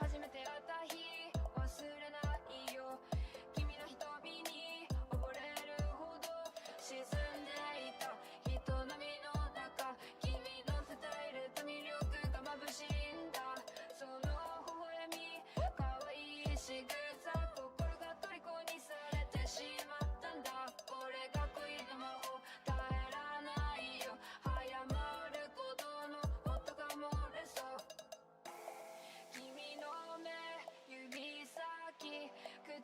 初めて会った日忘れないよ君の瞳に溺れるほど沈んでいた人波の中君の伝えると魅力が眩しいんだその微笑み可愛い仕草心が虜にされてしまったんだ俺が恋の魔法耐えらないよ早まることの音が漏れそう君の目指先唇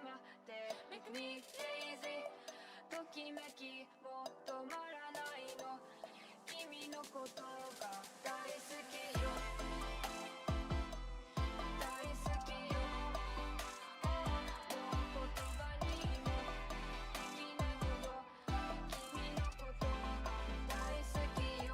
まで Make me crazy ときめきも止まらないの君のことが大好きよ大好きよもう言葉にもできないほど君のことが大好きよ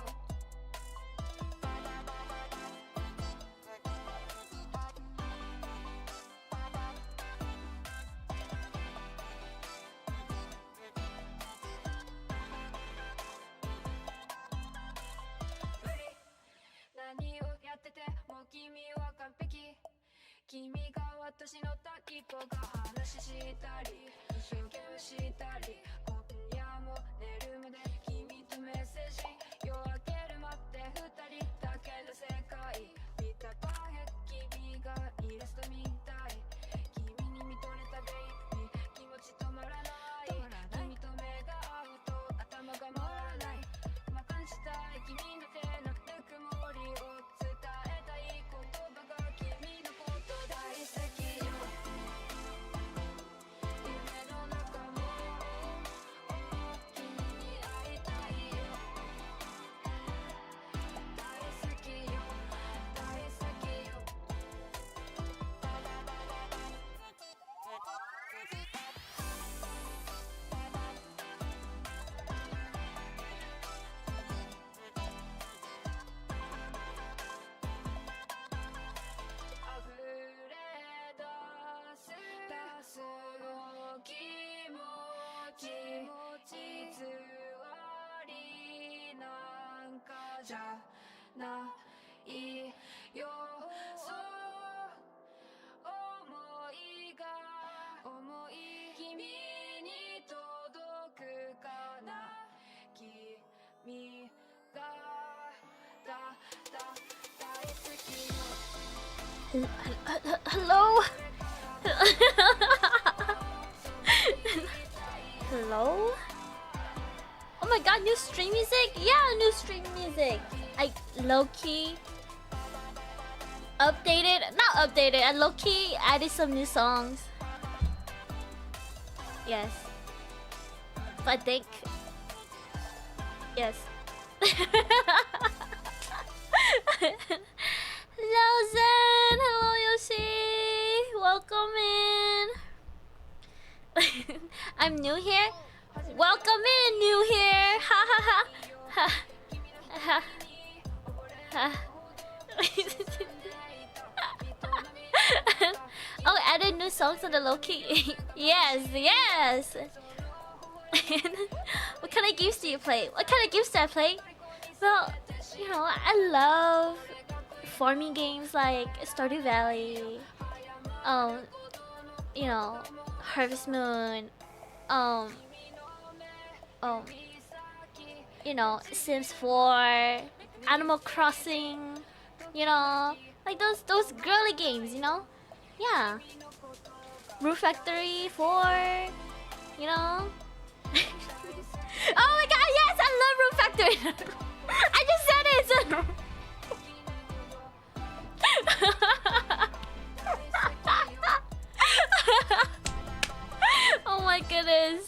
何をやってても君は完璧君が私のタイプが話したり一生懸命したり今夜も寝るまで君とメッセージ夜明けるまで二人だけの世界見たパーヘ君がイラストみたい君に見とれたベイビー気持ち止まらない君と目が合うと頭が回らないま感じたい君の手のぬくもりを伝えたい言葉が君のこと大好きよ夢の中も君に会いたいよ大好きよ大好きよ溢れ出す気持ち偽りなんかじゃないよそう思い君に届くかな君が大好きよHello? Hello? Oh my god, new stream music? Yeah, new stream music. I low-key updated, not updated, I low-key added some new songs. Yes. So I think, yes. Hello Zen! Hello Yoshi! Welcome in! I'm new here? Welcome in, new here! Ha ha ha! Ha ha ha! Oh, added new songs on the low-key. Yes, yes! What kind of games do you play? What kind of games do I play? Well, you know, I love farming games like Stardew Valley, you know, Harvest Moon, you know, Sims 4, Animal Crossing, you know, like those girly games, you know? Yeah. Roof Factory 4, you know? Oh my god, yes, I love Roof Factory! I just said it! Oh my goodness.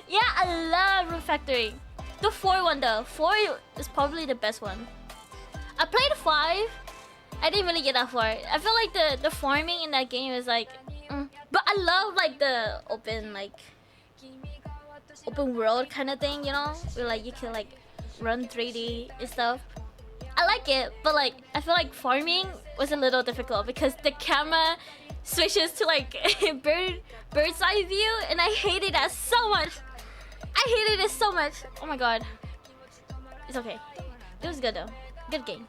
Yeah, I love Roof Factory. The 4 one though. 4 is probably the best one. I played 5. I didn't really get that far. I feel like the farming in that game is like but I love like the open world kind of thing, you know? Where like you can like run 3D and stuff. I like it, but like I feel like farming was a little difficult because the camera switches to like bird's eye view, and I hated that so much. I hated it so much. Oh my god. It's okay. It was good though. Good game.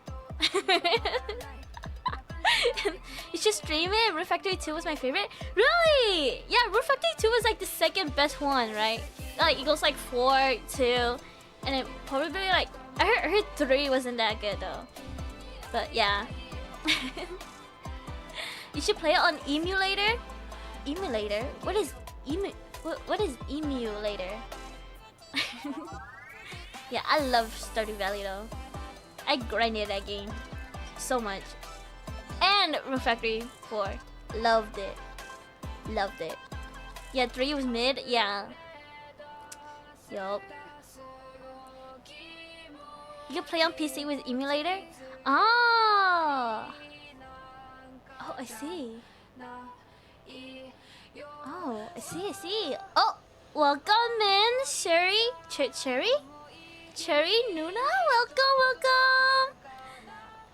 You should stream it. Roof Factory 2 was my favorite. Really? Yeah, Roof Factory 2 was like the second best one, right? Like it goes like 4, 2, and it probably like I heard 3 wasn't that good though. But yeah. You should play it on emulator. Emulator? What is what is emulator? Yeah, I love Stardew Valley though. I grinded that game so much. And Roof Factory 4. Loved it. Loved it. Yeah, 3 was mid. Yeah. Yup. You can play on PC with emulator? Ah. Oh, I see. Oh, I see, I see. Oh, welcome in, Sherry. Cherry? Cherry Nuna? Welcome, welcome.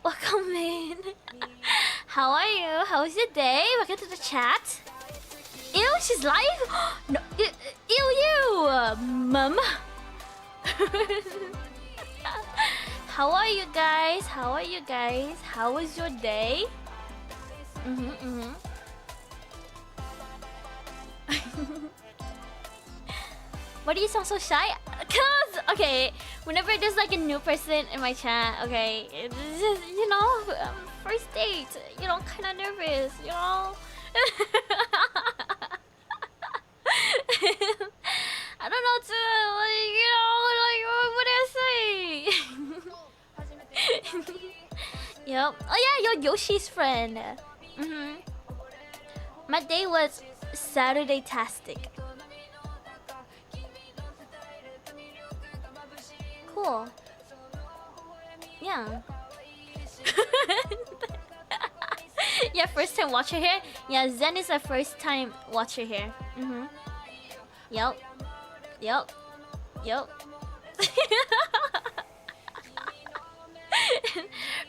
Welcome in. How are you? How was your day? Welcome to the chat. Ew, she's live? No, ew, you, mum. How are you guys? How are you guys? How was your day? Why do you sound so shy? Cause, okay, whenever there's like a new person in my chat, okay, it's just, you know, first date, you know, kind of nervous, you know. I don't know to, like, you know, like, what do I say? Yep. Oh yeah, you're Yoshi's friend. My day was Saturday-tastic. Cool. Yeah. Yeah, first time watcher here. Yeah, Zen is a first time watcher here. Yup. Yup. Yup.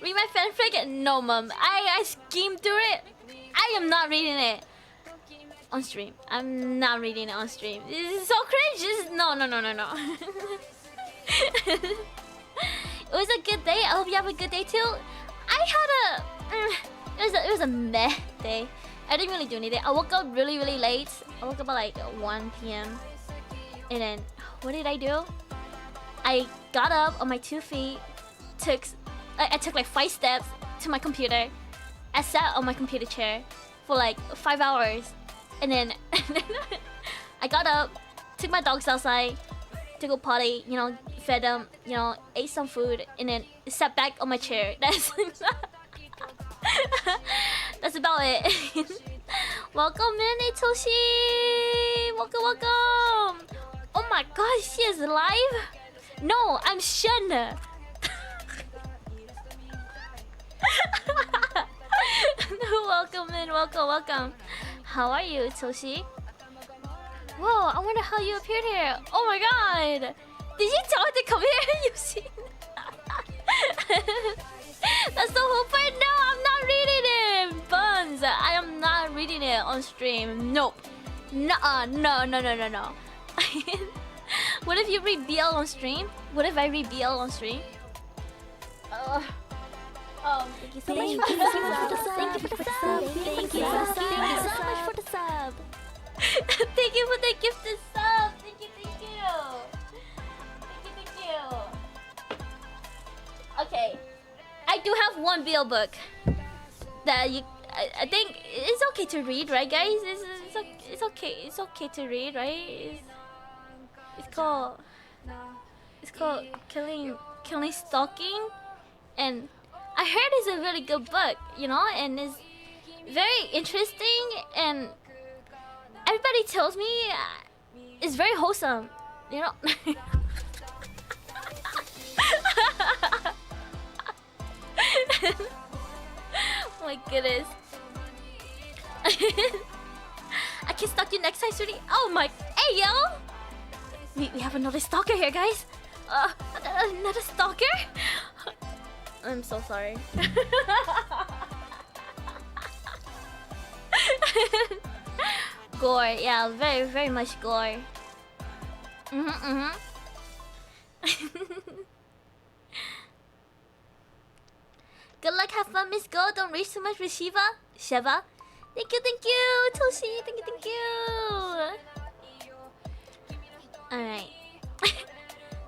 Read my fanfic? No, mom. I skimmed through it. I am not reading it on stream. I'm not reading it on stream. This is so cringe. This is, no. It was a good day. I hope you have a good day too. I had it was a meh day. I didn't really do anything. I woke up really late. I woke up at like 1 p.m. And then what did I do? I got up on my 2 feet. I took like 5 steps to my computer. I sat on my computer chair for like 5 hours. And then I got up, took my dogs outside to go potty, you know, fed them, you know, ate some food, and then sat back on my chair. That's that's about it. Welcome in, Itoshi! Welcome! Oh my gosh, she is live? No, I'm Shun! Welcome in, welcome. How are you, Toshi? Whoa, I wonder how you appeared here. Oh my god! Did you tell her to come here? You see? That's the whole point. No, I'm not reading it, Buns. I am not reading it on stream. Nope. Nuh-uh. No. What if you read BL on stream? What if I read BL on stream? Thank you so much for the sub. Thank you for the sub. Thank you so much for the sub. Thank you for the gifted sub. Thank you. Okay, I do have one BL book that I think it's okay to read, right, guys? It's okay to read, right? It's called Killing Stalking, and I heard it's a really good book, you know, and it's very interesting, and everybody tells me it's very wholesome, you know. Oh my goodness. I can stalk you next time, sweetie. Oh my, hey yo! We have another stalker here, guys. Another stalker? I'm so sorry. Gore, yeah, very much gore. Good luck, have fun, Miss Go. Don't reach too much with Shiva. Sheva. Thank you, Toshi. Thank you. Alright.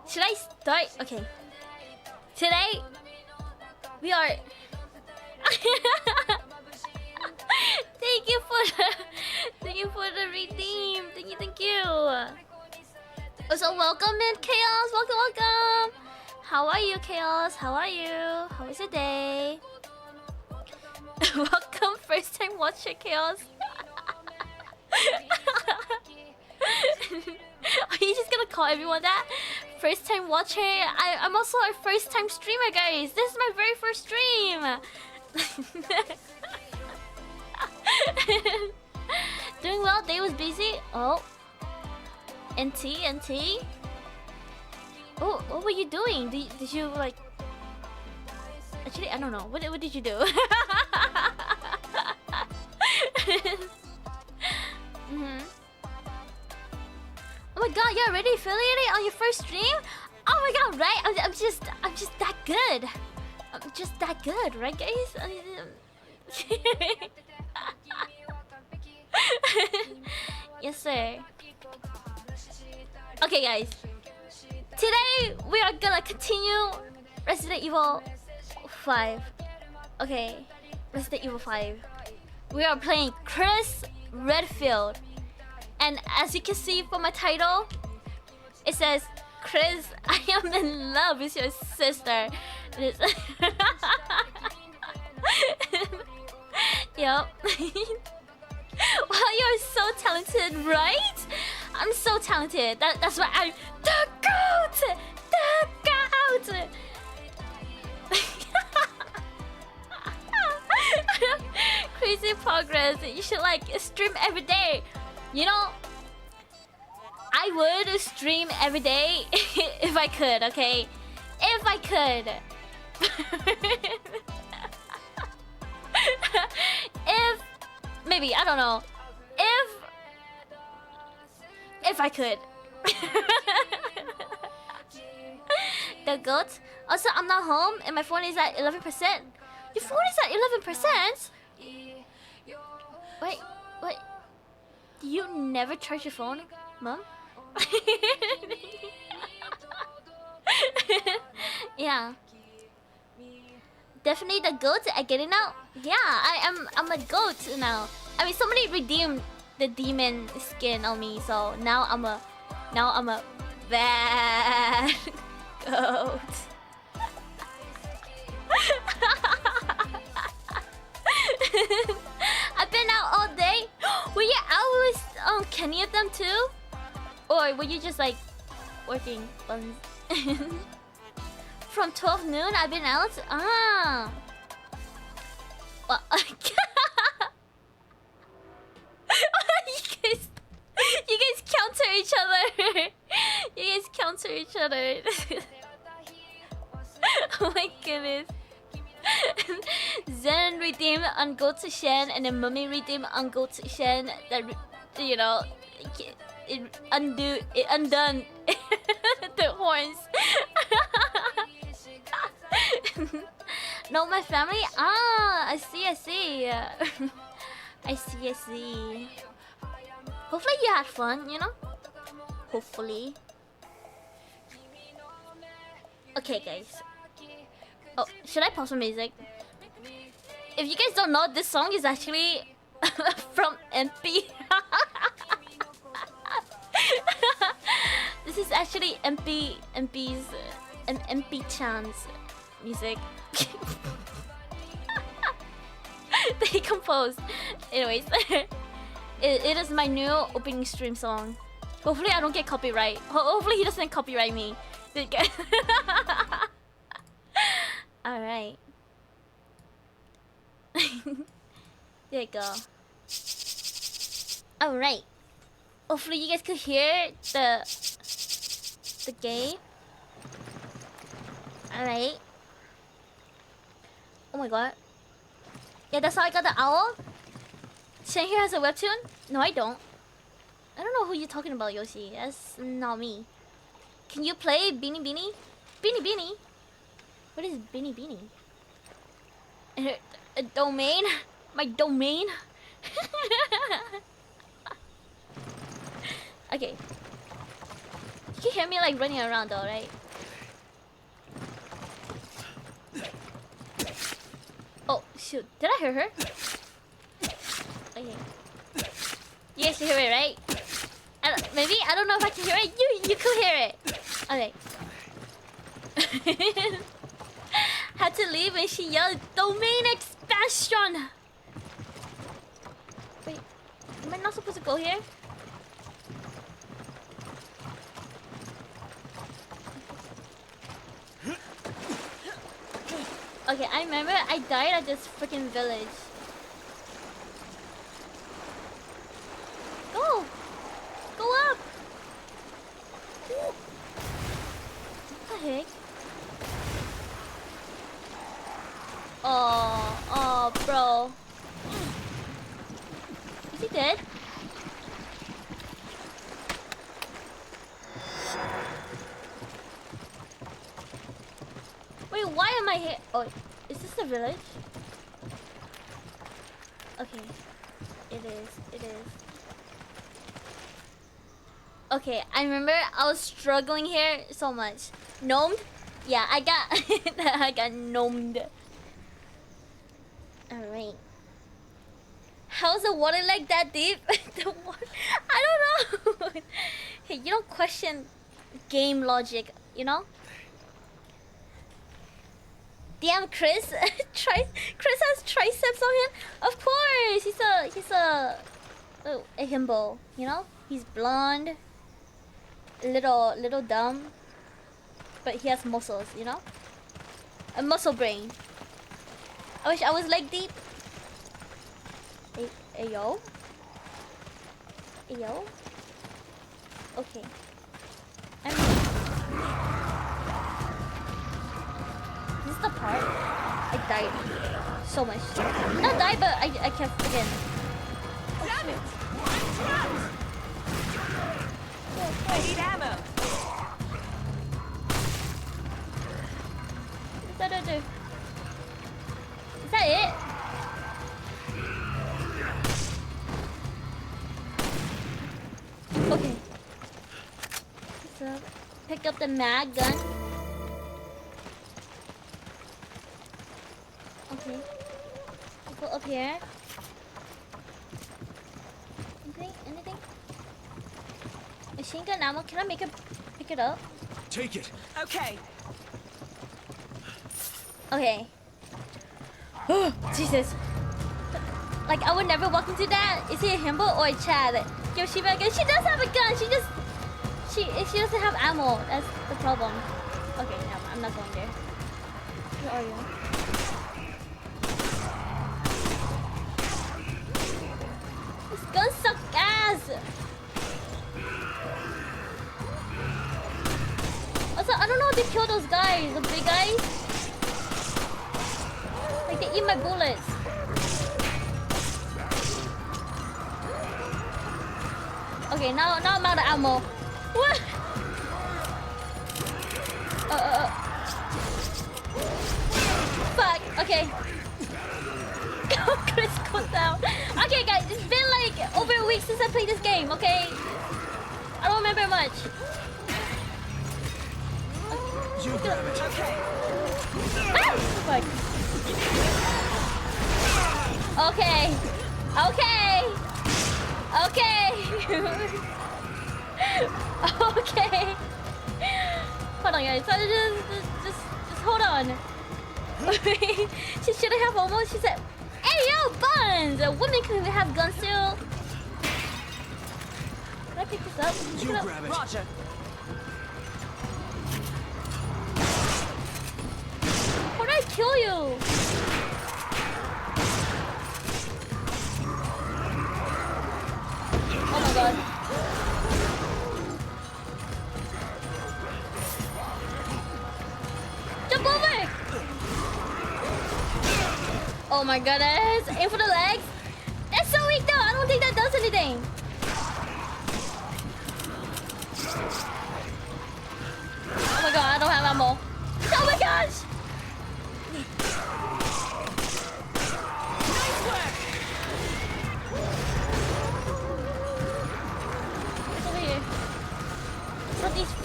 Should I start? Okay. Today, we are... Thank you for the redeem. Thank you. Also, welcome in, Chaos. Welcome. How are you, Chaos? How are you? How is your day? Welcome, first time watcher, Chaos. Are you just gonna call everyone that? First time watcher? I'm also a first time streamer, guys. This is my very first stream. Doing well, day was busy. Oh. NT. Oh, what were you doing? Did you like... Actually, I don't know. What did you do? Oh my god, you're already affiliated on your first stream? Oh my god, right? I'm just that good. I'm just that good, right, guys? Yes, sir. Okay, guys. Today we are gonna continue Resident Evil 5. Okay, Resident Evil 5. We are playing Chris Redfield. And as you can see from my title, it says, Chris, I am in love with your sister. Yep. Wow, you're so talented, right? I'm so talented. That's why I'm the GOAT! The GOAT! Crazy progress. You should like stream every day. You know, I would stream every day if I could, okay? If I could. If maybe, I don't know. If I could. The goat. Also, I'm not home and my phone is at 11%. Your phone is at 11%? Wait. Do you never charge your phone, Mom? Yeah. Definitely the goat at getting out. Yeah, I'm a goat now. I mean, somebody redeemed the demon skin on me, so now I'm a bad goat. I've been out all day. Were you out with Kenny of them too? Or were you just like working buns? From 12 noon I've been out? Ah. Well, you guys counter each other. You guys counter each other. Oh my goodness. Zen redeemed on Go to Shen, and then Mummy redeemed on Go to Shen. That, you know, it undone the horns. No, my family. Ah, I see. I see. Hopefully you had fun, you know. Hopefully. Okay, guys. Oh, should I pause the music? If you guys don't know, this song is actually from MP. This is actually MP Chan's music. That he composed. Anyways, it is my new opening stream song. Hopefully I don't get copyright. Hopefully he doesn't copyright me. Alright. There you go. Alright. Hopefully you guys could hear the game. Alright. Oh my god. Yeah, that's how I got the owl. Shen here has a webtoon? No, I don't. I don't know who you're talking about, Yoshi. That's not me. Can you play Beanie Beanie? Beanie Beanie? What is Beanie Beanie? A domain? My domain? Okay. You can hear me like running around though, right? Oh shoot, did I hear her? Okay. You guys can hear it, right? Maybe? I don't know if I can hear it. You could hear it. Okay. Had to leave and she yelled, "Domain expansion!" Wait, am I not supposed to go here? Okay, I remember I died at this freaking village. Go! Go up! What the heck? Oh, bro. Is he dead? Wait, why am I here? Oh, is this the village? Okay. It is. Okay, I remember I was struggling here so much. Gnomed? Yeah, I got gnomed. Alright. How's the water like that deep? The water, I don't know. Hey, you don't question game logic, you know? Damn, Chris. Chris has triceps on him. Of course, he's a himbo, you know? He's blonde, little dumb, but he has muscles, you know? A muscle brain. I wish I was leg deep. Hey yo. Hey yo. Okay. This is the part I died so much. Not die, but I kept again. Oh, damn it! I need ammo. What did I do? Is that it? Okay. So, pick up the mag gun. Okay. Go up here. Anything? Machine gun ammo. Can I pick it up? Take it. Okay. Okay. Oh, Jesus. Like, I would never walk into that. Is he a himbo or a Chad? Give Shiva a gun. She does have a gun. She doesn't have ammo. That's the problem. Okay, no, I'm not going there. Where are you? This gun sucks ass. Also, I don't know how to kill those guys. The big guys. Like, they eat my bullets. Okay, now I'm out of ammo. What? Fuck. Okay. Chris goes down. Okay, guys, it's been like over a week since I played this game. Okay, I don't remember much. You grab it. Okay. Ah! Fuck. Okay. Okay. Hold on, guys. So just hold on. She shouldn't have ammo. She said, "Hey, yo, Buns! Women can have guns too." Can I pick this up? You grab it. Roger. How did I kill you? Oh my god. Jump over! Oh my goodness. Aim for the legs. That's so weak though. I don't think that does anything. Oh my god, I don't have ammo. Oh my gosh!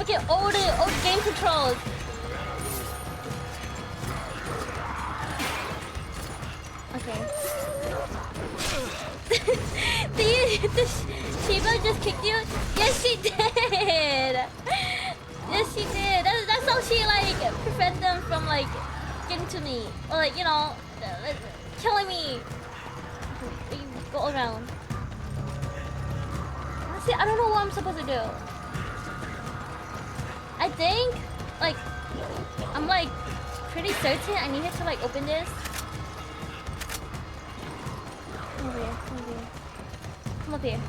fucking old game controls. Okay. the Shiba just kicked you? Yes, she did. Yes, she did. That's how she like prevent them from like getting to me or like killing me. You go around. Honestly, I don't know what I'm supposed to do. I think like I'm like pretty certain I needed to like open this. Come over here. Come over here. Come up here.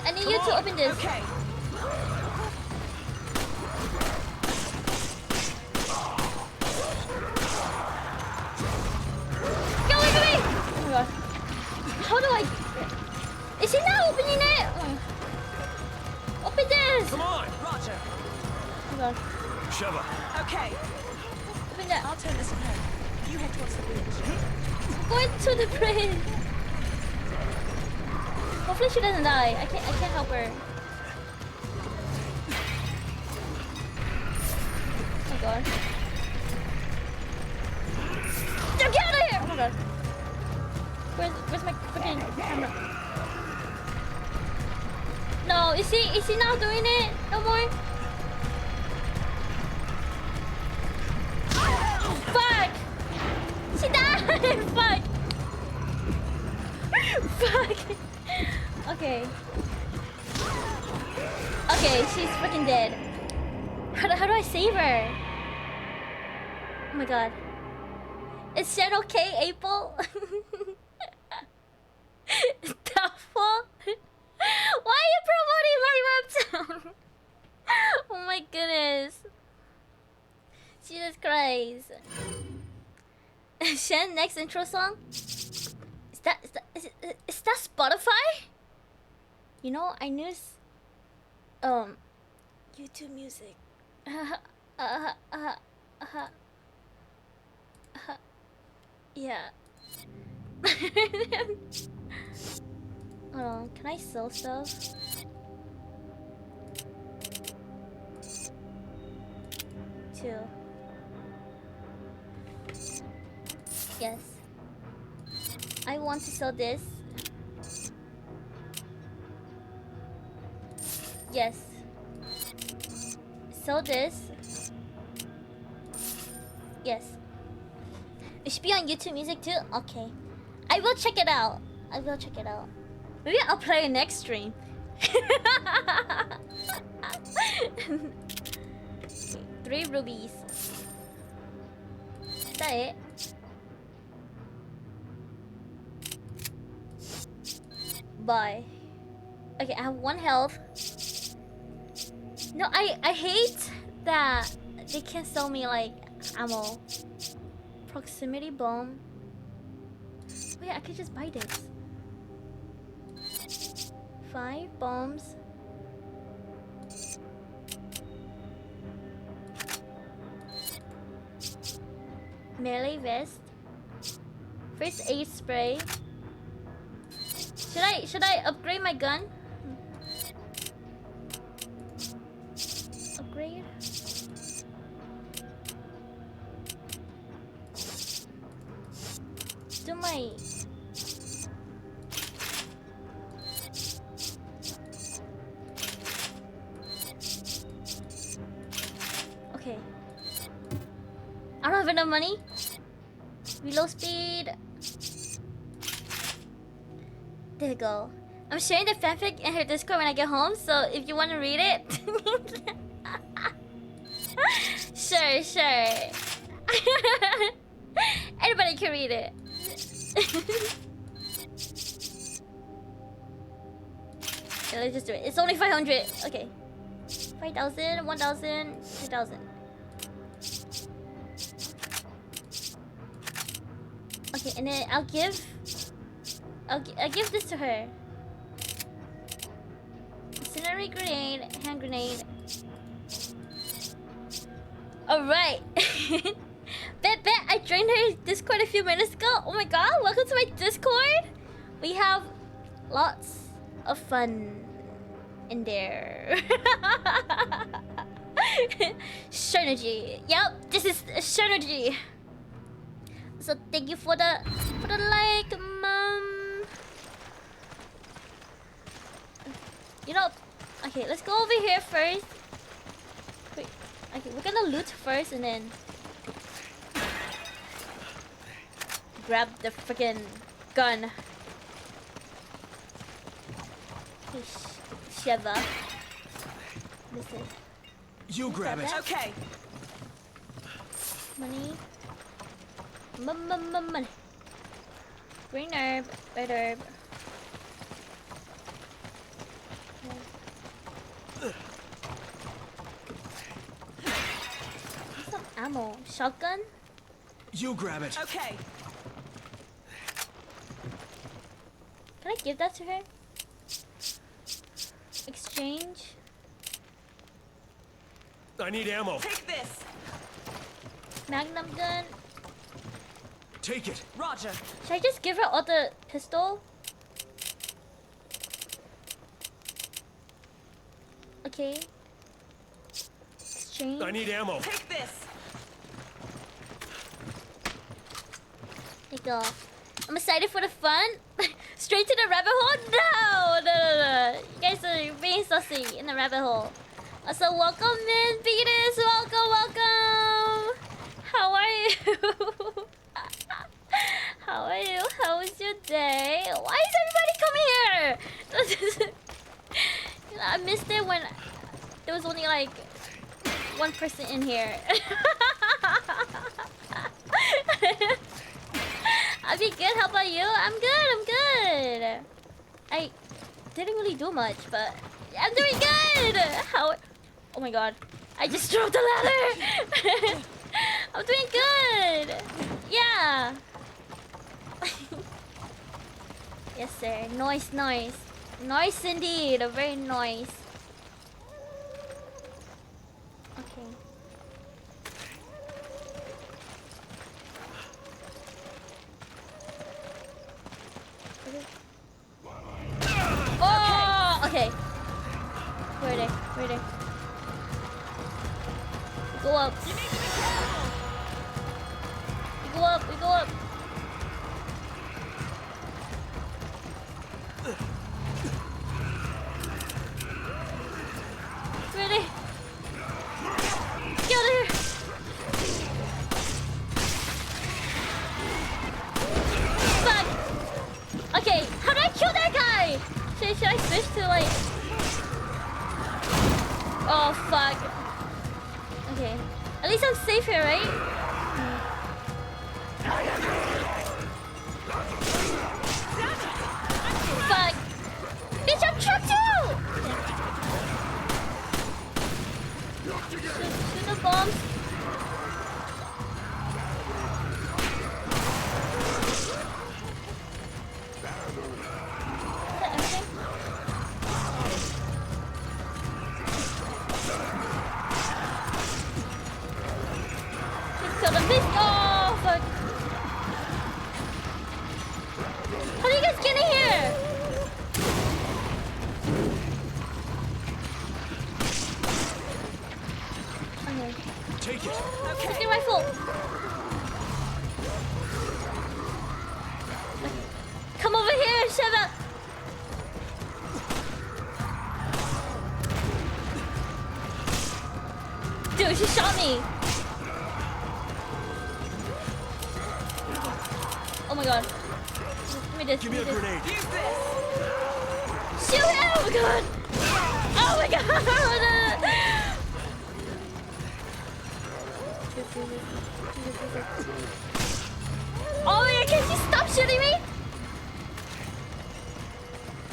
I need you to open this. Okay. Get away from me! Oh my god. How do I... Is he not opening it? Open this! Come on! Roger. Oh my god. Sheva. Okay. Open that. I'll turn this around. You head towards the bridge. Going to the bridge. Hopefully she doesn't die. I can't help her. Oh my god. Get out of here! Oh my god. Where's my freaking camera? No, is he not doing it no more? Fuck! She died! Fuck! Fuck! Okay. Okay, she's freaking dead. How do I save her? Oh my god. Is Shen okay, April? Doubtful? Why are you promoting my webtoon? Oh my goodness. Jesus Christ. Shen, next intro song? Is that Spotify? You know, I knew YouTube music. Yeah. Hold on, can I sell stuff? Two. Yes. I want to sell this. Yes. Sell this. Yes. It should be on YouTube Music too? Okay. I will check it out. I will check it out. Maybe I'll play it next stream. Okay, 3 rubies. Is that it? Bye. Okay, I have 1 health. No, I hate that they can't sell me like ammo. Proximity bomb. Wait, I could just buy this. 5 bombs. Melee vest. First aid spray. Should I upgrade my gun? Upgrade. Do my okay. I don't have enough money. Reload speed. There you go. I'm sharing the fanfic in her Discord when I get home, so if you want to read it, sure. Anybody can read it. Okay, let's just do it. It's only 500. Okay. 5,000, 1,000, 2,000. Okay, and then I'll give this to her. Incendiary grenade, hand grenade. Alright. Bet, I joined her Discord a few minutes ago. Oh my god, welcome to my Discord. We have Lots of fun in there. Synergy. Yep, this is synergy. So thank you for the like, mom. You know, okay, let's go over here first. Wait, okay, we're gonna loot first and then grab the freaking gun. Okay, Sheva. This is. You grab it. Okay. Money. Money. Green herb, red herb. Some ammo. Shotgun? You grab it. Okay. Can I give that to her? Exchange? I need ammo. Take this. Magnum gun? Take it. Roger. Should I just give her all the pistol? Okay. Exchange? I need ammo. Take this. There you go. I'm excited for the fun. Straight to the rabbit hole? No. You guys are being saucy in the rabbit hole. Also, welcome in, Venus. Welcome. How are you? How are you? How was your day? Why is everybody coming here? You know, I missed it when there was only like one person in here. I'll be good. How about you? I'm good. I didn't really do much, but I'm doing good. How? Oh my god! I just dropped the ladder. I'm doing good. Yeah. Yes, sir. Nice indeed. Very nice. Okay. Oh, okay. Where are they? Go up. You need to be careful. We go up. Where are they? Get out of here. Fuck. Okay, how do I kill that guy? Should I switch to like... Oh, fuck. Okay. At least I'm safe here, right? Fuck. Bitch, I'm trapped too! Shoot the bombs. Is that everything? Just kill them, please. Oh, fuck. How do you guys get in here? Okay. Take it. Take your rifle. Come over here, Sheva. Dude, she shot me. Oh my god. Give me this. Give me a grenade. Use this. Shoot him! Oh my god! Oh my god! Oh my god, can you stop shooting me?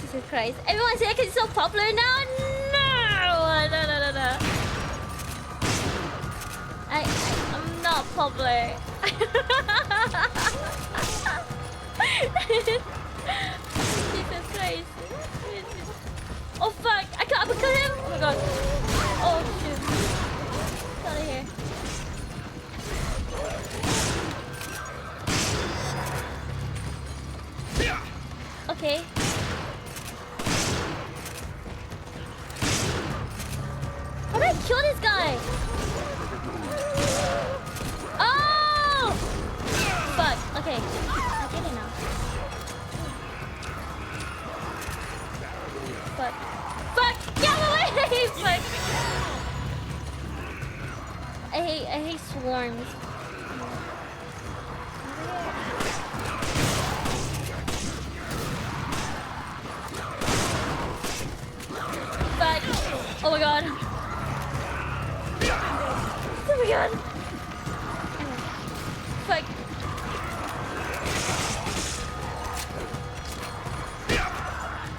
Jesus Christ. Everyone say it's so popular now? No! I'm not popular. Jesus Christ. Oh fuck! I can't uppercut him! Oh my god. Oh shoot. Get out of here. Okay. hate swarms. But oh my god. Oh my god. Fuck.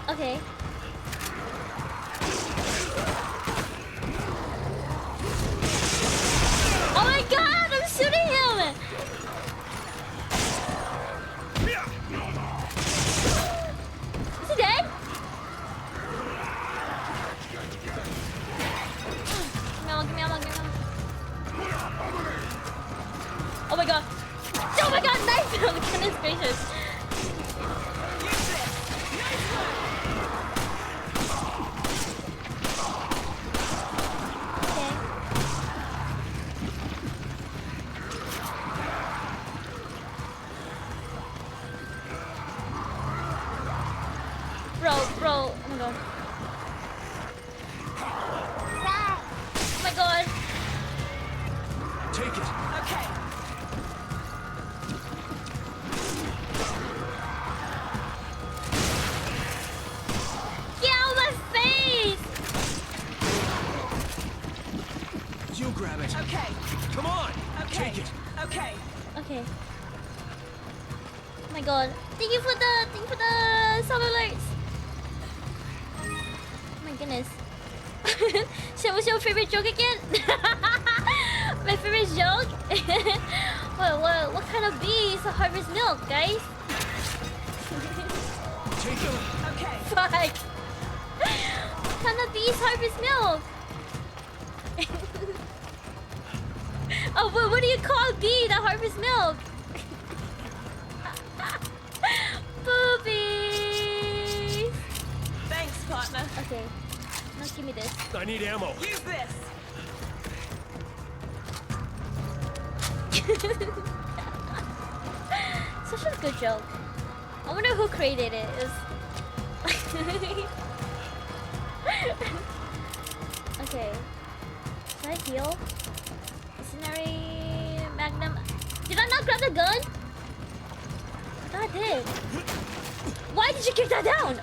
Okay. Oh my god, I'm shooting him! Is he dead? Give me ammo. Oh my god. Oh my god, knife him! Goodness gracious. Okay. Bro. Oh my god. Oh my god. Take it. Okay. Get out of my face! You grab it. Okay. Come on. Okay. Take it. Okay. Okay. Oh my god. Thank you for the sound alerts. Oh my goodness. Shit, what's your favorite joke again? My favorite joke? what kind of bee is harvest milk, guys? Take it. Okay. Fuck. What kind of bees harvest milk? Oh, what do you call a bee that harvests milk? Boobies. Thanks, partner. Okay. Now give me this. I need ammo. Use this. Such a good joke. I wonder who created it. Okay. Should I heal? Scenery Magnum. Did I not grab the gun? I thought I did. Why did you kick that down?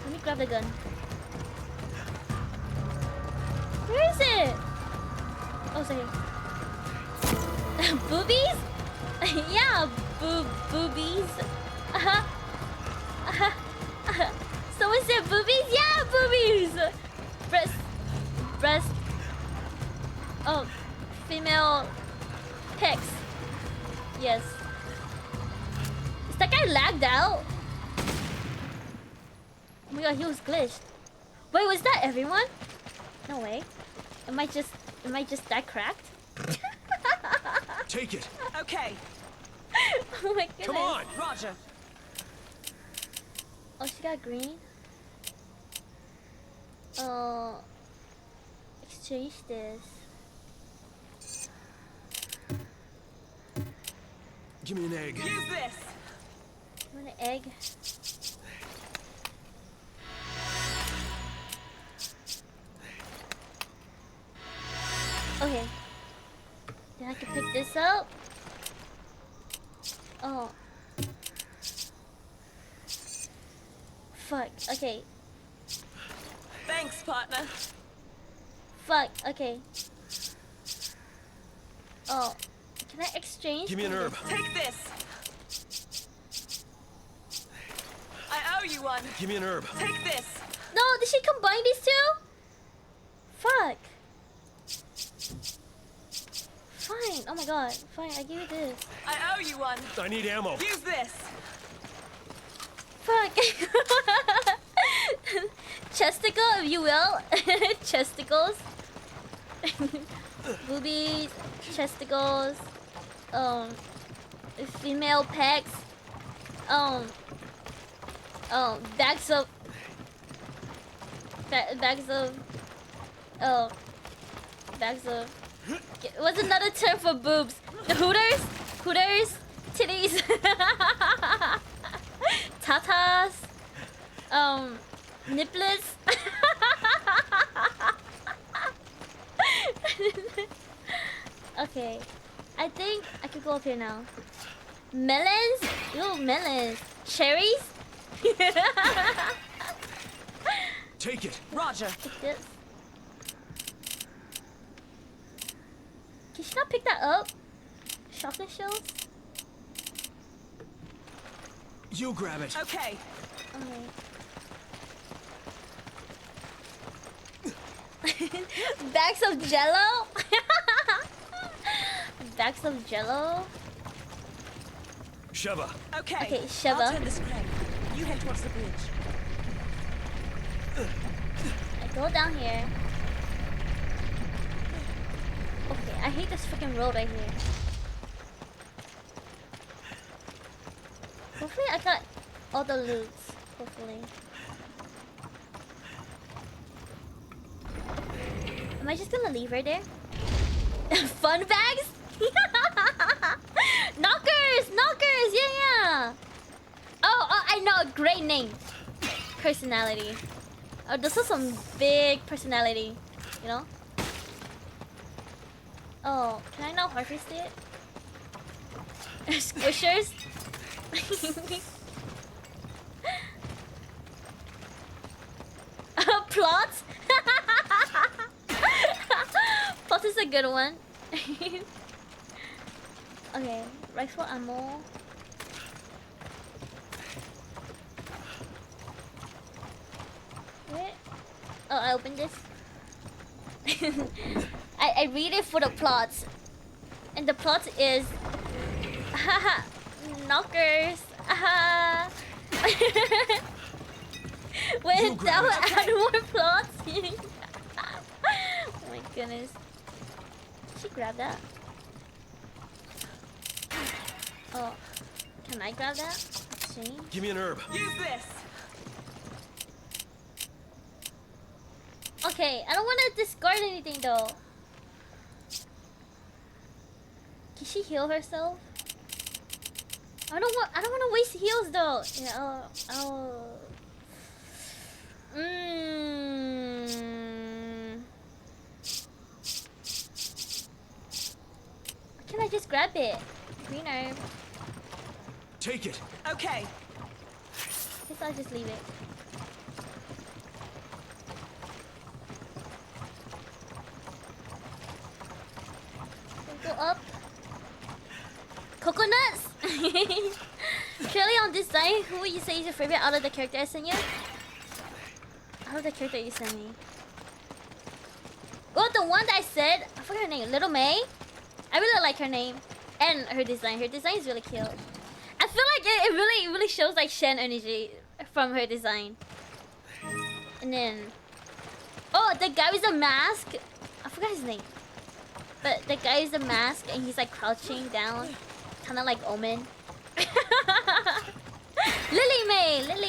Let me grab the gun. Where is it? Oh, it's right here. Boobies? Yeah, boobies. Someone said boobies? Yeah, boobies! Breast. Oh, female pecs. Yes. Is that guy lagged out? Oh my god, he was glitched. Wait, was that everyone? No way. Am I just that cracked? Take it. Okay. Oh my goodness. Come on. Roger. Oh, she got green. Exchange this. Give me an egg. Use this. You want an egg? Okay. Then I can pick this up. Oh. Fuck. Okay. Thanks, partner. Fuck. Okay. Oh. Can I exchange? Give me an herb. Take this. I owe you one. Give me an herb. Take this. No, did she combine these two? Fuck. Fine. Oh my god. Fine, I give you this. I owe you one. I need ammo. Use this. Fuck. Chesticle, if you will. Chesticles. Boobies. Chesticles. Female pecs. Bags of. Bags of. What's another term for boobs? The Hooters, titties, tatas, niplets. go up here now. Melons? Ew, melons. Cherries? Take it. Roger. Take this. Can she not pick that up? Shotgun shells? You grab it. Okay. Okay. Bags of jello? Bags of jello? Sheva. Okay. Okay, I'll Sheva. turn this crank. You head towards the bridge. I go down here. Okay, I hate this freaking road right here. Hopefully I got all the loots. Hopefully. Am I just gonna leave her there? Fun bags? Knockers! Knockers! Yeah! Oh, I know a great name. Personality. Oh, this is some big personality. You know? Oh, can I now harvest it? Squishers? Plots? Plot is a good one. Okay, rifle ammo. Wait. Oh, I opened this. I read it for the plots. And the plot is haha knockers. Haha. Wait, that will add more plots. Oh my goodness. Did she grab that? Oh. Can I grab that? Let's see. Give me an herb. Use this. Okay, I don't want to discard anything though. Can she heal herself? I don't want to waste heals though. Yeah, Can I just grab it? Green herb. Take it. Okay. Guess I'll just leave it. Go up. Coconuts! Curly on this side, who would you say is your favorite out of the character I sent you? Out of the character you sent me. Oh, the one that I said, I forgot her name, Little May. I really like her name and her design. Her design is really cute. I feel like it really shows like Shen energy from her design. And then, oh, the guy with the mask. I forgot his name. But the guy with the mask and he's like crouching down, kind of like Omen. Lily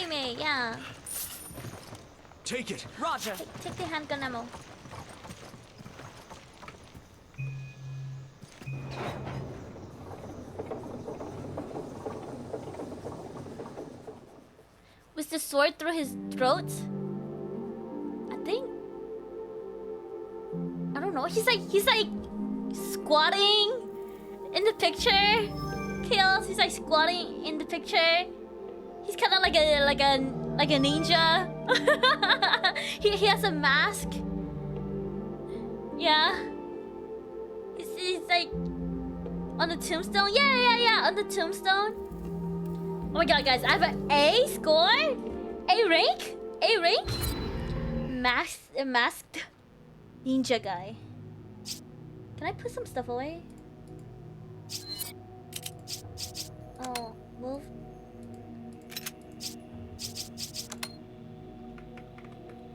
May, yeah. Take it. Roger. Take the handgun ammo. Was the sword through his throat? I think. I don't know. He's like squatting in the picture. Kills. He's like squatting in the picture. He's kind of like a ninja. he has a mask. Yeah. He's like on the tombstone. Yeah. On the tombstone. Oh my god, guys! I have an A score, A rank. Masked ninja guy. Can I put some stuff away? Oh, move.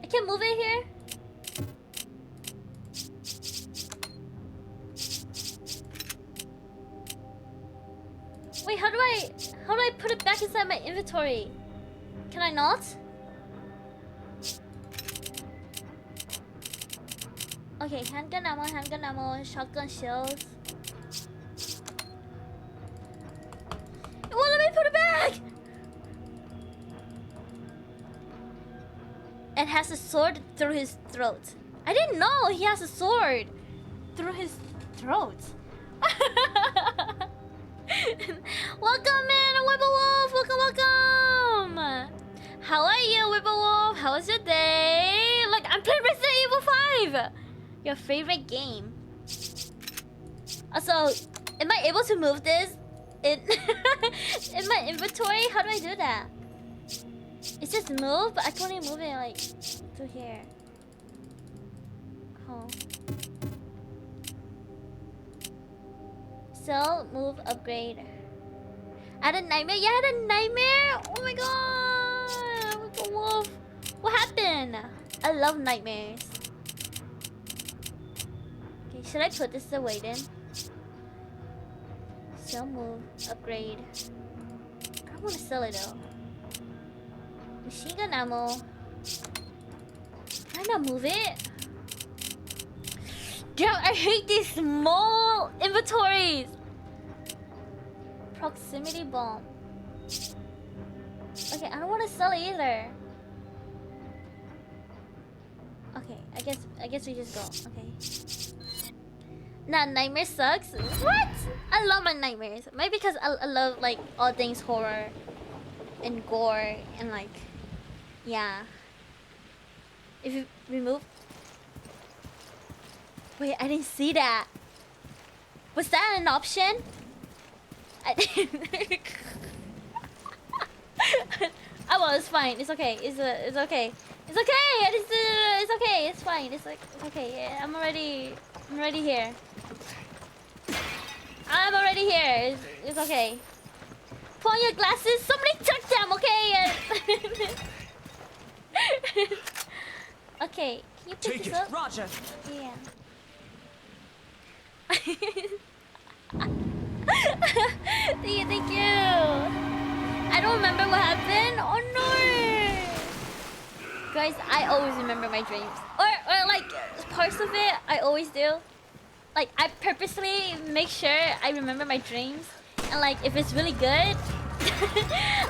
I can't move it here. Wait, how do I put it back inside my inventory? Can I not? Okay, handgun ammo, shotgun shells. It won't let me put it back! It has a sword through his throat. I didn't know he has a sword through his throat. Welcome in, Whipplewolf! Welcome, welcome! How are you, Whipplewolf? How was your day? Look, I'm playing Resident Evil 5! Your favorite game. Also, am I able to move this in, in my inventory? How do I do that? It says move, but I can't even move it like to here. Oh. Sell, move, upgrade. I had a nightmare? Yeah, I had a nightmare? Oh my god! Whipplewolf. What happened? I love nightmares. Okay, should I put this away then? Sell, move, upgrade. I don't want to sell it though. Machine gun ammo. Can I not move it? Damn, I hate these small inventories. Proximity bomb. Okay, I don't want to sell it either. Okay, I guess we just go. Okay. Nah, nightmare sucks. What? I love my nightmares. Maybe because I love like all things horror and gore and like, yeah. If you remove. Wait, I didn't see that. Was that an option? I didn't. Oh well, it's fine. It's okay. It's okay. It's okay. It's okay. It's fine. It's okay. Yeah, I'm already here. I'm already here. It's okay. Put on your glasses. Somebody took them. Okay. Okay. Can you pick this up? Roger. Yeah. Thank you. I don't remember what happened. Oh no. Guys, I always remember my dreams. Or like parts of it, I always do. Like I purposely make sure I remember my dreams. And like if it's really good,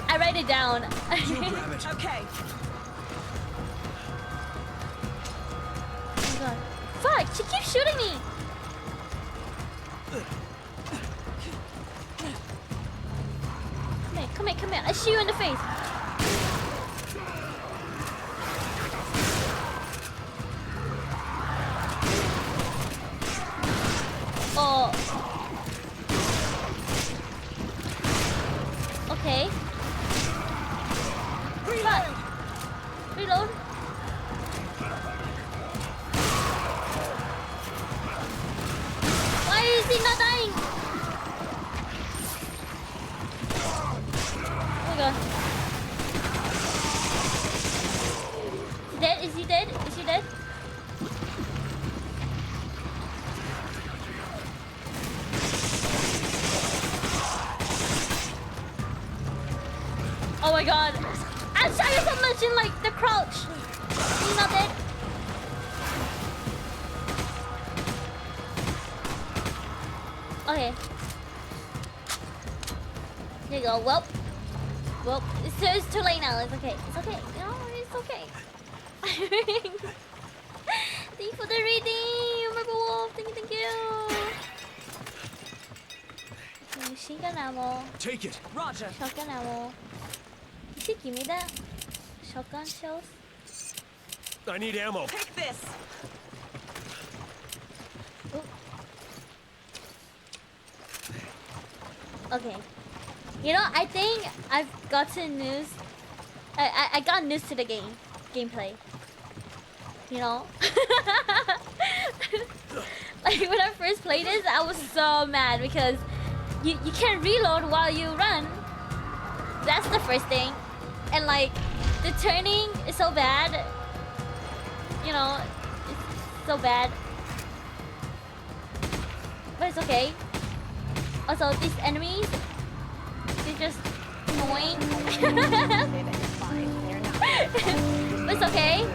I write it down. You grab it. Okay. Oh god. Fuck, she keeps shooting me. Come here. I shoot you in the face. Oh. Okay. Reload. Reload. Why is he not dying? Oh my god. Is he dead? Is he dead? Is he dead? Oh my god. I'm shot you so much in like the crouch. He's not dead. Okay. There you go. Well, it's too late now. It's okay. It's okay. No, it's okay. Thank you for the reading, Whipplewolf. Thank you. Okay, machine gun ammo. Take it. Roger. Shotgun ammo. You should give me that. Shotgun shells. I need ammo. Take this. Ooh. Okay. You know, I think I've gotten news. I got news to the gameplay. You know? Like when I first played this, I was so mad because you can't reload while you run. That's the first thing. And like the turning is so bad. You know, it's so bad. But it's okay. Also, these enemies, they're just annoying. But it's okay.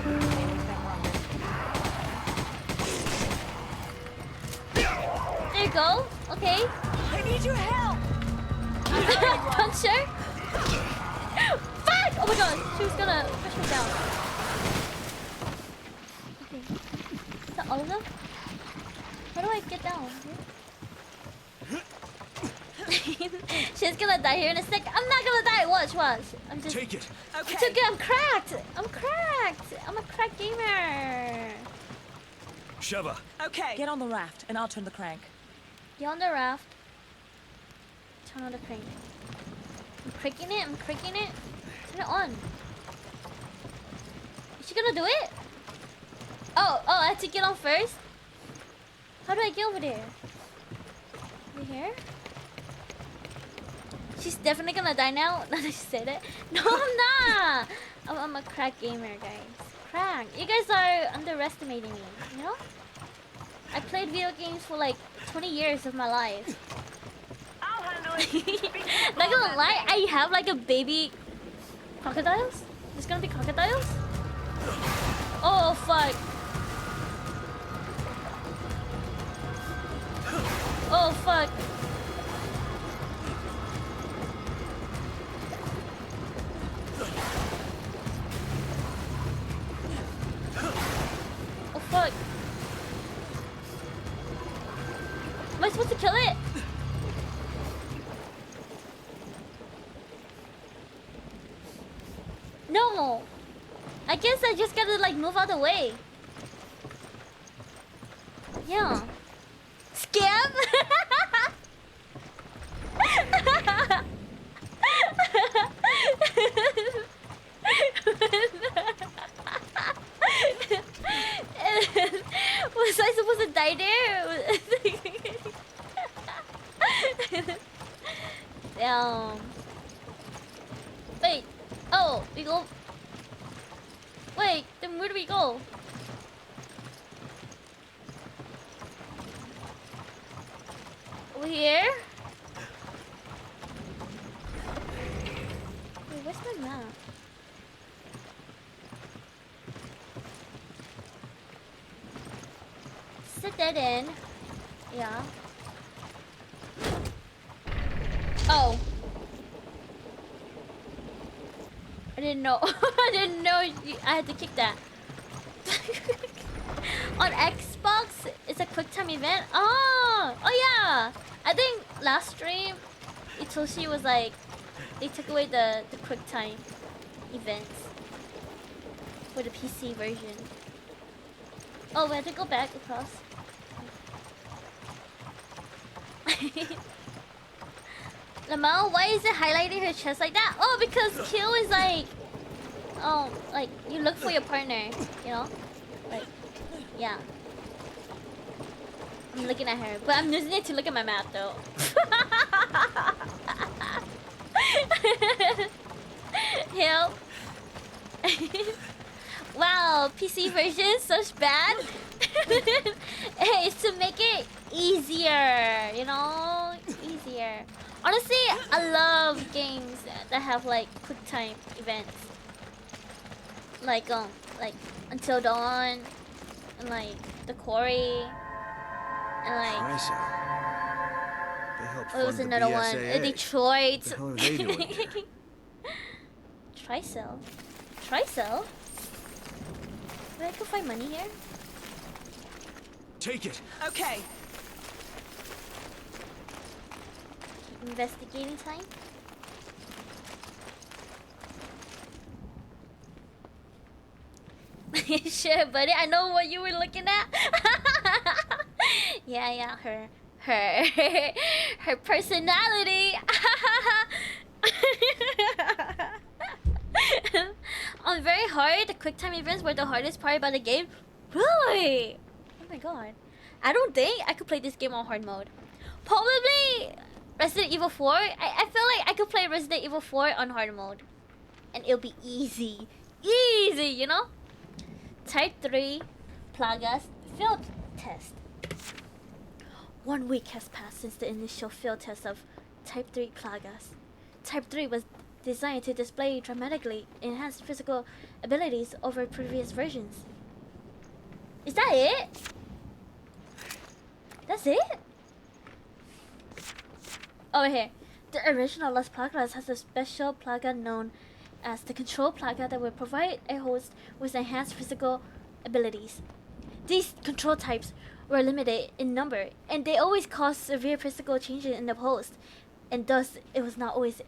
There you go. Okay. I need your help. Punch her. Fuck! Oh my god, she was gonna push me down. Okay. Is that all of them? How do I get down? She's gonna die here in a sec. I'm not gonna die. Watch. I'm just. Take it. Okay. It's okay. I'm cracked. I'm a cracked gamer. Sheva. Okay. Get on the raft, and I'll turn the crank. Get on the raft. Turn on the crank. I'm cranking it. Turn it on. Is she gonna do it? Oh, I have to get on first? How do I get over there? Over here? She's definitely gonna die now. Now that she said it. No, I'm not. I'm a crack gamer, guys. Crack. You guys are underestimating me, you know? I played video games for like 20 years of my life. I'll handle it. Not gonna lie, I have like a baby crocodiles. There's gonna be crocodiles. Oh fuck. Oh fuck. Oh fuck. Am I supposed to kill it? No. I guess I just gotta like move out of the way. Yeah. Scam? Was I supposed to die there? Damn. Wait. Oh, we go. Wait, then where do we go? Over here? Wait, where's my map? Sit that in. Yeah. Oh. I didn't know. I didn't know I had to kick that. On Xbox, it's a quick time event. Oh yeah. I think last stream, Itoshi was like, they took away the quick time events for the PC version. Oh, we have to go back across. Lamau, why is it highlighting her chest like that? Oh, because kill is like, oh, like you look for your partner, you know, like, yeah. I'm looking at her, but I'm using it to look at my map though. Help! Wow, PC version such bad. Hey, it's to make it easier, you know, easier. Honestly, I love games that have like quick time events, like Until Dawn, and like The Quarry, and like They helped what was fund the another one? BSAA. Detroit. What the hell are they doing here? Tricell. Wait, I can find money here. Take it. Okay. Investigating time. Sure, buddy. I know what you were looking at. Yeah. Her personality. On very hard, the quick time events were the hardest part about the game. Really? Oh my god. I don't think I could play this game on hard mode. Probably Resident Evil 4. I feel like I could play Resident Evil 4 on hard mode. And it'll be easy. Easy, you know? Type 3 Plagas field test. 1 week has passed since the initial field test of Type 3 Plagas. Type 3 was designed to display dramatically enhanced physical abilities over previous versions. Is that it? That's it? Over here. The original Las Plagas has a special plaga known as the control plaga that will provide a host with enhanced physical abilities. These control types were limited in number, and they always cause severe physical changes in the host. and thus it was not always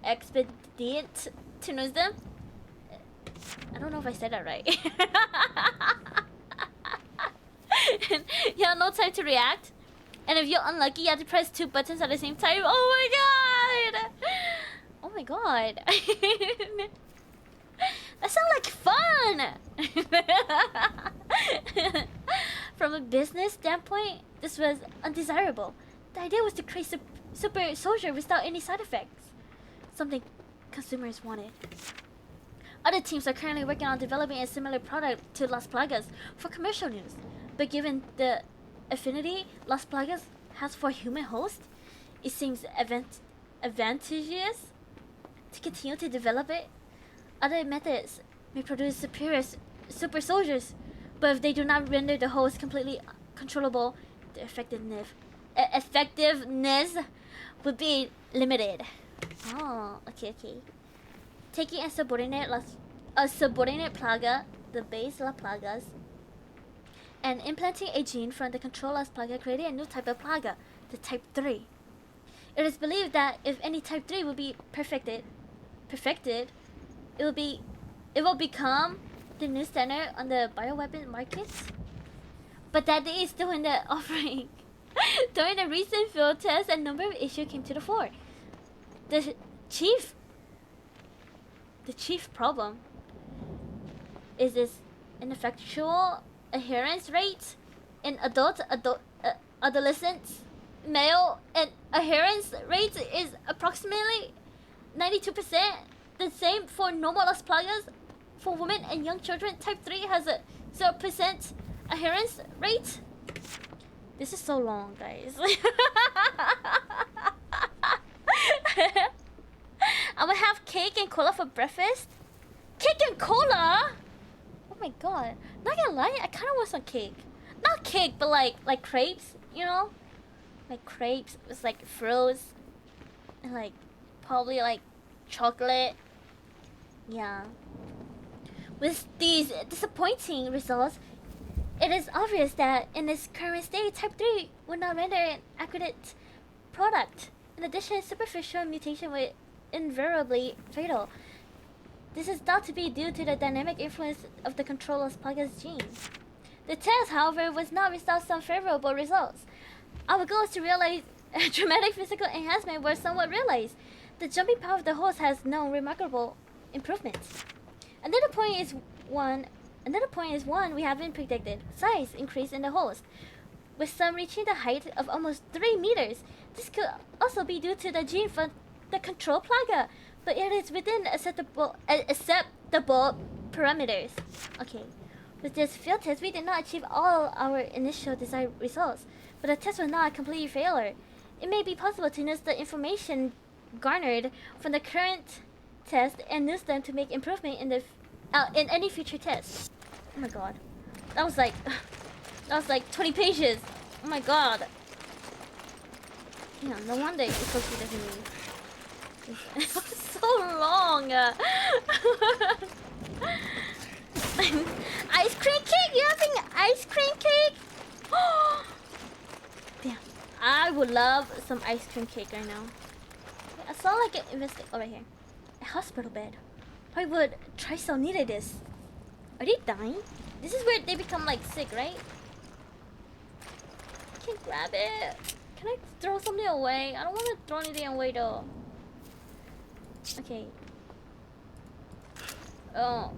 expedient to use them. I don't know if I said that right. And you have no time to react. And if you're unlucky, you have to press 2 buttons at the same time. Oh my god! Oh my god. That sounds like fun! From a business standpoint, this was undesirable. The idea was to create super soldier without any side effects. Something consumers wanted. Other teams are currently working on developing a similar product to Las Plagas for commercial use. But given the affinity Las Plagas has for human host, it seems advantageous to continue to develop it. Other methods may produce superior super soldiers, but if they do not render the host completely controllable, the effectiveness would be limited. Oh, okay. Taking a subordinate plaga, the base La Plagas, and implanting a gene from the control Las Plaga, creating a new type of plaga, the type 3. It is believed that if any type 3 will be perfected, it will become the new standard on the bioweapon markets. But that day is still in the offering. During the recent field test, a number of issues came to the fore. The chief problem is its ineffectual adherence rate in adolescents. Male and adherence rate is approximately 92%. The same for normal Las Plagas. For women and young children, type 3 has a 0% adherence rate. This is so long, guys. I'm gonna have cake and cola for breakfast. Cake and cola? Oh my god. Not gonna lie, I kinda want some cake. Not cake, but like crepes, you know? Like crepes with like froze. And like probably like chocolate. Yeah. With these disappointing results, it is obvious that in its current state, type 3 would not render an accurate product. In addition, superficial mutation would invariably fatal. This is thought to be due to the dynamic influence of the control Las Plagas gene. The test, however, was not without some favorable results. Our goal is to realize dramatic physical enhancement were somewhat realized. The jumping power of the host has known remarkable improvements. Another point is one we haven't predicted: size increase in the host, with some reaching the height of almost 3 meters. This could also be due to the gene from the control plaga, but it is within acceptable parameters. Okay, with this field test, we did not achieve all our initial desired results, but the test was not a complete failure. It may be possible to use the information garnered from the current test and use them to make improvement in any future tests. Oh my god, that was like 20 pages. Oh my god. Yeah, no wonder it's so good to me. It was so long. Ice cream cake? You having ice cream cake? Damn, I would love some ice cream cake right now. I saw like an over here. A hospital bed. Why would Trisel needed this? Are they dying? This is where they become like sick, right? I can't grab it. Can I throw something away? I don't want to throw anything away though. Okay. Oh.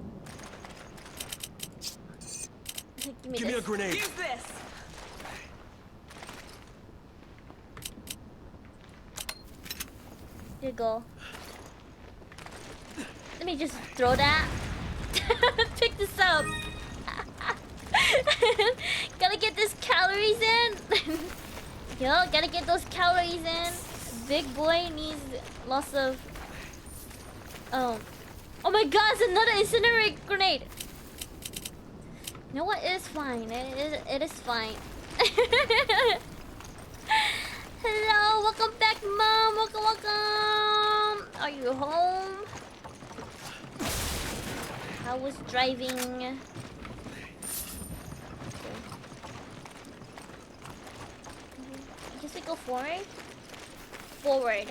Okay, give me a grenade. Use this. There you go. Let me just throw that. Pick this up. Gotta get these calories in. Yo, gotta get those calories in. Big boy needs lots of. Oh my god, it's another incinerate grenade. You know what? It is fine. It is fine. Hello, welcome back, Mom. Welcome. Are you home? How was driving? Okay. I guess we go forward. forward.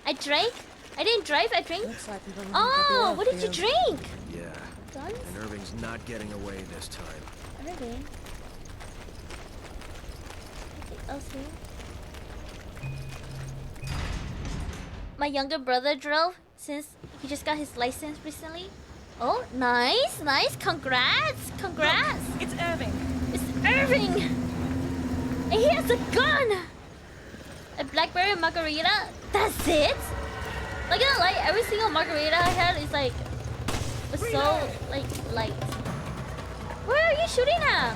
I drank? I didn't drive, I drank? Looks like we will Oh, what did you drink? Yeah. Guns? And Irving's not getting away this time. Irving? Anything else here? My younger brother drove since he just got his license recently. Oh, nice, nice. Congrats, congrats. Look, it's Irving. It's Irving. And he has a gun. A blackberry margarita. That's it. Like every single margarita I had is like was so like light. Where are you shooting at?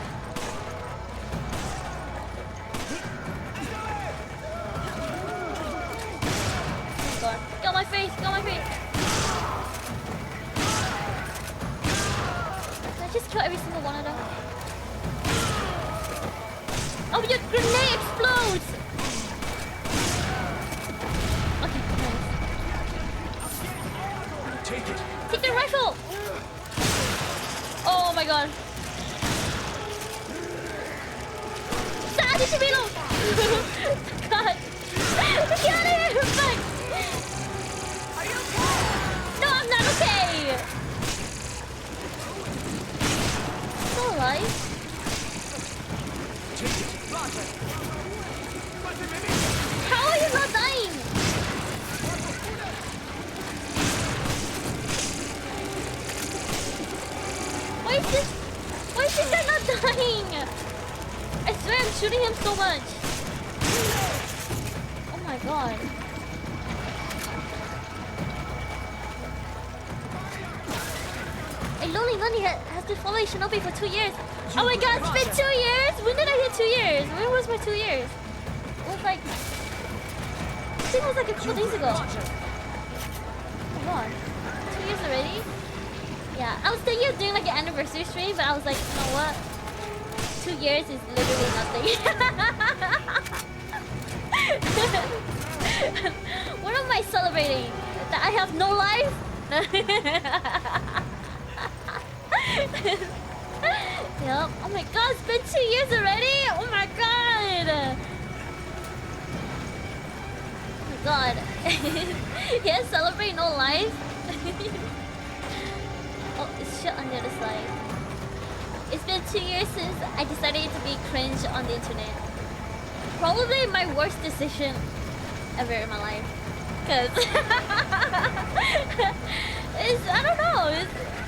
Oh God. Got my face, got my face. Can I just kill every single one of them? Oh, your grenade explodes! Okay, nice. Take it. Take the rifle! Oh my God. Ah, did you reload? God. Get out of here! Fuck! Are you okay? No, I'm not okay! Still alive? Take it. Roger. How are you not dying? Why is this guy not dying? I swear I'm shooting him so much. Oh my God. Hey, Lonely Bunny has been following Shinobi for 2 years. Oh my God, it's been 2 years? When did I hit 2 years? When was my 2 years? It was like... I think it was like a couple days ago. Oh my God. 2 years already? Yeah, I was thinking of doing like an anniversary stream, but I was like, you know what? 2 years is literally nothing. What am I celebrating? That I have no life? Yep. Oh my God, it's been 2 years already? Oh my God! Oh my God. Yes, celebrate no life? Oh, it's shit on the other side. It's been 2 years since I decided to be cringe on the internet. Probably my worst decision ever in my life. Cause it's, I don't know,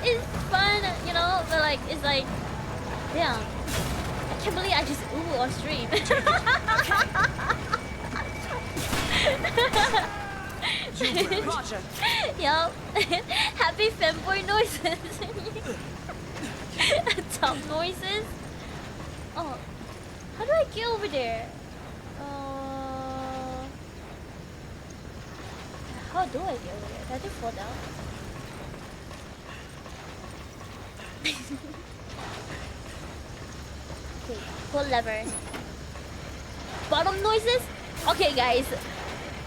it's fun, you know, but like, it's like, damn, I can't believe I just ooh on stream. Roger. Yup. Happy fanboy noises. Top noises. Oh, how do I get over there? How do I get over there? Did I just fall down? Okay, pull lever. Bottom noises? Okay, guys.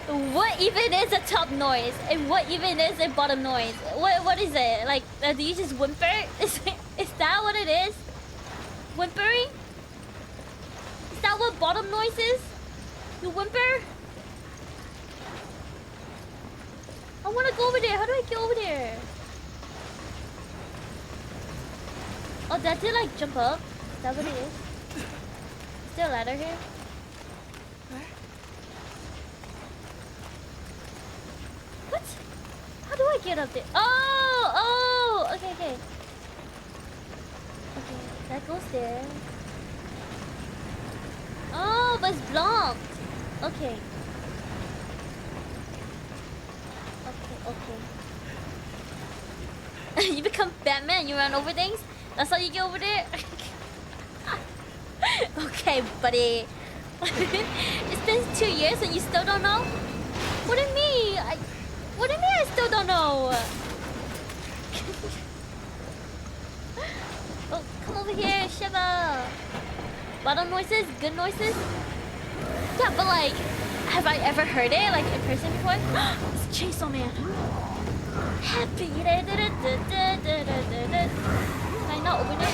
What even is a top noise? And what even is a bottom noise? What is it? Like, do you just whimper? Is that what it is? Whimpering? Is that what bottom noise is? You whimper? I wanna go over there. How do I get over there? Oh, that did like jump up? Is that what it is? Is there a ladder here? What? How do I get up there? Oh! Okay. Okay, that goes there. Oh, but it's blocked. Okay. You become Batman, you run over things? That's how you get over there? Okay, buddy. It's been 2 years and you still don't know? What do you mean? What do you mean I still don't know? Oh, come over here, Shiva. Bottom noises? Good noises? Yeah, but like, have I ever heard it like in person before? It's Chainsaw Man. Happy. Can I not open it?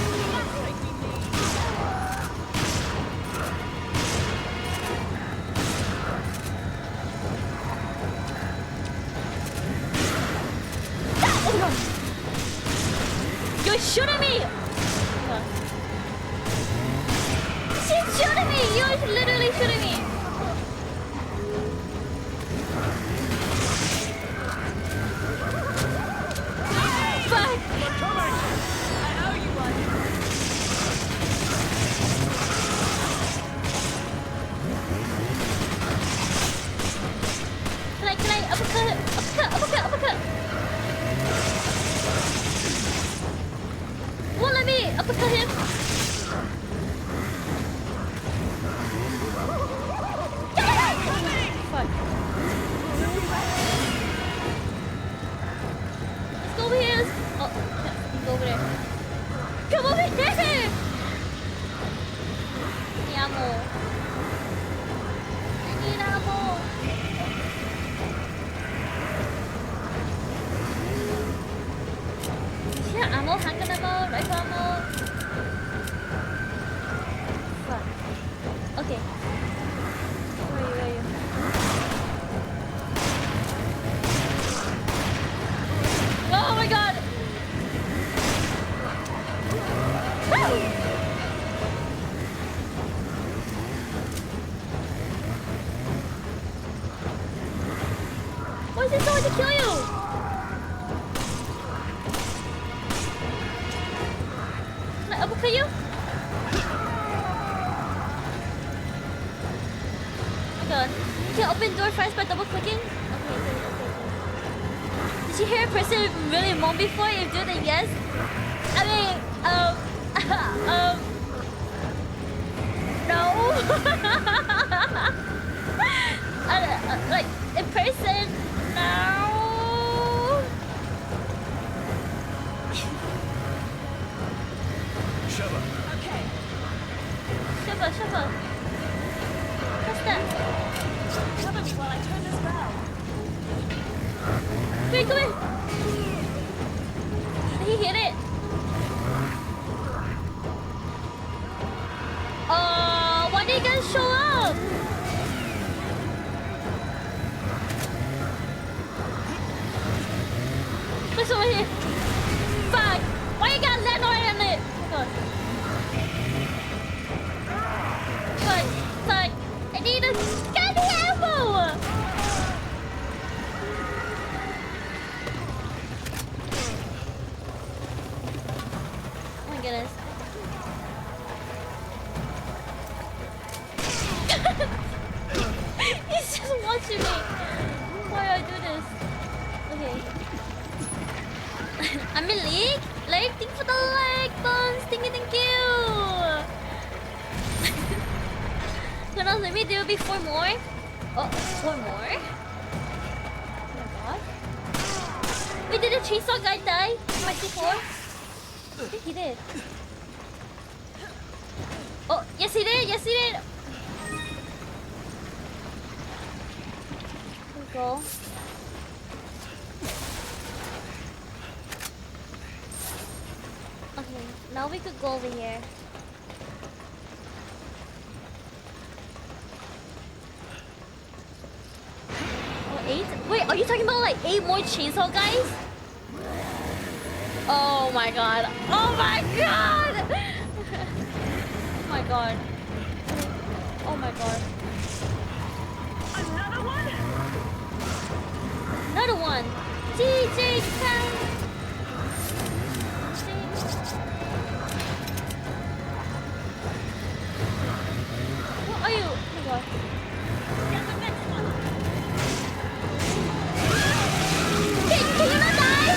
She's shooting me! You're literally shooting me! Fuck! I owe you one. Can I uppercut him? Uppercut! Won't let me uppercut him! Fuck. Let's go over here. Oh, shit. Go over there. Come over there! I need ammo. I need ammo. Yeah, ammo, handgun ammo, rifle ammo. Fuck. Okay. Where are you? Oh my god! Woo! Why is it so hard to kill you? Can I uppercut you? Oh my god. You can open door first by double clicking? Okay. Did you hear a person really moan before? If you do, then yes. I mean, no. Like, in person, no. Shove up. Okay. Shiver. What's that? Cover me while I turn this bell. Wait, come here. He hit it. Why did you guys show up? There's over here. Fuck. Why you got land on it? Oh god. Fuck. I need a goddamn ammo. Oh my goodness. He's just watching me. Why do I do this? Okay. I'm in league? Like, thank you for the like, Bones. Thank you. So now let me do before more. Oh, 4 more? Oh my god. Wait, did the chainsaw guy die? My C4? I think he did. Oh, yes he did! Here we go. Okay, now we could go over here. Oh, 8? Wait, are you talking about like 8 more chainsaw guys? Oh my god. Oh my god! Oh my god. Oh my god. Another one? Another one. DJ Town. What are you? Oh my god. Get the next one. Can you not die?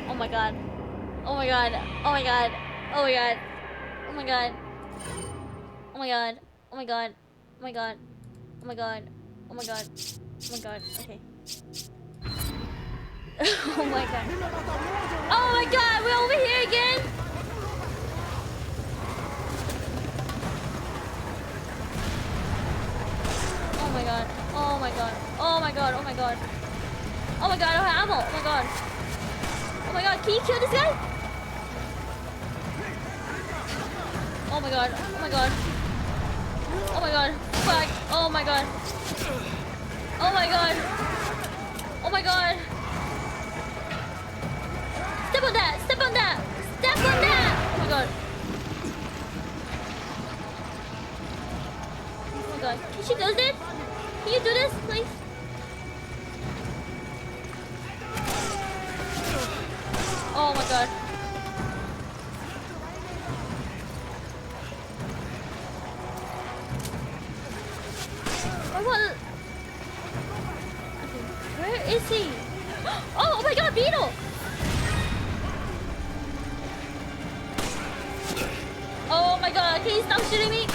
Oh my god. Oh my god. Oh my god. Oh my god. Oh my god. Oh my god. Oh my god. Oh my god. Oh my god. Oh my god. Oh my god. Okay. Oh my god. Oh my god, we're over here again. Oh my god. Oh my god. Oh my god. Oh my god. Oh my god, I have ammo. Oh my god. Oh my god, can you kill this guy? Oh my god. Oh my god. Oh my god. Fuck. Oh my god. Oh my god. Oh my god. Step on that. Step on that. Step on that. Oh my god. she does it? Can you do this, please? Oh my god. What? Okay, where is he? Oh my god, Beetle! Oh my god, can you stop shooting me?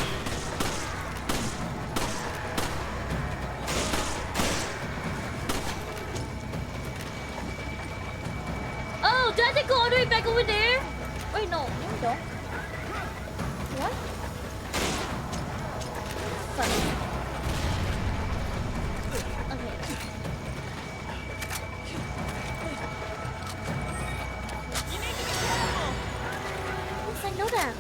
Oh, do I have to go all the way back over there? Wait, no, we don't. What? Fuck. Okay. Yes, I know that.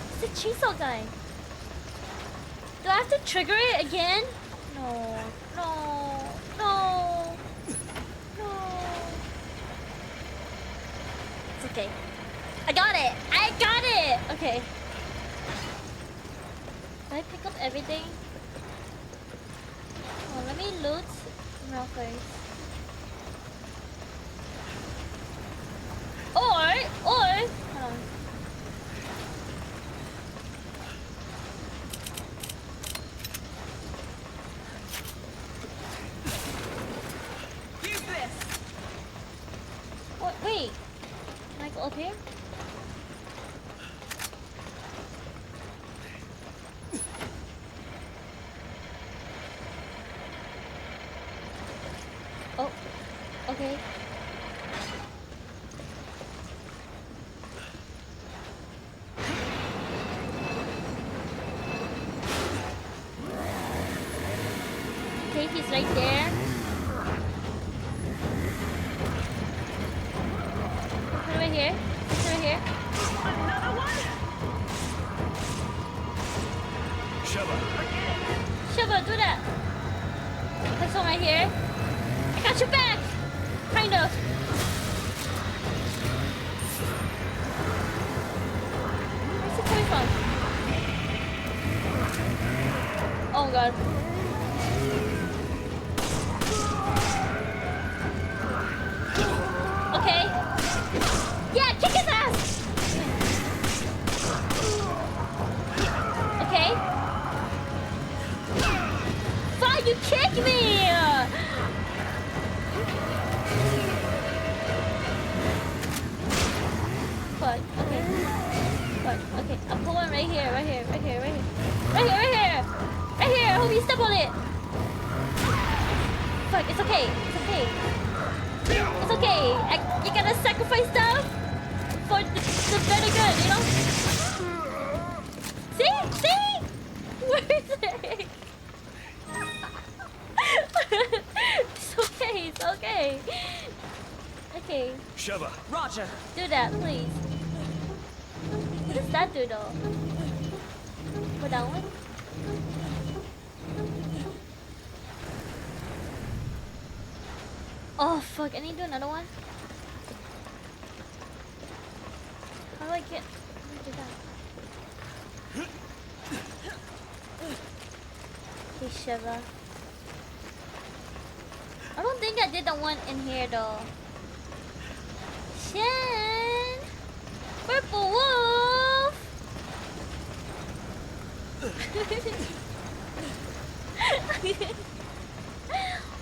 It's the chainsaw guy. Do I have to trigger it again? No, no, no, no. It's okay. I got it! I got it! Okay. Did I pick up everything? Oh, let me loot real first. Or, hold on. Use this. What? Wait. Can I go up here? Oh. Okay. Okay, he's right there. Put it right here. Put it right here. Another one. Sheva. Shiva, do that. This one right here. I got your back. Kind of. Where's it coming from? Oh god. Okay. Yeah, kick his ass. Okay. Fuck, you kicked me. Fuck. Okay. Fuck. Okay. I'm pulling right here. Right here. Right here. Right here. Right here. Right here. Right here. I hope you step on it. Fuck. It's okay. It's okay. It's okay. You gotta sacrifice stuff for the better good, you know? See? See? Where is it? It's okay. It's okay. Okay. Sheva. Roger. Do that, please. What does that do, though? For that one? Oh, fuck. I need to do another one. How do I get... How do I do that? Okay, Shiva. I don't think I did the one in here, though. Shen! Purple wolf!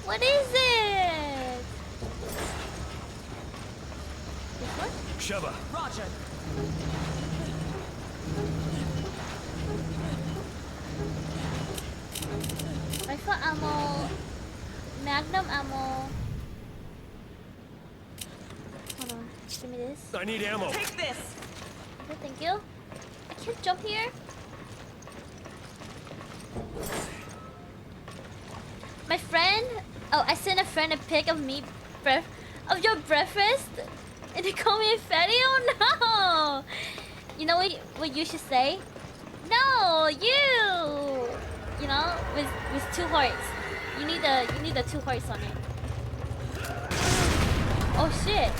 What is it? This one? Sheva. Roger. Rifle ammo. Magnum ammo. Hold on. Give me this. I need ammo. Take this. Okay, thank you. I can't jump here. My friend. Oh, I sent a friend a pic of me, of your breakfast, and they call me a fatty. Oh no! You know what you should say? No, you. You know, with two hearts. You need the two hearts on it. Oh shit!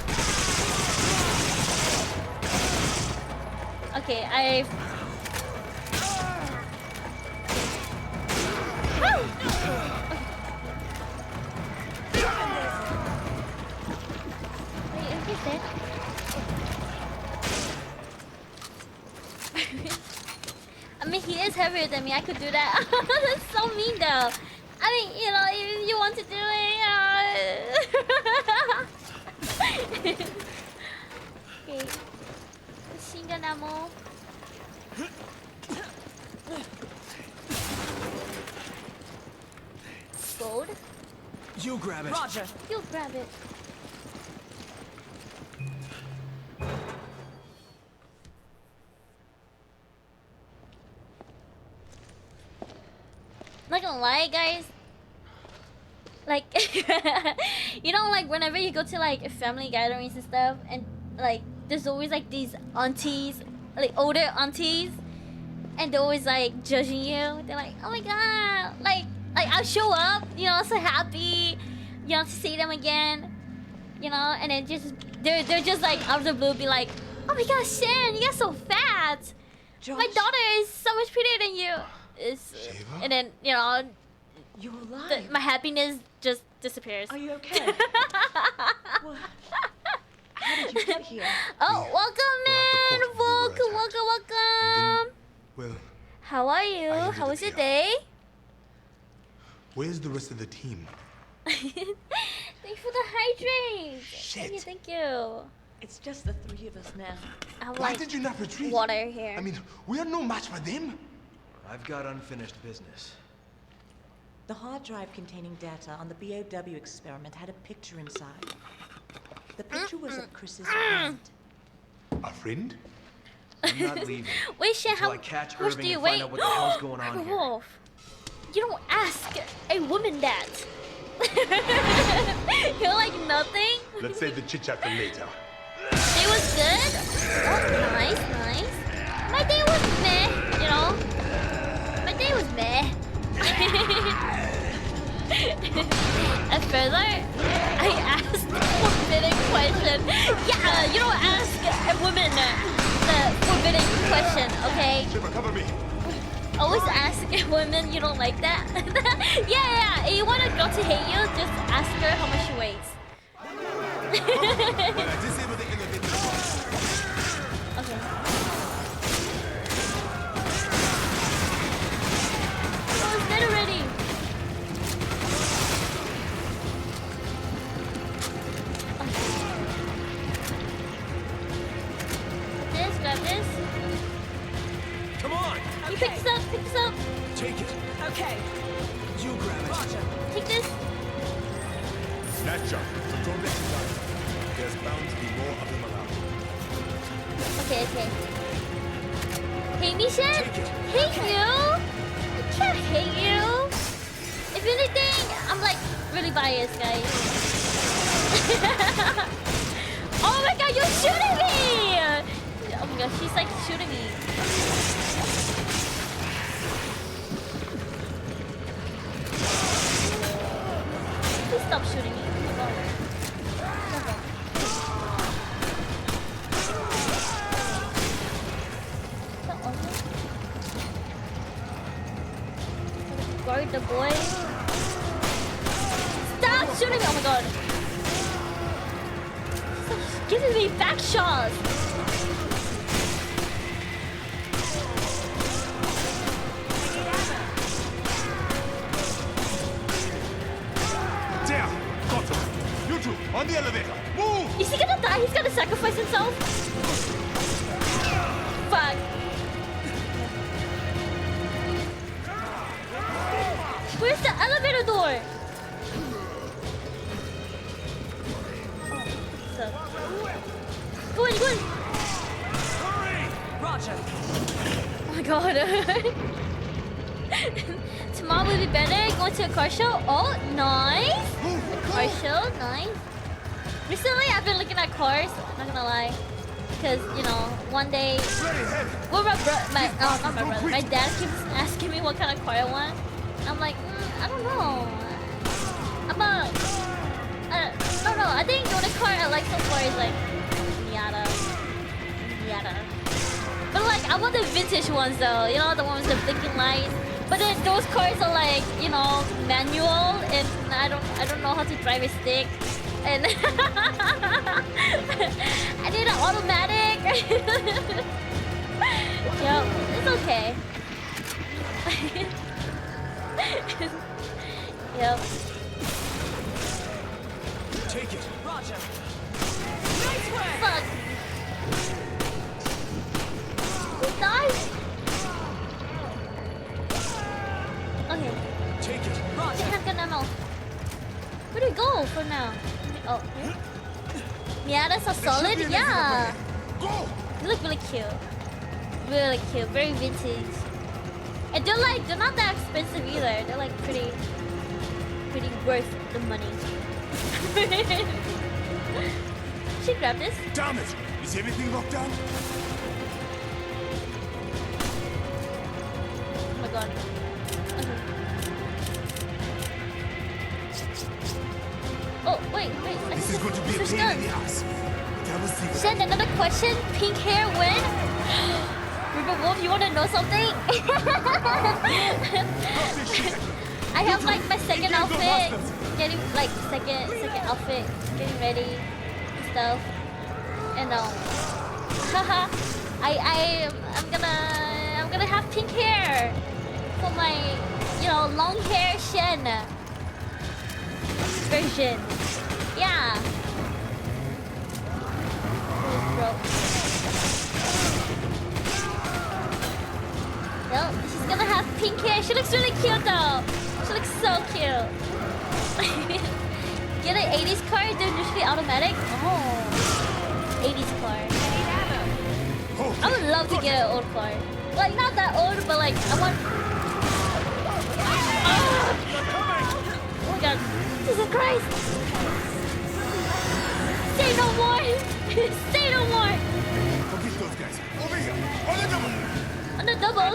Okay, I. Wait, is he dead? I mean, he is heavier than me. I could do that. That's so mean, though. I mean, you know, if you want to do it, Okay. Machine gun ammo. Gold. You grab it. Roger. You grab it. Not gonna lie, guys. Like, you know, like whenever you go to like family gatherings and stuff, and like there's always like these aunties, like older aunties, and they're always like judging you. They're like, oh my god, like I'll show up, you know, so happy, you know, to see them again, you know, and then just they're just like out of the blue be like, oh my gosh, Shan, you got so fat. Josh, My daughter is so much prettier than you. And then, you know, you're alive. my happiness just disappears. Are you okay? What? How did you get here? Oh, welcome, man! We're at the port. We were Welcome, attacked. welcome. Well, How are you? I ended How up was your here. day? where's the rest of the team? Thanks for the hydrate. Shit. Thank you. It's just the three of us now. I have Why like did you not retreat? water here. I mean, we are no match for them. I've got unfinished business. The hard drive containing data on the BOW experiment had a picture inside. The picture was of Chris's friend. A friend? I'm not leaving Wait, Shan, until how I catch much Irving do you and weigh? find out what the hell's going on here. Wolf, you don't ask a woman that. You're like nothing. Let's save the chit chat for later. Day was good. Oh, nice, nice. My day was meh, you know. My day was meh. At first, I asked a forbidden question. Yeah, you don't ask a woman the forbidden question, okay? Shiver, cover me. Always ask a woman you don't like that. Yeah. If you want a girl to hate you, just ask her how much she weighs. When I disable the elevator. Okay. Oh, it's dead already. This, grab this. Come on! You pick this up, pick this up. Take it. Okay. You grab it. Roger. Take this. Snatcher, control this guy. There's bound to be more of them around. Okay. Hate me, Shan? Take it. Hate you? I can't hate you. If anything, I'm like really biased, guys. Oh my god, you're shooting me! Oh my god, she's like shooting me. Please stop shooting me. Oh my god. Never. Is that awesome? Guard the boy. Stop shooting me! Oh my god. Stop giving me back shots. There! Got him! You two, on the elevator! Move! Is he gonna die? He's gonna sacrifice himself? Fuck. Where's the elevator door? So. Go in. Roger. Oh my god. Tomorrow will be better. Going to a car show. Oh, nice. A car show, nice. Recently, I've been looking at cars. Not gonna lie, because you know, one day, well, not my brother. My dad keeps asking me what kind of car I want. I'm like, I don't know. I don't know. I think the only car I like so far is like Miata. But I want the vintage ones though. You know, the ones with the blinking lights. But then those cars are like, you know, manual, and I don't know how to drive a stick. And I need an automatic. Yep, it's okay. Yep. Take it. Roger. Fuck. Who died? Okay. Take it. Get handgun ammo. Where do we go for now? Oh, here? Miatas are solid? Yeah. Go. They look really cute. Really cute. Very vintage. And they're not that expensive either. They're like pretty worth the money. Should grab this. Damn it! Is everything locked down? Oh my god. Okay. Oh, wait. This is going to be a Switch pain in guns. the ass. But I will see what Send another question. Pink hair when? River Wolf, you wanna know something? I have like my second outfit. Getting like second outfit. Getting ready and stuff. And haha. I'm gonna have pink hair for my, you know, long hair Shen version. Yeah. Bro. Well, she's gonna have pink hair. She looks really cute though. She looks so cute. Get an 80s car, they're usually automatic. Oh, 80s car. I would love to get an old car. Like, not that old, but like, I want... Oh my god. Jesus Christ. Say no more. Say no more. Forget those guys. Over here. On the double. On the double.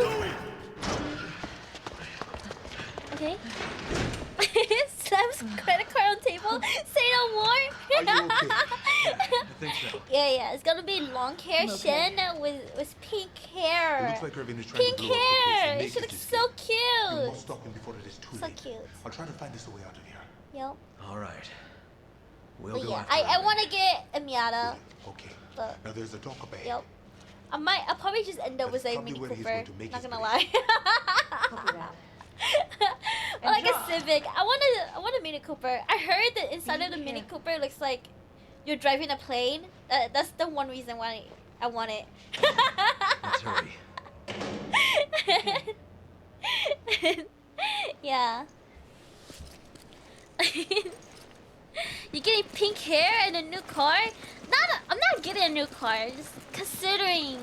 Okay. Slams credit card on table. Say no more. Are you okay? I think so. Yeah. It's gonna be long hair Shen with pink hair. It looks like Irving is trying Pink to blow up the place hair. and make She it looks escape. so We cute. must stop him before it is too So late. cute. I'll try to find us a way out of here. Yep. All right. We'll But go yeah, after I Irving. want to get a Miata. Okay. But Now there's a dock up ahead. yep. I'll probably just end up That's with a probably Mini where he's Cooper. going to make Not his gonna way. lie. Copy that. Or like a Civic. I want a Mini Cooper. I heard that inside of the Mini Cooper looks like you're driving a plane. That's the one reason why I want it. Let's hurry. Yeah. You getting pink hair and a new car? I'm not getting a new car. Just considering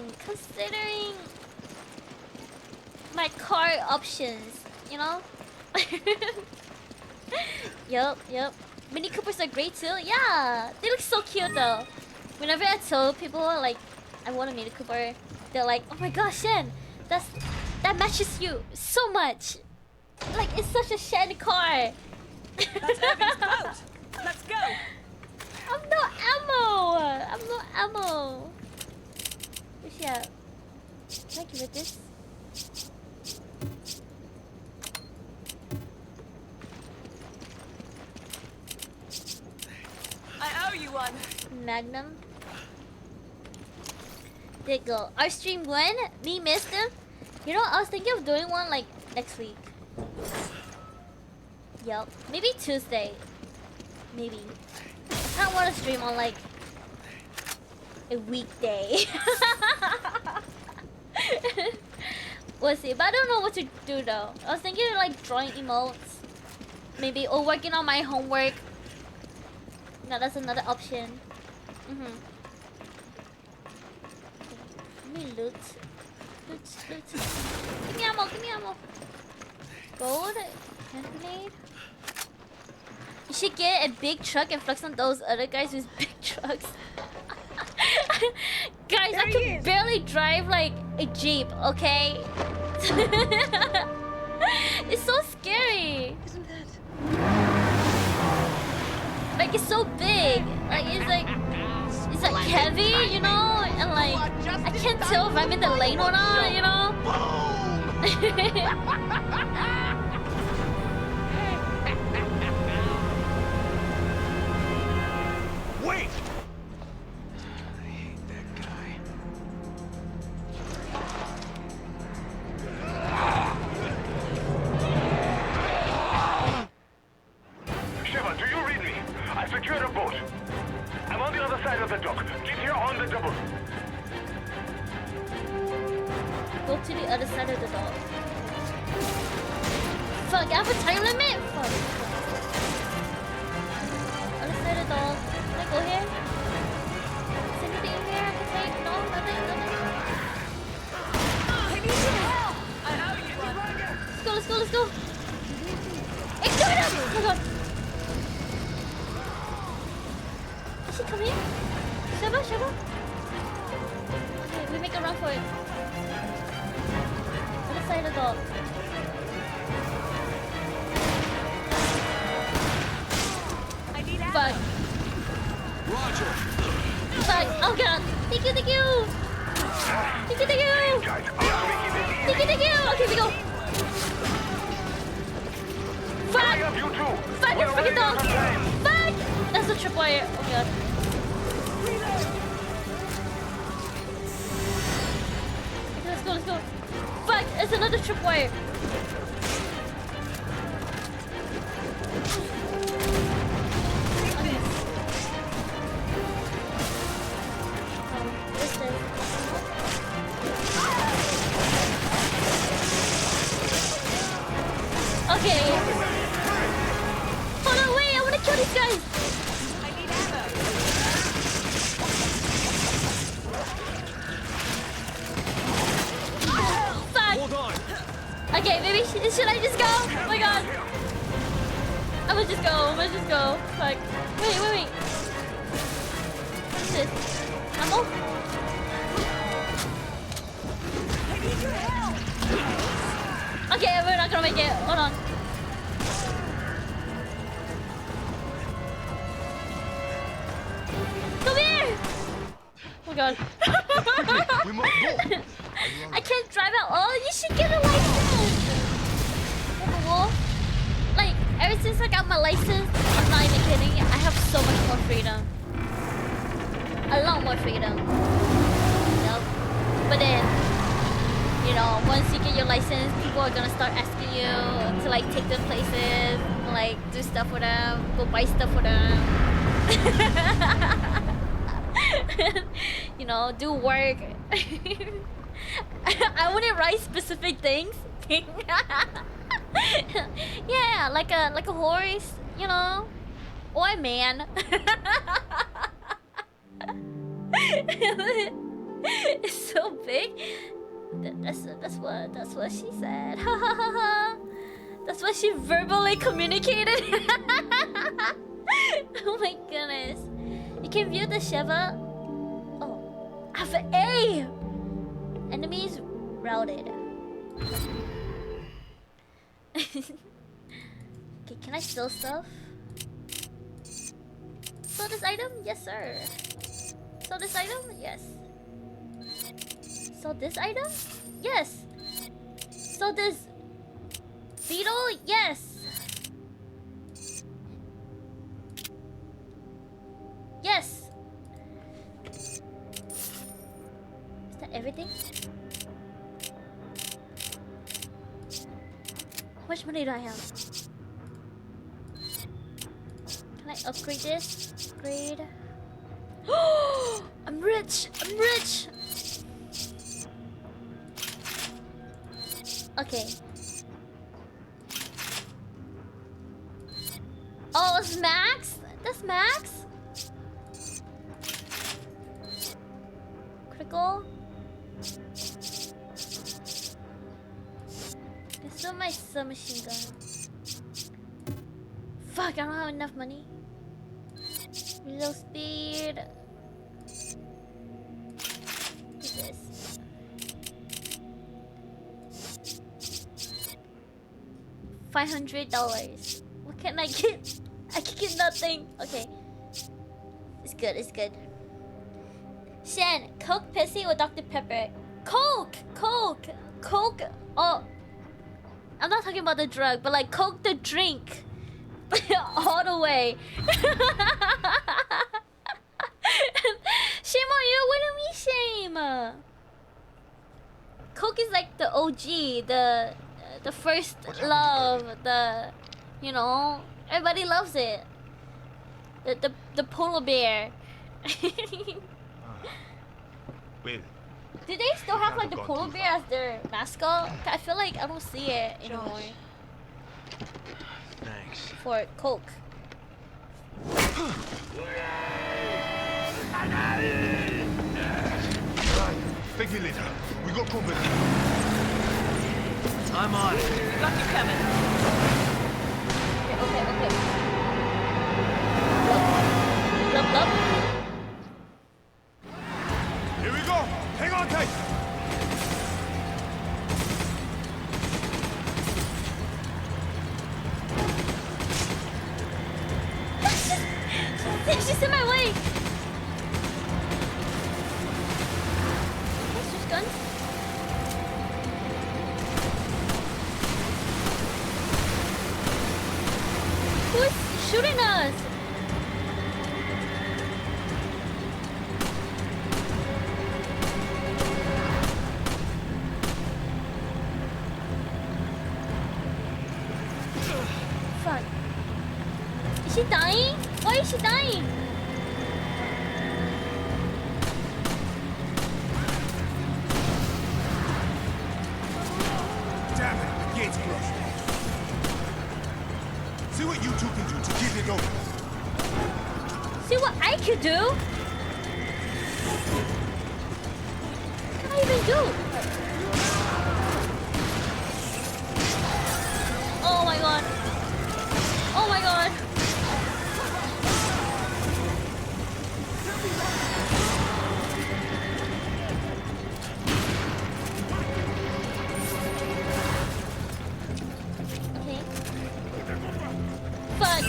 my car options. You know? Yup. Mini Coopers are great too. Yeah, they look so cute though. Whenever I tell people like I want a Mini Cooper, they're like, "Oh my gosh, Shen, that matches you so much. Like it's such a Shen car." That's Irving's boat. Let's go. I'm no ammo. Where's she at? Can I give it this? I owe you one. Magnum. There you go. Our stream when? Me missed them? You know, I was thinking of doing one like next week. Yup. Maybe Tuesday. Maybe. I don't want to stream on like a weekday. We'll see. But I don't know what to do though. I was thinking of like drawing emotes. Maybe, or working on my homework. No, that's another option. Let me loot. Give me ammo. Gold. Hand grenade. You should get a big truck and flex on those other guys with big trucks. Guys, I can barely drive like a Jeep, okay? It's so scary. Isn't that? Like it's so big. Like it's like heavy, you know, and like I can't tell if I'm in the lane or not, you know. Wait! I hate that guy. Shiva, do you read me? I secured a boat. I'm on the other side of the dock. Get here on the double. Go to the other side of the dock. Fuck, I have a time limit? Fuck. Other side of the dock. Can I go here? Is anything in here I can take? No, nothing. I need your help! I have you! Let's go. Ignore them! Oh my god. Is she coming? Shiva? Okay, we make a run for it. Other side of the dock. I need help! Fuck. Roger! Fuck. Oh god. Thank you. Guys, Thank you. Okay, we go. Fuck. hurry up, you two. Fuck, We're it's freaking running out dog. of time. Fuck. That's a tripwire. Oh god. Okay, let's go. Fuck, it's another tripwire. Okay. What's this? Okay. Hold on, wait, I wanna kill these guys. I need ammo! Fuck. Hold on! Okay, maybe should I just go? Oh my god. I'm gonna just go. Fuck. Wait. What's this? Ammo? I need your help! Okay, we're not gonna make it. Hold on. Come here! Oh god. We must go! I can't drive at all. You should get a license. Well, like ever since I got my license, I'm not even kidding. I have so much more freedom. A lot more freedom. Yep. But then, you know, once you get your license, people are gonna start asking you to like take them places, like do stuff for them, go buy stuff for them. You know, do work. I wouldn't write specific things. Yeah, like a horse, you know, or a man. It's so big. That's what she said. That's what she verbally communicated. Oh my goodness. You can view the Shiva. Oh, I have an A. Enemies routed. Okay, can I steal stuff? Sell this item? Yes, sir. Sell this item? Yes. Sell this item? Yes. Sell this beetle? Yes. Yes. Is that everything? How much money do I have? Can I upgrade this? Upgrade. Oh, I'm rich. Okay. Oh, it's max? That's max? Critical? Let's do my submachine gun. Fuck, I don't have enough money. Reload speed. What's this? $500. What can I get? I can get nothing. Okay. It's good. Shan, Coke, Pepsi, or Dr. Pepper? Coke! Coke! Coke! Oh. I'm not talking about the drug, but like Coke the drink. All the way. Shame on you, what do you mean shame? Coke is like the OG, the first love, the, you know, everybody loves it. The polar bear. Wait. Do they still have like the polar bear as their mascot? I feel like I don't see it anymore. Thanks. For Coke. Thank you later. We got company. I'm on it. Got you, Kevin. Okay. Blup. Here we go. Hang on tight. She's in my way. Let's switch guns. Who's shooting us? Fuck. Is she dying? Why is she dying? Damn it, the gate's closed. See what you two can do to keep it open. See what I could do? What can I even do? Oh my god. Oh my god. Okay. Fuck.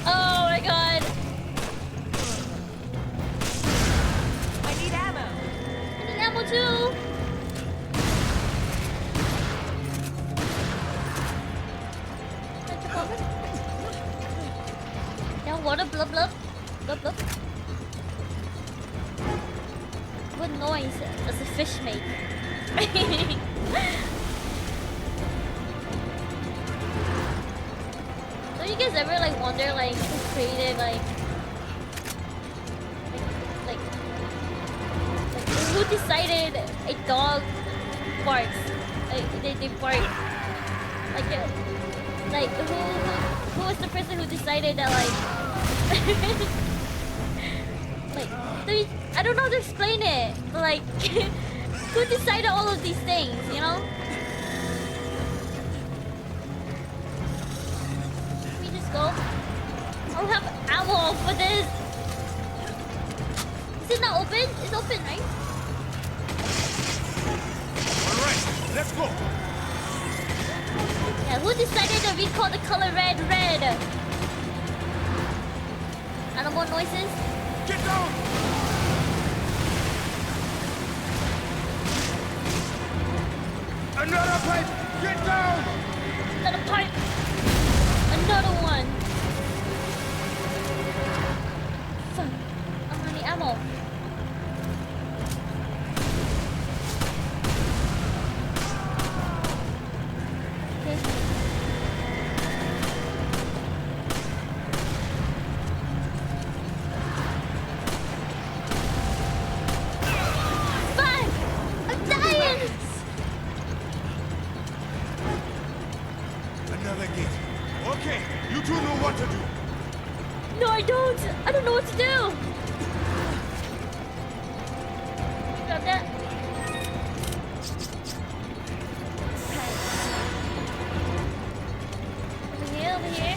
Oh my god. I need ammo. I need ammo too. Can I jump over? Down water, blub blub. Blub blub. What noise does a fish make? Don't you guys ever like wonder like who created like who decided a dog barks? Like they bark like who was the person who decided that like I don't know how to explain it. But, like who decided all of these things, you know? Let me just go. I don't have ammo for this. Is it not open? It's open, right? All right, let's go. Yeah, who decided that we call the color red red? Animal noises? Get down. Another pipe. Get down. Another pipe. Another one. Fuck. I'm running ammo. Okay. Fuck! I'm dying! Another gate. Okay, you two know what to do. No, I don't. I don't know what to do. Grab that. Over here, over here.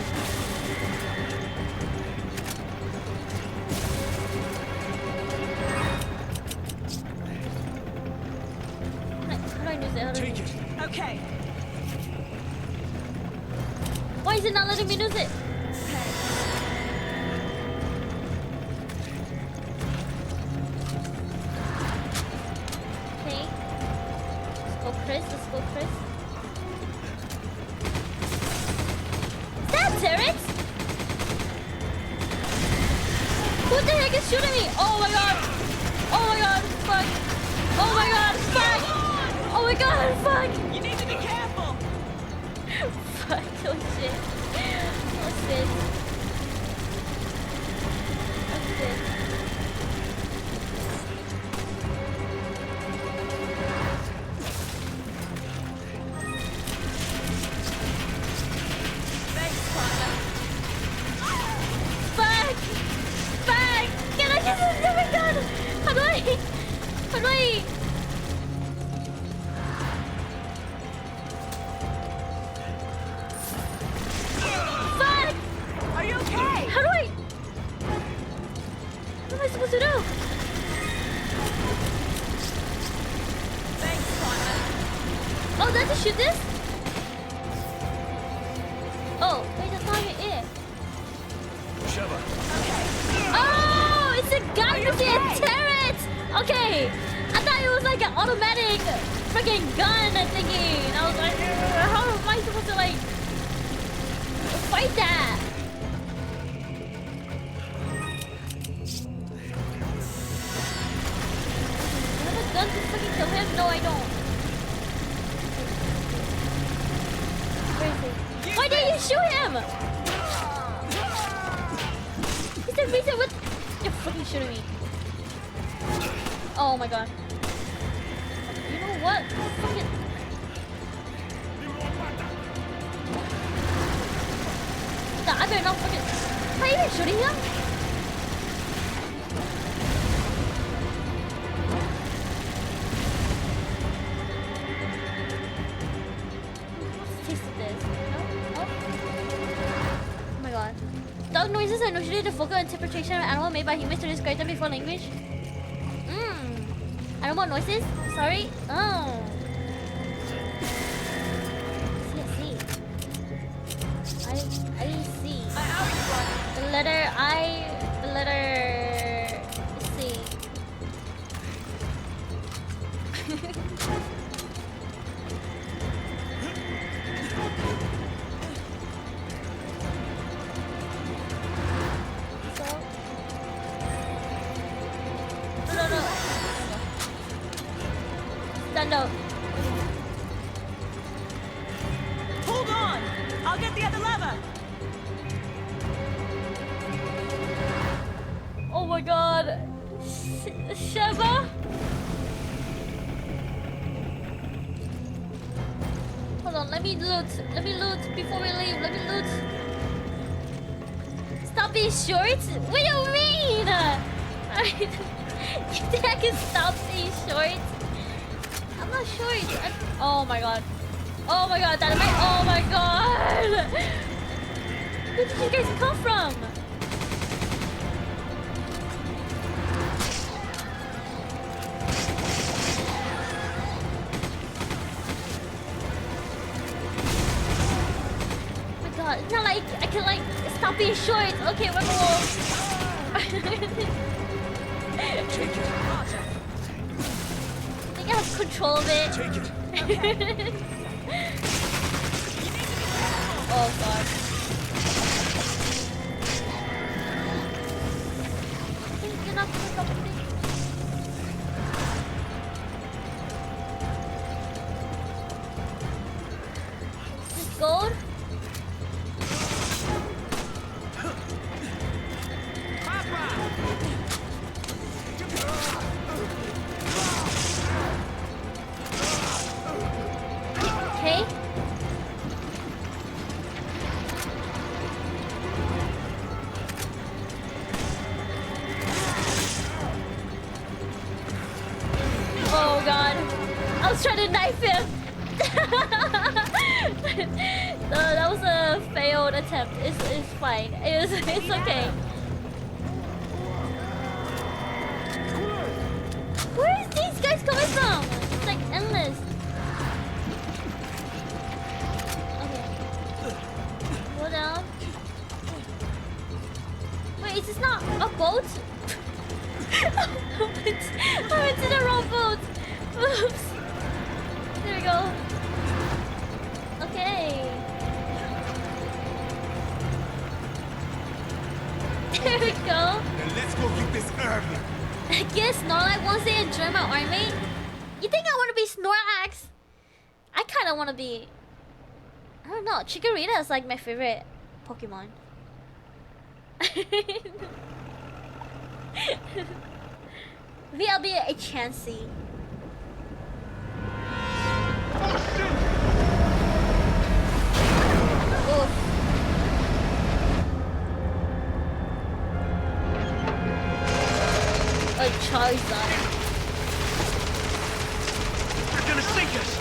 How do I use it? How do I Take use it. it? Okay. Why is it not letting me use it? turret? Who the heck is shooting me? Oh my god! Oh my god! Fuck! Oh my god! Fuck! Oh my god! Fuck! You need to be careful. Fuck! Oh shit! What's this? What's this? Thanks, partner. Fuck! Fuck! Can I get this? Oh my god! How do I? How do I? Fuck! Are you okay? How do I? What am I supposed to do? Thanks, partner. Oh, do I have to shoot this? Oh, wait, that's not even it. Sheva, Oh, it's a gun with a okay? turret! Okay, I thought it was like an automatic freaking gun thingy. And I was like, how am I supposed to like fight that? Do I have a gun to fucking kill him? No, I don't. Where is he? Why didn't you shoot him? He said, Risa, what? You're fucking shooting me. Oh my god. You know what? Fucking. I better not fucking. Am I even shooting him? Let's taste this. No? Oh my god. Dog noises are usually the vocal interpretation of an animal made by humans to describe them before language. Animal noises? Sorry? Oh. See. I see. The letter I. The letter C. No. Stand up. Hold on. I'll get the other lever. Oh my god. Sheva? Hold on, let me loot. Let me loot before we leave. Let me loot. Stop being short? What do you mean? You think I can stop being short? I'm not short. Oh my god. Oh my god, dynamite. Oh my god. Where did you guys come from? Oh my god, it's not like I can like stop being short. Okay, we're cool. take it. I think I have control of it. Take it. Oh god. I think you're not gonna stop it. This gold? Okay. Oh god. I was trying to knife him. That was a failed attempt. It's fine. It's okay. Where is these guys coming from? It's like endless. Okay. Go down. Wait, is this not a boat? I went to the wrong boat. Oops. There we go. Okay. There we go. Now let's go get this urban. Get Snorlax once they join my army. You think I want to be Snorlax? I kind of want to be. I don't know. Chikorita is like my favorite Pokemon. Maybe I'll be a Chansey. Oof. A Charizard. They're gonna sink us!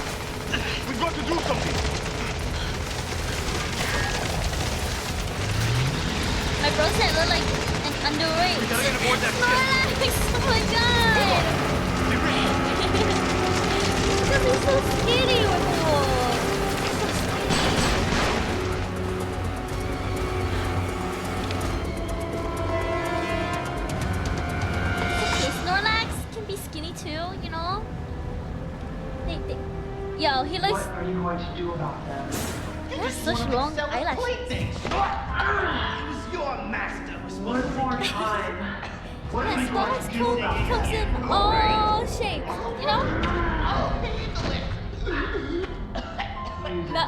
We've got to do something! My bro said I look like an underweight. We gotta get aboard that Snorlax! Oh my god! Because he's so skinny, oh. He's so skinny. It's okay, Snorlax can be skinny too, you know? Yo, he looks. What are you going to do about them? He has such long eyelashes. It was your master who was supposed to more time. What are Yeah, you going Snorlax to do about comes in all shapes, you know?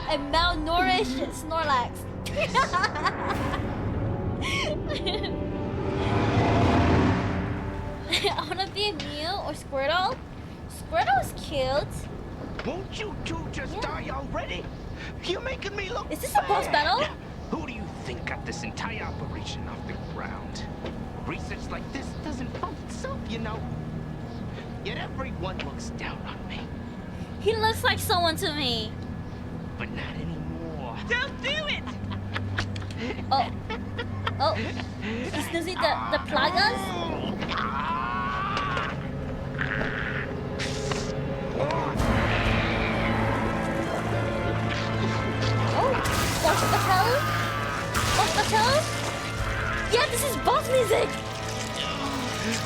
A malnourished Snorlax. I wanna be a Mew or Squirtle. Squirtle is cute. Won't you two just die already? You're making me look Is this a boss bad. battle? Who do you think got this entire operation off the ground? Research like this doesn't fund itself, you know. Yet everyone looks down on me. He looks like someone to me. But not anymore. Don't do it! Oh. Oh. He's using the plagas? Oh. Hospital? Hospital? Yeah, this is boss music!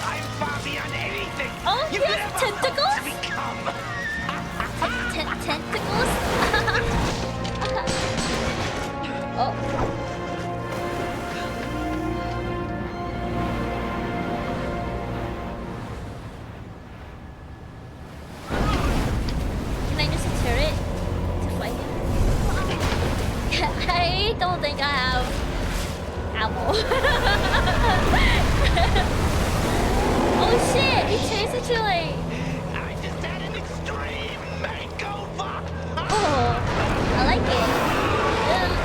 I'm far beyond anything. Oh, you he could has ever tentacles? hope to become. Tentacles? Oh. Can I use a turret to fight him? I don't think I have ammo. Oh shit! He changed it to like. I just had an extreme makeover. Oh, I like it.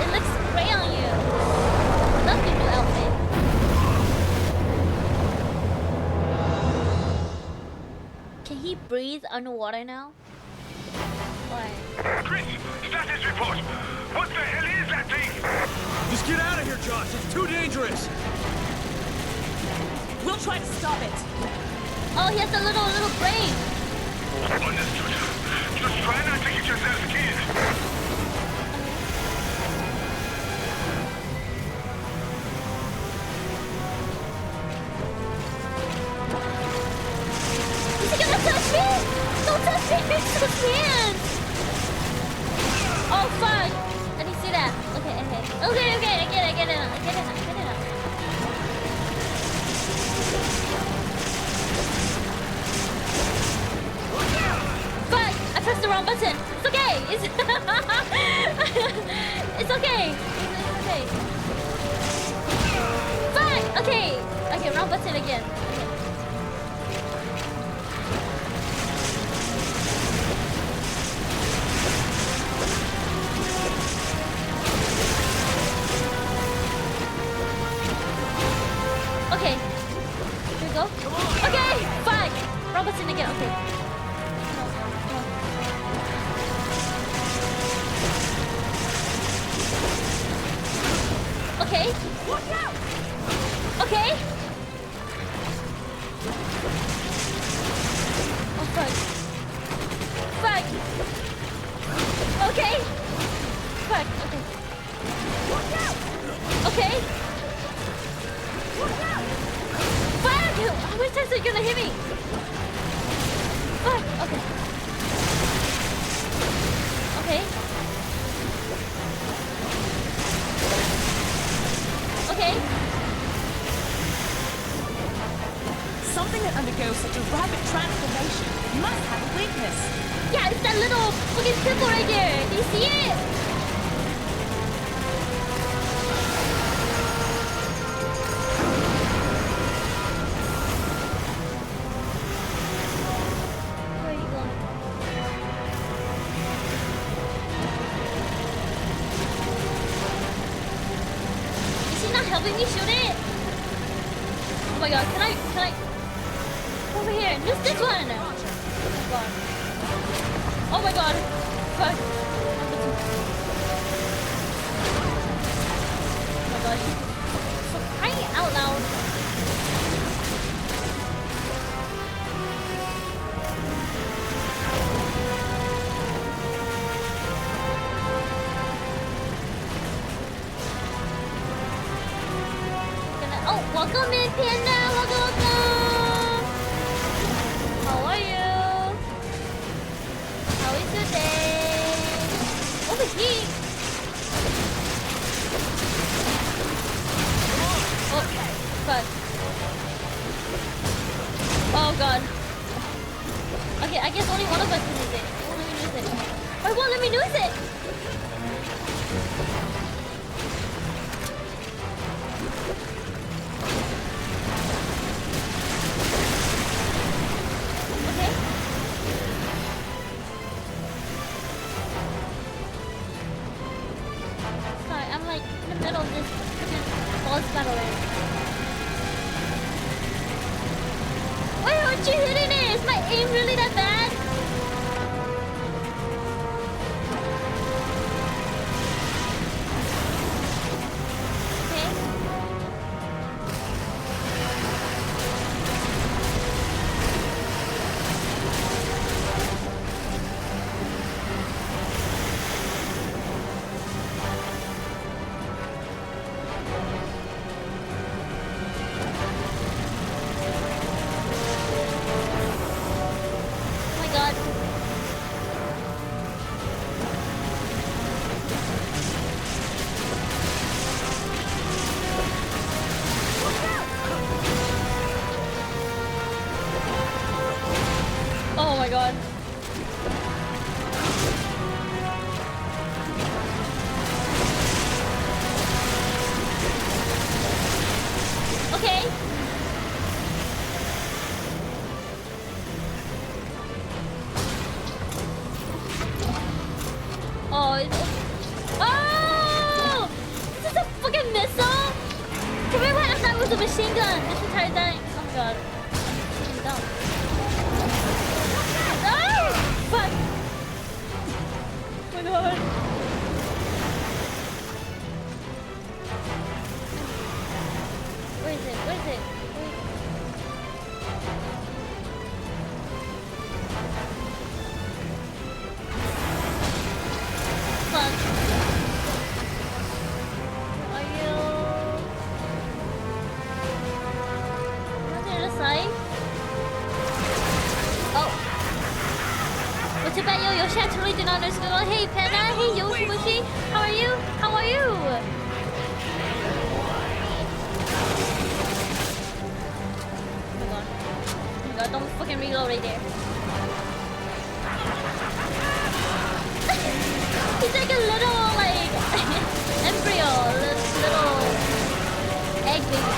It looks great on you. Love your new outfit. Can he breathe underwater now? Why? Chris, status report! What the hell is that thing? Just get out of here, Josh. It's too dangerous. We'll try to stop it. Oh, he has a little brain. Understood. Just try not to get yourself killed. Is he gonna touch me? Don't touch me! Touch me! Oh fuck! I didn't see that. Okay. I get it. Fuck! I pressed the wrong button. It's okay. It's okay. Fuck! Okay, wrong button again. Okay. Here we go. Okay, fuck! Wrong button again. Okay. Okay. Watch out! Okay. Oh fuck. Fuck. Okay. Fuck. Okay. Watch out! Okay. Watch out! Fuck! How many times are you gonna hit me? Fuck. Okay. Okay. Okay. undergo such a rapid transformation must have a weakness. Yeah, it's that little fucking pimple right there. Do you see it? Where are you going? Is he not helping me shoot it? Oh my god, can I? Over here, this one! Oh god. Oh my god. Fuck. Oh my gosh. For crying out loud. Oh, welcome in, Panda! Welcome! How are you? How is your day? Over here! Oh, fuck. Oh god. Okay, I guess only one of us can use it. Won't let me use it. Why won't let me use it? Okay. Sorry, I'm like in the middle of this freaking boss battle right now. Why aren't you hitting it? Is my aim really that bad? Okay. Oh my god. Oh my god. Okay. Oh, it's... Oh! This is a fucking missile? Come here, I thought it was a machine gun this entire time. Oh my god. I'm dumb. Oh! Fuck! Oh my god. Where is it? Where is it? Fuck. Are you? What's the other side? Oh. What's about you? Yoshi, I totally did not understand. Hey, Panda. Hey, Yoshi, Mushi. How are you? How are you? Oh my god. Oh my god, don't fucking reload right there. He's like a little, like, embryo, little egg baby.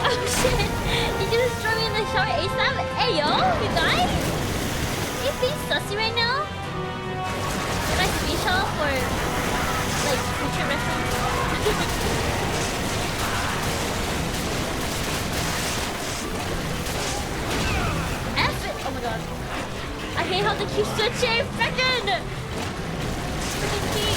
Oh shit! Did you just throw me in the shower ASAP? Hey yo, you guys? Are you being sussy right now? Can I screenshot for, like, future reference? Oh my god. I hate how they keep switching. Freaking key.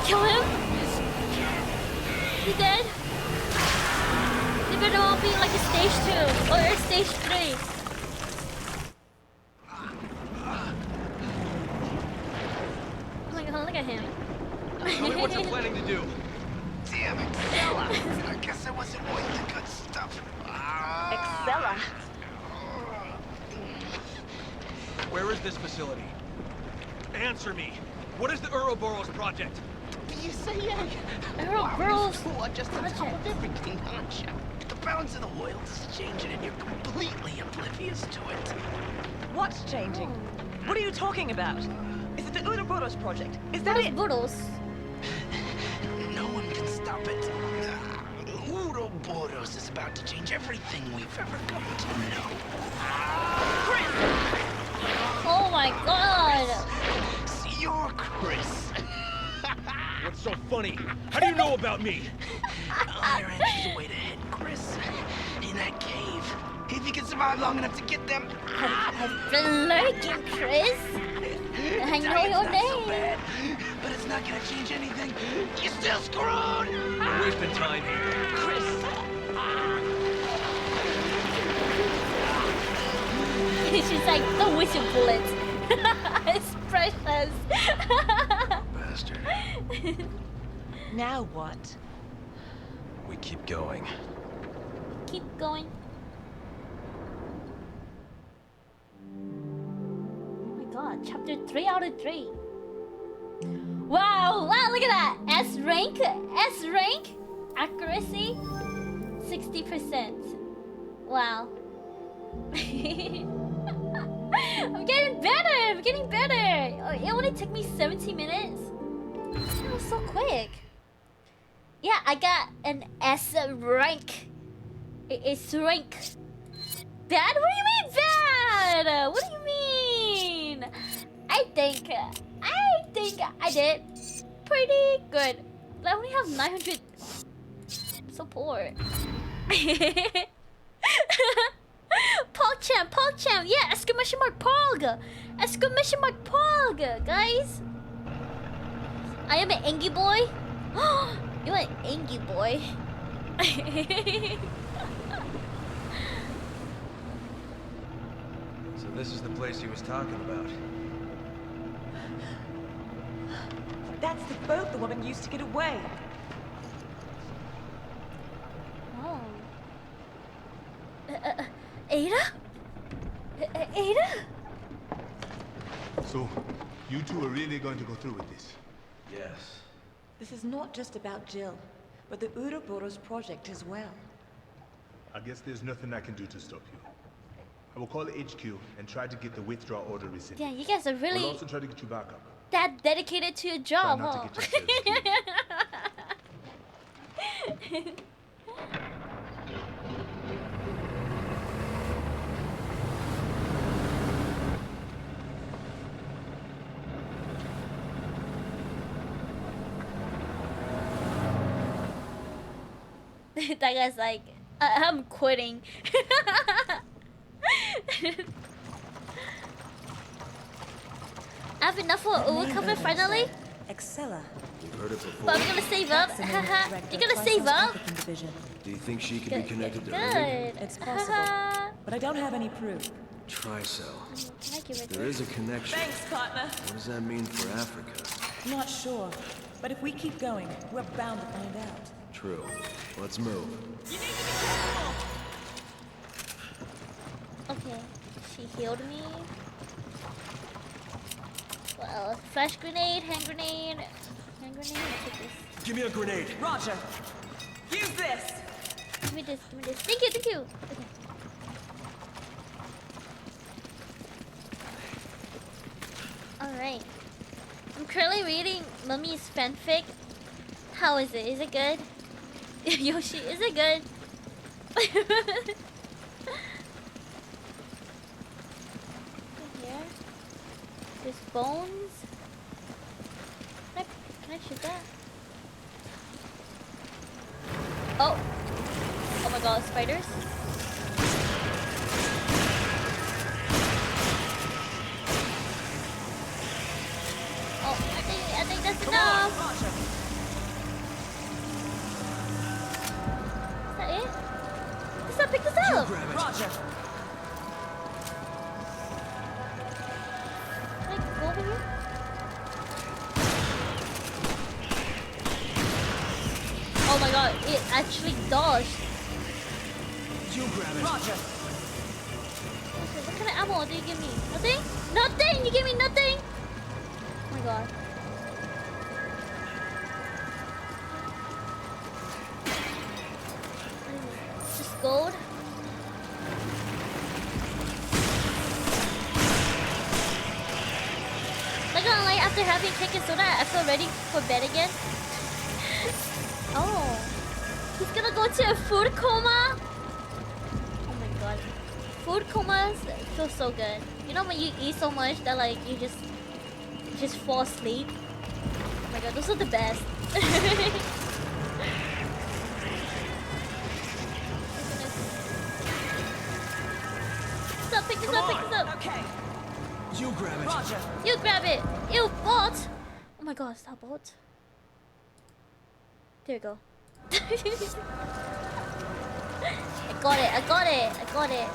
kill him? He dead? They better all be like a stage 2 or a stage 3. Oh my god, look at him. Tell me what you're planning to do. Damn it, Stella. I guess I wasn't worth the good stuff. Excella. Where is this facility? Answer me. What is the Ouroboros project? You say Ouroboros you are just on top of project. everything, aren't you? The balance of the world is changing and you're completely oblivious to it. What's changing? What are you talking about? Is it the Ouroboros project? Is that Those it? boodles. No one can stop it. Ouroboros is about to change everything we've ever come to know. Oh my god. See, you're Chris. What's so funny? How do you know about me? Iron inches away to head, Chris. In that cave. If you can survive long enough to get them. I've been lurking, Chris. I know Dying's your not so name. bad, but it's not gonna change anything. You're still screwed. We're wasting time here. Chris. She's like, don't waste your bullets. It's precious. Bastard. Now what? We keep going. Keep going. Oh my god, chapter 3 out of 3. Wow, wow, look at that. S rank, accuracy, 60%. Wow. I'm getting better. Oh, it only took me 17 minutes. That was so quick. Yeah, I got an S rank. It's rank. Bad? What do you mean bad? What do you mean? I think I did pretty good. But I only have 900 support. PogChamp, yeah, exclamation mark Pog, guys. I am an Angie boy. You're an Angie boy. So this is the place he was talking about. That's the boat the woman used to get away. Oh. Ada? Ada? So, you two are really going to go through with this? Yes. This is not just about Jill, but the Ouroboros project as well. I guess there's nothing I can do to stop you. I will call HQ and try to get the withdrawal order rescinded. Yeah, you guys are We'll really also try to get you back up. that dedicated to your Try job, not huh? to get yourselves killed. That guy's like, I'm quitting. I have enough for Uwe cover finally, Excella. You've heard it before. but I'm gonna save up. You're gonna save up? Do you think she could be connected to Good. Ernie? It's possible, but I don't have any proof. Try so. Can I give it There is a connection. Thanks, partner. What does that mean for Africa? Not sure, but if we keep going, we're bound to find out. True. Let's move. You need to be careful. Okay, she healed me. Well, flash grenade, hand grenade, I'll take this. Give me a grenade. Roger. Use this. Give me this. Thank you. Okay. Alright. I'm currently reading Mummy's fanfic. How is it? Is it good? Yoshi, is it good? Here. There's bones. Can I shoot that? Oh! Oh my god, spiders. Oh, I think that's Come on, enough. Roger. pick this up. Roger. Can I go over here? Oh my god, it actually dodged. You grab it. Roger. Okay, what kind of ammo do you give me? Nothing? Nothing! You gave me nothing! Oh my god. Just gold. Not gonna lie, after having chicken soda, I feel ready for bed again. Oh. He's gonna go to a food coma? Oh my god. Food comas feel so good. You know when you eat so much that like you just fall asleep? Oh my god, those are the best. Pick this up, pick this up. Okay. You grab it. Roger. You grab it. You bot. Oh my god, stop bot. There you go. I got it, I got it, I got it.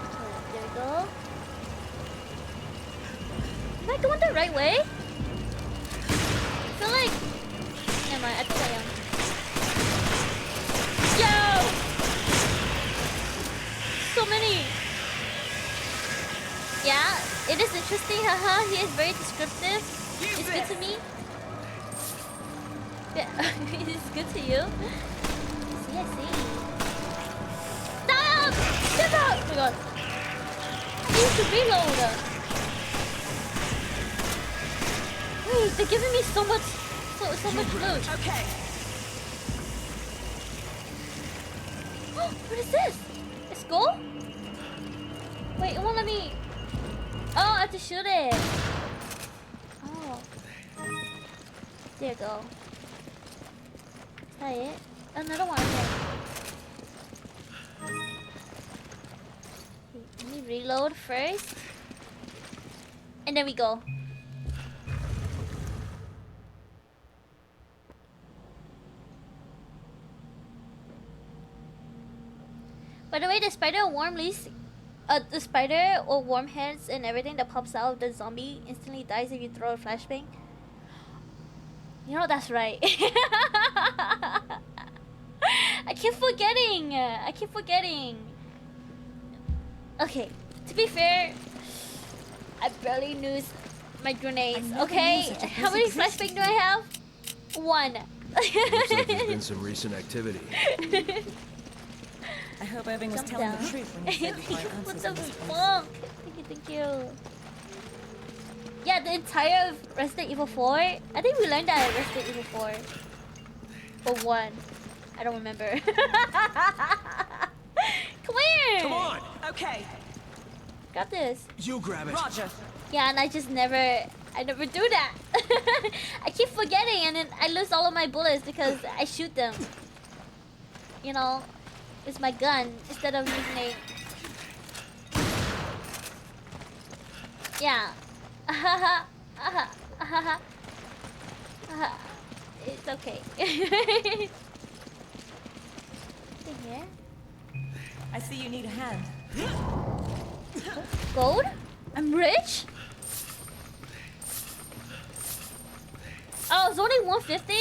Okay, there we go. Am I going the right way? I feel like... Never mind, I think I am. Yo! So many! Yeah, it is interesting, haha. He is very descriptive. It's good to me. Yeah, it's good to you. See, I see. Stop! Step out! Oh my god. I need to reload. Wait, they're giving me so much, so much loot. Okay. What is this? It's gold? Wait, it won't let me. Oh, I have to shoot it. Oh. There you go. Is that it? Another one. Okay, let me reload first. And then we go. By the way, the spider the spider or worm heads and everything that pops out of the zombie instantly dies if you throw a flashbang. You know that's right. I keep forgetting. I keep forgetting. Okay, to be fair, I barely use my grenades. Okay, how many flashbangs do I have? One. Looks like there's been some recent activity. I hope Irving was Jump telling down. the truth when he said we find What answers the in this place. fuck? Thank you. Yeah, the entire of Resident Evil 4. I think we learned that at Resident Evil 4. Or 1. I don't remember. Come here! Come on! Okay. Got this. You grab it. Roger. Yeah, and I never do that. I keep forgetting and then I lose all of my bullets because I shoot them. You know, it's my gun instead of using a... Yeah. It's okay. In here? I see you need a hand. Gold? I'm rich? Oh, it's only 150?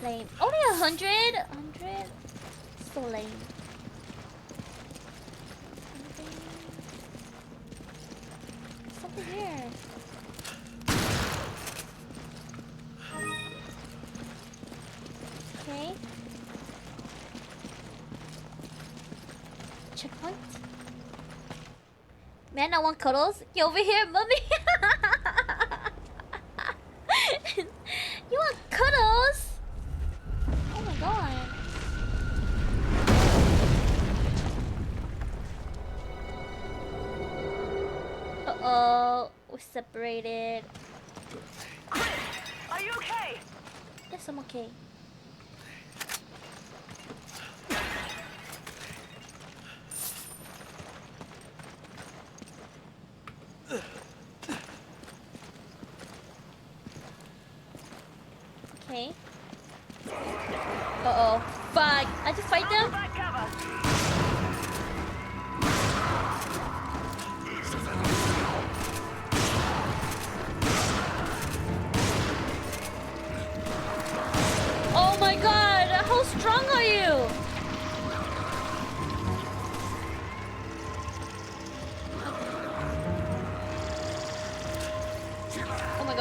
Lame. Only 100? 100? So lame. Something here. Okay. Checkpoint. Man, I want cuddles. Get over here, mommy. You want cuddles? Oh my god. Uh-oh. We're separated. Are you okay? Yes, I'm okay. Okay.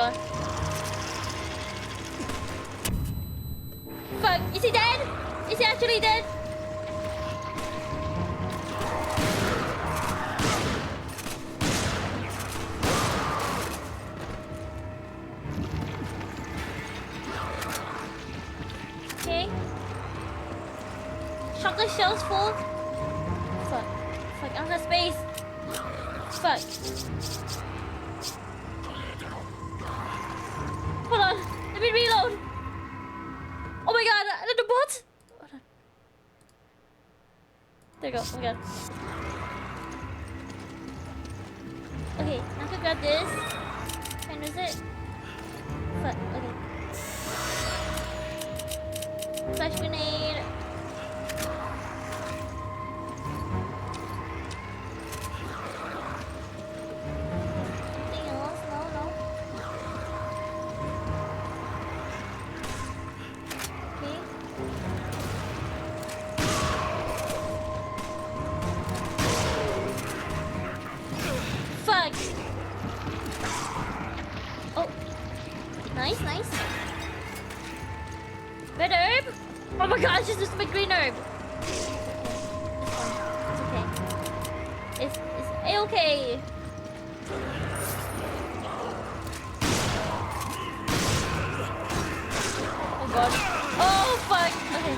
god. Fuck, is he dead? Is he actually dead? Okay. Shotgun shells full. Fuck. Fuck, I don't have space. Fuck. Hold on. Let me reload. Oh my god, the bot. Hold on. There you go. Oh my god. Okay, now I can grab this. And is it? Fuck, okay. Flash grenade. Anything else? No, no. Okay. Fuck. Oh. Nice, nice. Red herb? Oh my gosh, this is my green herb. It's okay. It's a-okay. Oh god. Oh fuck. Okay.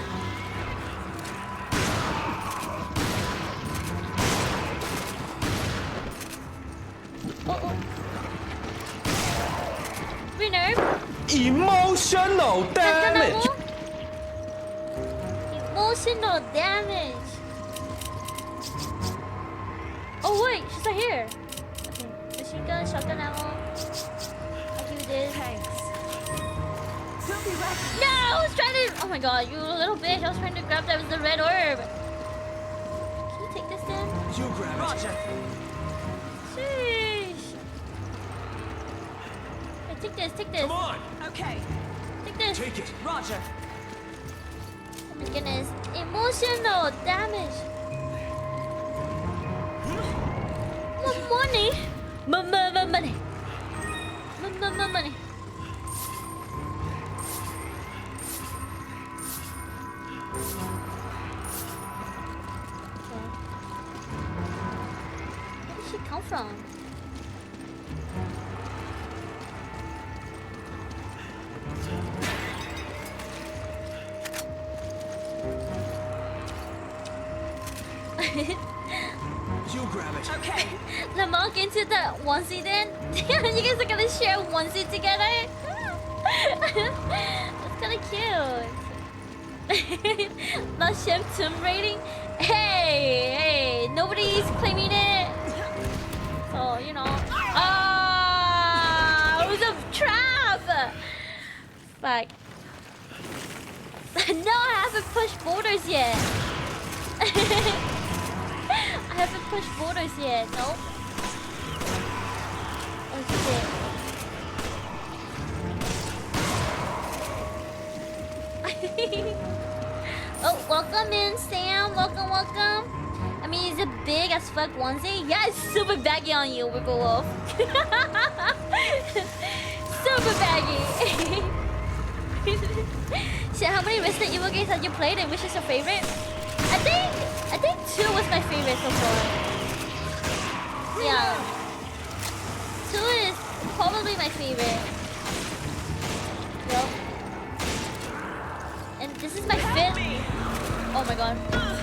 Oh oh. Green herb? Emotional damage. Emotional damage. Oh wait, she's not here. Okay, machine gun, shotgun ammo. I'll give you this. Thanks. Don't be reckless. No, I was trying to. Oh my god, you little bitch! I was trying to grab that with the red orb. Can you take this then? You grab it. Roger. Sheesh. Hey, take this, take this. Come on. Okay. Take this. Take it. Roger. Oh my goodness. Emotional damage. Money. Money. Money. Okay. Where did she come from? You grab it. Okay. Let's walk into the onesie then. You guys are gonna share a onesie together. That's kind of cute. Not Shem Tomb rating. Hey, nobody's claiming it. So you know. Ah, it was a trap. Fuck. No, I haven't pushed borders yet. I haven't pushed borders yet, nope. Oh shit. Oh, welcome in, Sam. Welcome, welcome. I mean, is it big as fuck onesie? Yeah, it's super baggy on you, Whipplewolf. Super baggy. Shit, how many Resident Evil games have you played and which is your favorite? I think 2 was my favorite so far. Yeah. 2 is probably my favorite. Yep. And this is my 5th. Oh my god.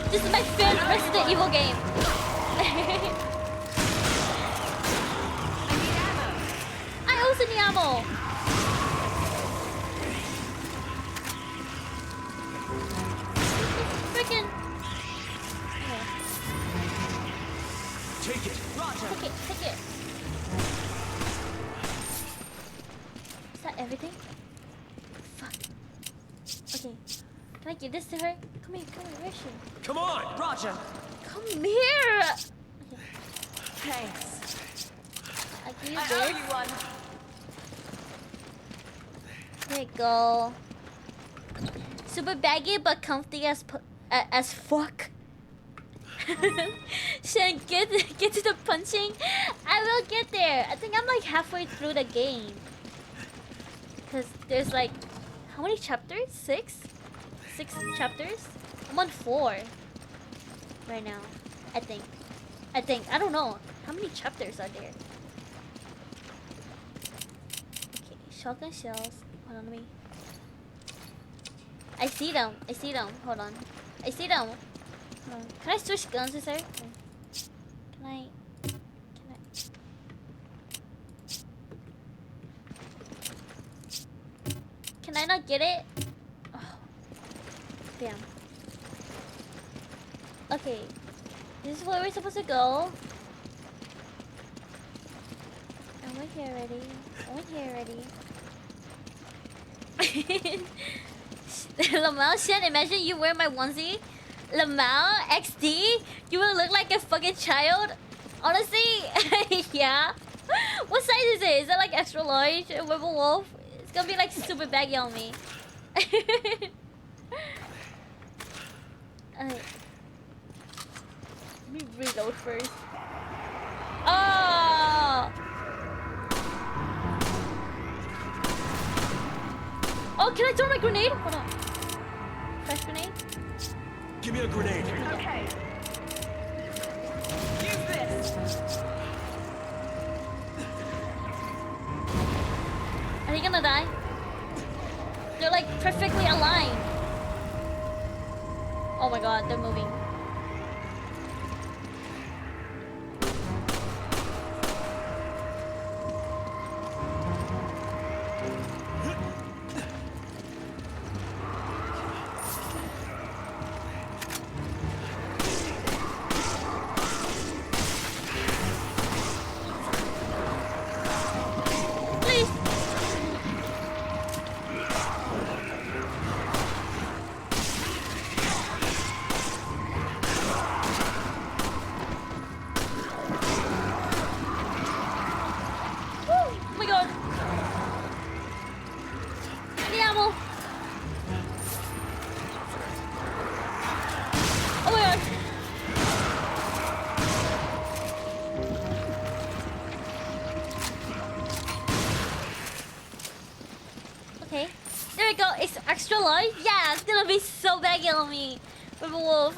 This is my 5th Resident Evil game. I also need ammo. Freaking. Take it. Roger. Take it, take it. Is that everything? Fuck. Okay. Can I give this to her? Come here, where is she? Come on. Roger. Come here! Okay. Thanks. I give you I owe this. you one. There you go. Super baggy but comfy as fuck. Should get to the punching. I will get there. I think I'm like halfway through the game. Because there's like, how many chapters? 6? 6 chapters? I'm on 4 right now. I think. I don't know. How many chapters are there? Okay, shotgun shells. Hold on, let me. I see them. Hold on. I see them. Hold on. Can I switch guns, sir? Can I? Can I not get it? Oh. Damn. Okay. This is where we're supposed to go. And we're here already. Lamau, shit, imagine you wear my onesie. Lamau, XD, you will look like a fucking child. Honestly, yeah. What size is it? Is that like extra large? Werewolf? It's gonna be like super baggy on me. Let me reload first. Oh! Oh, can I throw my grenade? Hold on. Fresh grenade? Give me a grenade. Okay. Use this. Are they gonna die? They're like perfectly aligned. Oh my god, they're moving. Yeah, it's gonna be so baggy on me with a wolf.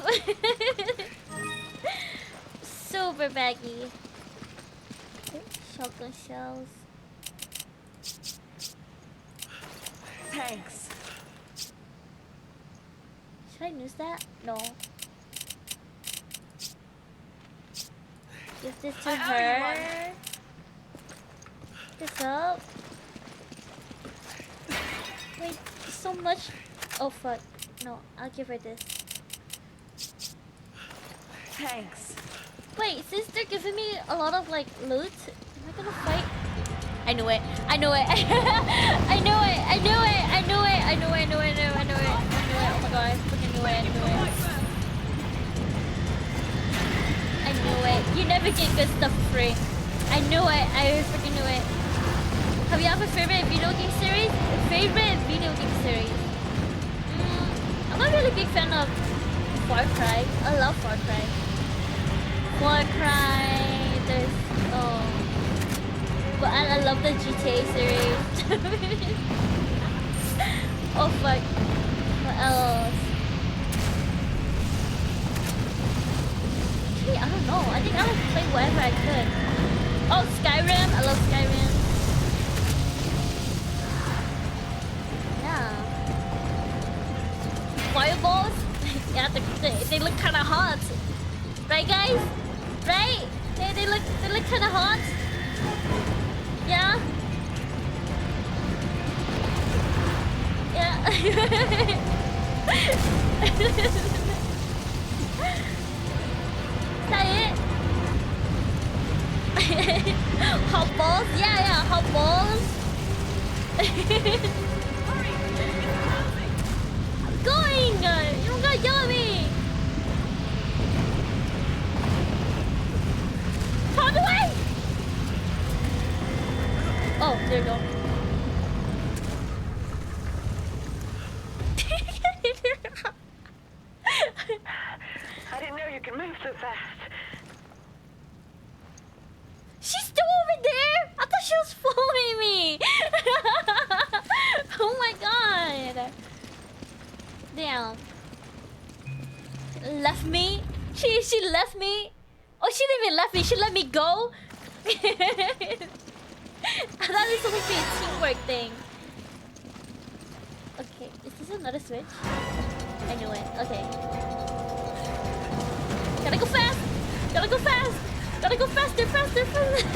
Super baggy. Shotgun shells. Thanks. Should I use that? No. Give this to her. This up. Wait, so much. Oh fuck. No, I'll give her this. Thanks. Wait, since they're giving me a lot of like loot, am I gonna fight? I knew it. I knew it. I knew it. I knew it. I knew it. I knew it. I knew it. I knew it. I knew it. Oh my god, I fucking knew it. I knew it. I knew it. You never get good stuff for free. I knew it. I freaking knew it. Have you have a favorite video game series? Favorite video game series? I'm a really big fan of Far Cry. I love Far Cry. Far Cry. There's but I love the GTA series. Oh fuck. What else? Actually, I don't know. I think I'll play whatever I could. Oh, Skyrim. I love Skyrim. Yeah. Fireballs? Yeah, they look kind of hot. Right, guys? Right? They look kind of hot. Yeah. Yeah. Is that it? Hot balls? Yeah, hot balls. I'm going! You don't gotta yell at me! Found the way! Oh, there you go. I didn't know you could move so fast. She's still over there? I thought she was following me. Damn. Left me? She left me? Oh, she didn't even left me. She let me go? I thought this was supposed to be a teamwork thing. Okay, is this another switch? I knew it. Okay. Gotta go fast! Gotta go fast! Gotta go faster, faster, faster!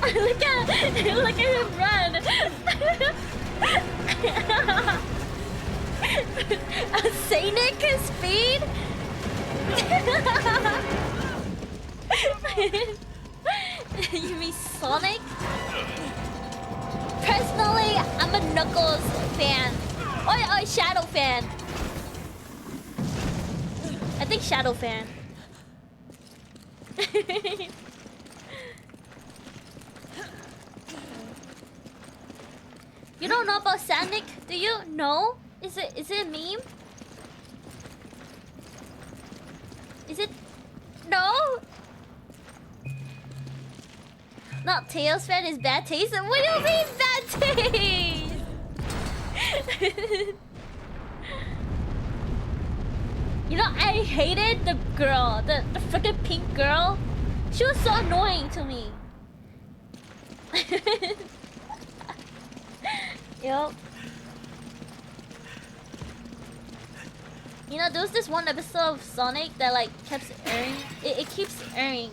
Look at him run! A scenic speed? You mean Sonic? Personally, I'm a Knuckles fan. Or Shadow fan. I think Shadow fan. You don't know about Sonic, do you? No? Is it a meme? Is it? No? Not Tails fan is bad taste? What do you mean bad taste? You know, I hated the girl, the freaking pink girl. She was so annoying to me. Yup. You know, there was this one episode of Sonic that like kept airing. It keeps airing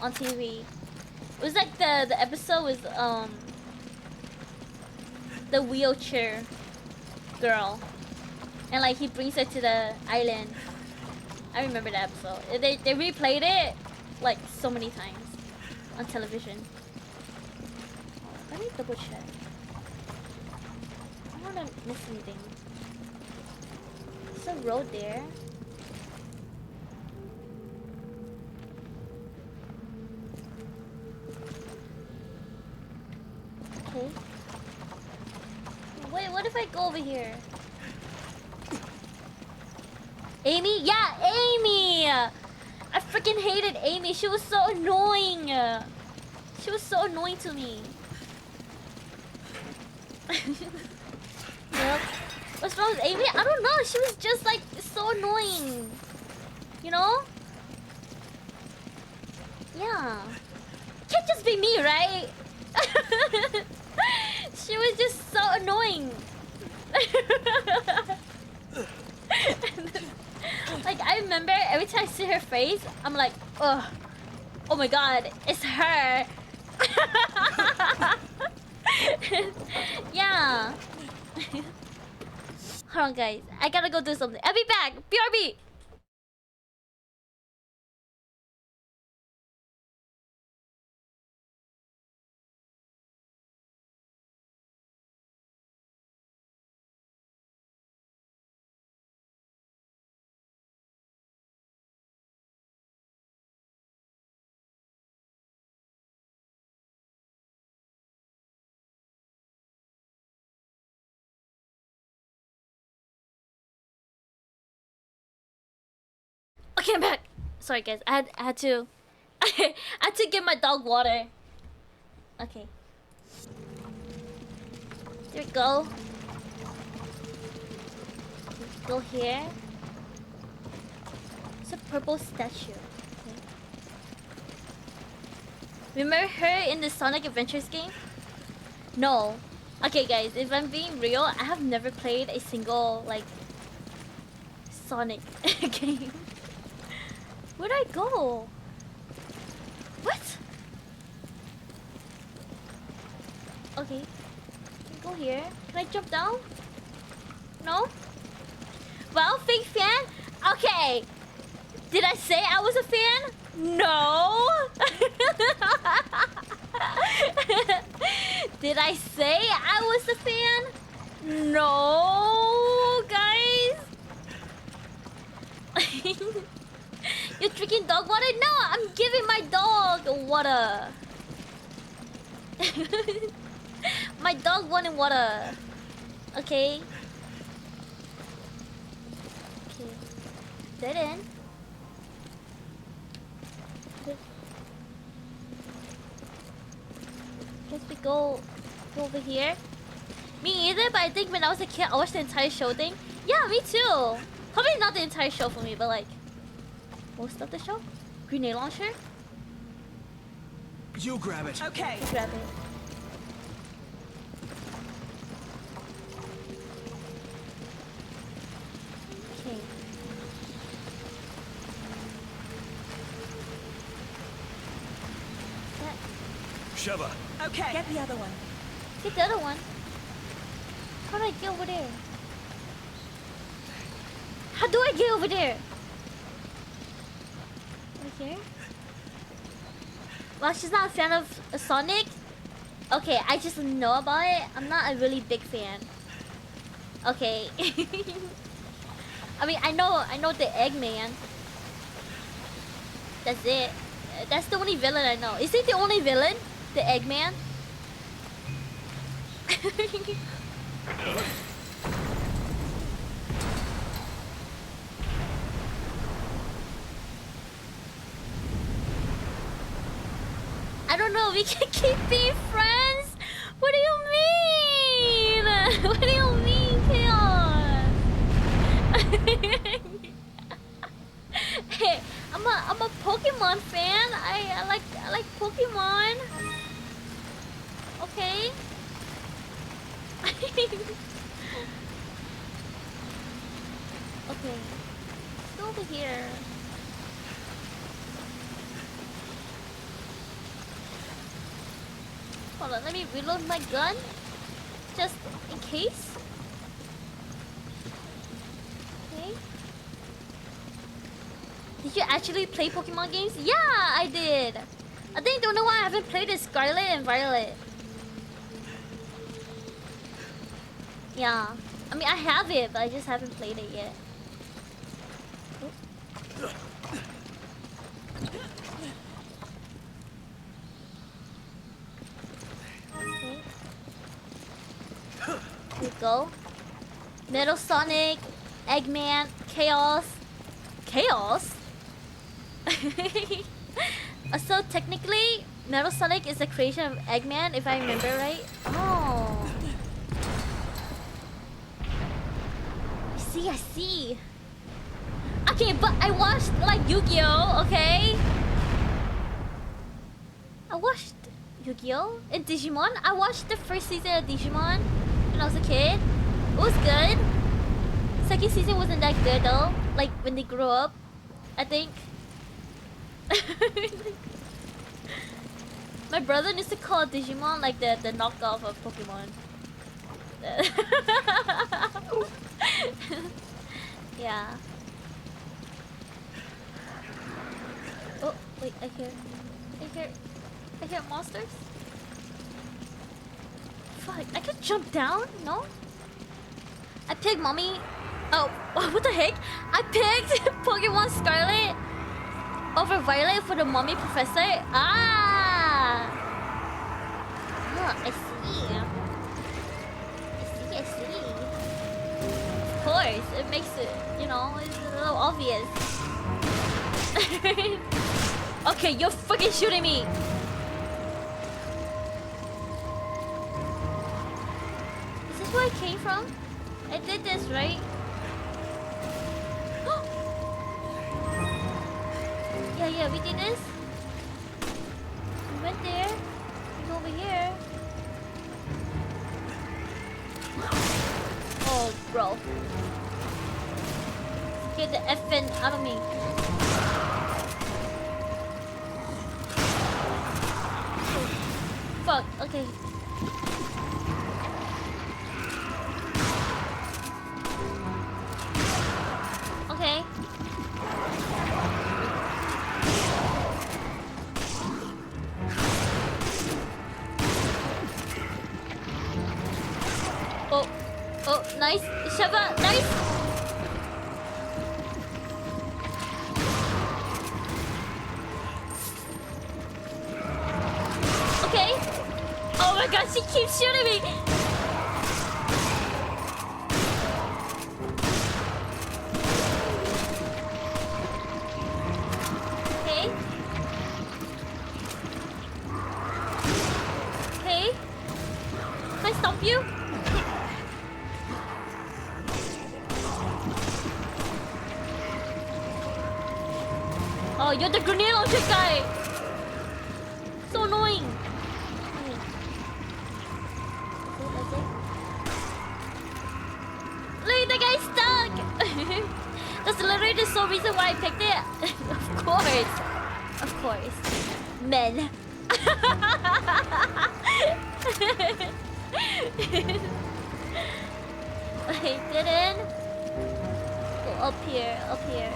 on TV. It was like the episode was the wheelchair girl, and like he brings her to the island. I remember that episode. They replayed it like so many times on television. Let me double check. I don't want to miss anything. There's a road there. Okay. Wait, what if I go over here? Amy? Yeah, Amy! I freaking hated Amy. She was so annoying. She was so annoying to me. Yep. What's wrong with Amy? I don't know. She was just like so annoying. You know? Yeah. Can't just be me, right? She was just so annoying. Like I remember every time I see her face, I'm like, oh my god, it's her. Yeah. Hold on, guys. I gotta go do something. I'll be back. BRB. Okay, I'm back. Sorry, guys. I had to I had to give my dog water. Okay. There we go. Go here. It's a purple statue. Okay. Remember her in the Sonic Adventures game? No. Okay, guys. If I'm being real, I have never played a single like Sonic game. Where'd I go? What? Okay. Can I go here? Can I jump down? No? Well, fake fan? Okay. Did I say I was a fan? No. Did I say I was a fan? No, guys. You're drinking dog water? No, I'm giving my dog water. My dog wanted water. Okay. Okay. Dead end. Guess we go Go over here. Me either, but I think when I was a kid, I watched the entire show thing. Yeah, me too. Probably not the entire show for me, but like most of the show. Grenade launcher. You grab it. Okay. Grab it. Okay. Sheva. Okay. Get the other one. Get the other one. How do I get over there? How do I get over there? Over here? Well, she's not a fan of Sonic. Okay, I just know about it. I'm not a really big fan. Okay. I mean, I know the Eggman. That's it. That's the only villain I know. Is it the only villain? The Eggman? I don't know, we can keep being friends? What do you mean? What do you mean, Chaos? Hey, I'm a Pokemon fan. I like Pokemon. Okay. Okay. Let's go over here. Hold on, let me reload my gun. Just in case. Okay. Did you actually play Pokemon games? Yeah, I did. I think the only one I haven't played is Scarlet and Violet. Yeah. I mean, I have it, but I just haven't played it yet. Okay. Here we go. Metal Sonic, Eggman, Chaos. Chaos? So technically, Metal Sonic is a creation of Eggman, if I remember right. Oh. I see. Okay, but I watched like Yu-Gi-Oh, okay? I watched Yu-Gi-Oh! And Digimon. I watched the first season of Digimon when I was a kid. It was good. Second season wasn't that good though. Like when they grew up, I think. My brother used to call Digimon like the knockoff of Pokemon. Yeah. Oh wait, I hear monsters. Fuck, I can jump down? No? I picked mommy. Oh, what the heck? I picked Pokemon Scarlet over Violet for the mommy professor. Ah! Oh, I see. I see. Of course, it makes it, you know, it's a little obvious. Okay, you're fucking shooting me. Is this where I came from? I did this, right? Yeah, we did this. We went there. We go over here. Oh, bro. Get the effing out of me. Fuck, okay. Okay. Oh, nice. Sheva, nice. Okay. Oh my god, she keeps shooting me. Okay. Okay. Oh, you're the grenade launcher guy. So annoying. That's it. Look, the guy's stuck. That's literally the sole reason why I picked it. Of course. Of course. Men. Wait, get in. Go up here, up here.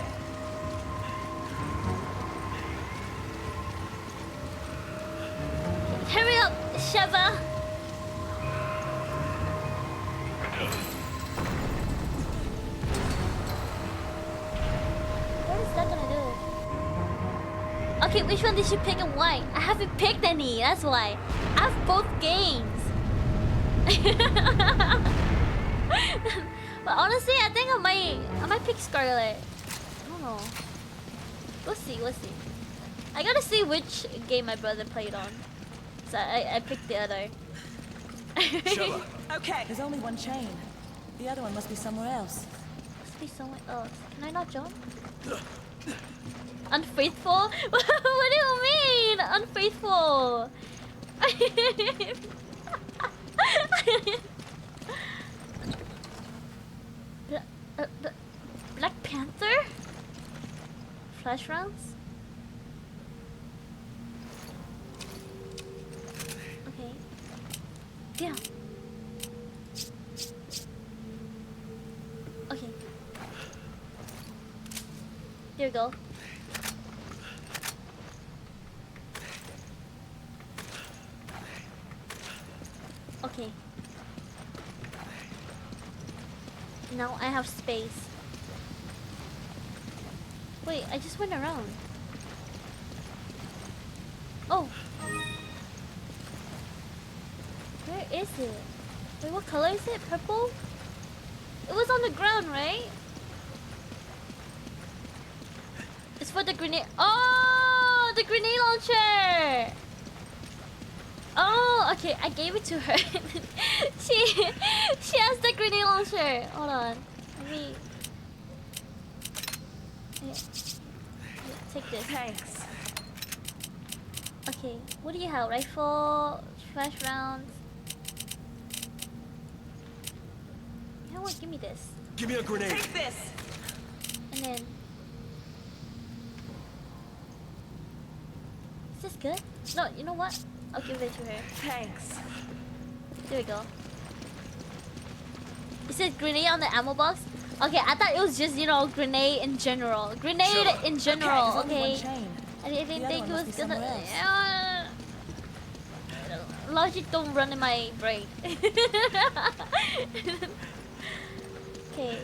Hurry up, Sheva. What is that gonna do? Okay, which one did she pick and why? I haven't picked any, that's why. I have both games. But honestly, I think I might pick Scarlet. I don't know. We'll see, we'll see. I gotta see which game my brother played on. So I picked the other. Okay, there's only one chain. The other one must be somewhere else. Must be somewhere else. Can I not jump? Unfaithful? What do you mean? Unfaithful. Black Panther? Flash rounds? Okay. Yeah. Okay. Here we go. Okay. Now I have space. Wait, I just went around. Oh. Where is it? Wait, what color is it? Purple? It was on the ground, right? It's for the grenade. Oh, the grenade launcher! Oh, okay. I gave it to her. she has the grenade launcher. Hold on. Let me... Here. Take this. Thanks. Okay, what do you have? Rifle, flash rounds. You know what? Give me this. Give me a grenade. Take this. And then... Is this good? No, you know what? I'll give it to her. Thanks. There we go. It says grenade on the ammo box. Okay, I thought it was just, you know, grenade in general. Grenade in general, okay. I didn't think it was gonna... Logic don't run in my brain. Okay.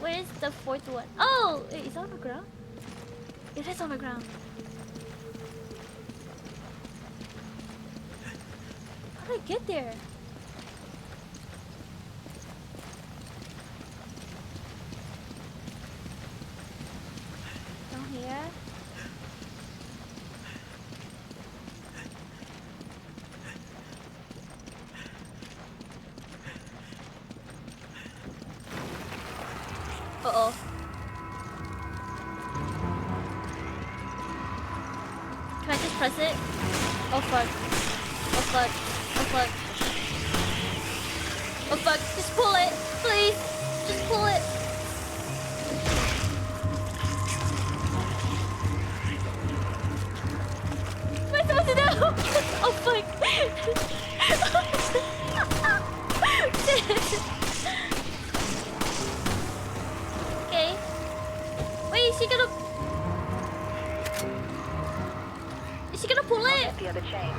Where is the fourth one? Oh! Wait, is it on the ground? It is on the ground. How did I get there? Down here. Uh-oh. Can I just press it? Oh fuck. Oh fuck. Oh fuck. Oh fuck. Just pull it. Please. Just pull it. What am I supposed to do? Oh fuck. Shit. Okay. Wait, is she gonna... Is she gonna pull it? The other chain.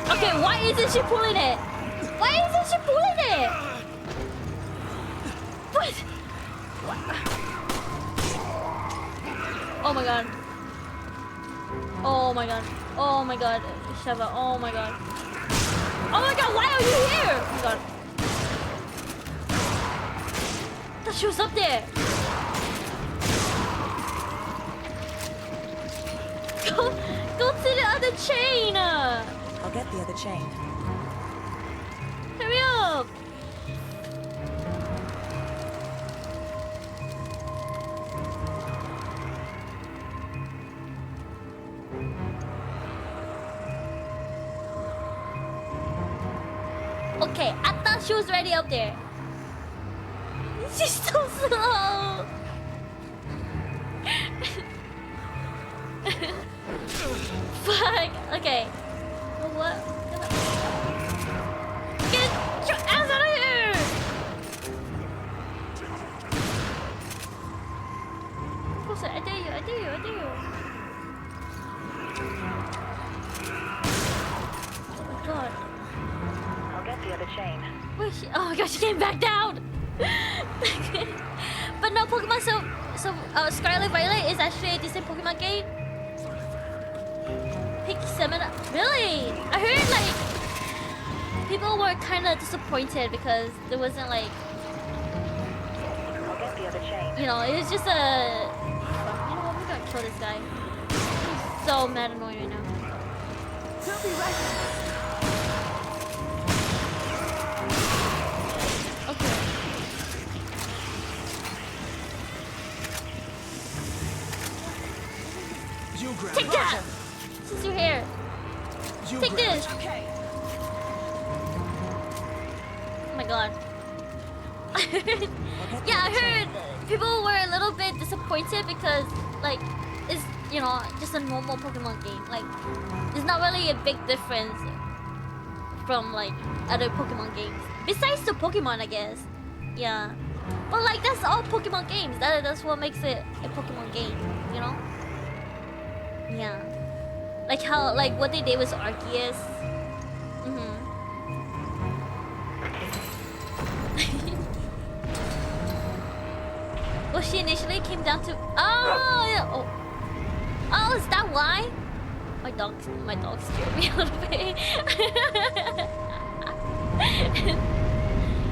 Okay, why isn't she pulling it? Why isn't she pulling it? What? Oh my god. Oh my god. Oh my god. Sheva, oh my god. Oh my god, why are you here? Oh my god. I thought she was up there. Go to the other chain. I'll get the other chain. Okay, I thought she was already up there. She's so slow. Fuck. Okay. What? Get your ass out of here! Closer. I dare you. I dare you. I dare you. Oh my god. I'll get the other chain. Where is she? Oh my god, she came back down. But no, Pokemon. So Scarlet Violet is actually a decent Pokemon game. Pick 7. Really? I heard like people were kind of disappointed because there wasn't like, I'll get the other chain. you know, it was just a. You know what? We're gonna kill this guy. He's so mad annoying right now. Don't be reckless. Okay. You grab. Take that! Since you're here. You Take grab. this! Okay. Oh my god. Yeah, I heard people were a little bit disappointed because, like, it's, you know, just a normal Pokemon game. Like, there's not really a big difference from, like, other Pokemon games. Besides the Pokemon, I guess. Yeah. But, like, that's all Pokemon games. That's what makes it a Pokemon game, you know? Yeah. Like how, like, what they did was Arceus. Well, she initially came down to. Oh, yeah. Oh, is that why? My dog scared me a little bit.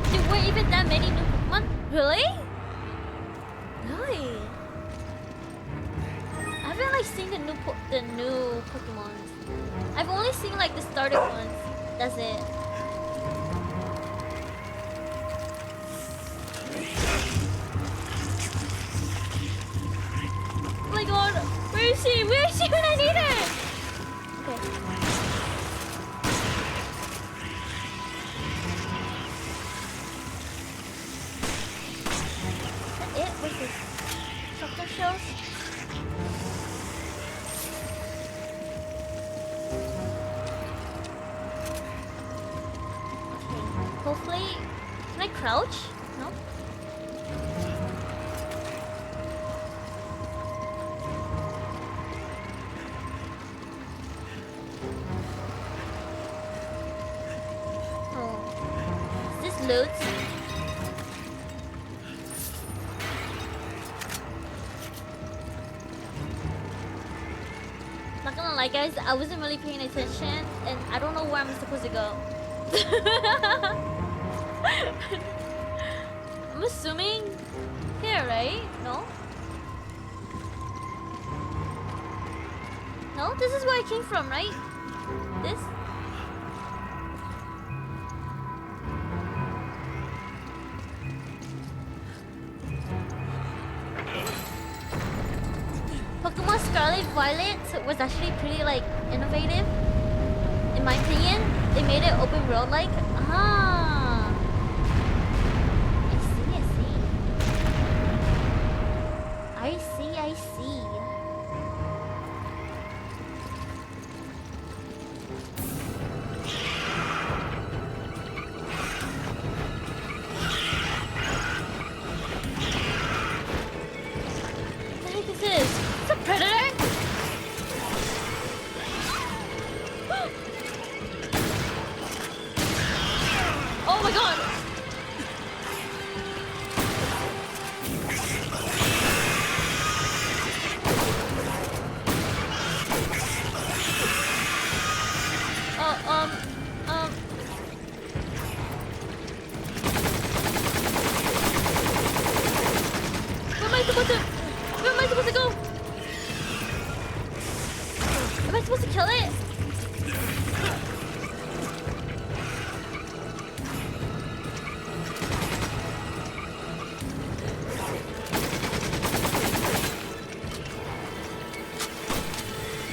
There weren't even that many new Pokemon. Really? Really? I haven't like seen the new Pokemons. I've only seen like the starter ones. That's it. Oh my god, where is she? Where is she when I need her? Okay. Is that it? What's this? Shotgun shells? Okay. Hopefully, can I crouch? No? Loot. Not gonna lie, guys, I wasn't really paying attention, and I don't know where I'm supposed to go. I'm assuming here, right? No? No? This is where I came from, right? This? Pokemon Scarlet Violet was actually pretty like innovative, in my opinion. They made it open world like. Ah, I see. What the heck is this? It's a predator? Oh my god! Where am I supposed to go? Am I supposed to kill it?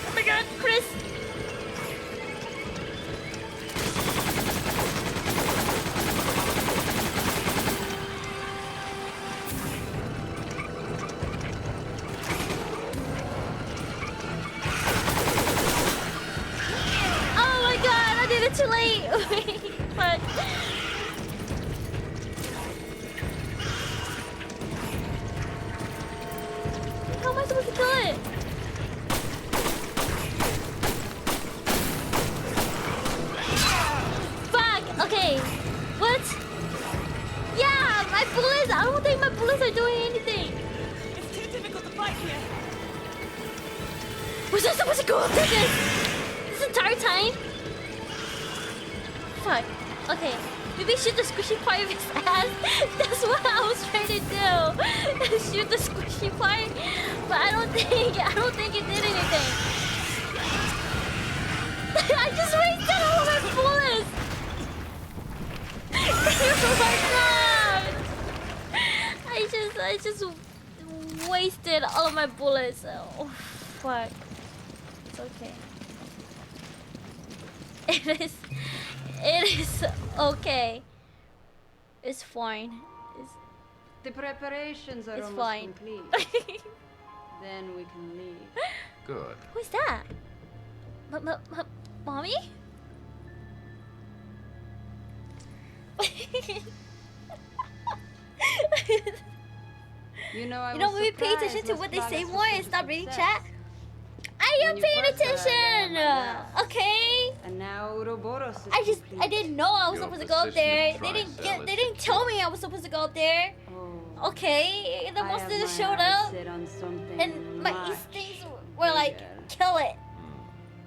Oh my god, Chris! too late. Fuck. How am I supposed to kill it? Fuck. Okay. What? Yeah, my bullets. I don't think my bullets are doing anything. It's too difficult to fight here. Was I supposed to go after this entire time? Fuck. Okay. Maybe shoot the squishy part of his ass. That's what I was trying to do. Shoot the squishy part. But I don't think it did anything. I just wasted all of my bullets. Oh my god. I just wasted all of my bullets. Oh fuck. It's okay. It is okay. It's fine. The preparations are It's almost fine. complete. Then we can leave. Good. Who's that? Mommy? You know, I You know, was maybe pay surprised attention to Las what they say Plagas more was and such a stop reading success. chat. I am When you paying first arrived, attention. I had my Okay. And now Ouroboros is I complete. didn't know I was Your supposed to go up position there. of They Tricell didn't is tell me I was supposed to go up there. Oh, Okay, the I monster have just my showed eyes up, set on something and my much instincts were like, bigger. kill it.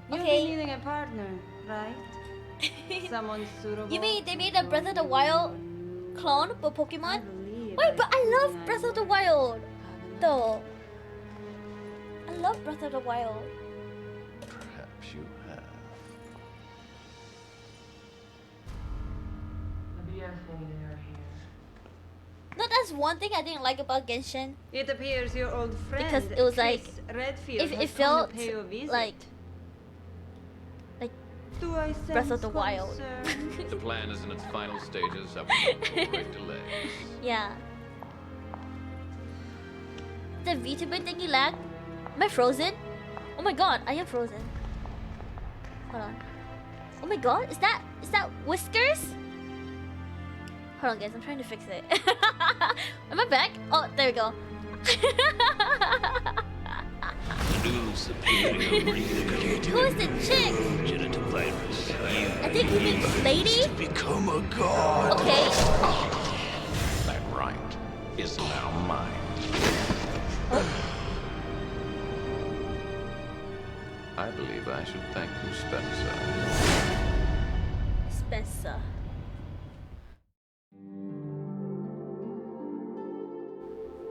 You'll Okay. be needing a partner, right? Someone suitable. You mean they made a Breath of the Wild clone for Pokemon? Wait, but I love Breath of the Wild, though. I love Breath of the Wild. Perhaps you have. No, that's one thing I didn't like about Genshin. It appears your old friend Because it was like, Chris Redfield it has felt come to pay you a visit. like Do I Breath of sense the Wild. concern? The plan is in its final stages. I will not tolerate delays. Yeah. The VTuber thingy lag. Am I frozen? Oh my god, I am frozen. Hold on. Oh my god, is that Whiskers? Hold on guys, I'm trying to fix it. Am I back? Oh, there we go. New superior recreated Who is the chick? genital virus. I think you mean lady? Become a god. Okay. That right is now mine. I believe I should thank you, Spencer. Spencer.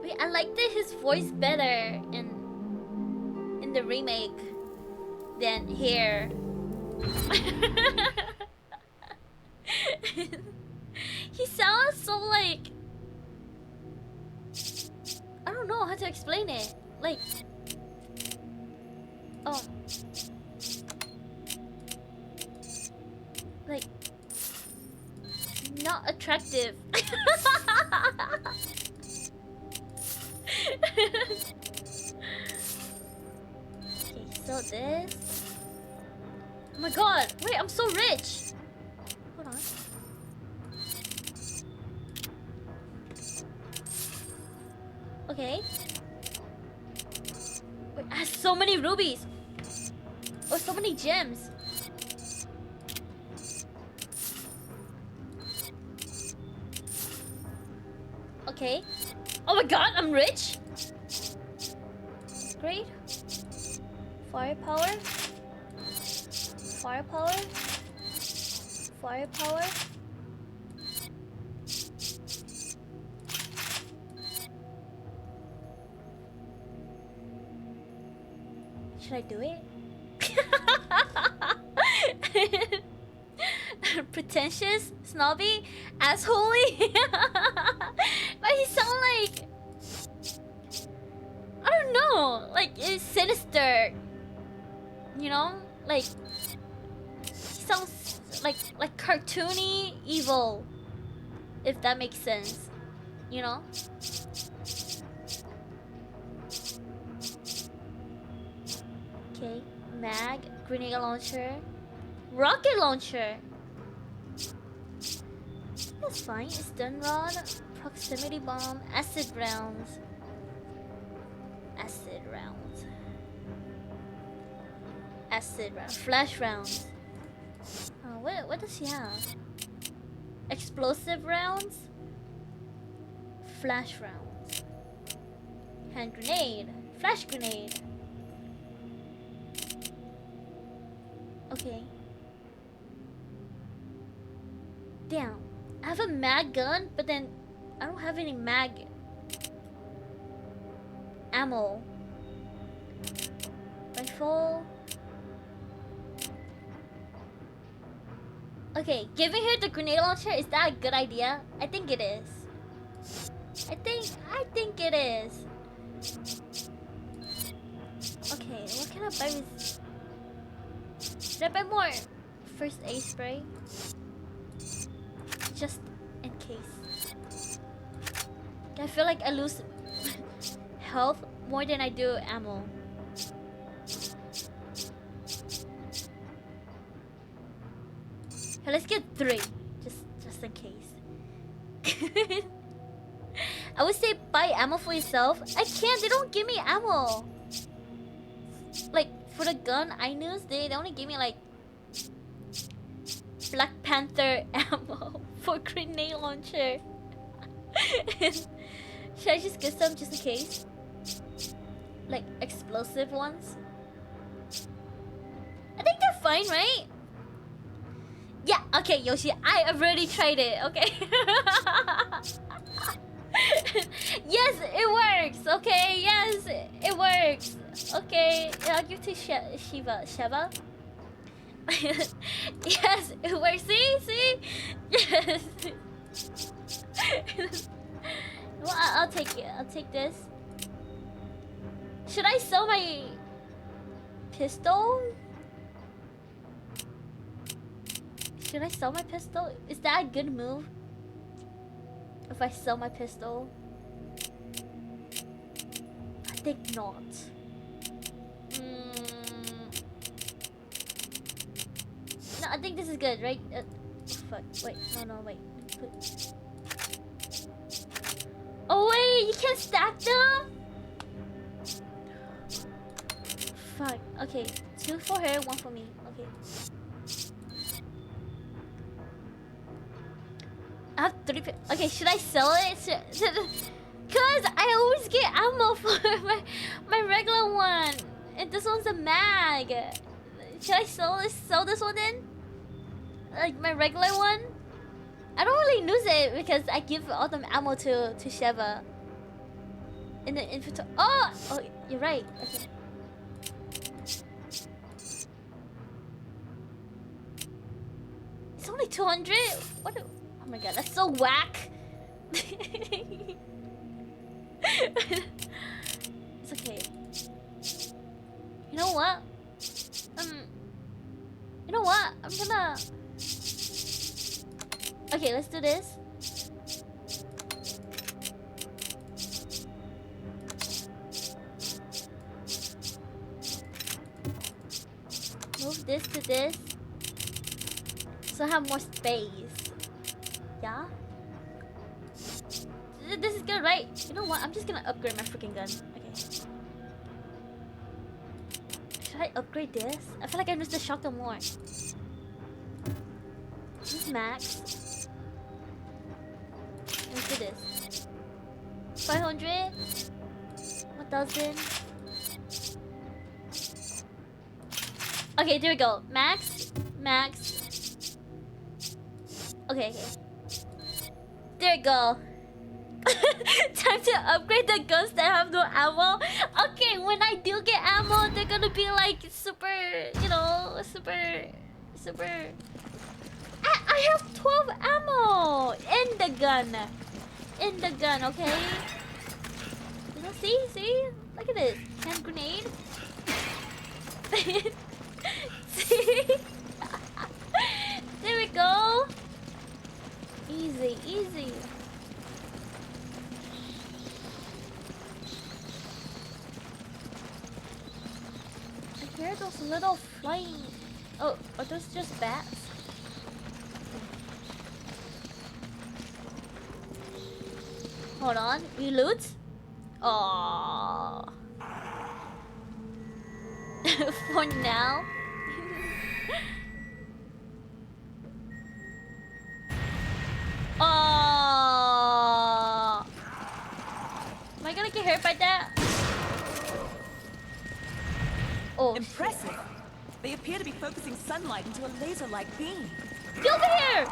Wait, I liked his voice better in the remake than here. He sounds so like, I don't know how to explain it. Like, like not attractive. Okay, so this. Oh my god! Wait, I'm so rich. Hold on. Okay. Wait, I have so many rubies. Oh, so many gems. Okay. Oh my god, I'm rich. Great. Firepower. Firepower. Firepower. Should I do it? Pretentious, snobby, assholey. But he sound like, I don't know, like it's sinister. You know, like he sounds like cartoony evil. If that makes sense, you know. Okay, mag, grenade launcher, rocket launcher. That's fine. Stun rod, proximity bomb, acid rounds. Acid rounds. Acid round. Flash rounds. What does she have? Explosive rounds. Flash rounds. Hand grenade. Flash grenade. Okay. Damn. I have a mag gun, but then I don't have any mag ammo. Rifle. Okay, giving her the grenade launcher, is that a good idea? I think it is. I think it is. Okay, what can I buy with... Should I buy more first aid spray? Just in case. I feel like I lose health more than I do ammo. Okay, let's get 3, just in case. I would say buy ammo for yourself. I can't. They don't give me ammo. Like for the gun I use, they only give me like Black Panther ammo for grenade launcher. Should I just get some just in case? Like explosive ones? I think they're fine, right? Yeah, okay, Yoshi, I already tried it, okay? Yes, it works, okay? Yes, it works. Okay, I'll give to Sheva. Yes, it works. See? Yes. Well, I'll take it. I'll take this. Should I sell my pistol? Should I sell my pistol? Is that a good move? If I sell my pistol? I think not. No, I think this is good, right? Fuck. Wait. No, wait. Oh, wait. You can't stack them? Fuck. Okay. 2 for her, 1 for me. Okay. I have 3. Okay, should I sell it? Cause I always get ammo for my regular one, and this one's a mag. Should I sell this one then? Like my regular one? I don't really use it because I give all the ammo to Sheva. In the inventory. Oh, you're right. Okay. It's only 200. What? Oh my god, that's so whack. It's okay. You know what? I'm gonna... Okay, let's do this. Move this to this. So I have more space. Yeah? This is good, right? You know what? I'm just gonna upgrade my freaking gun. Okay. Should I upgrade this? I feel like I missed the shotgun more. This is max. Let's do this. 500. 1,000. Okay, there we go. Max. Okay. There we go. Time to upgrade the guns that have no ammo. Okay, when I do get ammo, they're gonna be like super, you know, super. I have 12 ammo in the gun. Okay. See? Look at this. Hand grenade. See? There we go. Easy. I hear those little flying... Oh, are those just bats? Hold on, we loot? Oh. For now. Oh. Am I gonna get hurt by that? Oh. Impressive. Shit. They appear to be focusing sunlight into a laser-like beam. Get over here!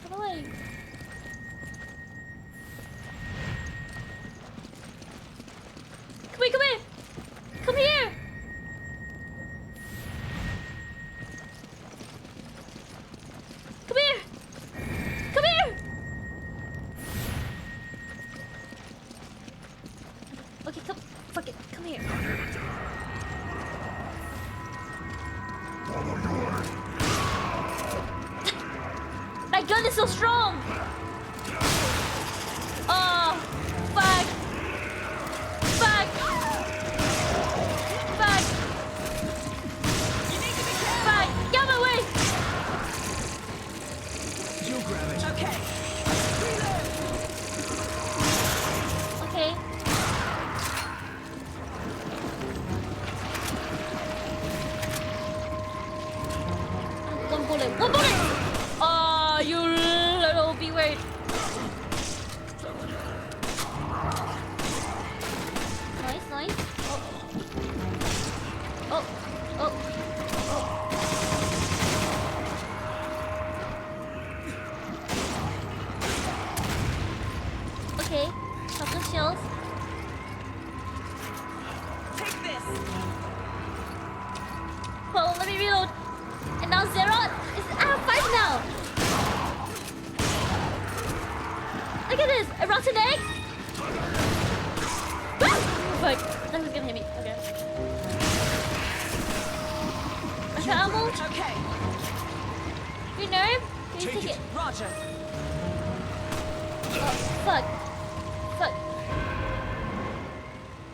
How do I? Come here, come here! Come here! Come here! Come here! Okay, come. Fuck it. Come here. My gun is so strong! Oh, fuck! Fuck! Fuck! You need to be careful. Fuck! Get out of my way! You grab it. Okay. Okay. One bullet! One bullet! Oh, you little B-word. Nice, nice. Oh. Oh. Oh. Oh. Okay. Couple of shells. Take this. Well, let me reload. And now zero. I have 5 now. Look at this. A rotten egg. Ah! Fuck. That was gonna hit me. Okay. Is that ammo? Okay. You nerve? Can you take it? Roger. Oh, fuck. Fuck.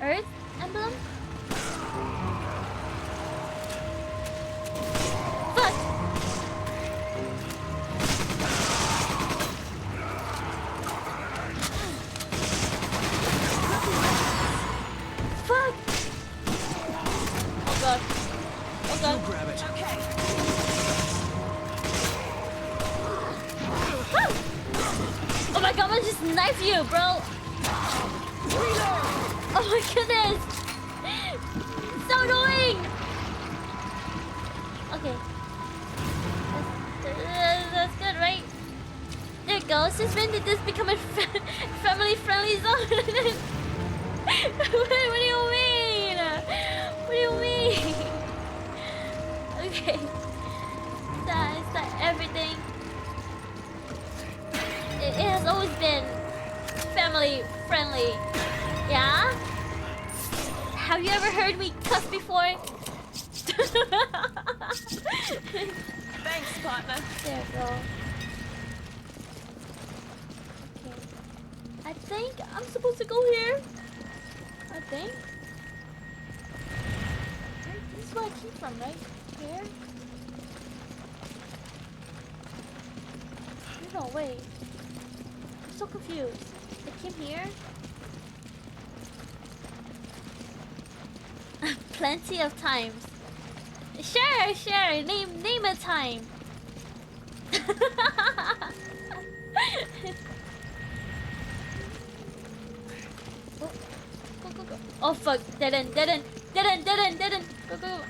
Earth emblem? Fuck! Fuck! Oh god. Oh god. You grab it. Okay. Ah! Oh my god, I just knifed you, bro! Oh my goodness! So annoying! Okay. That's good, right? There it goes. Since when did this become a family-friendly zone? What do you mean? What do you mean? Okay. Is that everything? It has always been family-friendly. Yeah? Have you ever heard me cuss before? Thanks, partner. There we go. Okay. I think I'm supposed to go here. I think. Right, this is where I came from, right? Here? No, wait. I'm so confused. I came here? Plenty of times. Sure, sure. Name a time. Go, go, go. Oh fuck! Dead end. Go, go.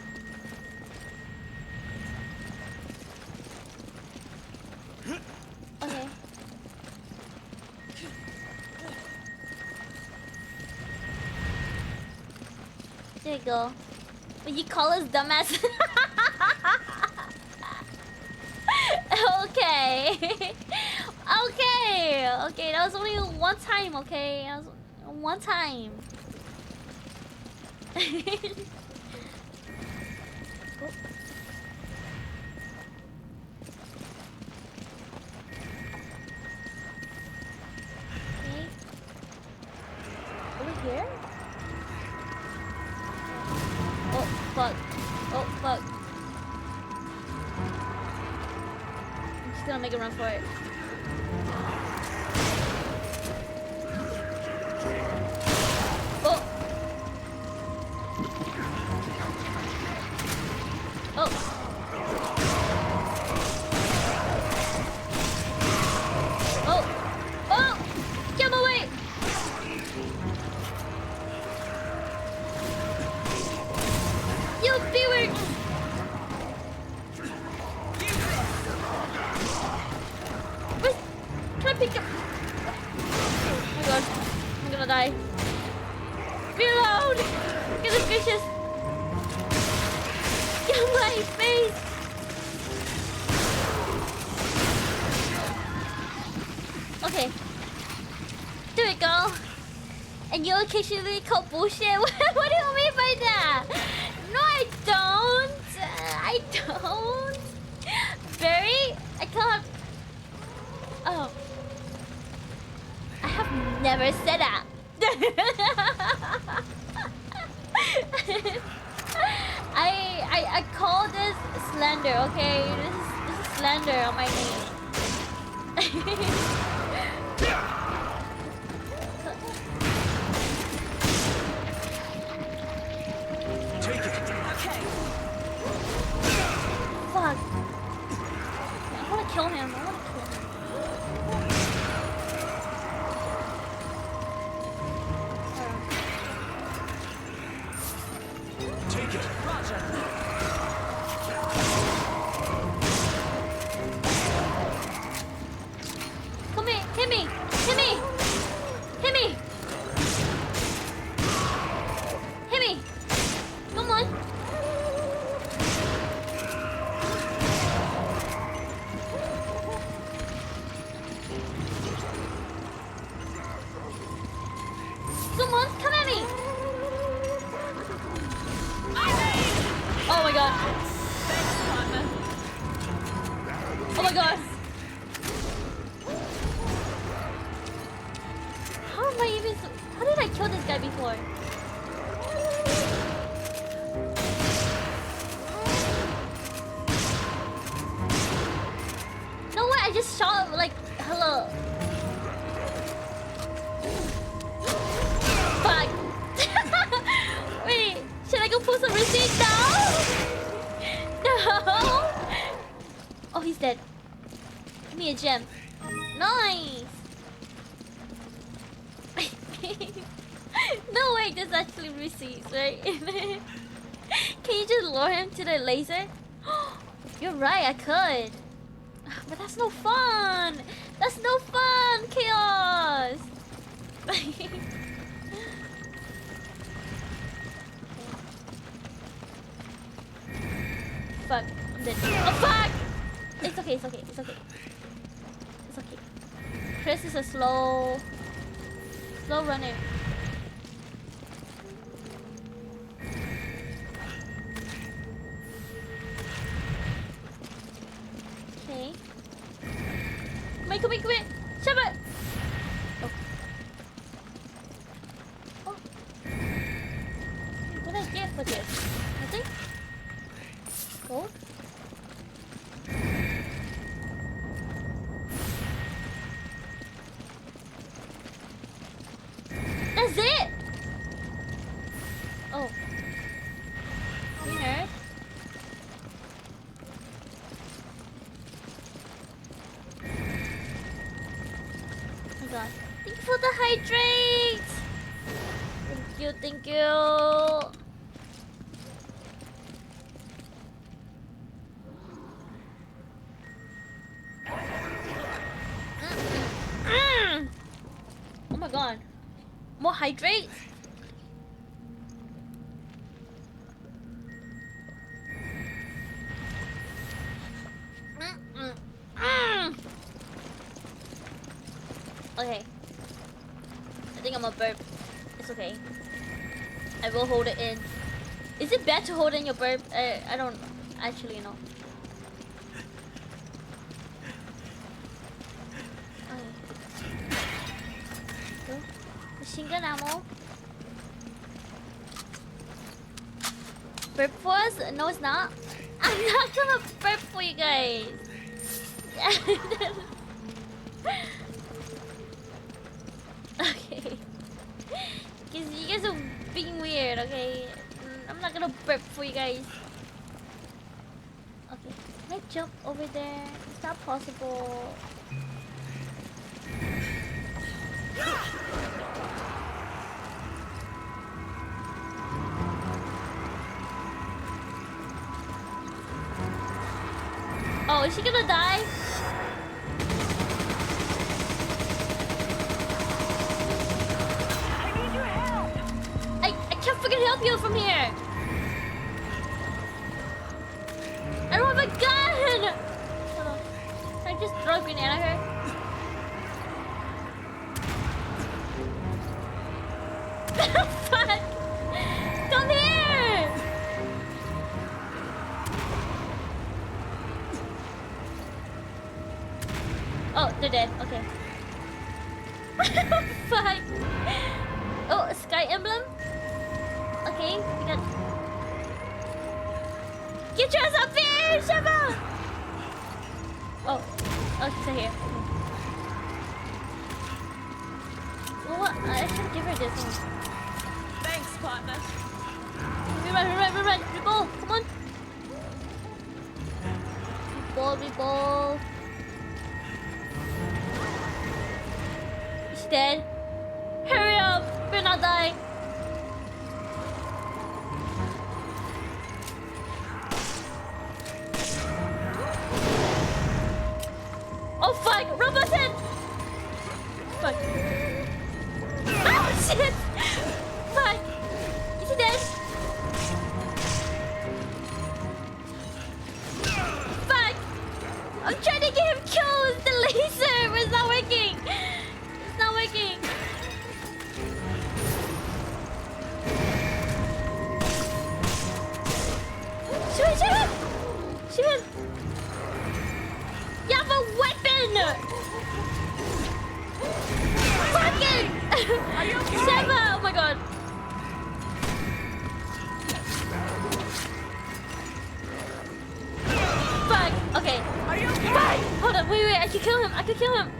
Okay. There you go. But you call us dumbass? Okay. Okay, that was only one time, okay? That was one time. Oh. Okay. Over here? Oh, fuck. Oh, fuck. I'm She's gonna make a run for it. Oh. Oh. Oh. Oh. Get him away. You B-word. Can I pick up? Oh my god. I'm gonna die. Reload! Get the fishes! Get on my face! Okay. Do it, girl. And you occasionally call bullshit? What do you mean by that? No, I don't. I don't. Barry? I can't. Oh. I have never said that. I call this slander, okay? This is slander on my name. Take it. Okay. Fuck. I wanna kill him. I wanna kill him. Take it. Roger. Come here. Hit me. Hit me. Hit me. Hit me. Come on. Come on, come at me. Oh my god. Thanks, partner. Oh my god. How am I even so... How did I kill this guy before? No way, I just shot him like, hello. Fuck. Wait, should I go pull some receipt now? No. Oh, he's dead. Give me a gem. Nice. No way, there's actually receipts, right? Can you just lure him to the laser? You're right, I could. But that's no fun. That's no fun, Chaos. Fuck, I'm dead. Oh fuck! It's okay, it's okay, it's okay. It's okay. Chris is a slow runner. Okay. Come here. Shove it! Oh. Oh. What did I get for this? Nothing? Gold? That's it! Oh. Winner. Oh god. Thank you for the hydrates! Thank you. Oh my god. More hydrates? Okay. I think I'm a burp. It's okay. I will hold it in. Is it bad to hold in your burp? I don't actually know. Okay. Machine gun ammo. Burp for us? No, it's not. I'm not gonna burp for you guys. Okay. Because you guys are being weird, okay? I'm not gonna burp for you guys. Okay. Can I jump over there? Is that possible? Oh, is she gonna die? I need your help! I can't freaking help you from here! I don't have a gun! Hold on. Can I just throw a grenade at her? Fuck! Come here! Oh, they're dead. Okay. Fuck! Oh, a sky emblem? Okay, we got... Get your ass up here, Sheva! Oh, she's right here. Well, what? I should give her this one. Thanks, partner. We run! We ball! Come on! We ball! She's dead. Hurry up! We're not dying. Oh fuck! Robo's hit! Fuck. Oh shit! Fuck! Is he dead? Fuck! I'm trying to get him killed! The laser! It's not working! It's not working! Shoot him! Shoot him! You have a weapon! Fucking! Are you okay? Sheva! Oh my god. Fuck! Okay. Are you okay? Fuck! Hold on, wait, I can kill him. I can kill him.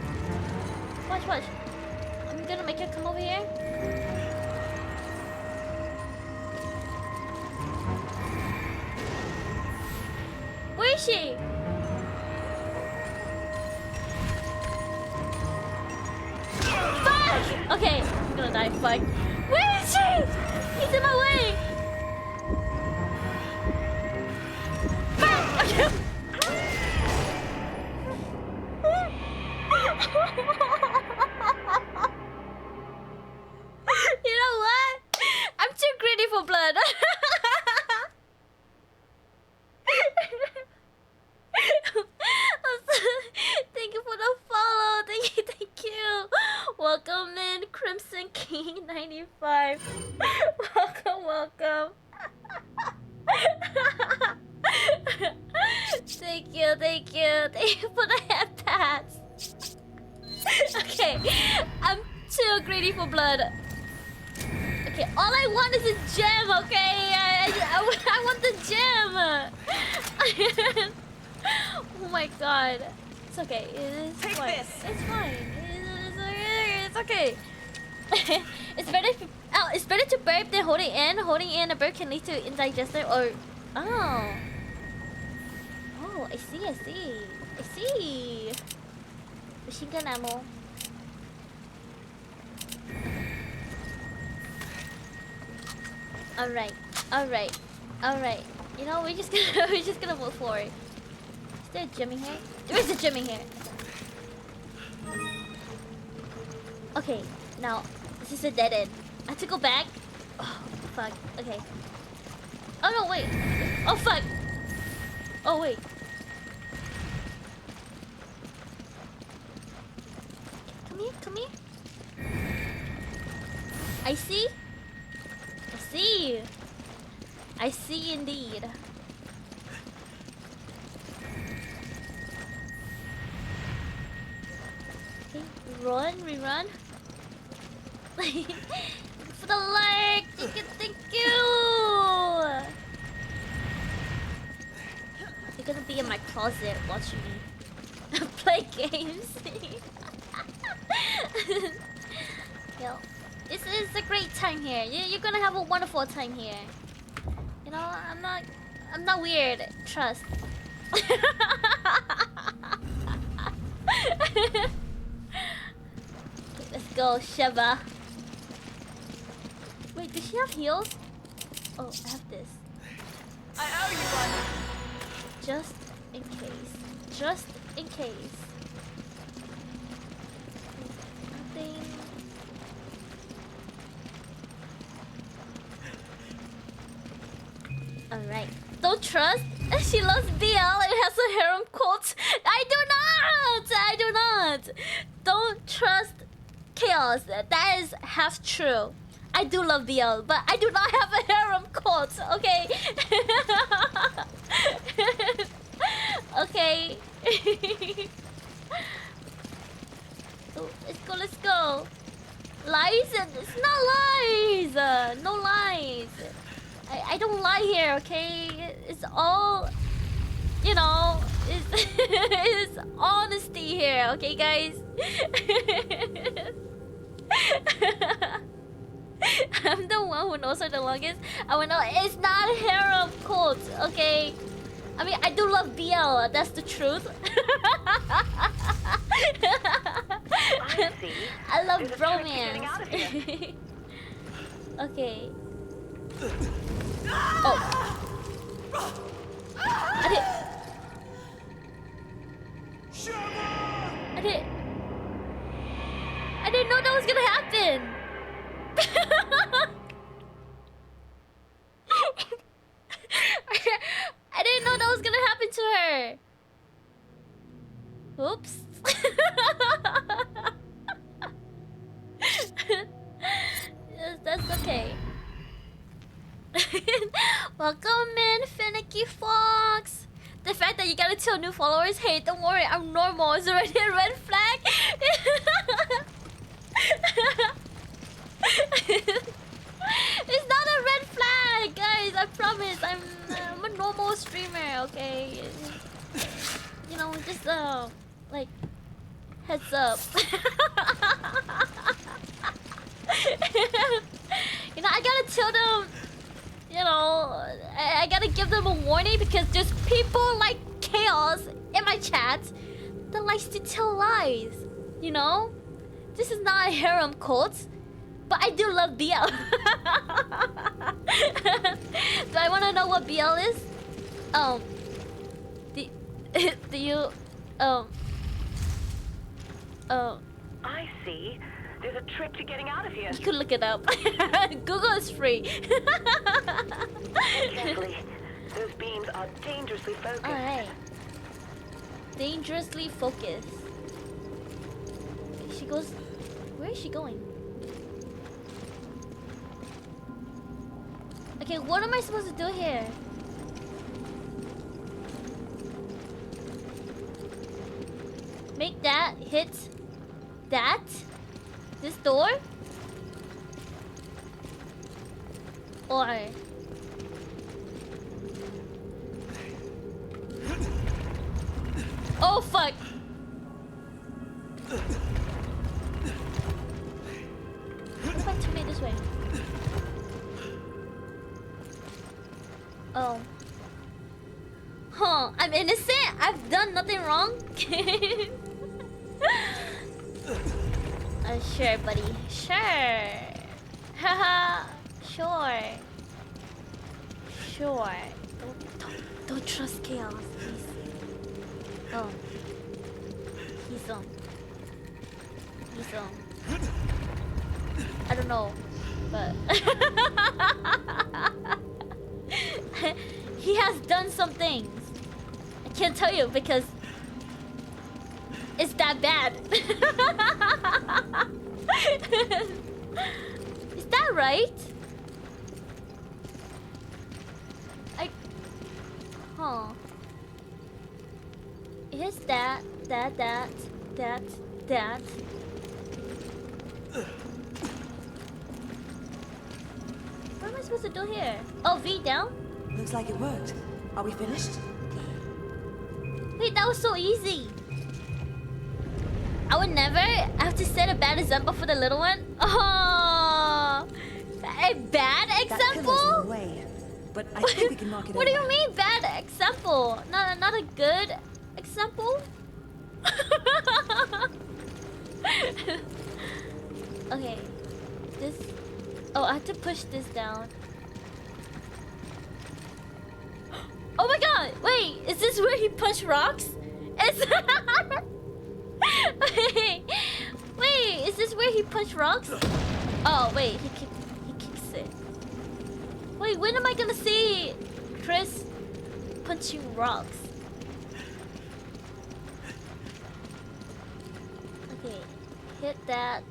Watch. I'm gonna make her come over here. Where is she? Fuck! Okay, I'm gonna die. Fuck. Where is she? He's in my way. Fuck! Okay. You know what? I'm too greedy for blood. Thank you for the follow. Thank you. Welcome in, Crimson King 95. Welcome. Thank you for the head pass. Okay, I'm too greedy for blood. Okay, all I want is a gem. Okay, I want the gem. Oh my god. It's okay. It's Take fine. this. It's fine. It's okay. It's better to burp than holding in. Holding in a burp can lead to indigestion or... Oh, I see. Machine gun ammo. Alright. You know, we're just gonna move forward. Is there a gem in here? There is a gem in here. Okay, now this is a dead end. I have to go back. Oh fuck. Okay. Oh no, wait. Oh fuck. Oh wait. Come here. I see indeed. Okay, we run. For the like, thank you. You're gonna be in my closet watching me. play games. Yo, it's a great time here. You're gonna have a wonderful time here. You know, I'm not weird. Trust. Let's go, Sheva. Wait, does she have heels? Oh, I have this. I owe you one. Just in case. Just in case. Nothing. Alright. Don't trust. She loves BL and has a harem cult. I do not! Don't trust Chaos. That is half true. I do love BL, but I do not have a harem cult, okay? Okay. Oh, let's go. Lies? It's not lies. No lies. I don't lie here, okay? It's all, you know, it's honesty here, okay, guys? I'm the one who knows her the longest. I will know it's not a harem cult, okay? I mean, I do love BL, that's the truth. I love romance. Okay. Oh. I didn't know that was gonna happen. I didn't know that was gonna happen to her. Oops. Yes, that's okay. Welcome in, Finicky Fox. The fact that you got 2 new followers, hey, don't worry, I'm normal. It's already a red flag. It's not a red flag, guys. I promise. I'm a normal streamer, okay? You know, just like heads up. You know, I gotta tell them. You know, I gotta give them a warning because there's people like Chaos in my chat that likes to tell lies. You know, this is not a harem cult. But I do love BL. Do I want to know what BL is? Do you I see. There's a trick to getting out of here. You could look it up. Google is free. Carefully. Those beams are dangerously focused. Alright. Dangerously focused. She goes. Where is she going? Okay, what am I supposed to do here? Make that hit that? This door? Or oh fuck! What if I turn it this way? Oh. Huh, I'm innocent? I've done nothing wrong? Sure, buddy. Sure. Haha. Sure. Sure. Don't trust Chaos, please. Oh. He's on. I don't know, but he has done some things. I can't tell you because it's that bad. Is that right? Huh. Is that. What am I supposed to do here? Oh, V down? Looks like it worked. Are we finished? Wait, that was so easy. I would never have to set a bad example for the little one. Oh, a bad That pillar's in example? the way, but I think we can knock it What do over. you mean bad example? Not a good example? Okay, this. Oh, I have to push this down. Oh my god! Wait, is this where he punched rocks? Is wait, is this where he punched rocks? Oh wait, he kicks it. Wait, when am I gonna see Chris punching rocks? Okay, hit that.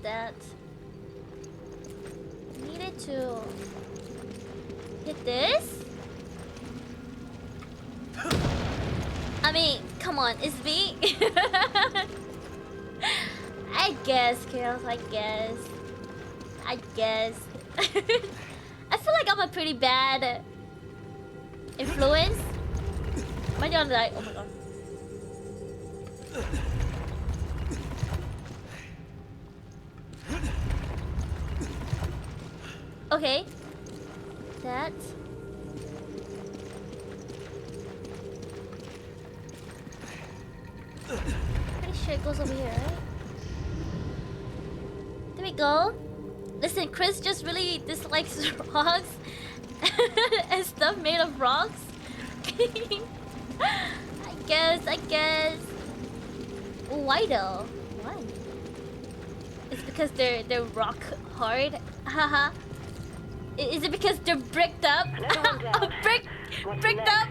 Needed to hit this. I mean, come on, it's me. I guess, Chaos, I guess. I feel like I'm a pretty bad influence. Am I gonna die? Oh my god. Okay. That. Pretty sure it goes over here, right? There we go. Listen, Chris just really dislikes rocks and stuff made of rocks. I guess. Why though? Why? It's because they're rock hard. Haha. Is it because they're bricked up? Bricked up.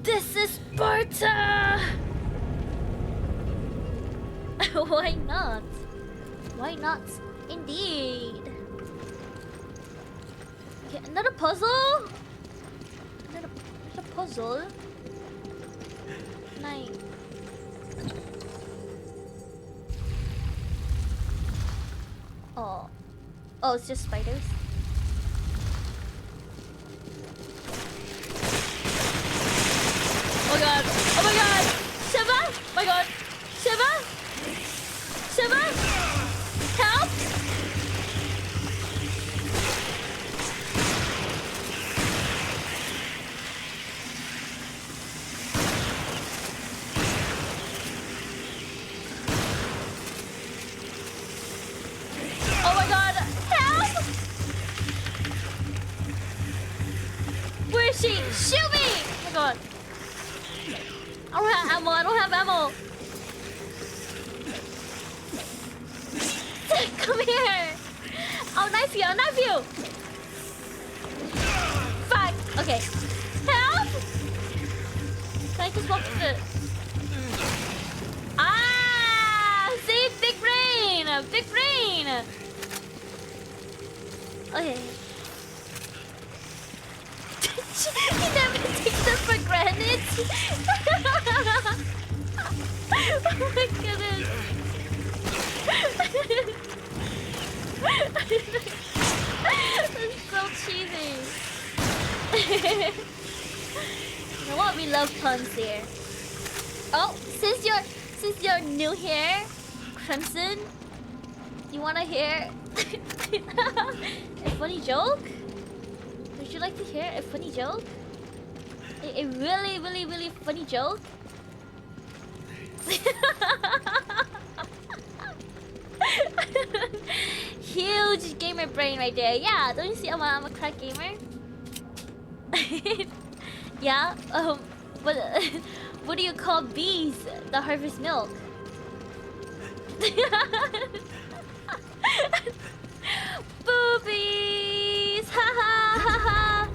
This is Sparta! Why not? Why not? Indeed. Okay, another puzzle? Another puzzle? Nice. Oh. Oh, it's just spiders? Oh god! Oh my god! Shiva! Oh my god! Shiva! Shiva! Help! Oh my god! Help! Where is she? Shoot me! Oh my god. I don't have ammo. Come here. I'll knife you. Fuck. Okay. Help. Can I just walk through it? Ah! See? Big brain. Okay. He never takes them for granted. Oh my goodness. That's so cheesy. You know what? We love puns here. Oh, since you're new here, Crimson, you wanna hear a funny joke? Would you like to hear a funny joke? A really funny joke? Huge gamer brain right there. Yeah, don't you see I'm a crack gamer? Yeah. What do you call bees that harvest milk? Boobies! Ha ha ha ha!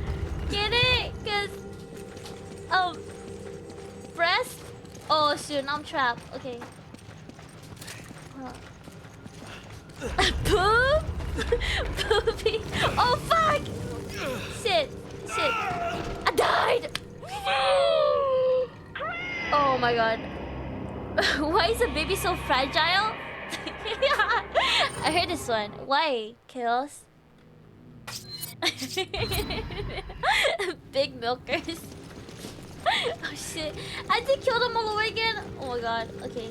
Get it? Cause breast? Oh shoot, now I'm trapped. Okay. Poop? Poopy? Oh fuck! Shit! I died! Oh my god. Why is the baby so fragile? I heard this one. Why, Chaos? Big milkers. Oh shit. I had to kill them all over again. Oh my god. Okay.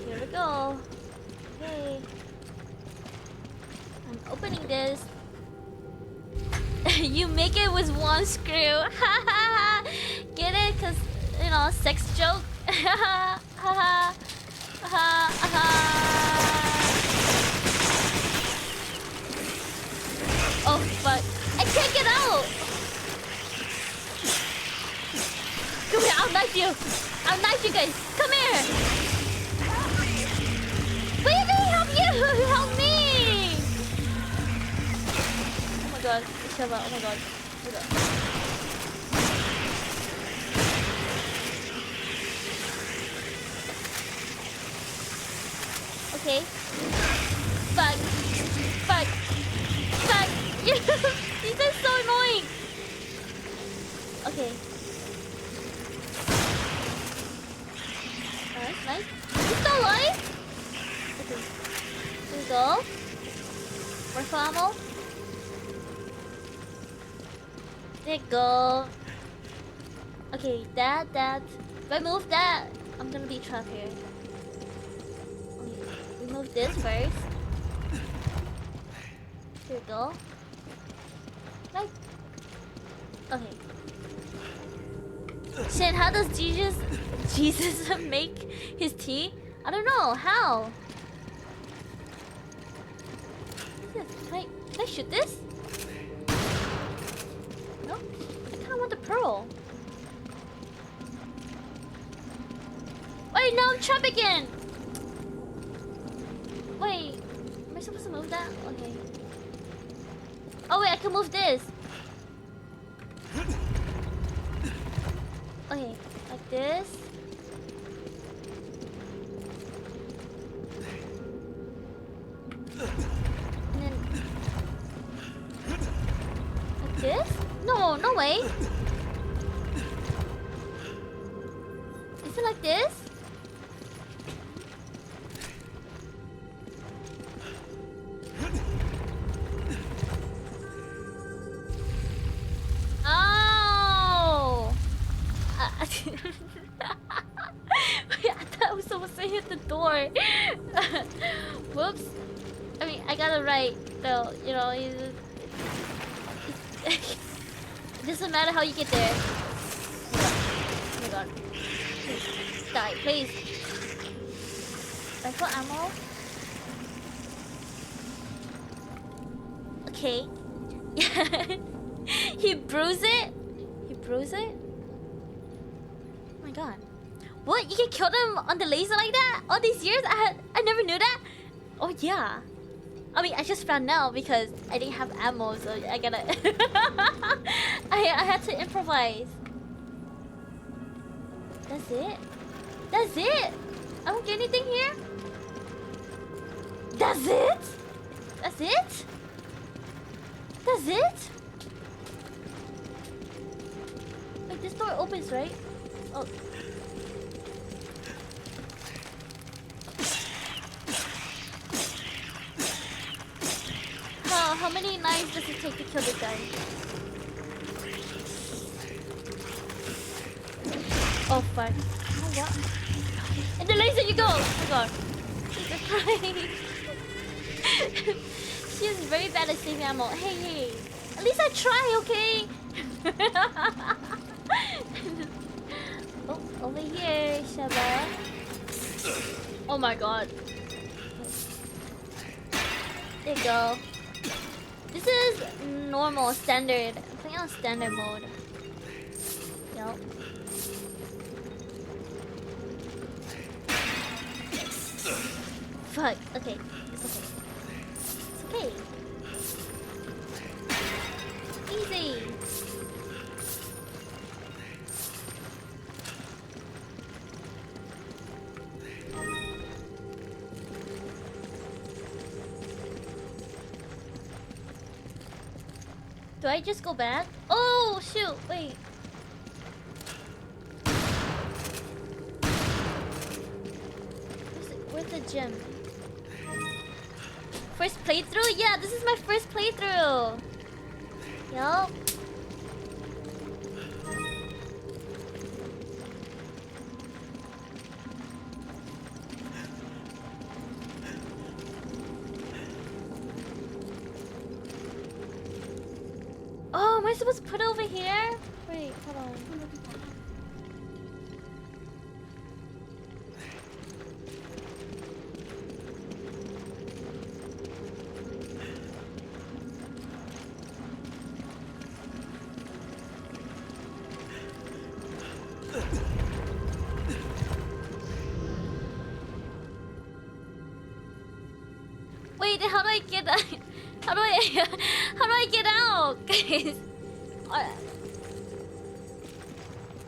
Here we go. Okay. I'm opening this. You make it with one screw. Get it? Cause you know, sex joke. Oh fuck. I can't get out. Come here, I'll knife you. I'll knife you guys. Come here. What do you mean help you? Help me. Oh my god. Shava. Oh my god. Oh my god. Okay. Fuck. Fuck. Fuck. These are so annoying. Okay. Alright, nice. He's still alive? Okay. Here we go. Rifle ammo. There you go. Okay, that. If I move that, I'm gonna be trapped here. Okay, remove this first. Here we go. Right. Okay. Shit, how does Jesus make his tea? I don't know. How? Can I shoot this? No? I kinda want the pearl. Wait, no, I'm trapped again! Wait, am I supposed to move that? Okay. Oh wait, I can move this. Okay, like this. And then like this? No, no way. Is it like this? Oh! Wait, I thought I was supposed to hit the door. Whoops. I mean, I got it right, though. You know, it doesn't matter how you get there. Oh my god. Please. Die, please. Rifle ammo. Okay. He bruised it? He bruised it? Oh my god. What? You can kill them on the laser like that? All these years? I never knew that? Oh yeah. I mean, I just found out because I didn't have ammo, so I gotta... I had to improvise. That's it? That's it? I don't get anything here? That's it? That's it? That's it? Wait, this door opens, right? Oh. How many knives does it take to kill this guy? Oh fuck. Oh what? And the laser you go! Oh my god. Jesus Christ. She is very bad at saving ammo. Hey. At least I try, okay? Oh, over here, Shaba. Oh my god. There you go. This is normal, standard. I'm playing on standard mode. Yup. Fuck. Okay. It's okay. It's okay. Easy. Do I just go back? Oh shoot! Wait. Where's the gym? First playthrough? Yeah, this is my first playthrough. Yup. I supposed to put it over here? Wait, hold on. Wait, how do I get out? How do I get out, guys?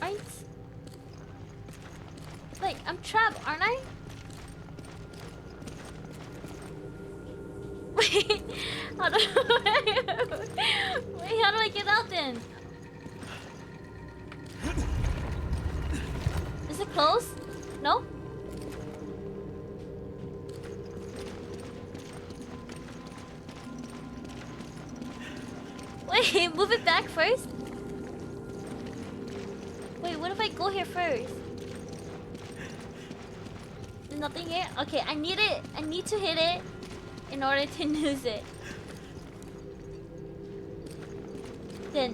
Right? Like, I'm trapped, aren't I? Wait, how do wait, how do I get out then? Is it close? No? Wait, move it back first? Wait, what if I go here first? There's nothing here? Okay, I need it. I need to hit it in order to use it. Then...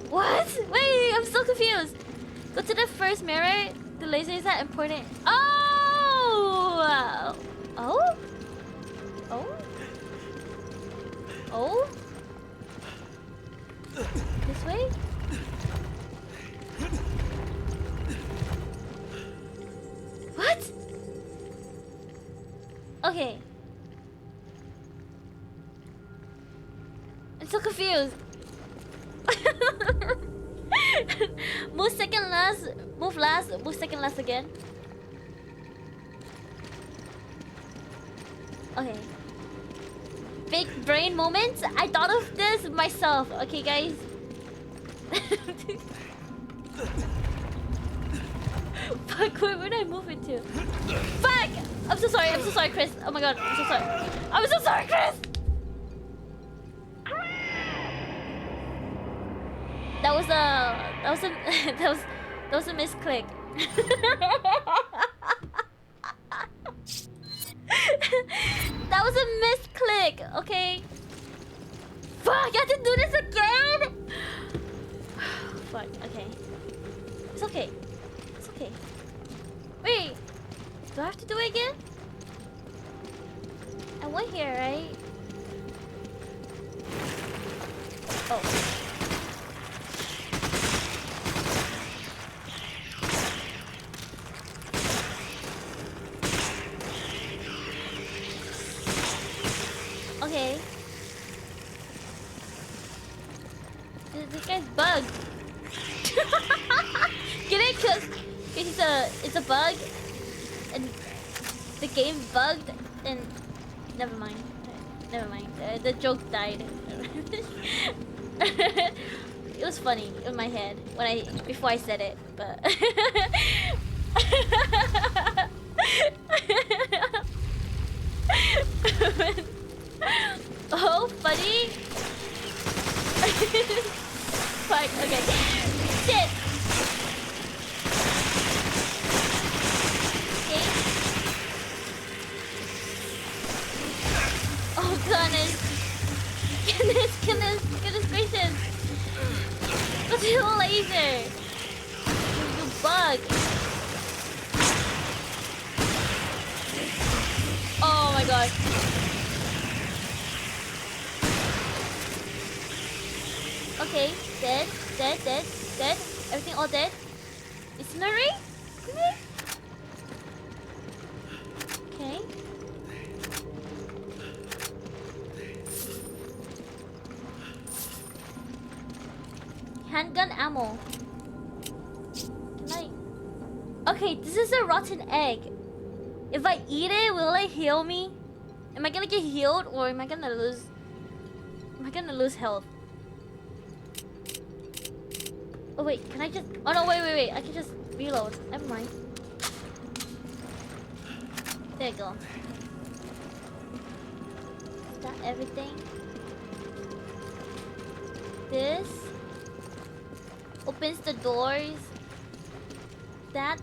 What? Wait, I'm so confused. Go to the first mirror. The laser is that important. Oh! Oh? Oh? Oh? This way? What? Okay. I'm so confused. Move second last, move last, move second last again. Okay. Big brain moments. I thought of this myself. Okay, guys. Fuck, where did I move it to? Fuck! I'm so sorry, Chris. Oh my god, I'm so sorry. I'm so sorry, Chris! That was a misclick. That was a misclick, okay? Fuck, I have to do this again? Fuck, okay. It's okay. It's okay. Wait, do I have to do it again? I went here, right? Oh. Okay. This guy's bugged. Get it? Cause it's a bug, and the game bugged, and never mind. The joke died. It was funny in my head before I said it, but. Oh, funny. Fuck, okay. Shit. Okay. Oh, goodness gracious. What's your laser? You bug. Oh my god. Okay, dead. Everything all dead. It's Marie? Okay. Handgun ammo. Can I? Okay, this is a rotten egg. If I eat it, will it heal me? Am I gonna get healed, or am I gonna lose? Am I gonna lose health? Oh wait, can I just? Oh no, wait! I can just reload. Never mind. There you go. Is that everything? This opens the doors. That.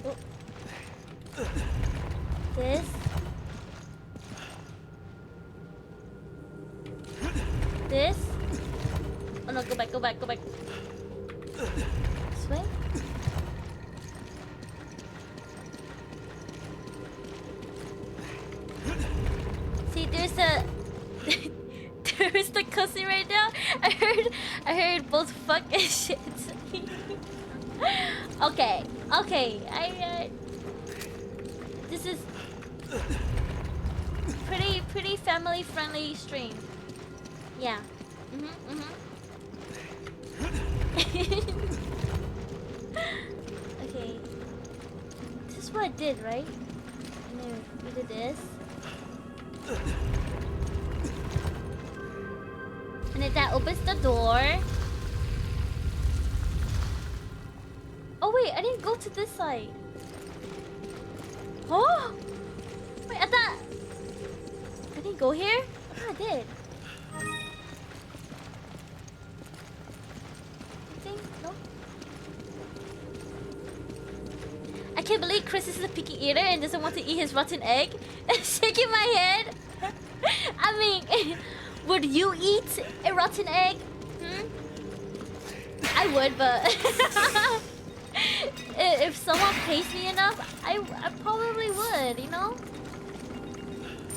Oh. This. This? Oh no, go back, go back, go back. This way? See, there's a there's the cussing right now. I heard both fuck and shit. Okay, okay. This is pretty family friendly stream. Yeah. Okay. This is what I did, right? And then we did this. And then that opens the door. Oh wait, I didn't go to this side. Oh! Wait, I thought... I didn't go here? Oh, I did. I think, no? I can't believe Chris is a picky eater and doesn't want to eat his rotten egg. Shaking my head. I mean, would you eat a rotten egg? I would, but if someone pays me enough, I probably would, you know?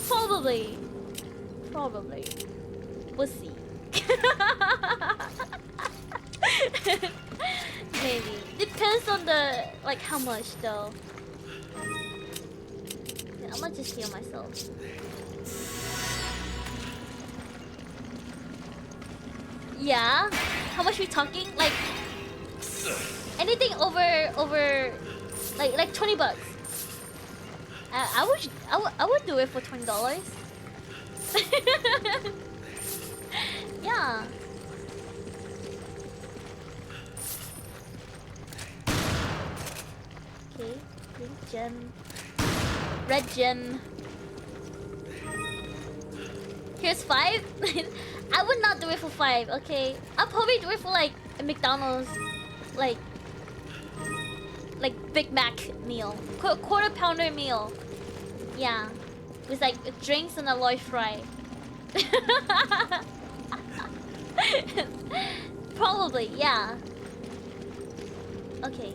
Probably. We'll see. Maybe. Depends on the, like, how much though. Yeah, I'm gonna just heal myself. Yeah? How much we talking? Like anything over like 20 bucks. I would do it for $20. Yeah. Okay, green gem. Red gem. Here's 5. I would not do it for 5, okay? I'll probably do it for like a McDonald's, like Big Mac meal, quarter pounder meal. Yeah, with like drinks and a large fry. Probably, yeah. Okay.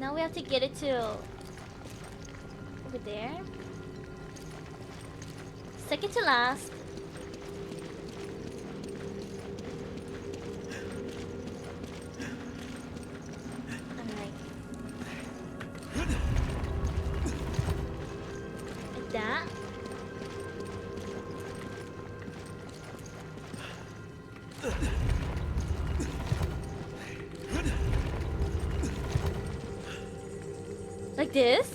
Now we have to get it to over there. Second to last. Alright. Like that. Like this.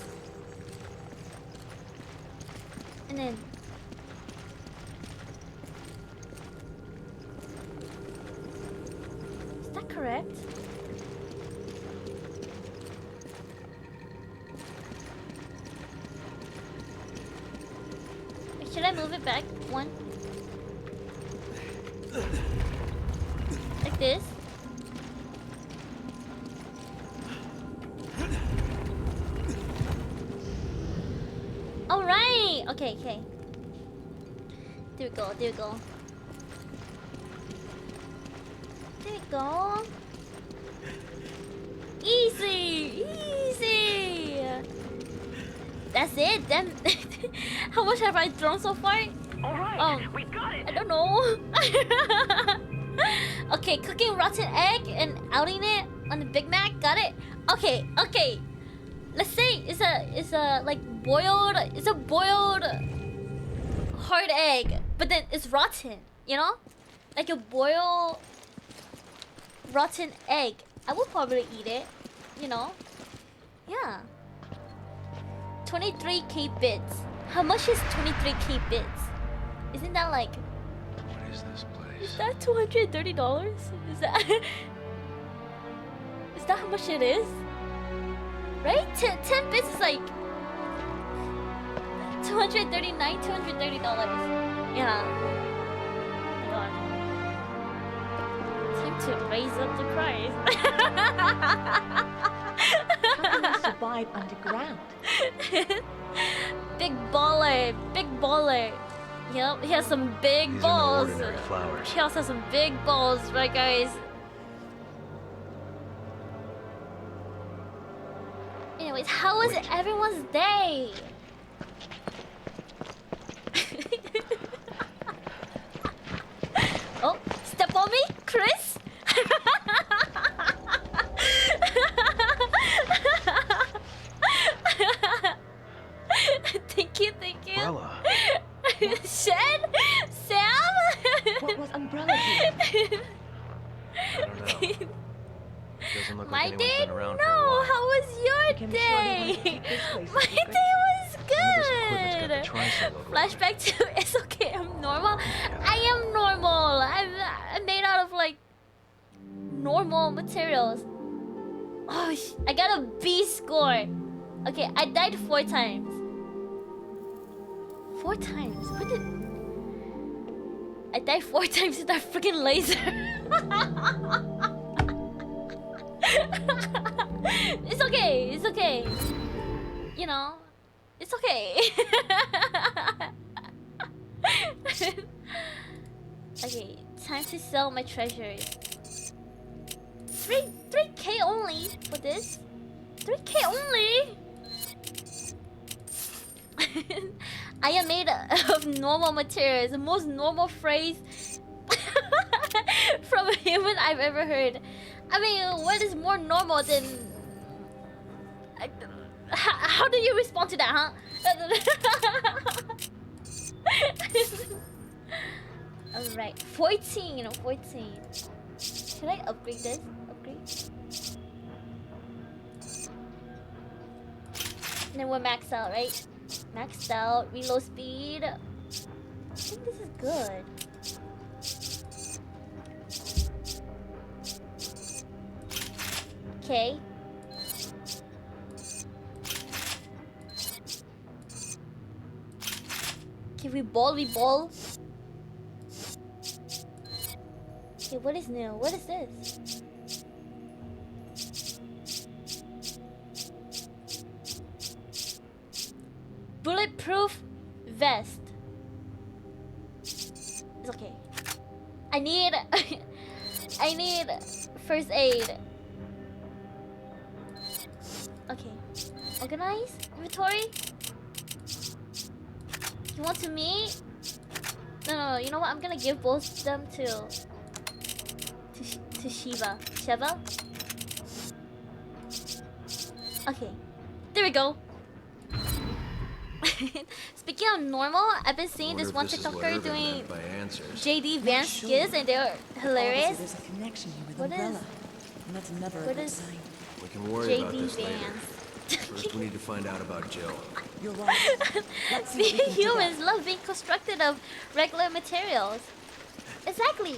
And then is that correct? Wait, should I move it back one? Like this? Alright! Okay, okay. There we go, there we go. There we go. Easy! Easy! That's it, then. How much have I thrown so far? Alright, we got it! I don't know. Okay, cooking rotten egg and outing it on the Big Mac, got it? Okay, okay. Let's say it's a like boiled, it's a boiled hard egg, but then it's rotten, you know? Like a boiled rotten egg. I would probably eat it, you know? Yeah. 23k bits. How much is 23k bits? Isn't that like... What is this place? Is that $230? Is that... Is that how much it is? Right? 10 bits is like... $239, $230. Yeah. Oh my god. Time to raise up the price. How can you survive underground? Big baller, big baller. Yep, he has some big These balls. are no ordinary flowers. He also has some big balls, right, guys? Anyways, how was Wait. everyone's day? Oh, step on me, Chris? Thank you, thank you. Umbrella. Shen? Sam? What was Umbrella doing? I don't know. Doesn't look My like anyone's day? been around No. for a while. How was your can surely want to day? keep this place a My secret. day was Some of this equipment's got the good. Tri-Cell logo on it. Flashback to it's okay. I'm normal. I am normal. I'm made out of like normal materials. Oh, I got a B score. Okay, I died 4 times. 4 times. What did? I died 4 times with that freaking laser. It's okay. It's okay. You know, it's okay. Okay, time to sell my treasures. 3K only for this. 3K only. I am made of normal materials. The most normal phrase from a human I've ever heard. I mean, what is more normal than? How do you respond to that, huh? Alright, 14. 14. Should I upgrade this? Upgrade? And then we're maxed out, right? Maxed out, reload speed. I think this is good. Okay. Okay, we ball. Okay, what is new? What is this? Bulletproof vest. It's okay. I need I need first aid. Okay. Organize inventory. You want to meet? No. You know what? I'm gonna give both of them to Shiva. Sheva? Okay. There we go. Speaking of normal, I've been seeing this one TikToker doing JD Vance skits and they're hilarious. There's a connection here with What Umbrella. is- And that's never a what good is- sign. We can worry about JD this later. Vance. First, we need to find out about Jill. You're right. Let's see what we Being can dig humans up. love being constructed of regular materials. Exactly.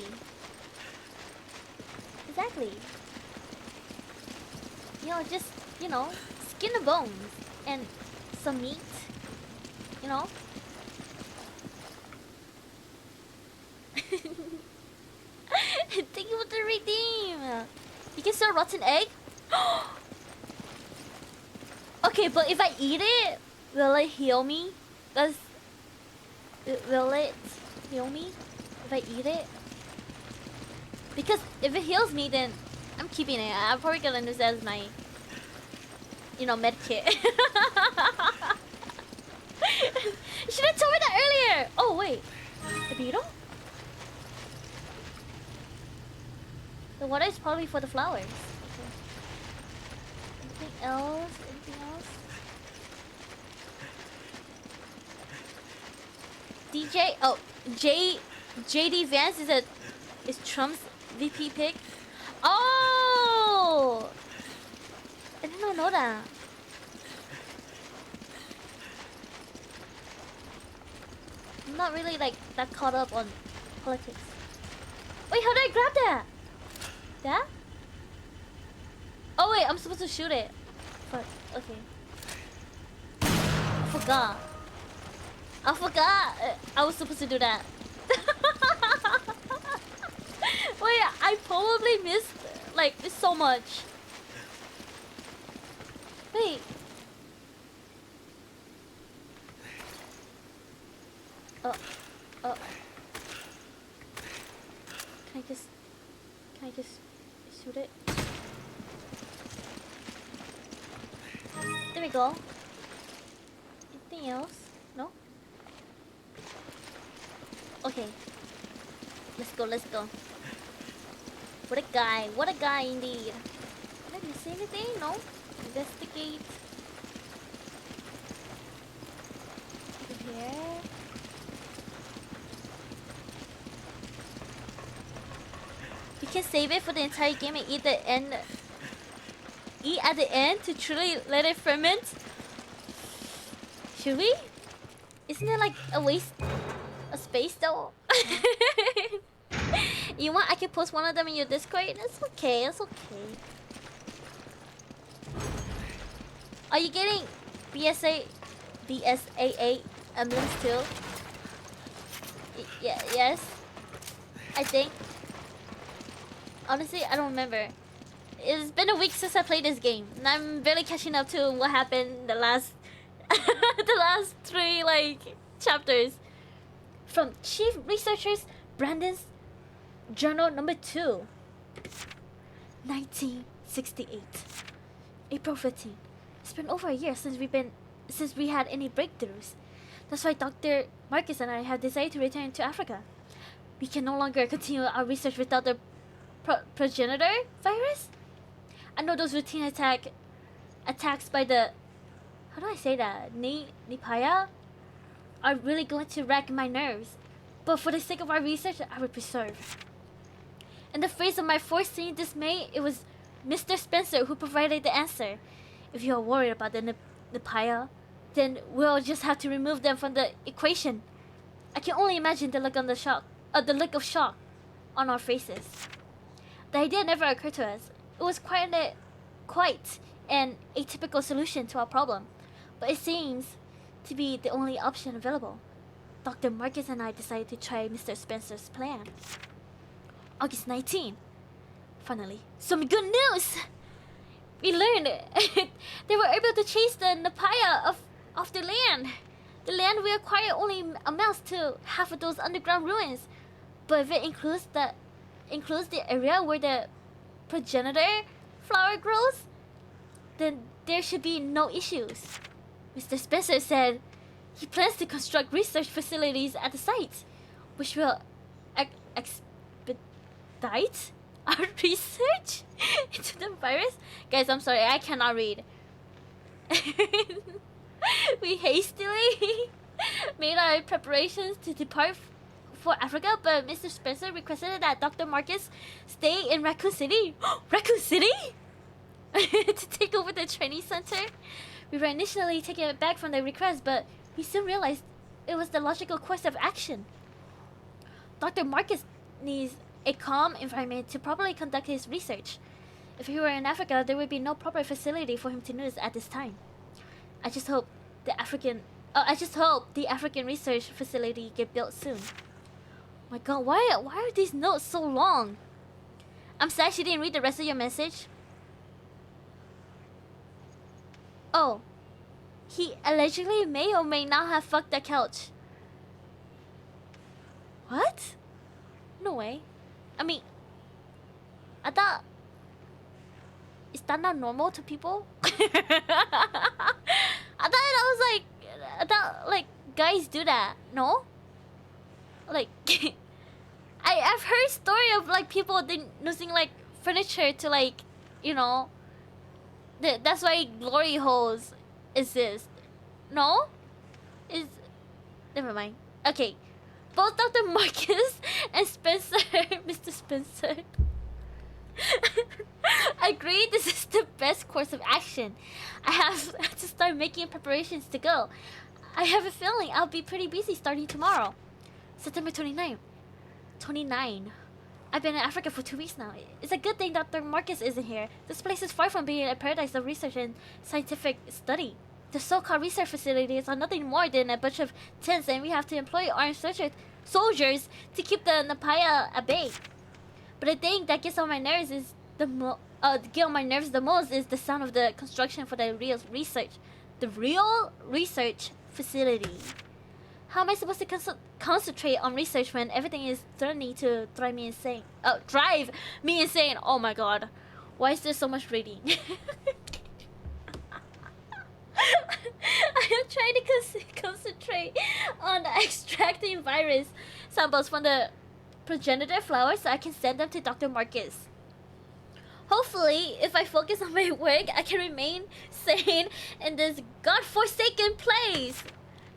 You know, just, you know, skin and bones and some meat. You know? Thank you for the redeem. You can sell rotten egg? Okay, but if I eat it, will it heal me? Will it heal me if I eat it? Because if it heals me, then I'm keeping it. I'm probably gonna use it as my, you know, med kit. You should have told me that earlier. Oh wait, the beetle? The water is probably for the flowers. Okay. Anything else? Anything else? DJ, oh, JD Vance is Trump's VP pick. Oh, I did not know that. I'm not really like that caught up on politics. Wait, how do I grab that? That? Oh wait, I'm supposed to shoot it. Fuck. Okay. I forgot. I was supposed to do that. Wait, I probably missed like so much. Wait. Oh. Oh. Can I just shoot it? There we go. Anything else? No? Okay. Let's go. What a guy indeed. Did I miss anything? No? Investigate. Over here. We can save it for the entire game and eat at the end to truly let it ferment. Should we? Isn't it like a waste of space though? You want? I can post one of them in your Discord. It's okay. It's okay. Are you getting BSAA emblems too? Yeah. Yes. I think. Honestly, I don't remember. It's been a week since I played this game, and I'm barely catching up to what happened the last the last 3 chapters. From Chief Researchers Brandon's Journal number 2, 1968, April 15th. It's been over a year since we had any breakthroughs. That's why Dr. Marcus and I have decided to return to Africa. We can no longer continue our research without the progenitor virus. I know those routine attacks by the, how do I say that, Nipaya are really going to wreck my nerves. But for the sake of our research, I will preserve. In the face of my foreseeing dismay, it was Mr. Spencer who provided the answer. If you are worried about the Nipaya, then we'll just have to remove them from the equation. I can only imagine the look of shock on our faces. The idea never occurred to us. It was quite an atypical solution to our problem, but it seems to be the only option available. Dr. Marcus and I decided to try Mr. Spencer's plan. August 19. Finally, some good news! We learned they were able to chase the Napaya off the land. The land we acquired only amounts to half of those underground ruins, but if it includes the area where the progenitor flower grows, then there should be no issues. Mr. Spencer said he plans to construct research facilities at the site, which will expedite our research into the virus. Guys, I'm sorry, I cannot read. We hastily made our preparations to depart for Africa, but Mr. Spencer requested that Dr. Marcus stay in Raccoon City. Raccoon City? To take over the training center? We were initially taken aback from the request, but we soon realized it was the logical course of action. Dr. Marcus needs a calm environment to properly conduct his research. If he were in Africa, there would be no proper facility for him to use at this time. I just hope the African research facility get built soon. My God, why are these notes so long? I'm sad she didn't read the rest of your message. Oh, he allegedly may or may not have fucked the couch. What? No way. I mean, I thought, is that not normal to people? I thought guys do that. No? Like, I've heard story of people using furniture to that's why glory holes exist. No? Never mind. Okay. Both Dr. Marcus and Spencer, Mr. Spencer, agree this is the best course of action. I have to start making preparations to go. I have a feeling I'll be pretty busy starting tomorrow. September 29. I've been in Africa for 2 weeks now. It's a good thing Dr. Marcus isn't here. This place is far from being a paradise of research and scientific study. The so-called research facilities are nothing more than a bunch of tents, and we have to employ armed soldiers to keep the Napaya at bay. But the thing that gets on my nerves the most is the sound of the construction for the real research facility. How am I supposed to concentrate on research when everything is threatening to drive me insane? Drive me insane! Oh my god. Why is there so much reading? I am trying to concentrate on extracting virus samples from the progenitor flowers so I can send them to Dr. Marcus. Hopefully, if I focus on my work, I can remain sane in this godforsaken place.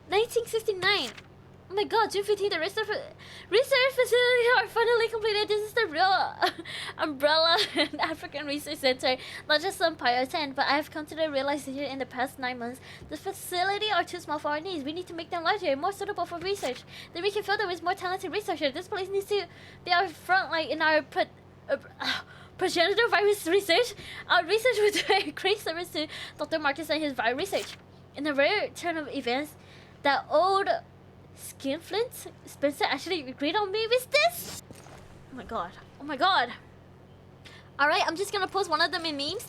1969. Oh my god, June 15th, the research facilities are finally completed. This is the real umbrella African Research Center, not just some pirate tent, but I have come to the realization in the past 9 months, the facility are too small for our needs. We need to make them larger, more suitable for research. Then we can fill them with more talented researchers. This place needs to be our front line in our progenitor virus research. Our research will do a great service to Dr. Marcus and his virus research. In the rare turn of events, that old Skinflint Spencer actually agreed on me with this? Oh my god. Oh my god. Alright, I'm just gonna post one of them in memes.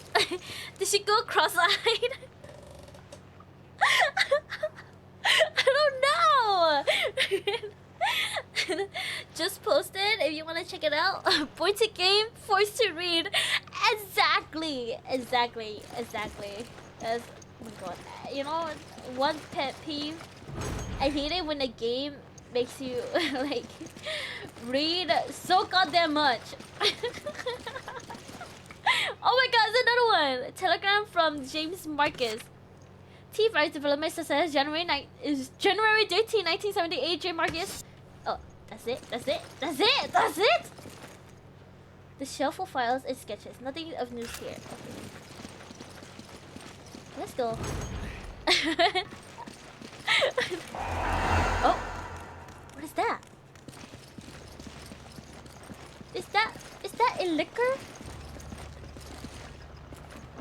Did she go cross-eyed? I don't know. Just posted if you want to check it out. Boy to game, forced to read. Exactly. That's, oh my god. You know, one pet peeve. I hate it when a game makes you like read so goddamn much. Oh my god, there's another one. Telegram from James Marcus. T-Virus development success January 13, 1978. J Marcus. Oh, that's it. The shelf of files and sketches. Nothing of news here. Okay. Let's go. Oh, what is that? Is that a liquor?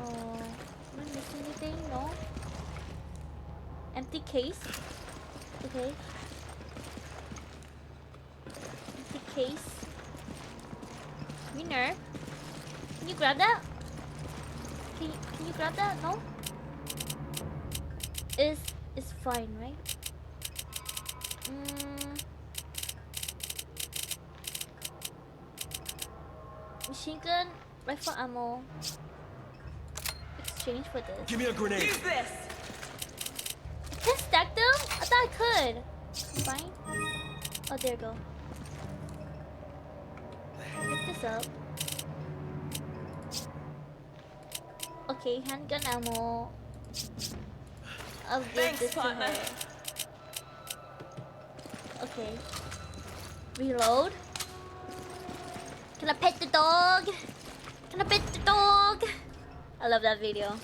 Oh, am I missing anything? No. Empty case. Okay. Empty case. Winner. Can you grab that? Can you grab that? No. It's fine, right? Machine gun, rifle ammo. Exchange for this. Give me a grenade. Use this! I can't stack them? I thought I could. Fine. Oh, there you go. Pick this up. Okay, handgun ammo. I'll give this to her. Okay. Reload. Can I pet the dog? Can I pet the dog? I love that video.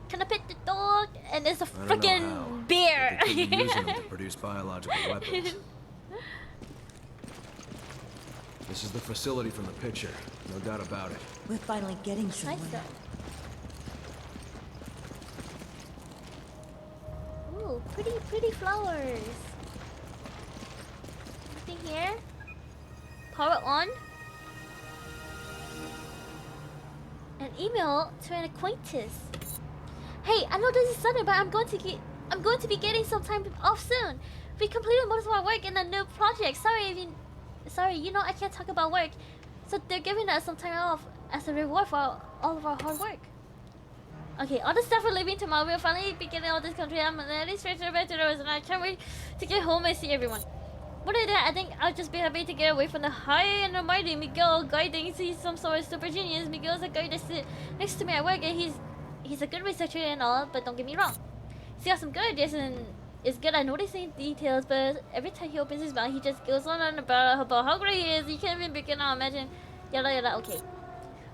Can I pet the dog? And there's a freaking bear. They could be using them to produce biological weapons. This is the facility from the picture. No doubt about it. We're finally getting somewhere. Nice. Ooh, pretty flowers. Anything here? Power on. An email to an acquaintance. Hey, I know this is sudden, but I'm going to be getting some time off soon. We completed most of our work in a new project. Sorry, you know I can't talk about work. So they're giving us some time off as a reward for all of our hard work. Okay, all the staff are leaving tomorrow. We'll finally be getting out of this country. I'm really straight to the bed and I can't wait to get home and see everyone. More than that, I think I'll just be happy to get away from the high and almighty Miguel guy thinks he's some sort of super genius. Miguel's a guy that sits next to me at work and he's a good researcher and all, but don't get me wrong. He's got some good ideas and is good at noticing details, but every time he opens his mouth, he just goes on and about how great he is. You can't even begin to imagine. Yada yada. Okay,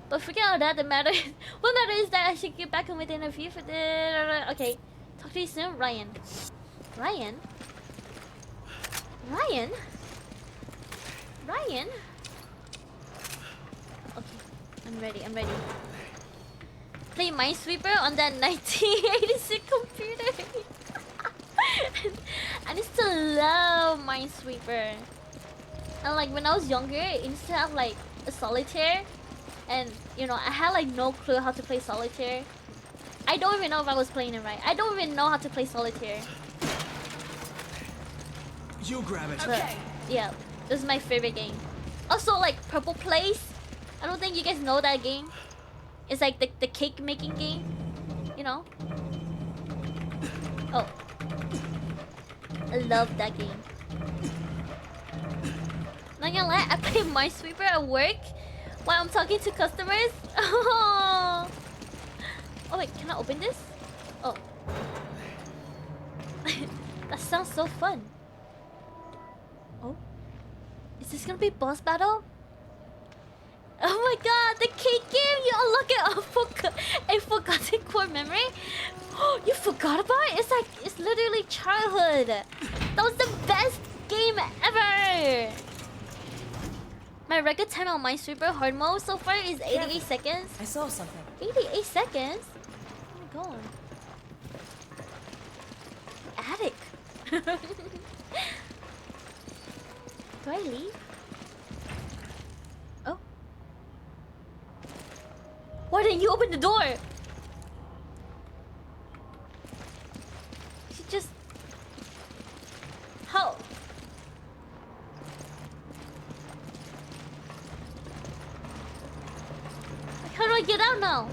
but forget all that. What matters is that I should get back home within a few. Okay, talk to you soon, Ryan. Ryan. Okay, I'm ready. Play Minesweeper on that 1986 computer. I used to love Minesweeper. And like when I was younger, I used to have like a solitaire, and you know I had like no clue how to play solitaire. I don't even know if I was playing it right. I don't even know how to play solitaire. You grab it. But, yeah, this is my favorite game. Also, like Purple Place. I don't think you guys know that game. It's like the cake making game. You know? Oh. I love that game. Not gonna lie, I play Minesweeper at work while I'm talking to customers. Oh, wait, can I open this? Oh. That sounds so fun. Oh. Is this gonna be boss battle? Oh my god, the cake game! You unlock it a forgotten core memory? You forgot about it? It's like, it's literally childhood. That was the best game ever! My record time on Minesweeper hard mode so far is 88 seconds. I saw something. 88 seconds? Oh my god. Attic. Do I leave? Oh. Why didn't you open the door? She just... How? How do I get out now?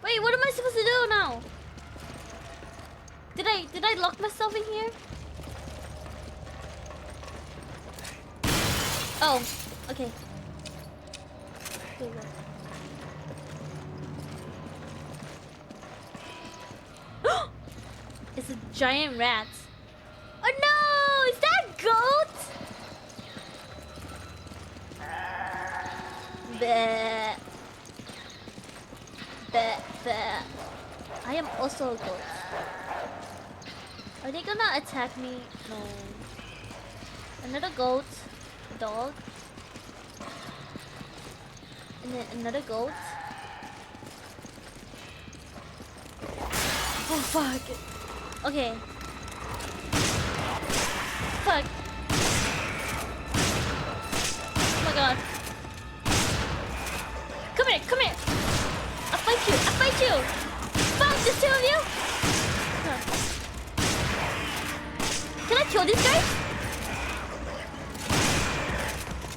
Wait, what am I supposed to do now? Did I lock myself in here? Oh, okay. Here we go. It's a giant rat. Oh no! Is that a goat? Bleh. Bleh, bleh. I am also a goat. Are they gonna attack me? No. Another goat. Dog. And then another goat. Oh fuck. Okay. Fuck. Oh my god. Come here, come here. I'll fight you, I'll fight you. Fuck, there's two of you. Can I kill these guys?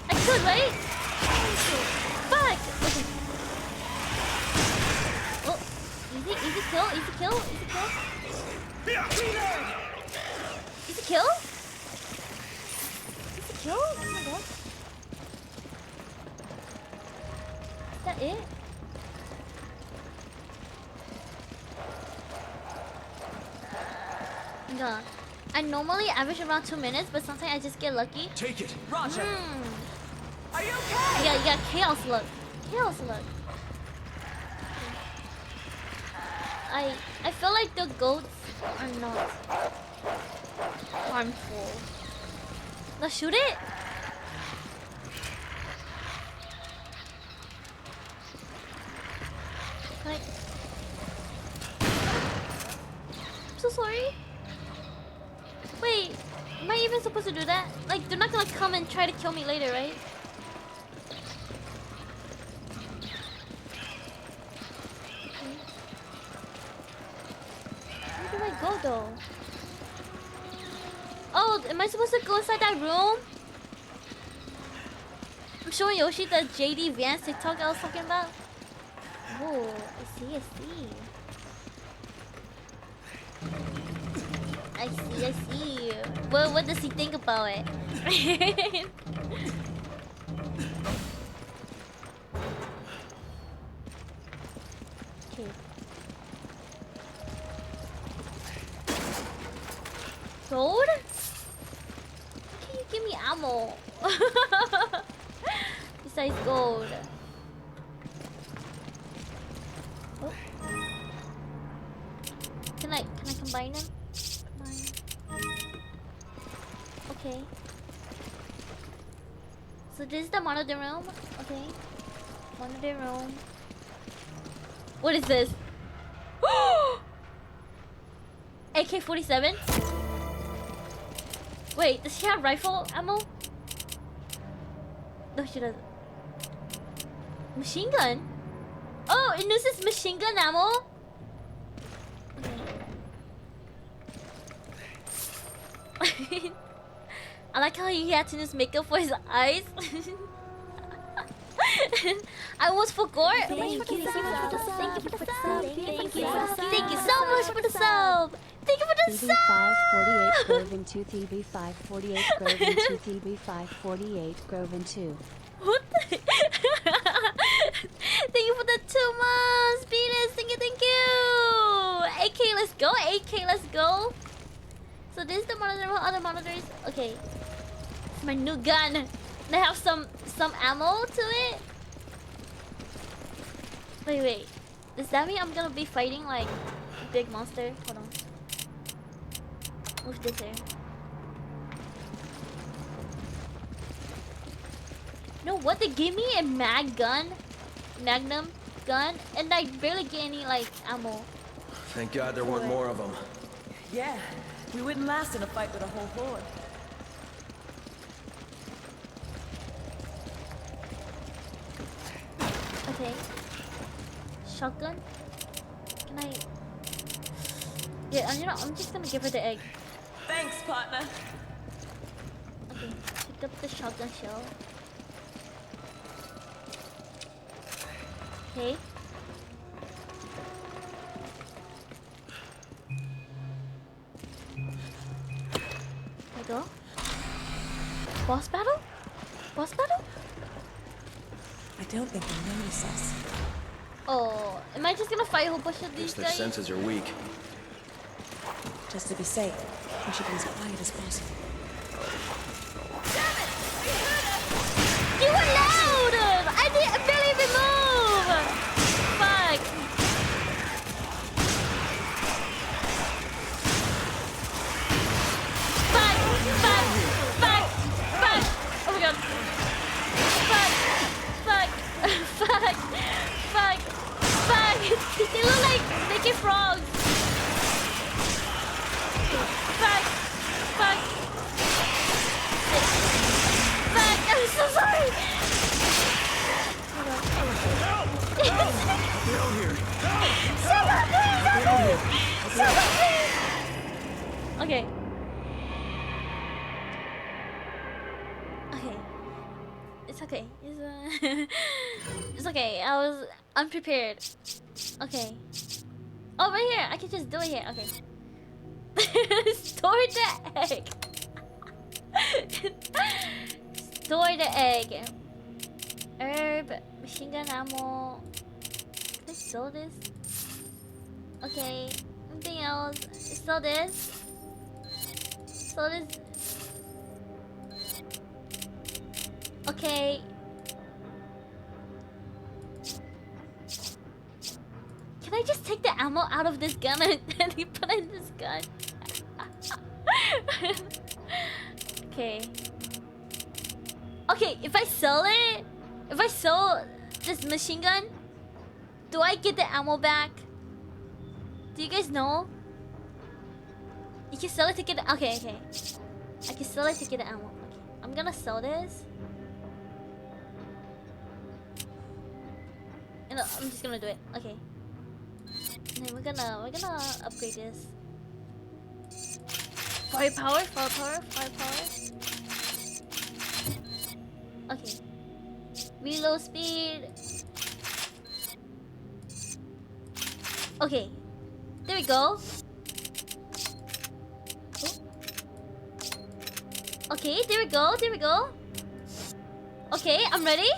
I could, right? Fuck. Okay. Oh, easy kill, easy kill, easy kill. Easy kill? Easy kill? Oh my god. Is that it? Yeah. I normally average around 2 minutes, but sometimes I just get lucky. Take it. Roger. Are you okay? Yeah, yeah, chaos luck. Chaos luck. I feel like the goats are not harmful. Let's shoot it. Like, I'm so sorry. Wait, am I even supposed to do that? Like, they're not gonna come and try to kill me later, right? Where do I go though? Oh, am I supposed to go inside that room? I'm showing Yoshi the JD Vance TikTok I was talking about. Oh, I see. I see. What does he think about it? Okay. Gold? Why can't you give me ammo? Besides gold. Oh. Can I combine them? Okay. So this is the monitor room. Okay. Monitor room. What is this? AK-47? Wait, does she have rifle ammo? No, she doesn't. Machine gun? Oh, it uses machine gun ammo? Okay. I like how he had to use makeup for his eyes. I was for gore. Thank you so much for the sub. Thank you so much for the sub. Thank you for the sub. TV548 Groven 2 TV548 Groven 2 TV548 Groven 2. What the? Thank you for the 2 months, Venus. Thank you. AK, let's go. AK, let's go. So this is the monitor. What other monitors? Okay, it's my new gun. They have some ammo to it. Wait. Does that mean I'm gonna be fighting like a big monster? Hold on. Move this here. You know what? They gave me a magnum gun, and I barely get any like ammo. Thank God there weren't more of them. Yeah, we wouldn't last in a fight with a whole horde. Okay. Shotgun? Can I... Yeah, you know, I'm just gonna give her the egg. Thanks, partner. Okay, pick up the shotgun shell. Okay. There we go. Boss battle? Boss battle? I don't think they notice us. Oh, am I just gonna fight a whole bunch of Guess these their guys? senses are weak. Just to be safe, we should be as quiet as possible. You were loud! I barely even move! Fuck! Fuck! Oh my god. Fuck! They look like naked frogs. Fuck! I'm so sorry! Down here! Okay. It's okay. It's okay. I was unprepared. Okay. Oh, right here. I can just do it here. Okay. Store the egg. Store the egg. Herb, machine gun ammo. Can I sell this? Okay. Anything else? Sell this. Sell this. Okay. Can I just take the ammo out of this gun and put in this gun? Okay. Okay, if I sell this machine gun, do I get the ammo back? Do you guys know? You can sell it to get the... Okay. I can sell it to get the ammo. Okay. I'm gonna sell this. And I'm just gonna do it. Okay. And then we're gonna upgrade this. Firepower. Okay. Reload speed. Okay. There we go. Okay, there we go. Okay, I'm ready.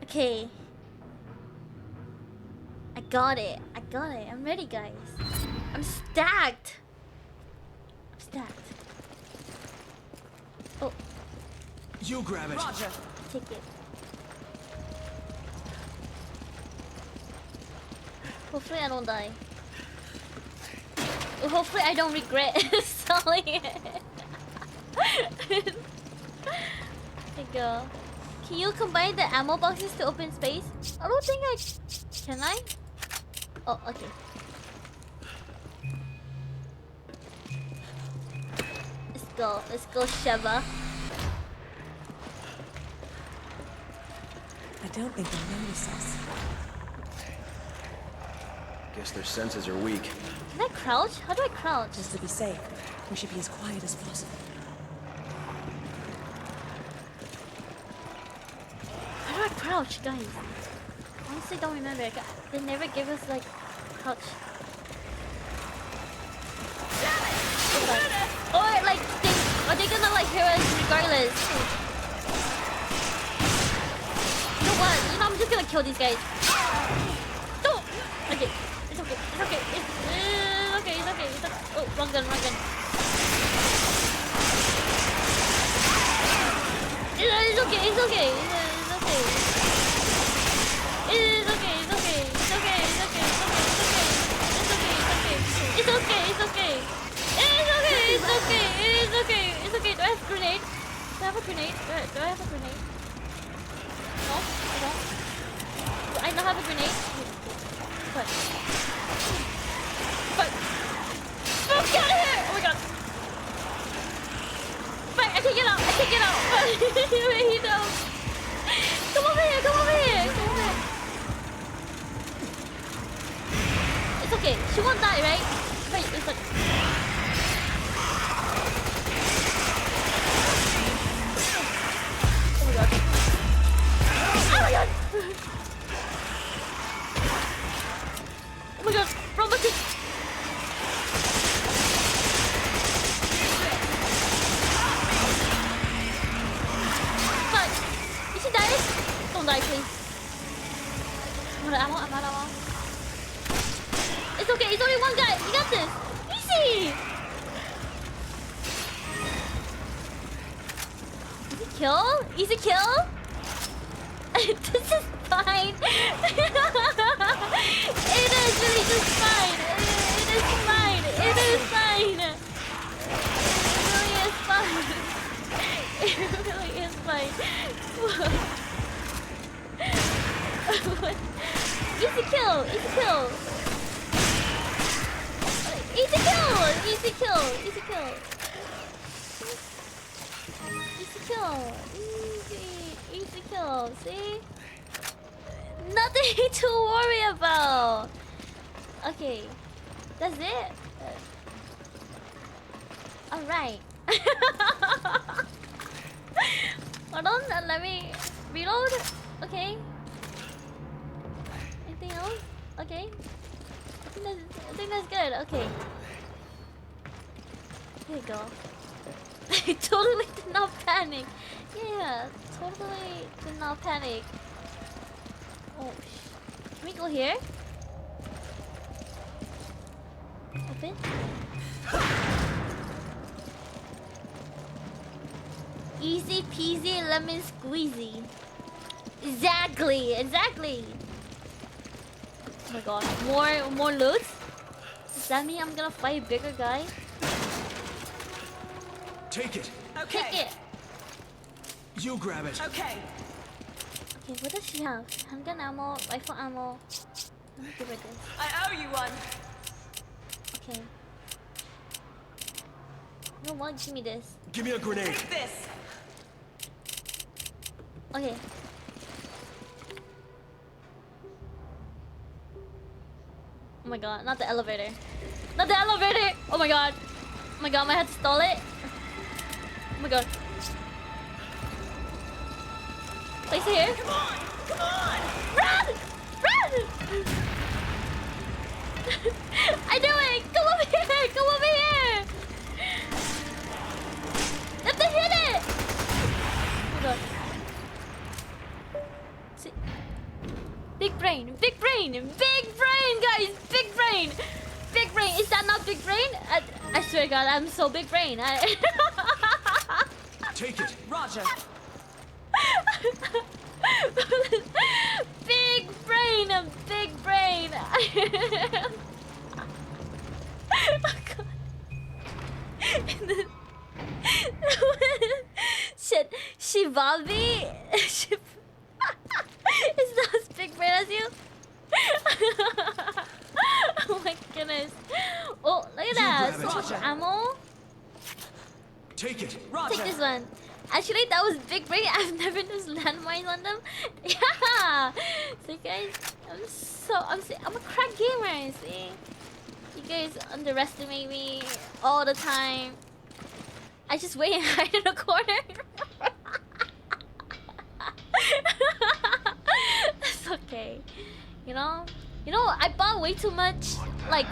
Okay. I got it. I'm ready, guys. I'm stacked. Oh. You grab it. Roger. Take it. Hopefully I don't die. Hopefully I don't regret selling it. There you go. Can you combine the ammo boxes to open space? I don't think I... Can I? Oh, okay. go. Let's go, Sheva. I don't think they'll notice us. Guess their senses are weak. Can I crouch? How do I crouch? Just to be safe, we should be as quiet as possible. How do I crouch, guys? Honestly, don't remember. They never give us like crouch. Or like, are they gonna like hear us regardless? You know what? You know, I'm just gonna kill these guys. Don't. Okay, it's okay. It's okay. It's okay. It's okay. It's okay. Oh, wrong gun. Wrong gun. It's okay. It's okay. It's okay. It's okay. It's okay. It's okay. It's okay. It's okay. It's okay. It's okay. It's okay. It's okay. It's okay. It's okay. Do I have a grenade? Do I have a grenade? Do I have a grenade? No, I don't. Do I not have a grenade? What? Fuck! Fuck! Get out of here! Oh my god! Fuck! I can't get out! I can't get out! Wait, no! Come over here! Come over here! Come over here! It's okay. She won't die, right? Wait, it's like... Oh my god. Oh my god! Oh my god! Wrong button! Fuck! Is she dying? Don't die, please. I'm out of ammo. I'm out of ammo. It's okay. It's only one guy. You got this. Easy! Easy kill? Easy kill? This is fine. It is really just fine. It is fine. It is fine. It really is fine. It really is fine. Easy kill. Easy kill. Easy kill. Easy kill. Easy kill. Easy kill. Easy kill. See? Nothing to worry about. Okay, that's it. All right. Hold on. Let me reload. Okay. Anything else? Okay. I think that's good. Okay. There you go. I totally did not panic. Yeah, totally did not panic. Oh, can we go here? Open. Easy peasy lemon squeezy. Exactly, exactly. Oh my god, more loot? Does that mean I'm gonna fight a bigger guy? Take it. Okay. Take it. You grab it. Okay. Okay, what does she have? Handgun ammo, rifle ammo. Let me give her this. I owe you one. Okay. You know what? Give me this. Give me a grenade. Take this. Okay. Oh my god, not the elevator. Not the elevator! Oh my god. Oh my god, I had to stall it. Oh my god. Place it here. Come on! Come on! Run! Run! I do it! Come over here! Come over here! Let them hit it! Oh god. See? Big brain! Big brain! Big brain, guys! Big brain! Big brain! Is that not big brain? I swear to God, I'm so big brain. Take it. Roger. Big brain! Big brain! Oh god. Shit. Shivabi? Is that as big brain as you? Oh my goodness. Oh, look at that. So much ammo. Take it. Take this one. Actually, that was big brain. I've never used landmines on them. Yeah. So guys, I'm a crack gamer. See, you guys underestimate me all the time. I just wait and hide in a corner. That's okay. You know, I bought way too much like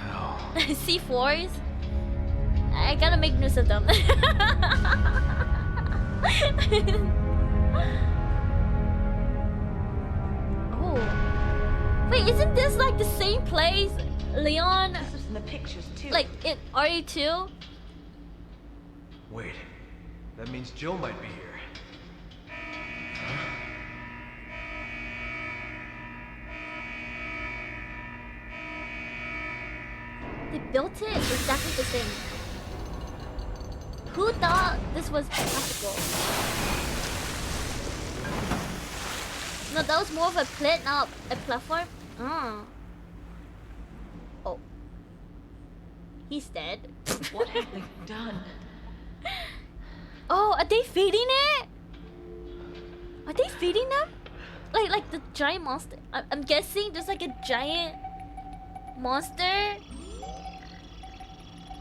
C4s. I gotta make use of them. Oh, wait, isn't this like the same place, Leon? This was in the pictures too. Like in RE2? Wait, that means Jill might be here. They built it exactly the same. Who thought this was possible? No, that was more of a pit, not a platform. Oh. He's dead. What have they done? Oh, are they feeding it? Are they feeding them? Like the giant monster. I'm guessing there's like a giant monster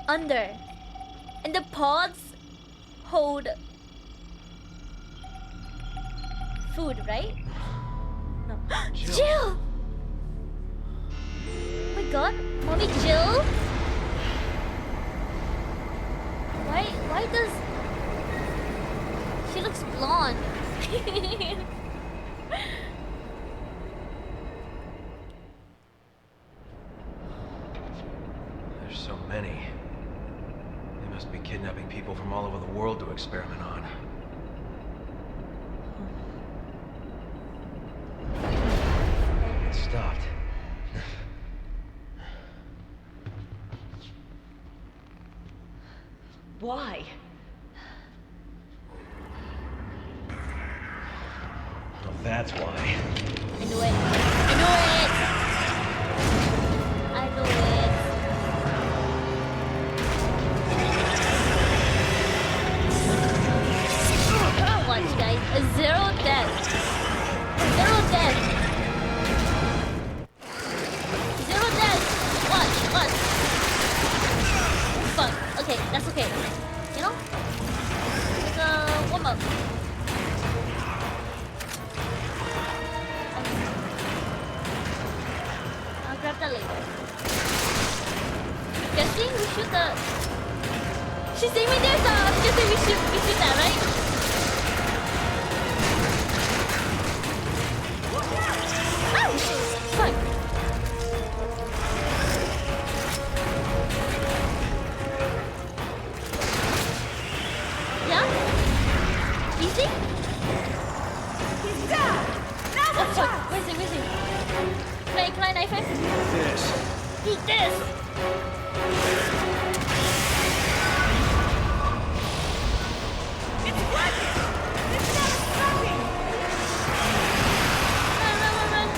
under. And the pods hold food, right? No. Jill! Oh my god, Mommy Jill? Why does she looks blonde? There's so many. They must be kidnapping people from all over the world to experiment on. It stopped. Why? Well, that's why. I knew it. I knew it. Watch, guys. A zero death. Zero death. Zero death. Watch. Fuck. Okay, that's okay. You know? It's a warm up. I'll grab that later. Guessing we shoot the. She's aiming there, so I'm guessing we shoot that, right? Oh, fuck. Yeah? Easy? He's down! Now Oh fuck, where's he? Can I knife him? This. Eat this! It's working! It's not stopping! Run.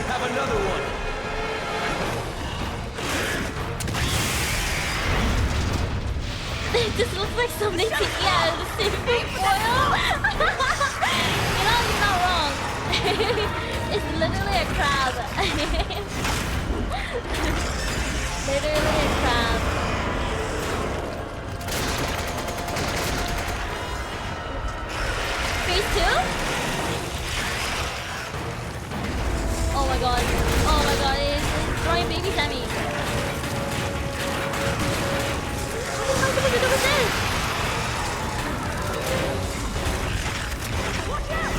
Have another one. This looks like something taken out of the same foil. You're not wrong. It's literally a crab. Literally a crab. Phase 2? Oh my god, it's throwing baby Sammy. What am I supposed to do with this? Watch out!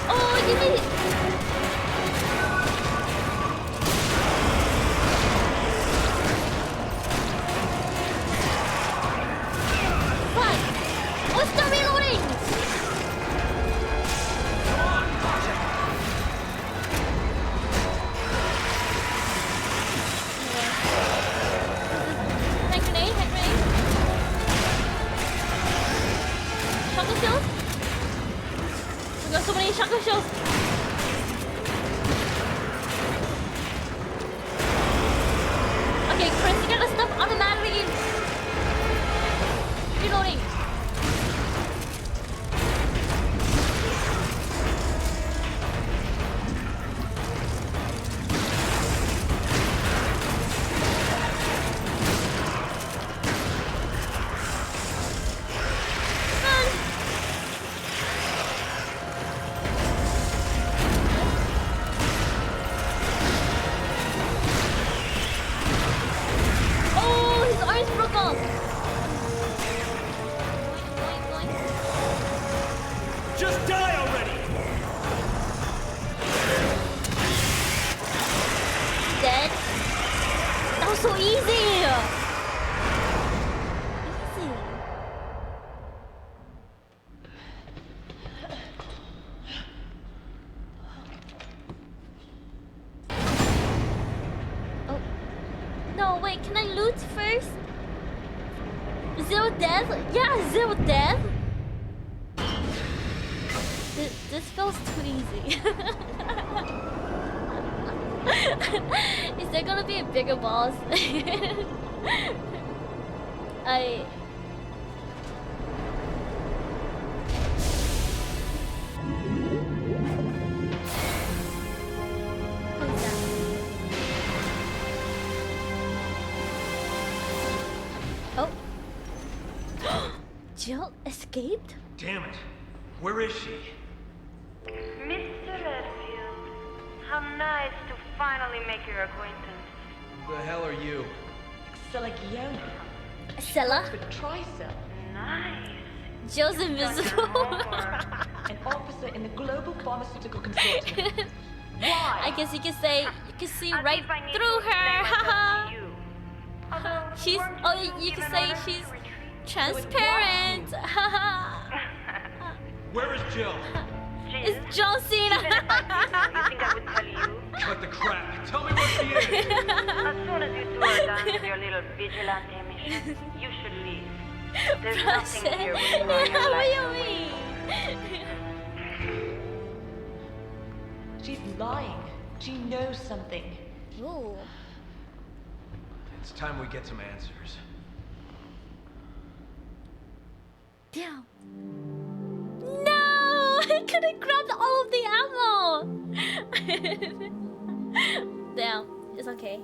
Oh, you did it! shells. Okay, Chris, you gotta stop automatically reloading. Just die already! Dead? That was so easy! Easy. Oh. No, wait, can I loot first? Zero death? Yeah, zero death? This feels too easy. Is there gonna be a bigger boss? Oh. Jill escaped? Damn it. Where is she? Mr. Redfield, how nice to finally make your acquaintance. Who the hell are you? Selagiona. Stella? For Tricell. Nice. Jill's invisible. An officer in the Global Pharmaceutical Consortium. Why? I guess you can say you can see right through her. Haha. She's you can say she's transparent. Haha. Where is Jill? It's John Cena. You think I would tell you? Cut the crap. Tell me where she is. As soon as you two are done with your little vigilante mission, you should leave. There's nothing here with your life. What do you mean? She's lying. She knows something. Ooh. It's time we get some answers. Damn. No! I couldn't grab all of the ammo! Damn. It's okay.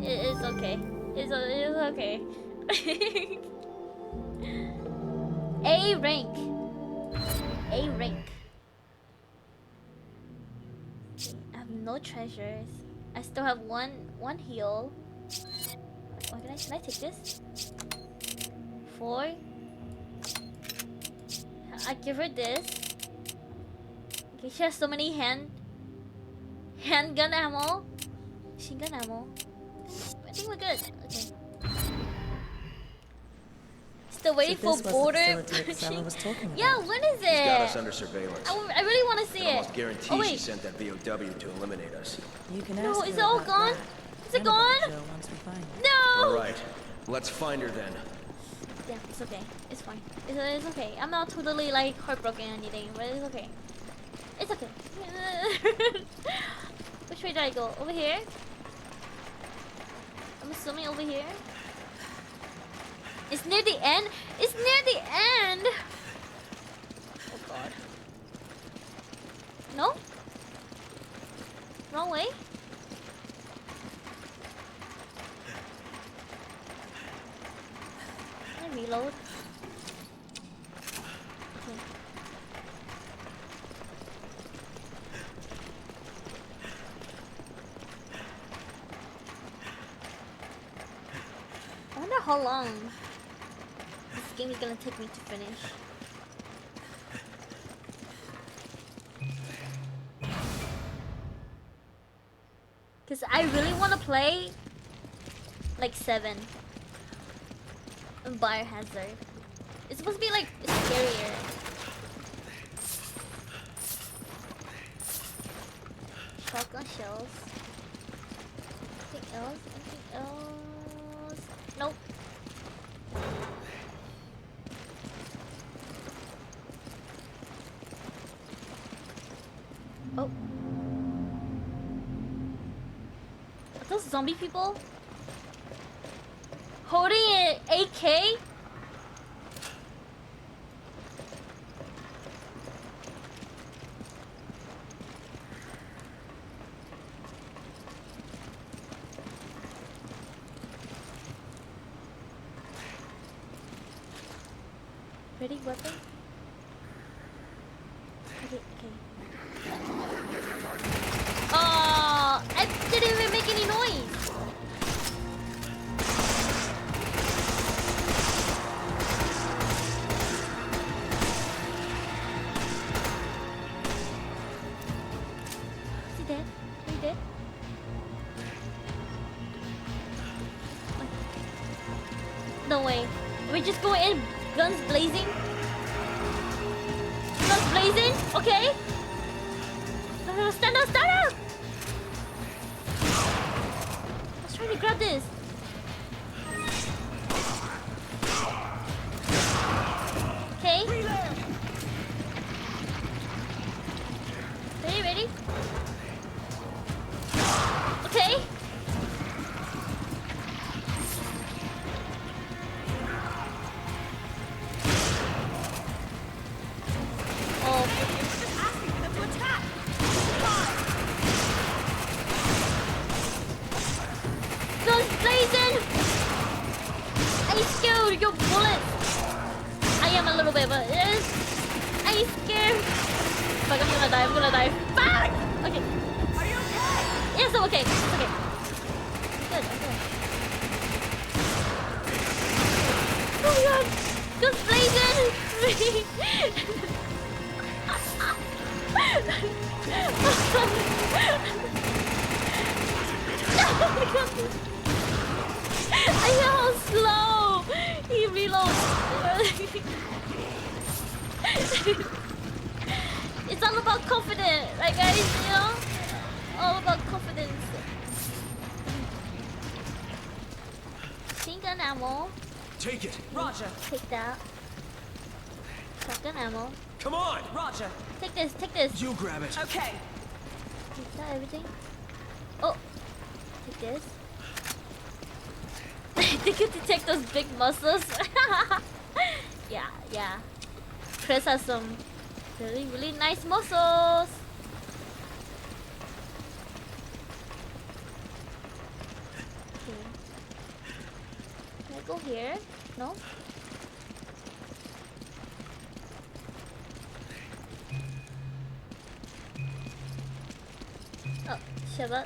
It's okay. It's okay. A rank. A rank. I have no treasures. I still have one heal. Oh, can I take this? 4. I give her this. Okay, she has so many handgun ammo. Machine gun ammo. I think we're good. Okay. Still waiting for border. Yeah, when is it? She's got us under surveillance. I really want to see it. Almost guarantee Oh, she wait. sent that VOW to eliminate us. You can No, ask is her it all about gone? that. Is it gone? Once we find her. No! All right, let's find her then. Yeah, it's okay. It's fine. It's okay. I'm not totally like heartbroken or anything, but it's okay. It's okay. Which way did I go? Over here? I'm assuming over here. It's near the end. It's near the end. Oh god. No? Wrong way? Can I reload? Okay. I wonder how long this game is gonna take me to finish. Cause I really wanna play like 7 and Biohazard. It's supposed to be like scarier. Shotgun shells. Anything else? Anything else? Nope. zombie people? Holding an AK? Ready weapon? Okay. Oh, I didn't even make any noise. Is he dead? Are you dead? No way. We just go in, guns blazing. Guns blazing. Okay. No, stand up, stand up. I was trying to grab this. Okay. Ready? Okay. Guns blazing! I scared your bullets! I am a little bit, but I scared. Fuck, I'm gonna die. Fuck! Okay. Are you okay? Yes, I'm okay. It's okay. I'm good. Oh my god! Guns blazing! I know how slow he reloads. It's all about confidence, right guys? You know? All about confidence. Shotgun ammo. Take it. Roger. Take that. Shotgun ammo. Come on. Roger. Take this. You grab it. Okay. Is that everything? Oh. Take this. They could detect those big muscles. Yeah. Chris has some really nice muscles. Okay. Can I go here? No? Oh, Sheva.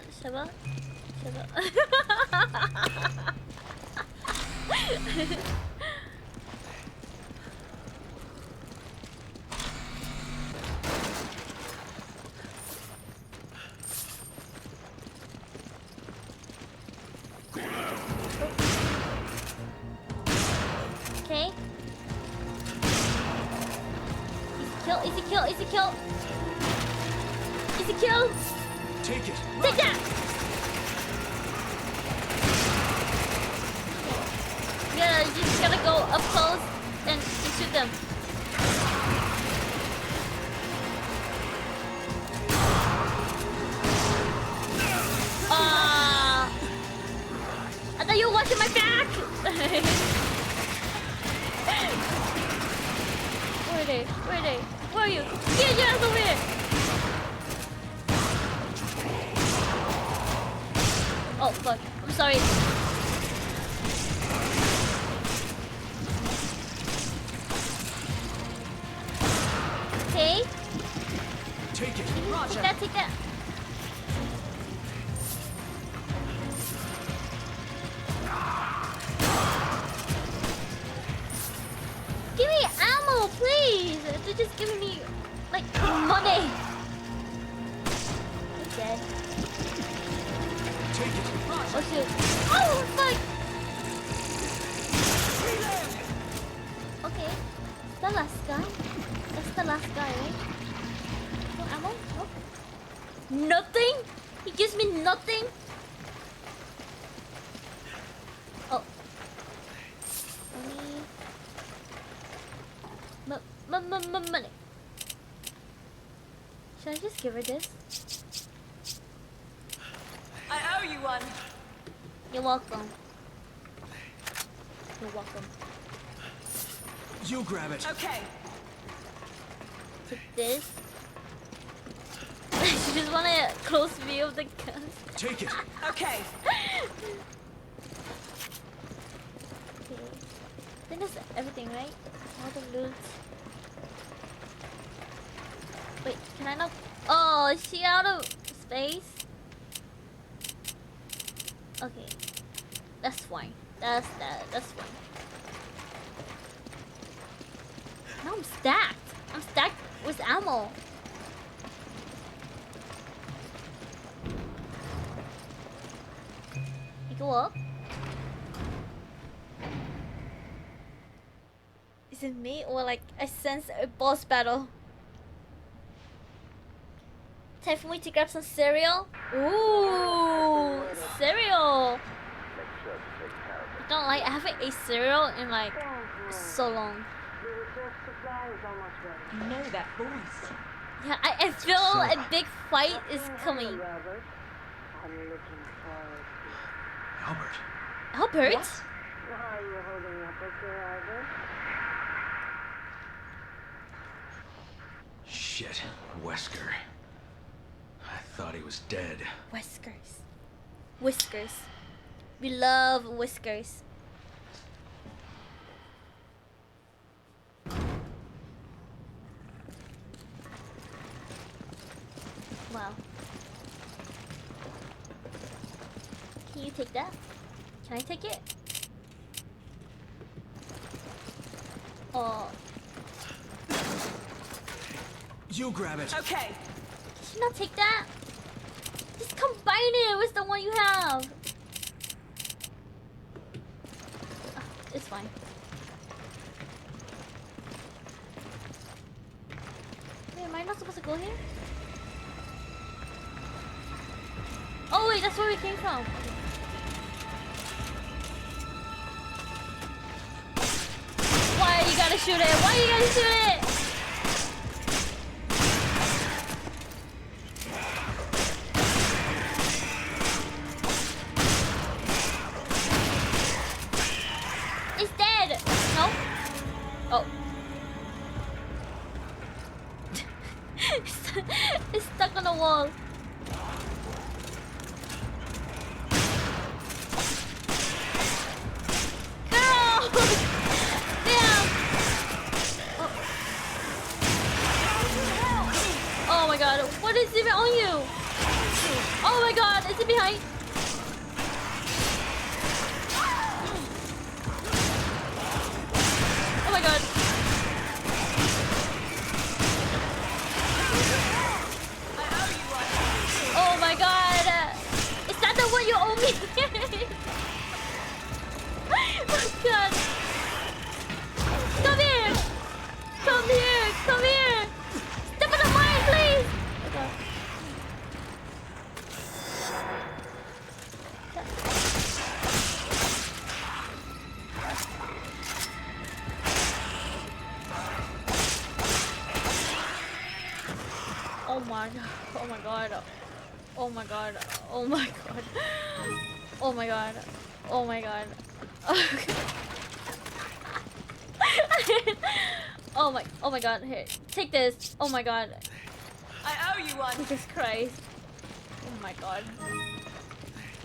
Okay. Easy kill. Take it. Take that! Yeah, you just gotta go up close and shoot them. I thought you were watching my back! Where are they? Where are you? Get your ass over here! Oh fuck, I'm sorry. Okay. Take it. Roger. Take that. Give me ammo, please! They're just giving me, like, money. He's dead. Take it. Oh shoot. Oh fuck! Okay. The last guy? That's the last guy, right? No ammo? No? Nothing? He gives me nothing? Oh. Money. Should I just give her this? I owe you one. You're welcome. You're welcome. You grab it. Okay. Take this. She just want a close view of the gun. Take it. Okay. Okay. I think that's everything, right? All the loot. Wait, can I not? Oh, is she out of space? Okay, that's fine. That's fine. Now I'm stacked. I'm stacked with ammo. You go up. Is it me or like I sense a boss battle? Time for me to grab some cereal. Ooh, cereal. I don't like. I haven't ate cereal in like so long. You know that voice. Yeah, I feel a big fight is coming. Albert. Albert? What? Shit, Wesker. I thought he was dead. Whiskers. Whiskers. We love whiskers. Wow. Can you take that? Can I take it? Oh. You grab it. Okay. Can you not take that? Just combine it with the one you have. It's fine. Wait, am I not supposed to go here? Oh wait, that's where we came from. Okay. Why you gotta shoot it? Why you gotta shoot it? It's dead. No? Oh. It's stuck on the wall. Girl! Damn! Oh my god, what is even on you? Oh my god, is it behind? Oh my god. Oh my god. Is that the one you owe me? Oh god. Come here. Come here. Come here. Step on the mine, please. Oh god. Oh my god. Oh my god. Oh my god. Oh my god. Oh my god. Oh my god. Oh my god. Here. Take this. Oh my god. I owe you one. Jesus Christ. Oh my god.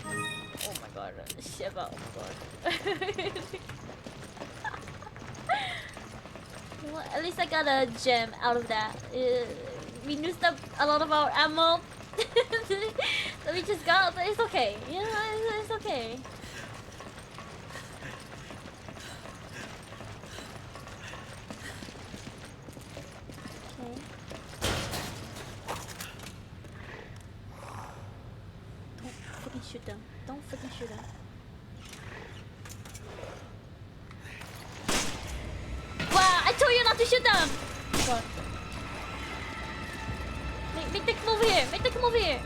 Oh my god. Shiva. Oh my god. You know what? At least I got a gem out of that. We used up a lot of our ammo that we just got, but it's okay. You know, it's okay. Okay. Don't freaking shoot them. Don't freaking shoot them. Wow, I told you not to shoot them! God. Make them come over here. Make them come over here.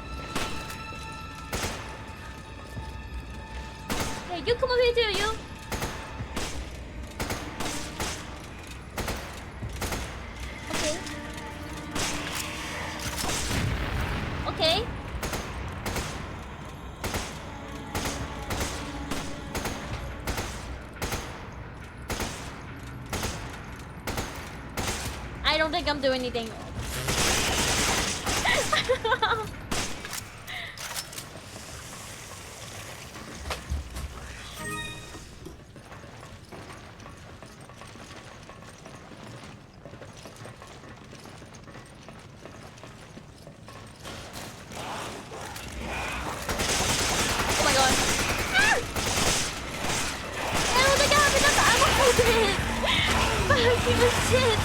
Hey, you come over here too, you. Okay. Okay. I don't think I'm doing anything. Oh my god. Ah! I don't think I have enough ammo for this. Fuck, you shit.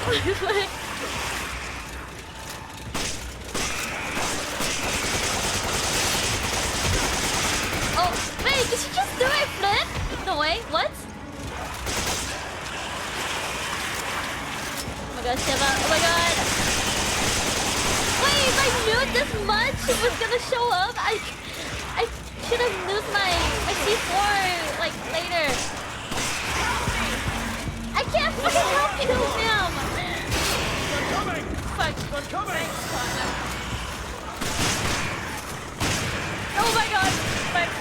What the fuck? Oh, wait, did she just do it, Flip? No way, what? Oh my god, Shiva, oh my god. Wait, if I knew this much it was gonna show up, I should have used my C4 like later. I can't fucking help you, ma'am. They're coming! Fuck. They're coming! Oh my god. Fuck.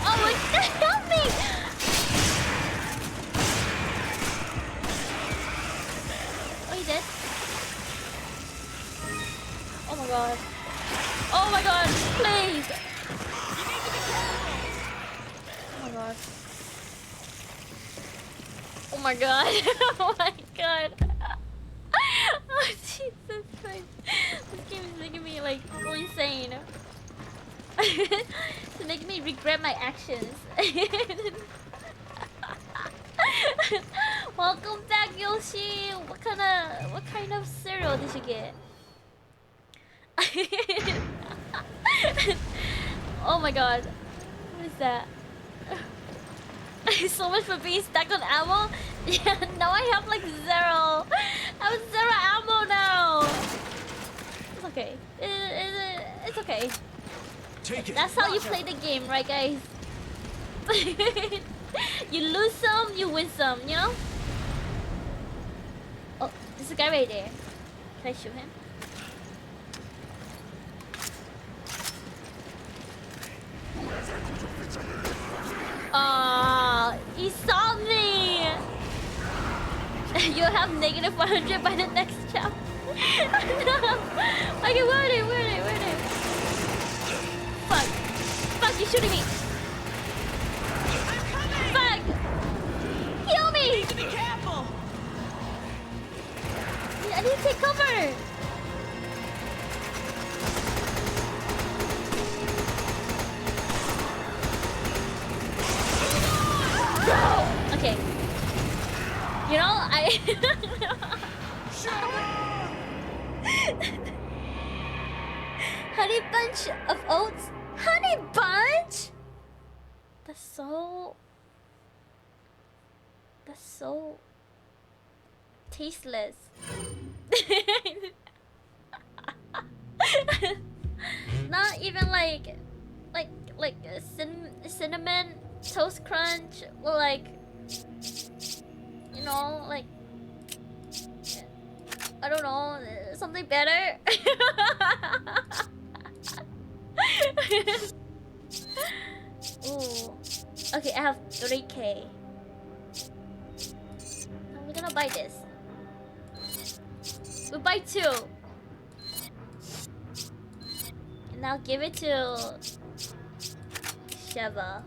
Oh my god, help me! Oh, he did? Oh my god. Oh my god, please! Oh my god. Oh my god. Oh my god. Oh Jesus Christ. This game is making me like go insane. It's making me regret my actions. Welcome back, Yoshi. What kind of cereal did you get? Oh my god. What is that? So much for being stuck on ammo. Yeah, now I have like zero. I have zero ammo now. It's okay. It's okay. Take it. That's how you play the game, right, guys? You lose some, you win some, you know? Oh, there's a guy right there. Can I shoot him? He saw me! You'll have negative 100 by the next chapter. No! Okay, where are they? Fuck. Fuck, you're shooting me! Fuck! Heal me! You need to be careful! I need to take cover! Okay. You know, Honey bunch of oats? Honey bunch? That's so tasteless. Not even like a cinnamon toast crunch or like, you know, like, I don't know, something better. Ooh. Okay, I have 3K. We're gonna buy this. We'll buy 2. And I'll give it to Sheva.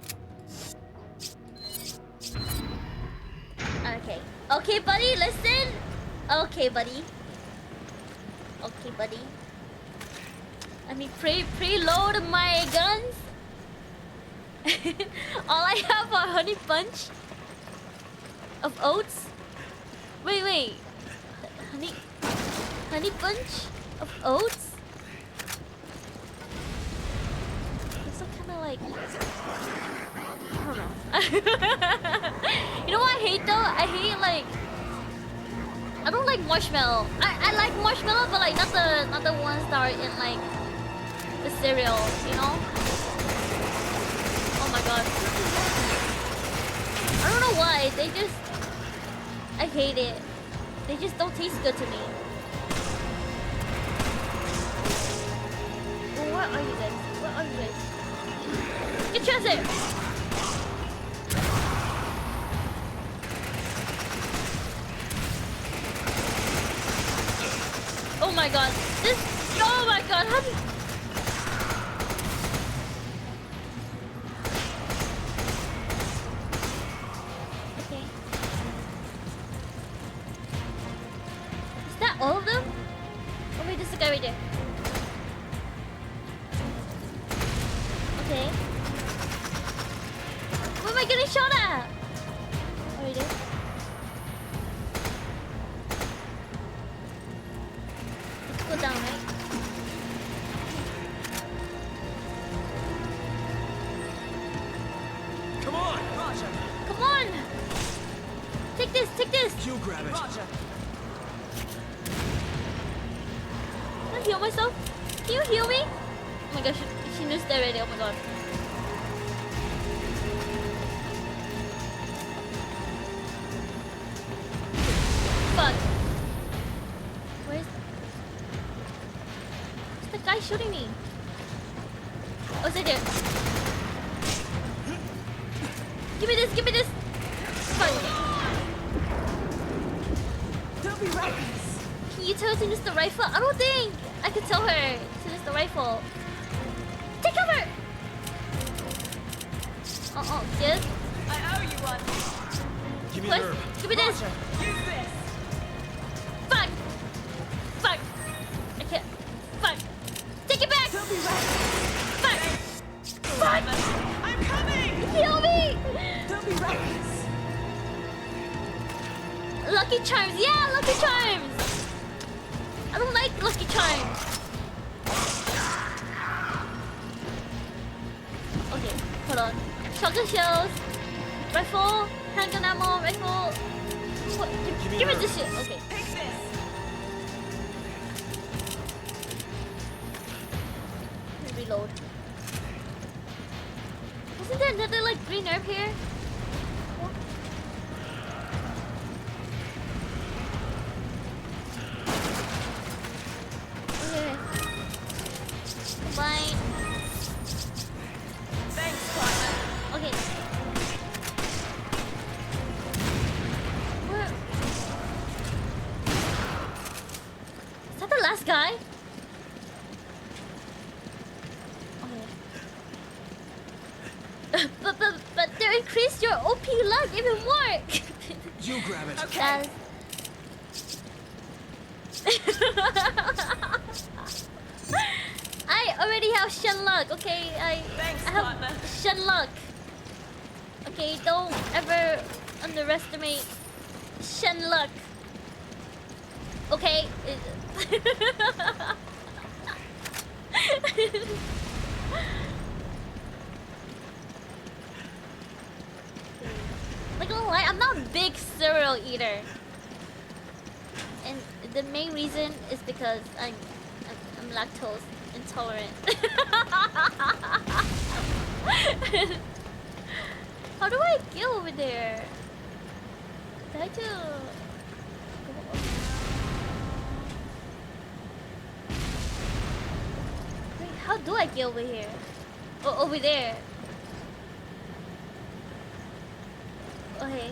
Okay. Okay, buddy, listen. Okay, buddy. Okay, buddy. Let me preload my guns. All I have are honey bunch of oats. Wait. Honey bunch of oats? It's kind of like, I don't know. You know what I hate though? I hate like, I don't like marshmallow. I like marshmallow, but like not the ones that are in like the cereal, you know? Oh my god. I don't know why. They just, I hate it. They just don't taste good to me. Well, where are you guys? Get your ass here! Okay. Where am I getting shot at? Oh, it is. Let's go down, right? Come on! Roger. Come on! Take this, take this! You grab it. Roger. Can I heal myself? Can you heal me? Oh my gosh, she knows that already. Oh my god. Fuck. Where's the guy shooting me? Oh, it's right there. Give me this, give me this! Fuck. Don't be reckless. Can you tell her to use the rifle? I don't think I could tell her to use the rifle. Take cover! Yes? I owe you one. Give me What? the herb. Give me this! Roger. Use this. Fuck! Fuck! I can't. Fuck! Take it back! Don't be reckless. Fuck! Fuck! I'm coming. Heal me! Don't be reckless. Lucky Charms! Yeah, Lucky Charms! I don't like Lucky Charms! Okay, hold on. Shotgun shells, rifle, handgun ammo, rifle. What? Give me this shit. Okay. Take this. Let me reload. Isn't there another like green herb here? Okay. Combine. Thanks, partner. Okay. Where? Is that the last guy? Okay. but they increased your OP luck even more. You grab it. Okay. I already have Shen luck, okay? Thanks, I have partner. Shen luck. Okay, don't ever underestimate Shen luck. Okay? Like, don't lie, I'm not a big cereal eater. And the main reason is because I'm lactose intolerant. How do I get over there? Did I do? Wait, how do I get over here? Oh, over there. Okay.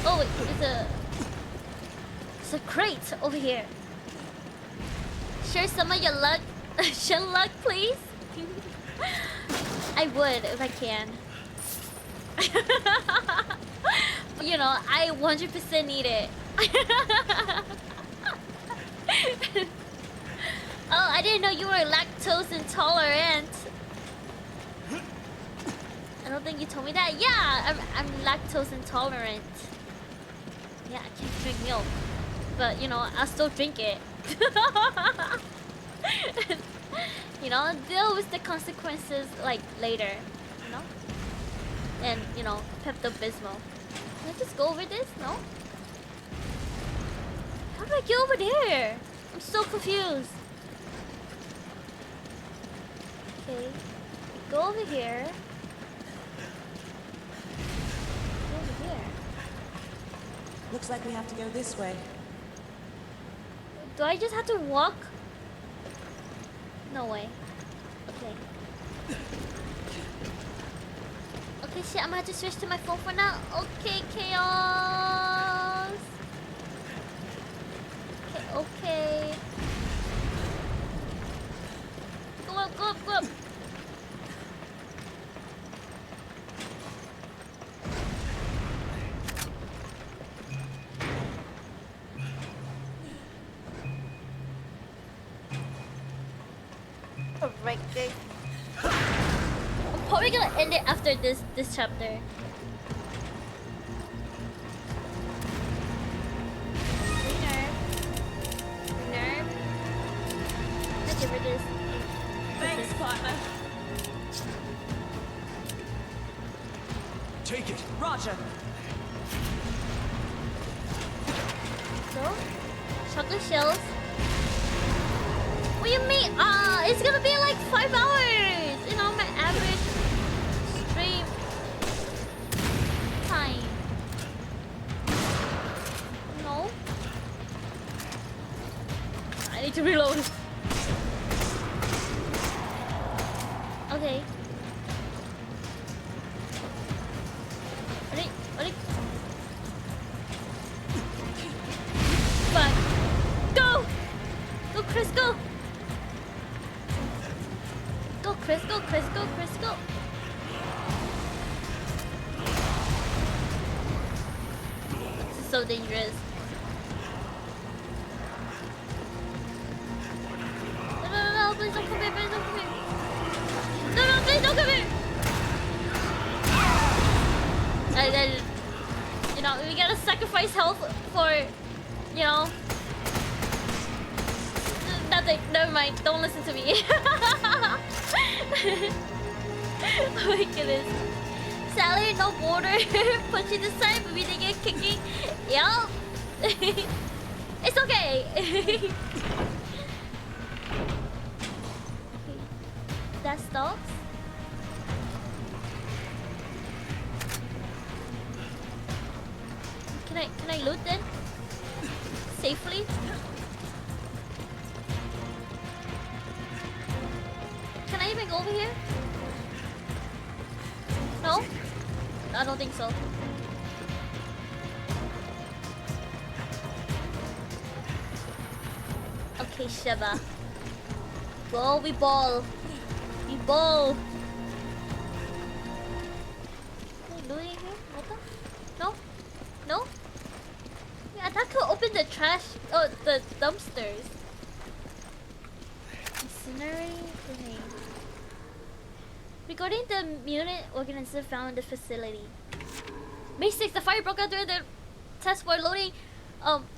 Oh, wait, there's a crate over here. Share some of your luck, Shen luck, please. I would if I can. You know, I 100% need it. Oh, I didn't know you were lactose intolerant. I don't think you told me that. Yeah, I'm lactose intolerant. Yeah, I can't drink milk, but you know, I'll still drink it. You know, deal with the consequences like later. You know, and you know, Pepto-Bismol. Can I just go over this? No. How do I get over there? I'm so confused. Okay, go over here. Go over here. Looks like we have to go this way. Do I just have to walk? No way. Okay. Okay, shit, I'm gonna have to switch to my phone for now. Okay, chaos. Okay, okay. Go up, go up, go up. Alright, guys. I'm probably gonna end it after this chapter. Nerve. Let's give her this. Thanks, partner. Take it. Roger. So, chocolate shells. What do you mean? It's gonna be like 5 hours. You know, my average stream time. No. I need to reload. Okay. Ready? Fine. Go! Go, Chris, go! Go, Chris, go, Chris, go, Chris, go! This is so dangerous. No, please don't come here, please don't come here. No, please don't come here! You know, we gotta sacrifice health for, you know... Nothing, never mind, don't listen to me. Oh my goodness. Sally, no border. Punchy this time, but we didn't get kicking. Yup. It's okay. Okay. That stops. Can I loot then? Safely? Can I even go over here? No? I don't think so. Okay, Sheba. Ball, we ball. We ball. Can I do it here? What? No? No? Yeah, that could open the trash. Oh, the dumpsters. Incendiary grenade. Regarding the mutant organism found in the facility. May 6, the fire broke out during the test for loading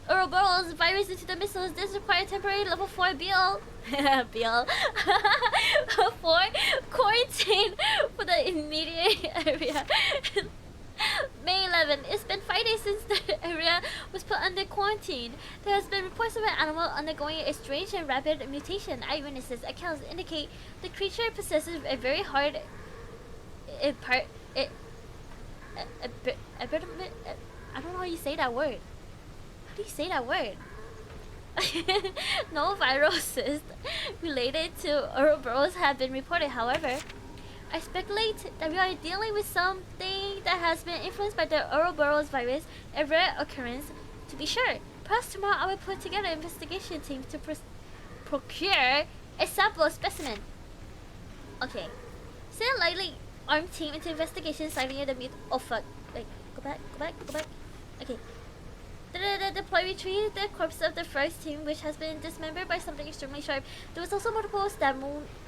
Ouroboros virus into the missiles. This required temporary level 4 BL 4 quarantine for the immediate area. May 11. It's been 5 days since the area was put under quarantine. There has been reports of an animal undergoing a strange and rapid mutation. Eyewitnesses accounts indicate the creature possesses a very hard I don't know how you say that word. How do you say that word? No viruses related to Ouroboros have been reported. However, I speculate that we are dealing with something that has been influenced by the Ouroboros virus, a rare occurrence to be sure. Perhaps tomorrow I will put together an investigation team to procure a sample specimen. Okay. Send a lightly armed team into investigation citing the mute. Oh fuck. Wait, go back. Okay. Deploy retrieve the corpse of the first team, which has been dismembered by something extremely sharp. There was also multiple stab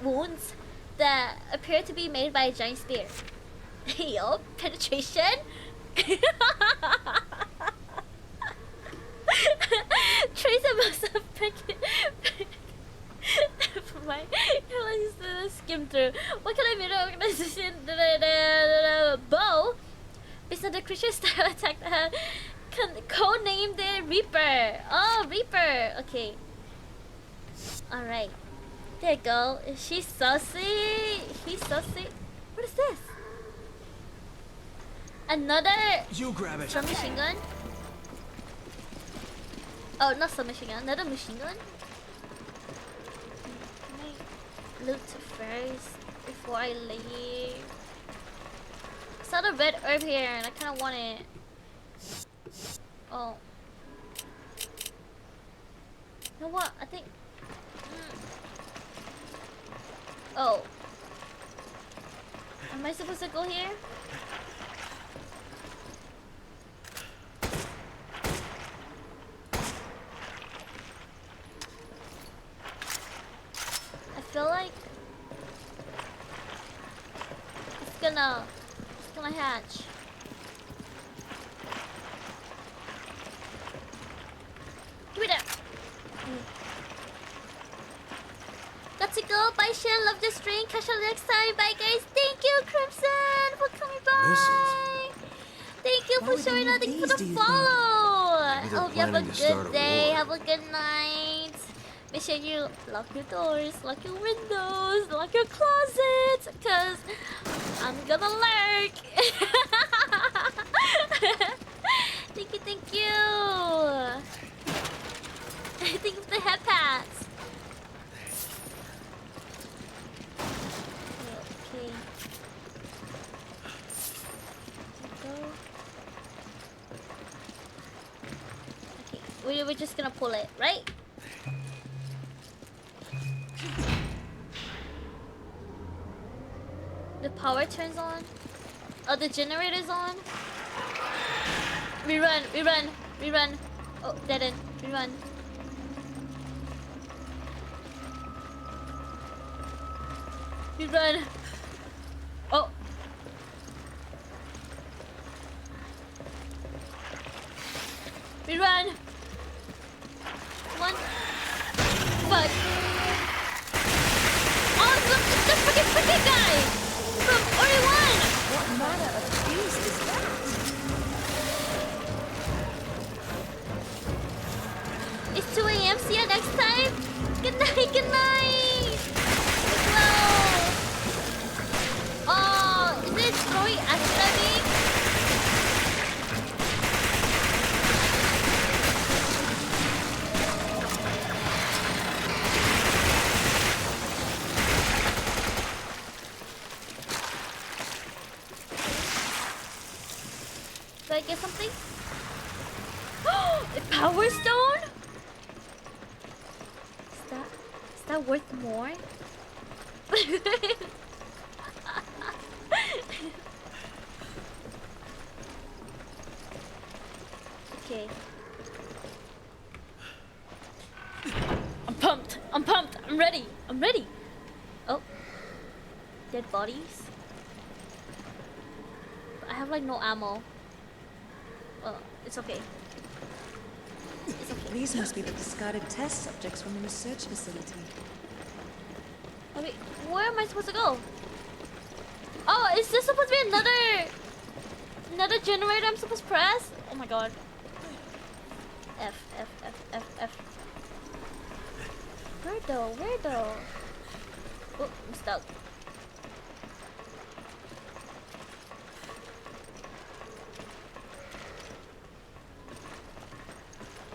wounds that appear to be made by a giant spear. Yo, penetration? Tracer must have picked it. Never mind. Let's skim through. What can I mean? Organization? Bow? Based on the creature's style attack that codenamed the Reaper. Oh, Reaper. Okay. Alright. There you go. Is she saucy? He's saucy. What is this? Another You grab it. submachine gun? Oh, not submachine gun. Another machine gun? Can I loot first before I leave? I saw the red herb here and I kind of want it. Oh. You know what? I think... Oh. Am I supposed to go here? I feel like gonna hatch. Give me that. That's it, go. Bye, Shen. Love the stream. Catch you next time. Bye, guys. Thank you, Crimson, for coming by. Thank you for showing up. Thank you for the follow. I hope you have a good day. Have a good night. Make sure you lock your doors, lock your windows, lock your closets, because I'm gonna lurk. Thank you, thank you. Thank you for the head pats. Okay. Okay, we're just gonna pull it, right? The power turns on. Oh, the generator's on. We run. Oh, dead end. We run. Oh. We run. Come on. Fuck. Oh, look, it's the freaking guy from RE1. What manner of beast is that? It's 2 a.m. See you next time. Good night. Good night. Hello. Oh, is it throwing acid at me? Do I get something? A power stone? Is that worth more? Okay. I'm pumped. I'm ready. Oh. Dead bodies. I have like no ammo. Oh, it's okay. It's okay. These must be the discarded test subjects from the research facility. Okay, where am I supposed to go? Oh, is this supposed to be another generator I'm supposed to press? Oh my god. F. Where though? Oh, I'm stuck.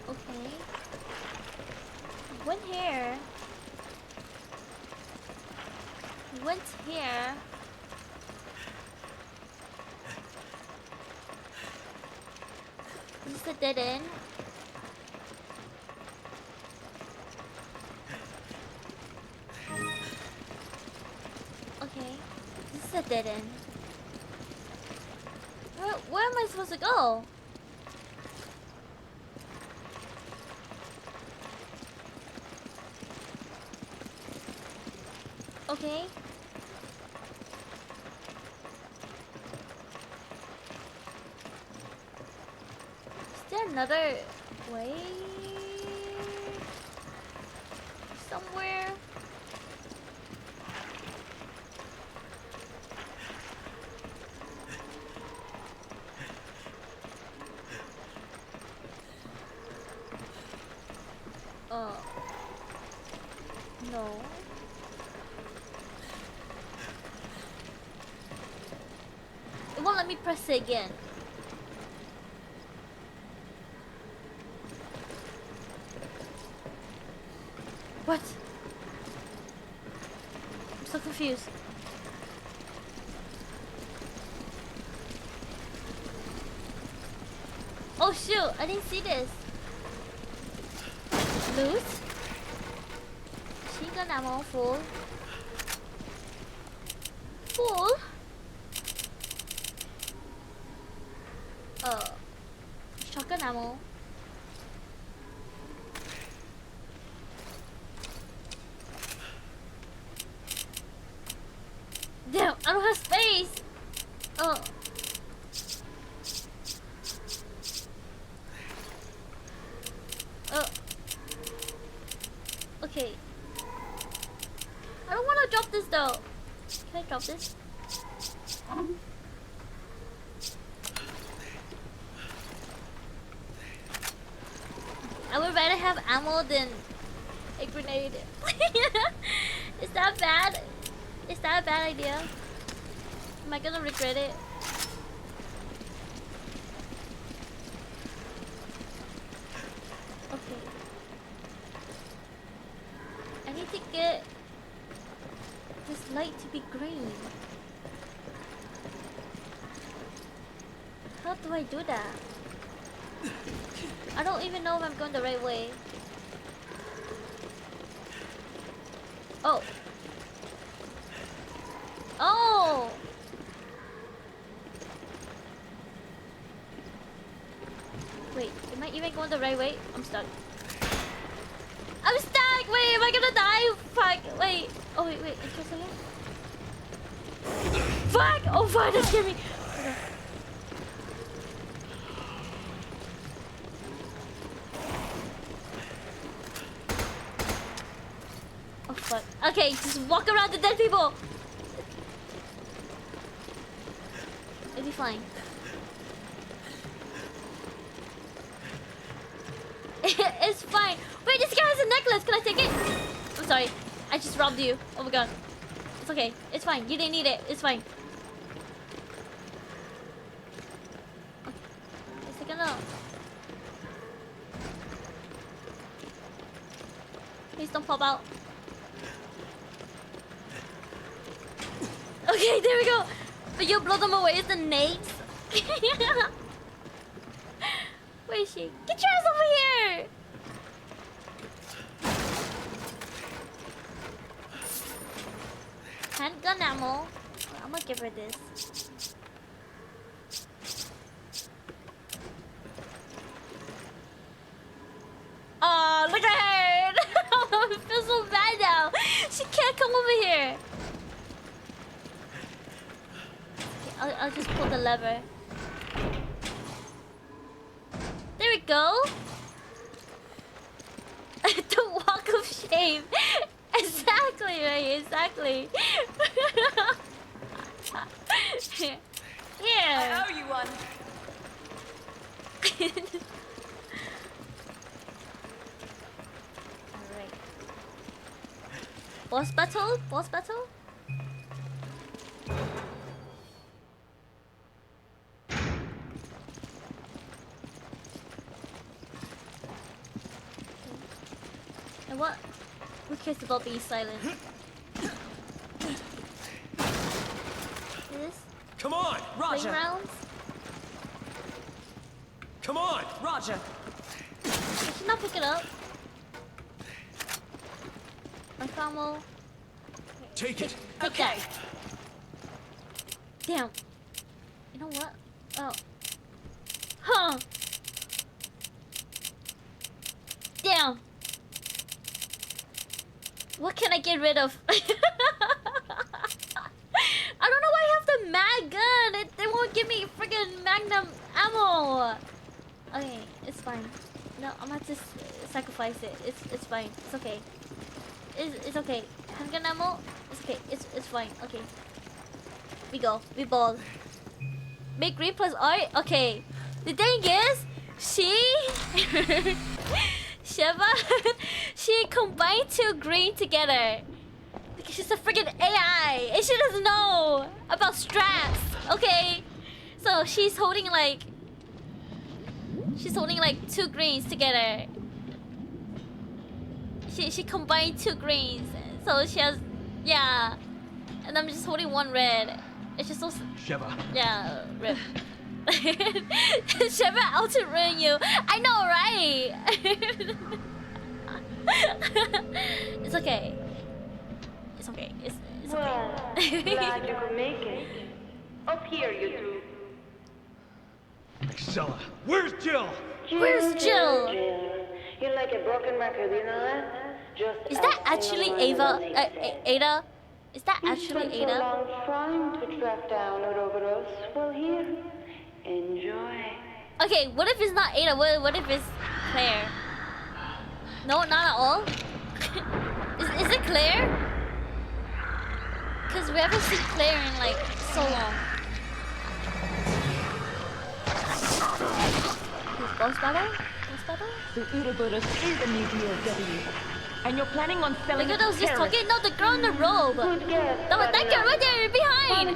Okay. Went here. Is this a dead end? Okay. This is a dead end. Where am I supposed to go? Okay. Is there another way? Somewhere? No. It won't let me press it again. What? I'm so confused. Oh shoot, I didn't see this. Loot? Machine gun ammo full. Shotgun ammo. Damn, I don't have space. Oh. Oh. Okay. I don't want to drop this though. Can I drop this? I would rather have ammo than a grenade. Is that bad? Is that a bad idea? Am I gonna regret it? Okay. I need to get this light to be green. How do I do that? I don't even know if I'm going the right way. Oh. Oh! Wait, am I even going the right way? I'm stuck. I'm stuck! Wait, am I gonna die? Fuck, wait. Oh, wait, just a second. Fuck! Oh, fuck, that scared me. Okay. Oh, fuck. Okay, just walk around the dead people. It'll be fine. It's fine. Wait, this guy has a necklace. Can I take it? I'm sorry. I just robbed you. Oh my god. It's okay. It's fine. You didn't need it. It's fine. It's like no. Please don't pop out. Okay, there we go. But you blow them away with the nades. Where is she? Get your ass over here! Handgun ammo. I'm gonna give her this. Oh, look at her! I feel so bad now. She can't come over here. Okay, I'll just pull the lever. There we go. The walk of shame. Exactly, right? Exactly. Here. I owe you one. Alright. Boss battle? Boss battle? And what? Who cares about being silent? This? Come on, Roger. Rounds? Come on, Roger. I should not pick it up. My ammo. Take it. Take that. Damn. You know what? Oh. Huh. Damn. What can I get rid of? I don't know why I have the mag gun. They won't give me freaking magnum ammo. Okay, it's fine. No, I'm gonna just sacrifice it. It's fine. It's okay. It's okay. Handgun ammo. It's okay. It's fine. Okay. We go. We ball. Make green plus art. Okay. The thing is, Sheva, she combined two green together. Because she's a freaking AI and she doesn't know about strats. Okay. So she's holding like two greens together. She combined two greens. So she has, yeah. And I'm just holding one red. It's just so... Sheva. Yeah, rip. Sheva out to ruin you. I know, right? It's okay. It's okay. It's Well, okay. glad you could make it. Up here, you two. Excella, where's Jill? Where's Jill? You're like a broken record, you know that? Just Is that actually Ava? Ada? Is that actually You spent so Ada? long trying to track down Ouroboros. Well, here, enjoy. Okay, what if it's not Ada? What if it's Claire? No, not at all. Is it Claire? Cause we haven't seen Claire in like so long. Boss battle? Boss battle? The Ouroboros is the new BOW. And you're planning on selling Look it at to those just terrorists. talking. No, the girl on the robe. Good guess, That but girl no. right there behind.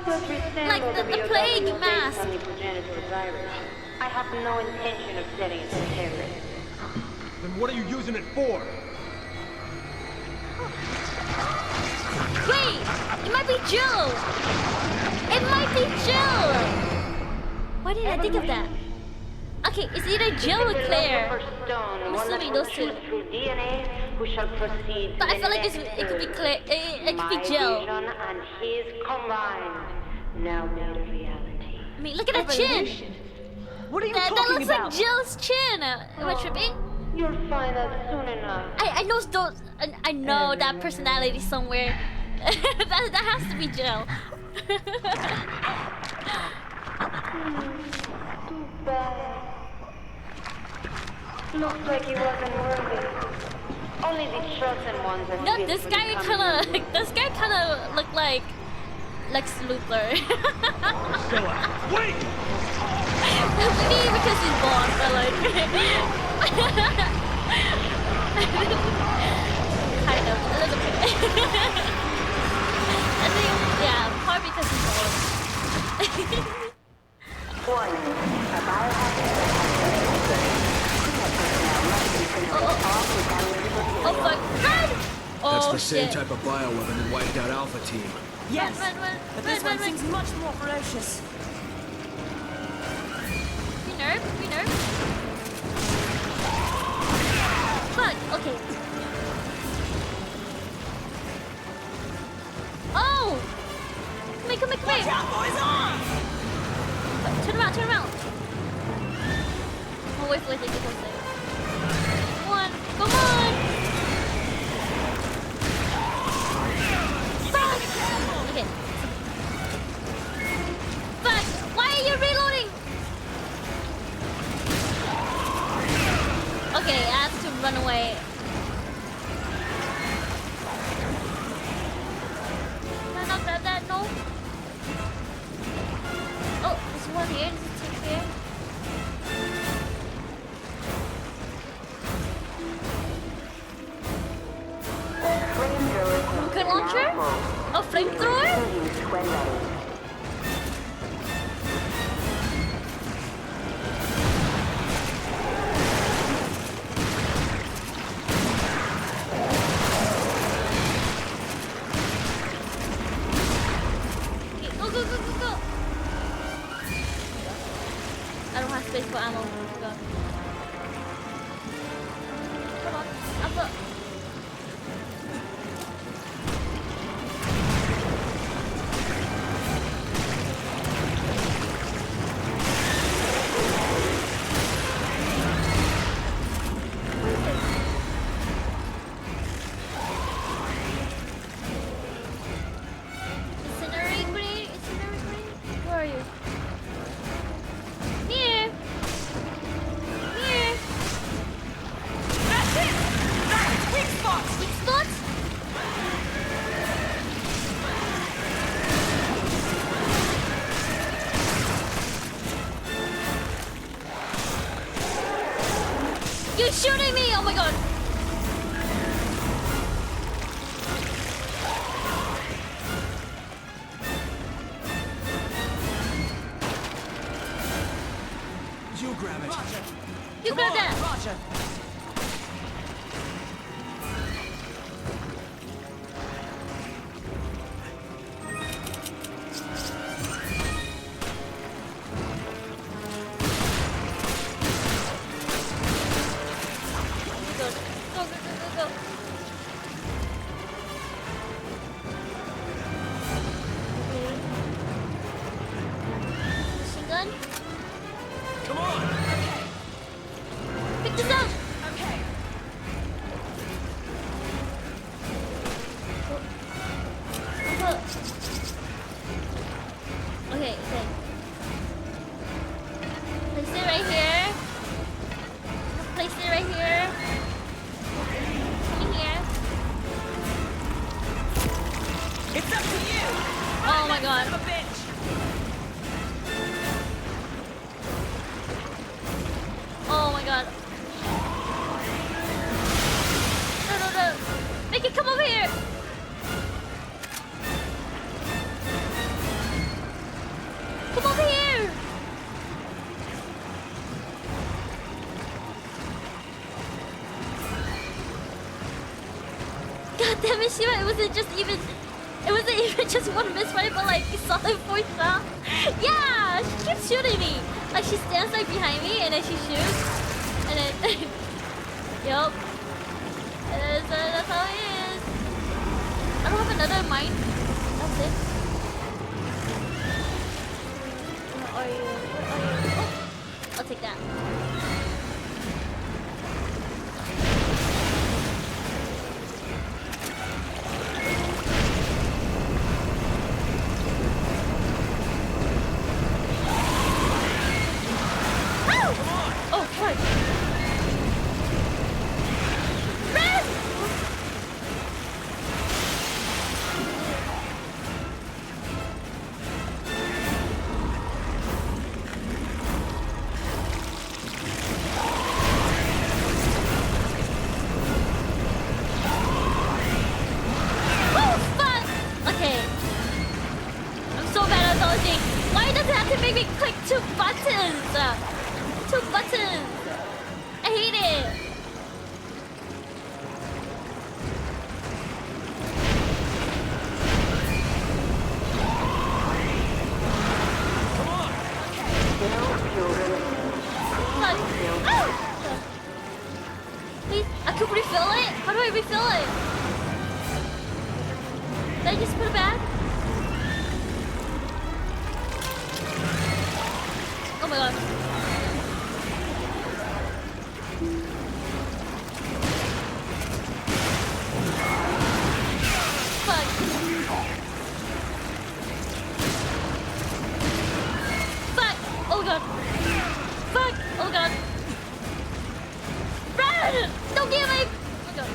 Like the plague mask. On the progenitor virus. I have no intention of selling it to terrorists. Then what are you using it for? Wait, it might be Jill. It might be Jill. Why did I think of that? Okay, it's either Jill or Claire. I'm assuming those two. But I feel like it could be Claire. It could be Jill. And his combined now made a reality. I mean, look at that chin. What are you That talking looks about? like Jill's chin. Am I tripping? You'll find out soon enough. I know those. I know that personality somewhere. that has to be Jill. Too bad. Looks like he wasn't worthy. Only the chosen ones are No, fit this for guy the kind of looked like Lex Luthor. Wait! Maybe because he's blonde, but like kind of a little bit. I think part because he's blonde. Oh fuck! Run! That's Oh the same shit! type of bioweapon that wiped out Alpha Team. Yes, Run, but this one seems much more ferocious. We nerf. Fuck. Okay. Oh! Come here! Watch out, boys, on! Turn around! Oh, wait, they can go there. Come on! Fuck! Okay. Fuck! Why are you reloading? Okay, I have to run away. Can I not grab that? No? Oh, there's one here. Does it take here? Rocket launcher? A flamethrower? Okay, go. I don't have space for ammo. Go. Come on, up. Incendiary grenade? Where are you? Here! That's it! That's weak spots! Weak spots? You're shooting me! Oh my god! You grab it. You grab that! Roger. Good. up to you. Oh my god. Son of a bitch. Oh my god. No. Make it come over here. Come over here. God damn it, Shiva, it wasn't even just one misfire, but like solid 4 shots. Yeah, she keeps shooting me. Like she stands like behind me and then she shoots. And then yup. That's how it is. I don't have another mine. That's it. Where are you? Oh, I'll take that. Oh, fuck. Red! Oh, fuck! Okay. I'm so bad at dodging. Why does it have to make me click 2 buttons? 2 buttons! I hate it! Come on. Oh! Please, I could refill it? How do I refill it? Did I just put it back? Oh my god. Fuck. Fuck. Oh god. Fuck. Oh god. Run! Don't give me. Oh god.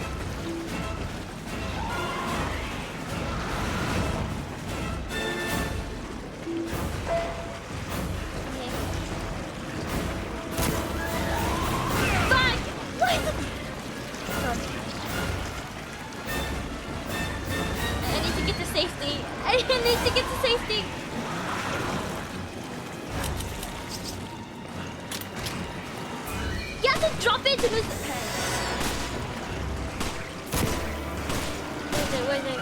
Fuck! What? I need to get to safety. I need to get to safety. You have to drop it to this. Where is it?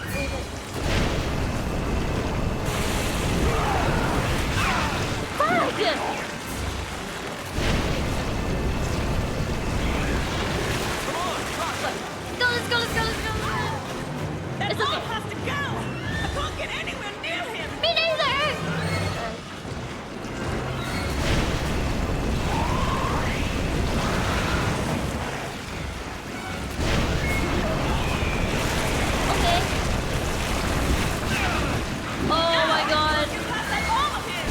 Fuck! Let's go. That It's ball okay. has to go. I can't get anywhere near him. Me neither! Okay. Oh my god. You have that ball of him.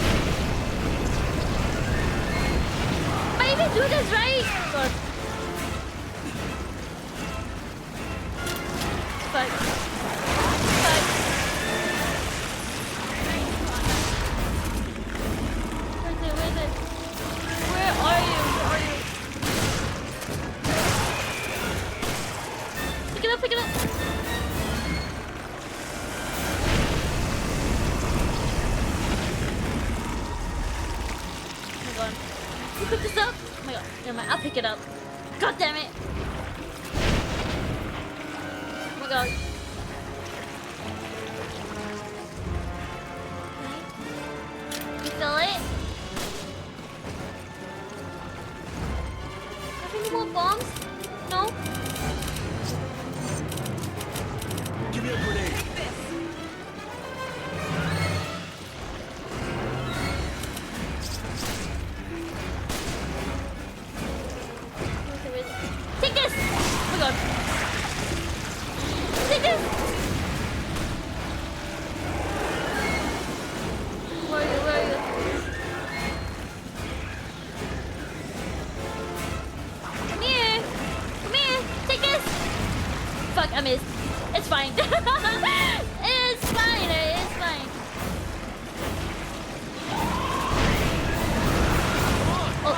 But you can do this, right? God. Fuck. Where is it? Where are you? Pick it up. Oh my god. You pick this up? Oh my god. Never mind. I'll pick it up. God damn it. Oh my god. Refill it. Have any more bombs? No? Give me a grenade. Take this. Take this! Oh my god. Take this! Where are you? Come here! Take this! Fuck, I missed. It's fine. It's It's fine. It's fine. Oh.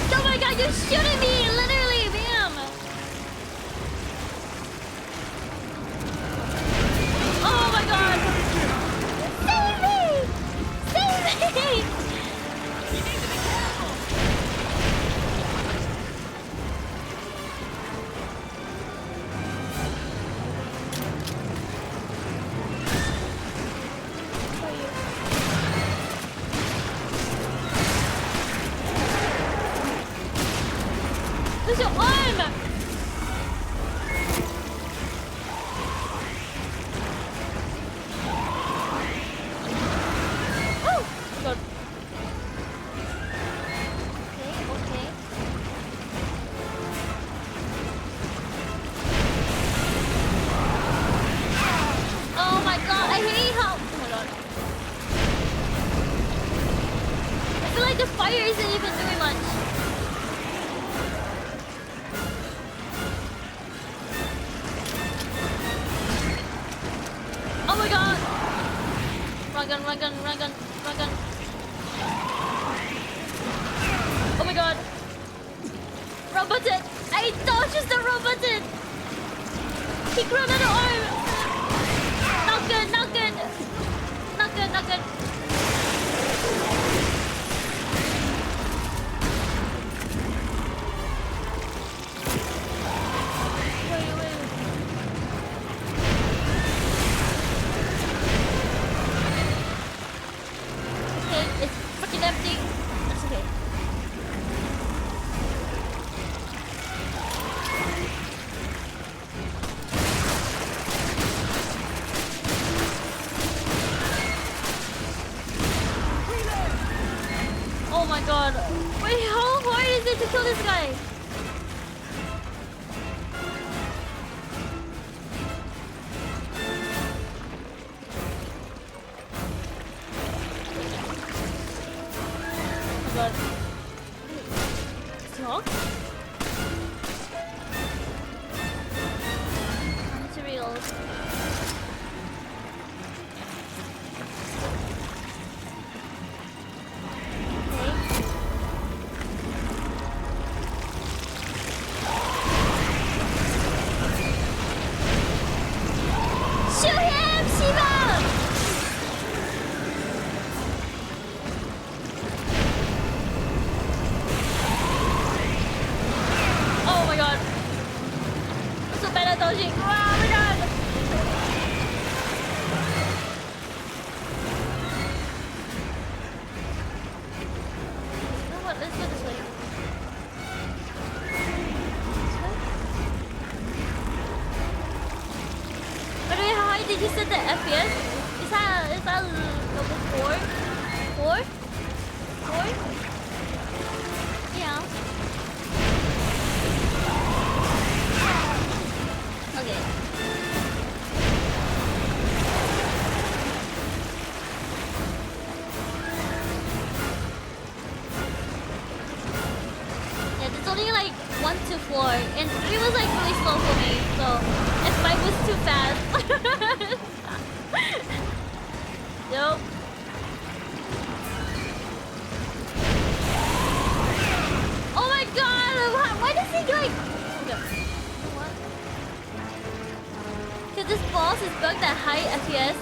Oh my god, you're shooting me! Literally, bam! Oh my god! Save me! Save me! You need to be careful! Where's your arm? Oh, God. Okay. Oh my god, I hate how. Oh my god. I feel like the fire isn't even doing much. Oh my god! Run gun. Oh my god! Wrong button! I dodged the wrong button! He grew another arm! Not good! Wait. Okay, it's freaking empty. That's okay. Oh my god. Wait, how hard is it to kill this guy? God. Talk? Materials. Shoot him, Shiva! Oh my god. I'm so bad at dodging. Oh my god. You know what? Let's go this way. By the way, how high did you set the FPS? Is that level 4? 4? Yeah. Okay. Yeah, there's only like 1 to 4, and 3 was like really slow for me, so F5 was too fast. Nope. Oh my god! Why does he like? What? Cause this boss is bugged at high FPS.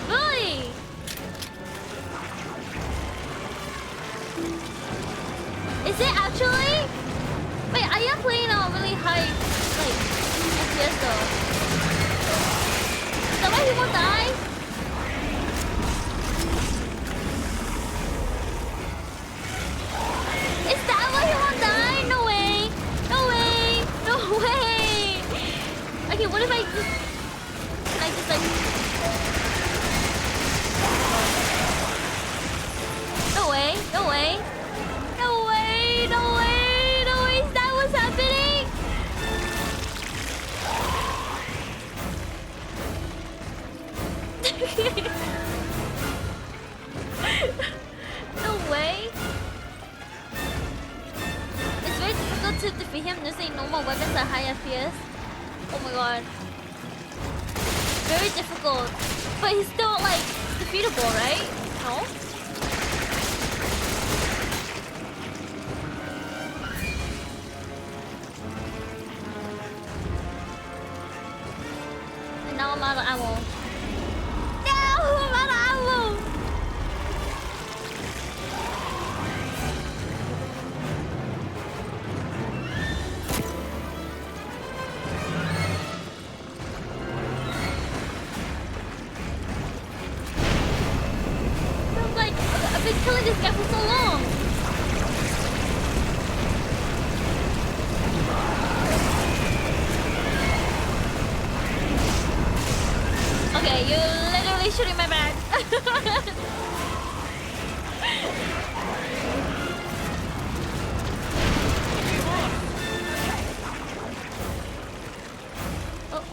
Really? Is it actually? Wait, I am playing on really high like FPS though. Is that why he won't die? Is that why he won't die? No way! Okay, what if I just... Can I just like... No way! Is that what's happening? No way. It's very difficult to defeat him using normal weapons at high FPS. Oh my god. Very difficult. But he's still like defeatable, right? No? And now I'm out of ammo. No! I'm out of ammo! Like, I've been killing this guy for so long. Okay, you're literally shooting my back. Oh,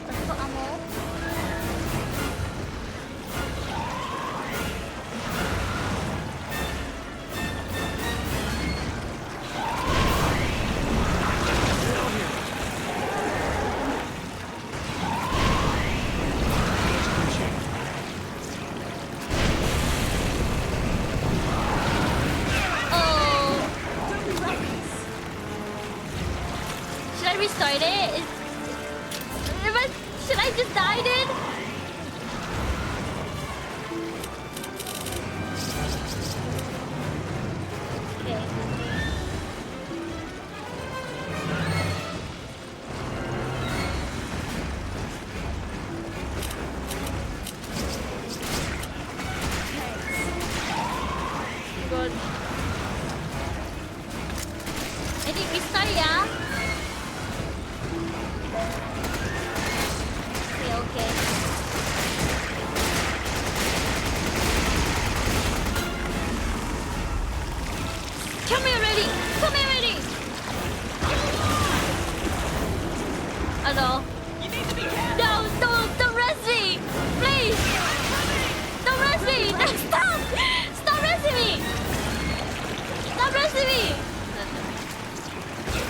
let's go ammo. Should I restart it? Should I just die then? Okay. Good. I think restart, yeah? Okay. Come here already! Come here already! Oh no. You need to be careful! No, don't rest me! Please! Don't rest me! No, stop! Stop resting me! Stop resting me!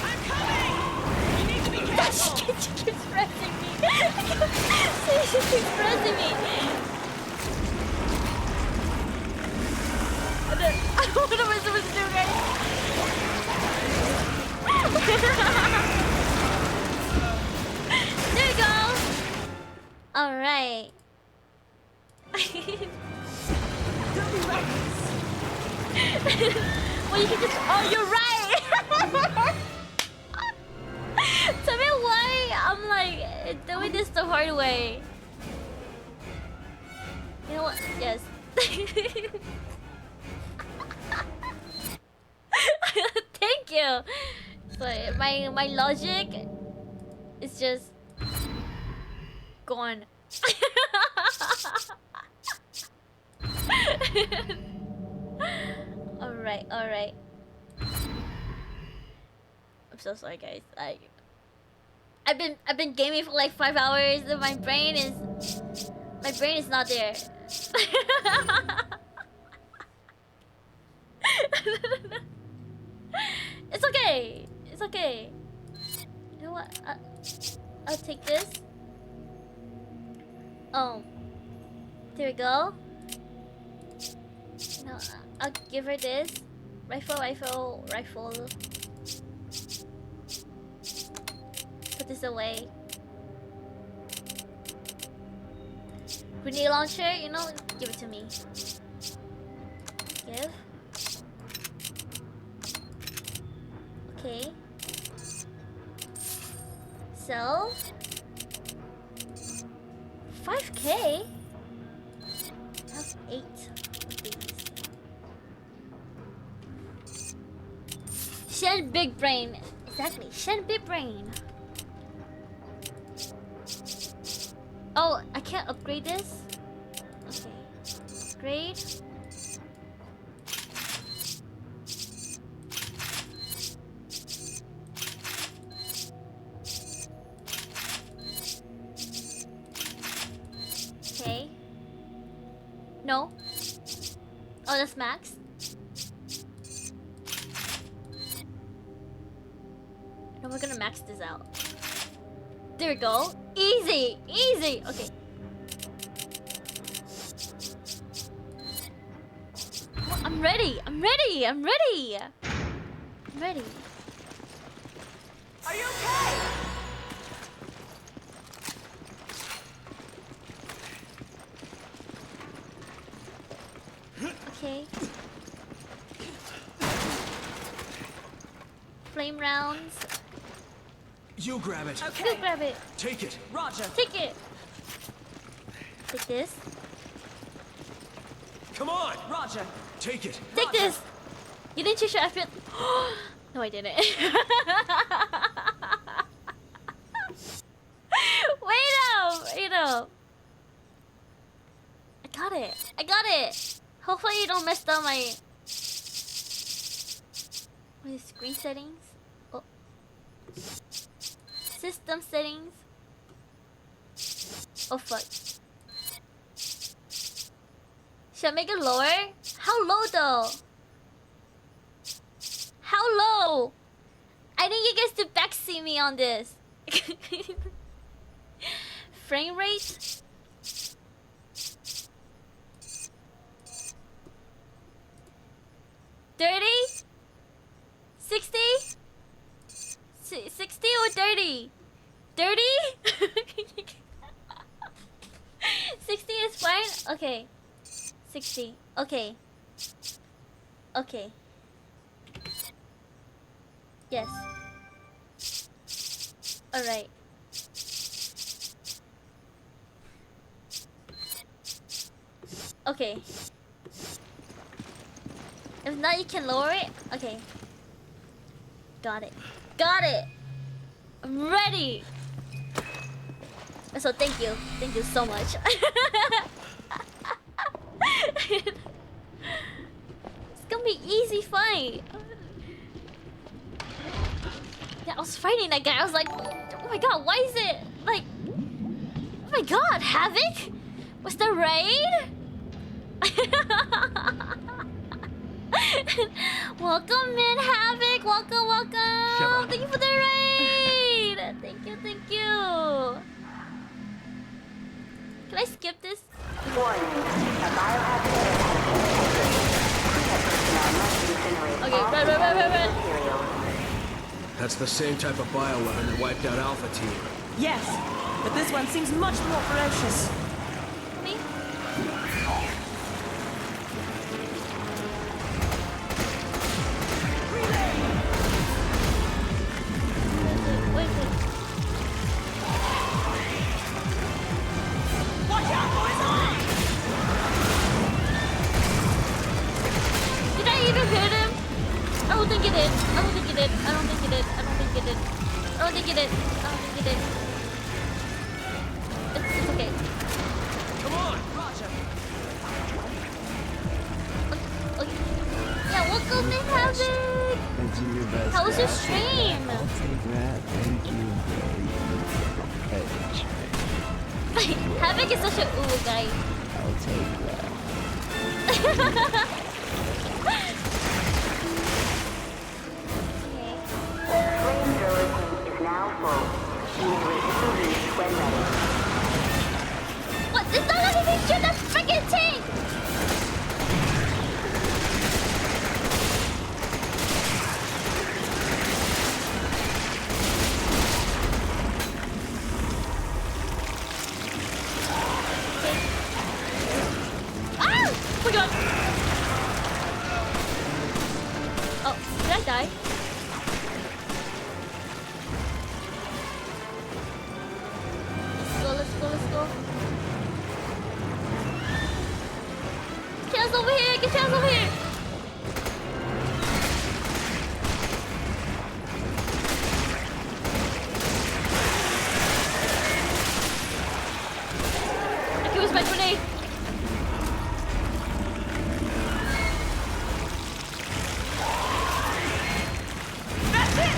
I'm coming! You need to be careful! She keeps resting me! She keeps pressing me. What am I supposed to do, guys? There we go. All right. Don't be reckless. Well, you can just. Oh, you're right. Tell me why I'm like doing this the hard way. You know what? Yes. Thank you. So my logic is just gone. All right. I'm so sorry, guys. I've been gaming for like 5 hours and my brain is not there. It's okay. It's okay. You know what? I'll take this. Oh, there we go. No, I'll give her this. Rifle. Put this away. Grenade launcher, you know, give it to me. Give. Okay. So 5K? I have 8 of these. Shen Big Brain. Exactly. Shen Big Brain. Oh, I can't upgrade this? Okay. Upgrade. Okay. No. Oh, that's max? No, we're gonna max this out. There we go. Easy! Easy! Okay. I'm ready! I'm ready! I'm ready! I'm ready. Are you okay? Okay. Flame rounds. You grab it. Okay. You grab it. Take it. Roger. Take it. Take this. Come on. Roger. Take it. Take Roger. this. You didn't choose your outfit. No, I didn't. Wait up. Wait up. I got it. I got it. Hopefully you don't mess up my screen settings. Oh. System settings. Oh fuck. Should I make it lower? How low though? How low? I need you guys to backseat me on this. Frame rate? $30? 60? 60 or 30? 30? 60 is fine? Okay. 60. Okay. Okay. Yes. Alright. Okay. If not, you can lower it? Okay. Got it. Got it! I'm ready! So thank you. Thank you so much. It's gonna be easy fight. Yeah, I was fighting that guy. I was like, oh my god, why is it like... Oh my god, Havoc? Was the raid? Welcome in, Havoc. Welcome, welcome. Sheva. Thank you for the raid. Thank you, thank you. Can I skip this? Warning. A biohazard personnel must incinerate Okay, all run. materials. That's the same type of bioweapon that wiped out Alpha Team. Yes, but this one seems much more ferocious. Me? Wait. Watch out, boys! Did I even hit him? I don't think it did. I don't think it did. I don't think it did. I don't think it did. I don't think it did. I don't think it did. It's okay. Come on. Roger. Okay. Yeah, welcome in, Havoc. How was your stream? I'll take that. Thank you very much. Havoc is such a ooh guy. I'll take that. Flamethrower tank is now full. You may resume use when ready. What? It's not letting me shoot that freaking tank! Ah! Oh my god! Oh, did I die? Let's go. Chaz over here! Get Chaz over here! Okay, where's my grenade? That's it!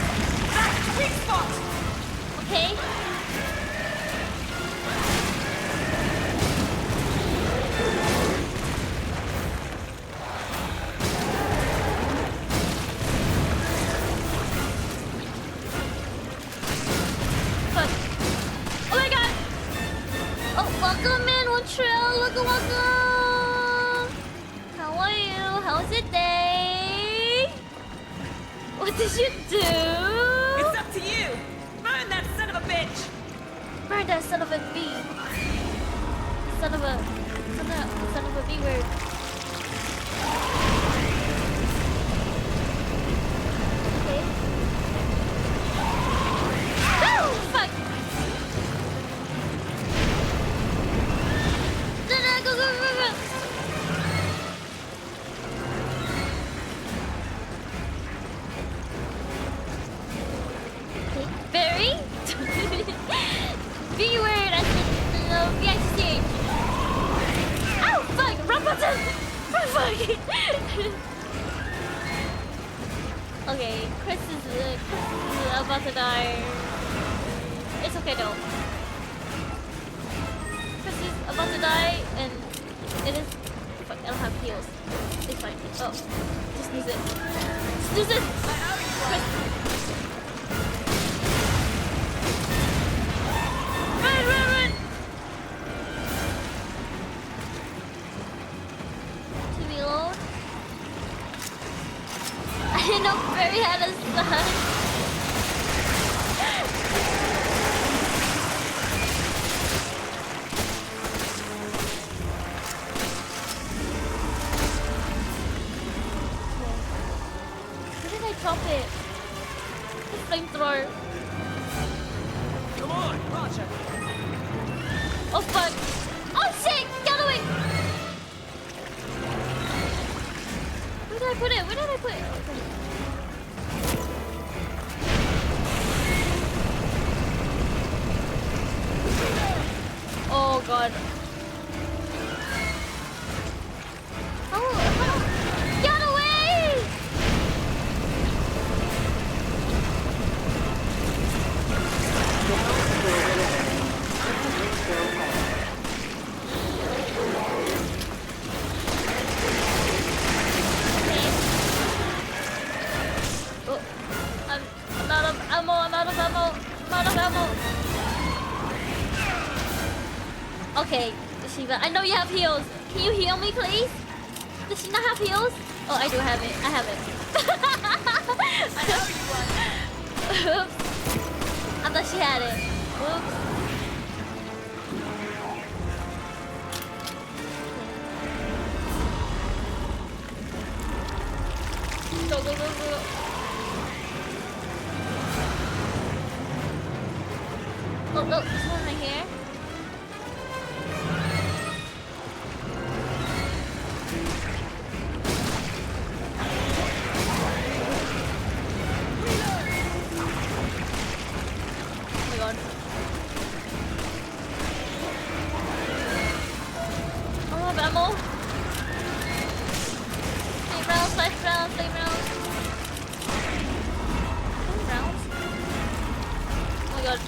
That's the sweet spot! Okay. welcome, welcome. How are you? How's your day? What did you do? It's up to you. Burn that son of a bitch. Burn that son of a B. Son of a B word. Okay. Oh, fuck. Go, go, go, go, go. Okay. Barry? B word, I said, no, B-I-C-H. Ow, fuck, wrong button. Oh, fuck. Okay, Chris is about to die. It's okay though. Chris is about to die, and it is. Fuck, I don't have heals. It's fine. Oh, just snooze it. Snooze it. Chris. Run, run, run. To reload. I didn't know Barry had a son. Where did I drop it? The flamethrower. Come on, Roger. Oh fuck! Oh shit! Get away! Where did I put it? Where did I put it? Okay. Oh god. Oh, get away! Oh, I'm out of ammo, I'm out of ammo, I'm out of ammo. Okay, Shiva, I know you have heals. Can you heal me, please? Does she not have heals? Oh, I do have it. I have it. I know you want it. Oops. I thought she had it. Oops. Go, go, go, go. Oh, look, there's one right here. Oh my god. I don't have ammo. 8 rounds, 5 rounds, 8 rounds. 10 rounds? Oh my god.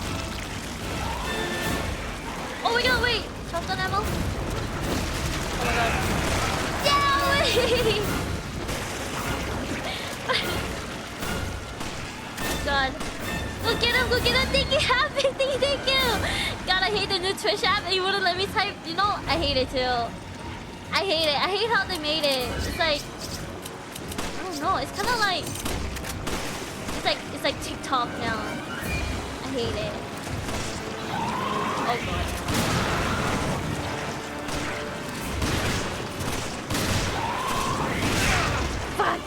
Oh my god, wait! Shotgun ammo? Oh my god. Yeah, wait! God. Go get him, go get him! Thank you, Happy! Thank you! God, I hate the new Twitch app and you wouldn't let me type. You know, I hate it too. I hate it. I hate how they made it. It's like... I don't know. It's kind of like... It's like TikTok now. I hate it. Oh god. Fuck!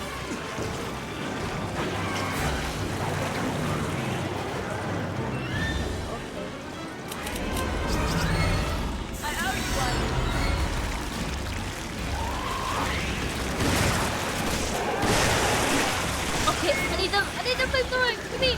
I owe you one. Okay, I need the flamethrower. Give me.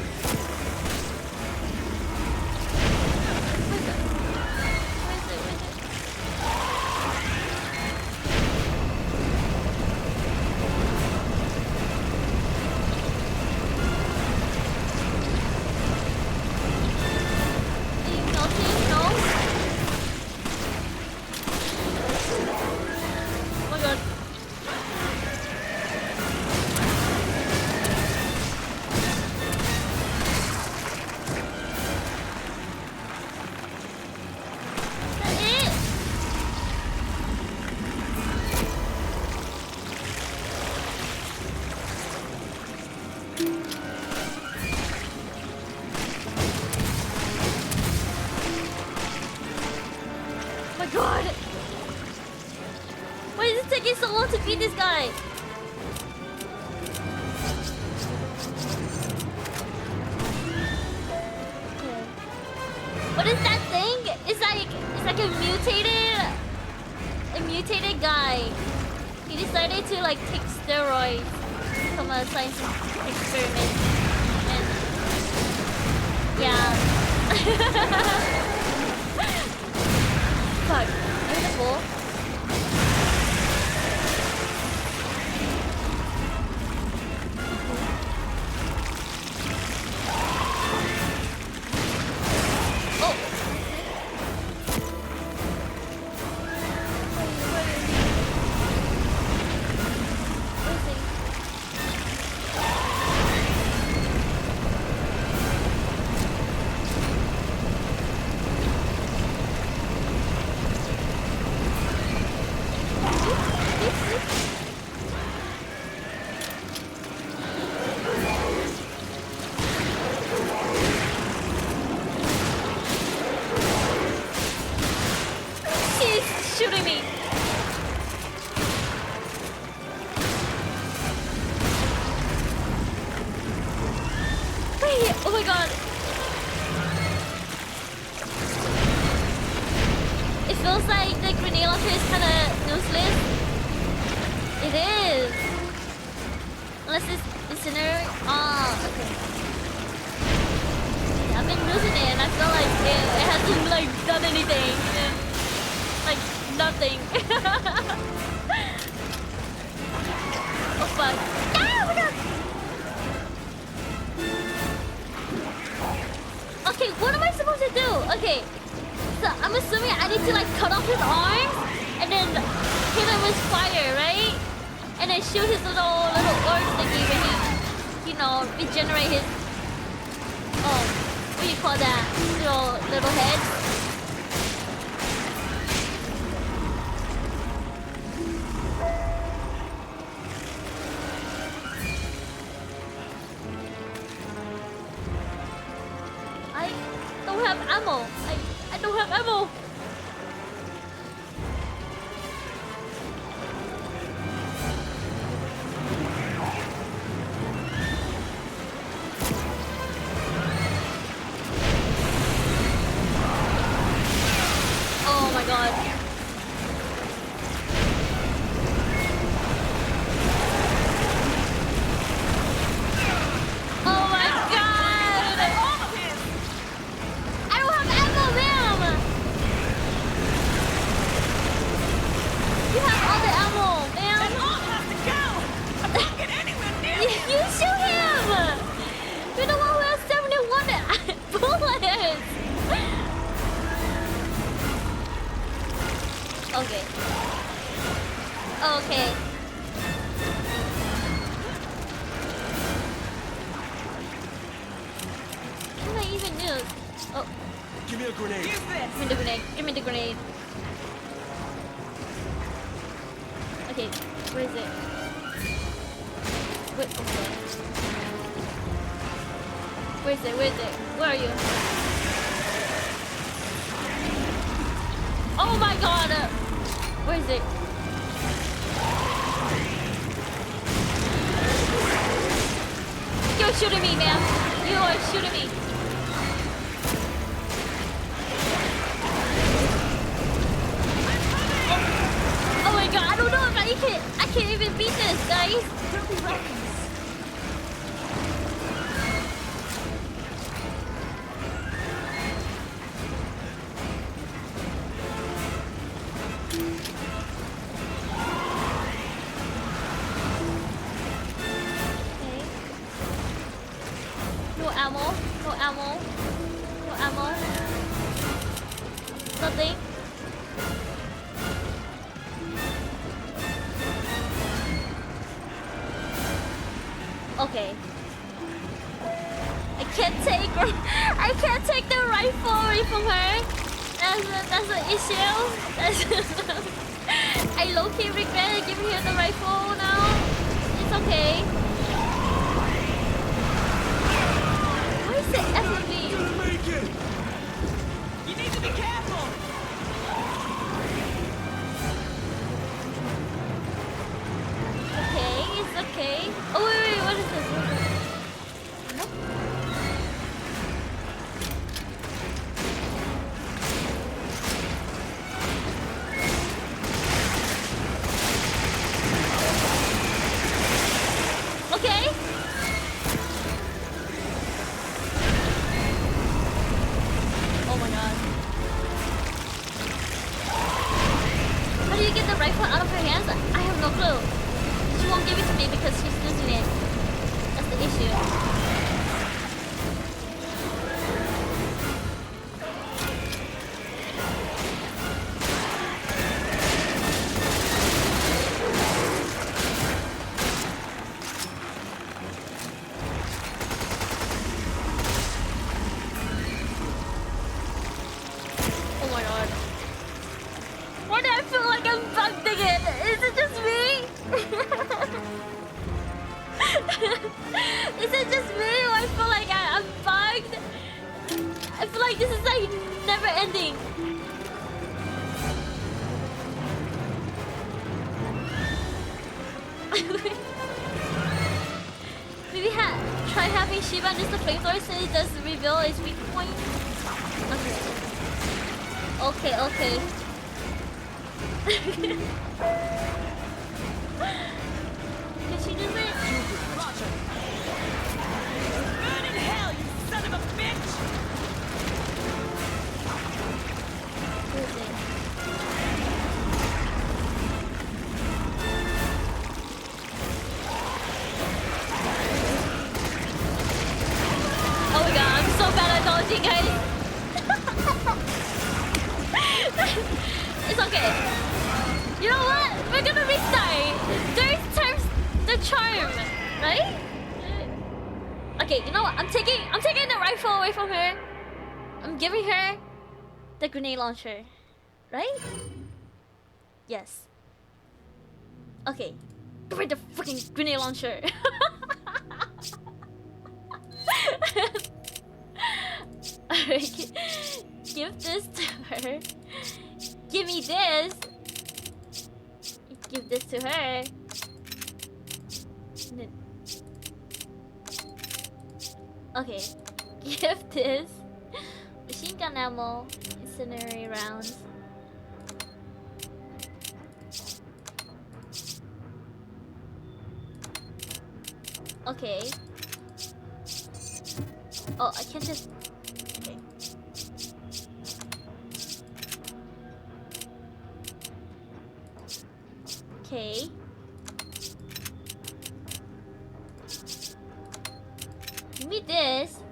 taking so long to beat this guy? Okay. What is that thing? It's like a mutated guy. He decided to like take steroids from a science experiment. And yeah. Fuck. I'm in the pool. Okay. Oh wait, what is this? Okay. Oh my god. How do you get the rifle out of her hands? I have no clue. She won't give it to me because she's losing it. That's the issue. Oh my god. Why do I feel like I'm bugged again? Is it just me? Is it just me or I feel like I'm bugged? I feel like this is like never ending. Maybe try having Shiva use the flamethrower so it does reveal its weak point. Okay. Okay. Can she do it? Roger. Burn in hell, you son of a bitch! Who is it? Oh my god, I'm so bad at dodging, guys. It's okay. You know what? We're gonna restart. There's times the charm, right? Okay, you know what? I'm taking the rifle away from her. I'm giving her the grenade launcher, right? Yes. Okay, give her the freaking grenade launcher. Alright, give this to her. Give me this. Give this to her. Okay, give this. Machine gun ammo, incendiary rounds. Okay. Oh, I can't just. Okay. Okay. Give me this.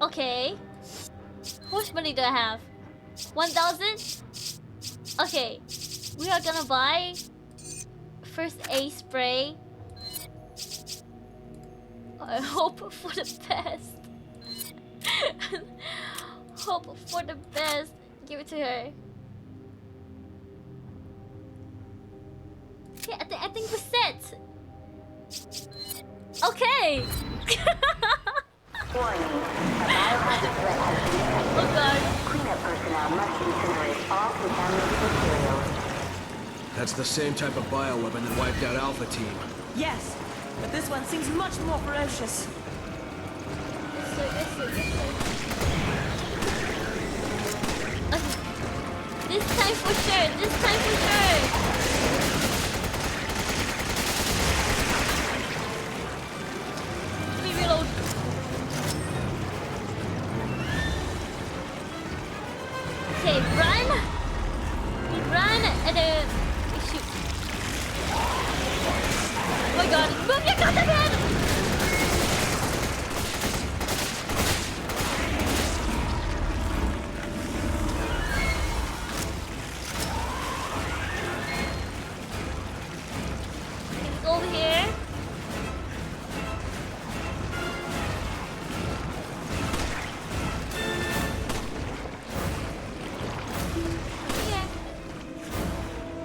Okay. How much money do I have? 1,000? Okay. We are gonna buy first aid spray. I hope for the best. Hope for the best. Give it to her. Okay, I think we're set. Okay. Warning. A biohazard threat has been detected. Oh god. Cleanup personnel must incinerate all contaminated materials. That's the same type of bioweapon that wiped out Alpha Team. Yes, but this one seems much more ferocious. Okay. This time for sure. This time for sure. Let me reload. Okay, run. We run and then we shoot. Oh my god, move your goddamn head! Let's go over here.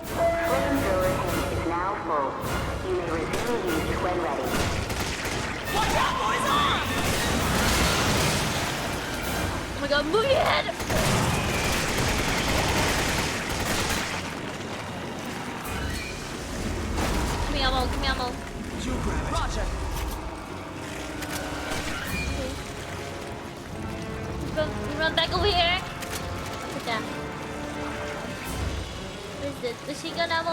Flamethrower tank is now full. You may resume use when ready. What is this? Machine gun ammo!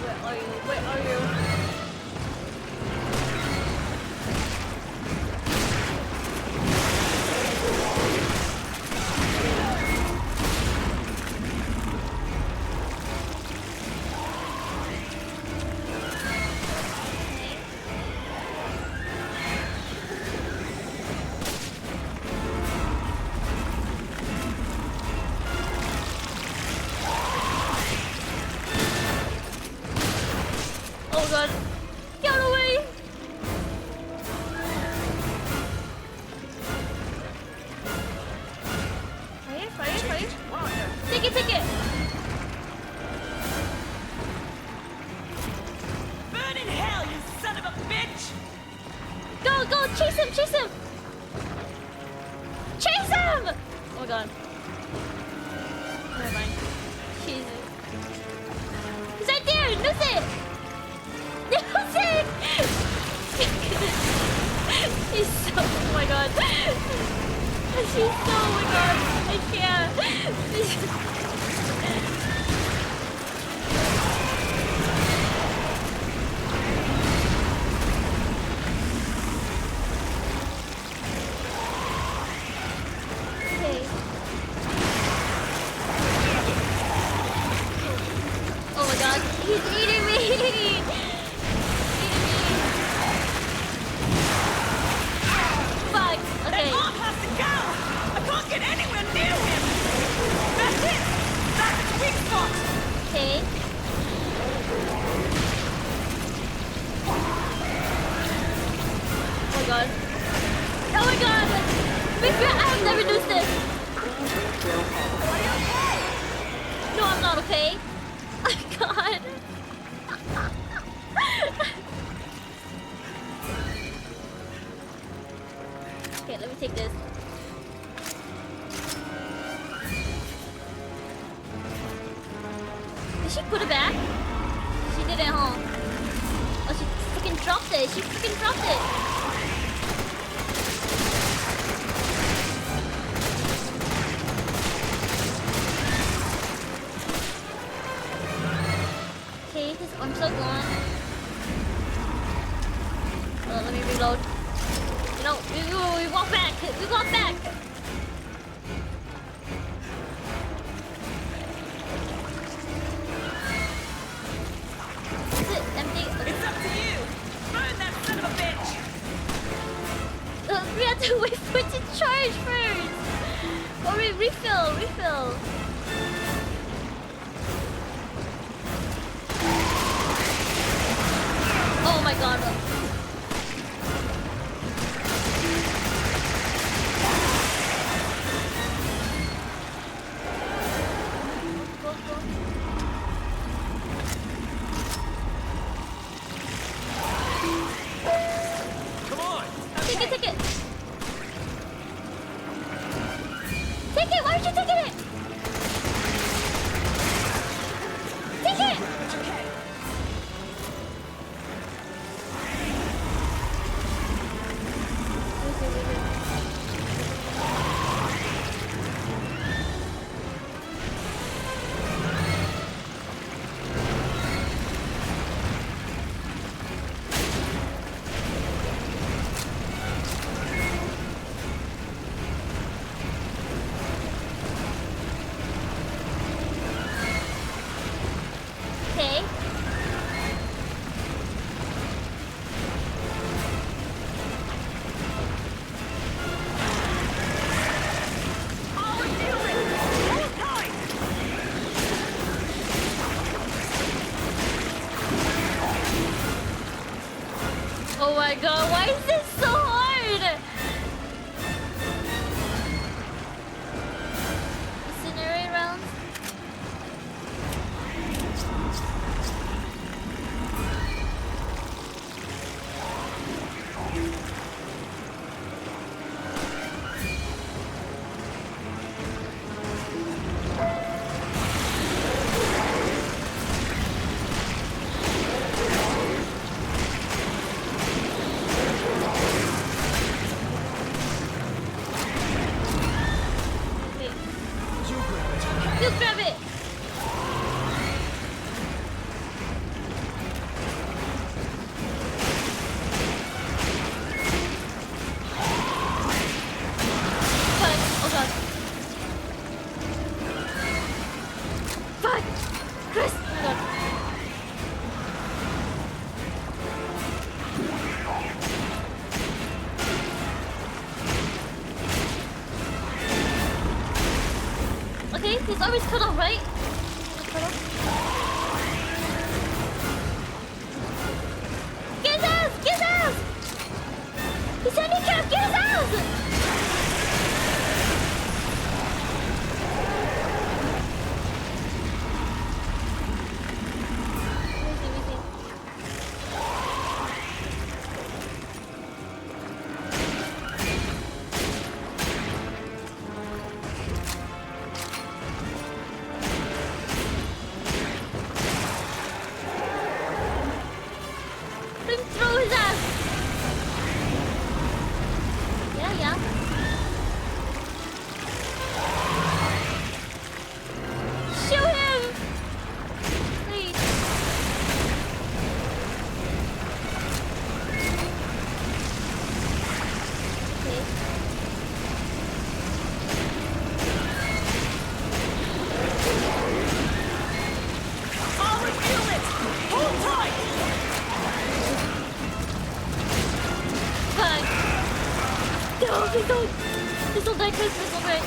Where are you? Where are you? Oh god. Get out of the way! Fire. Take it! Burn in hell, you son of a bitch! Go! Chase him! Chase him! Oh my god. Never mind. Jesus. He's right there! Lose it! He's so... Oh my god. She's so... Oh my god. I can't. Okay. Oh my god. He's eating me! Fuck. Okay. That arm has to go! I can't get anywhere near him! That's it! That's its weak spot! Okay. Oh my god. Oh my god! I have never used this! Are you okay? No, I'm not okay. Oh god. Okay, let me take this. Did she put it back? She didn't, huh? Oh, she freaking dropped it. She freaking dropped it. Okay, his arms are gone. Let me reload. You know, we walk back. We walk back. Is it empty? Okay. It's up to you! Burn that son of a bitch! We have to wait for it to charge first. Or we refill. Oh my god. Come on! Take it. Take it! Why aren't you taking it? Take it! It's okay. Okay. Oh, we're dealing! Hold tight! Oh my god, why is this so hard? Incendiary rounds? His arm is cut off, right? Cut off. Get his ass! Get his ass! He's handicapped! Get his ass! Throw his ass! Yeah, yeah. Shoot him! Please. Okay. I'll reveal it! Hold tight! Fuck. No, please don't die, Chris. It's alright.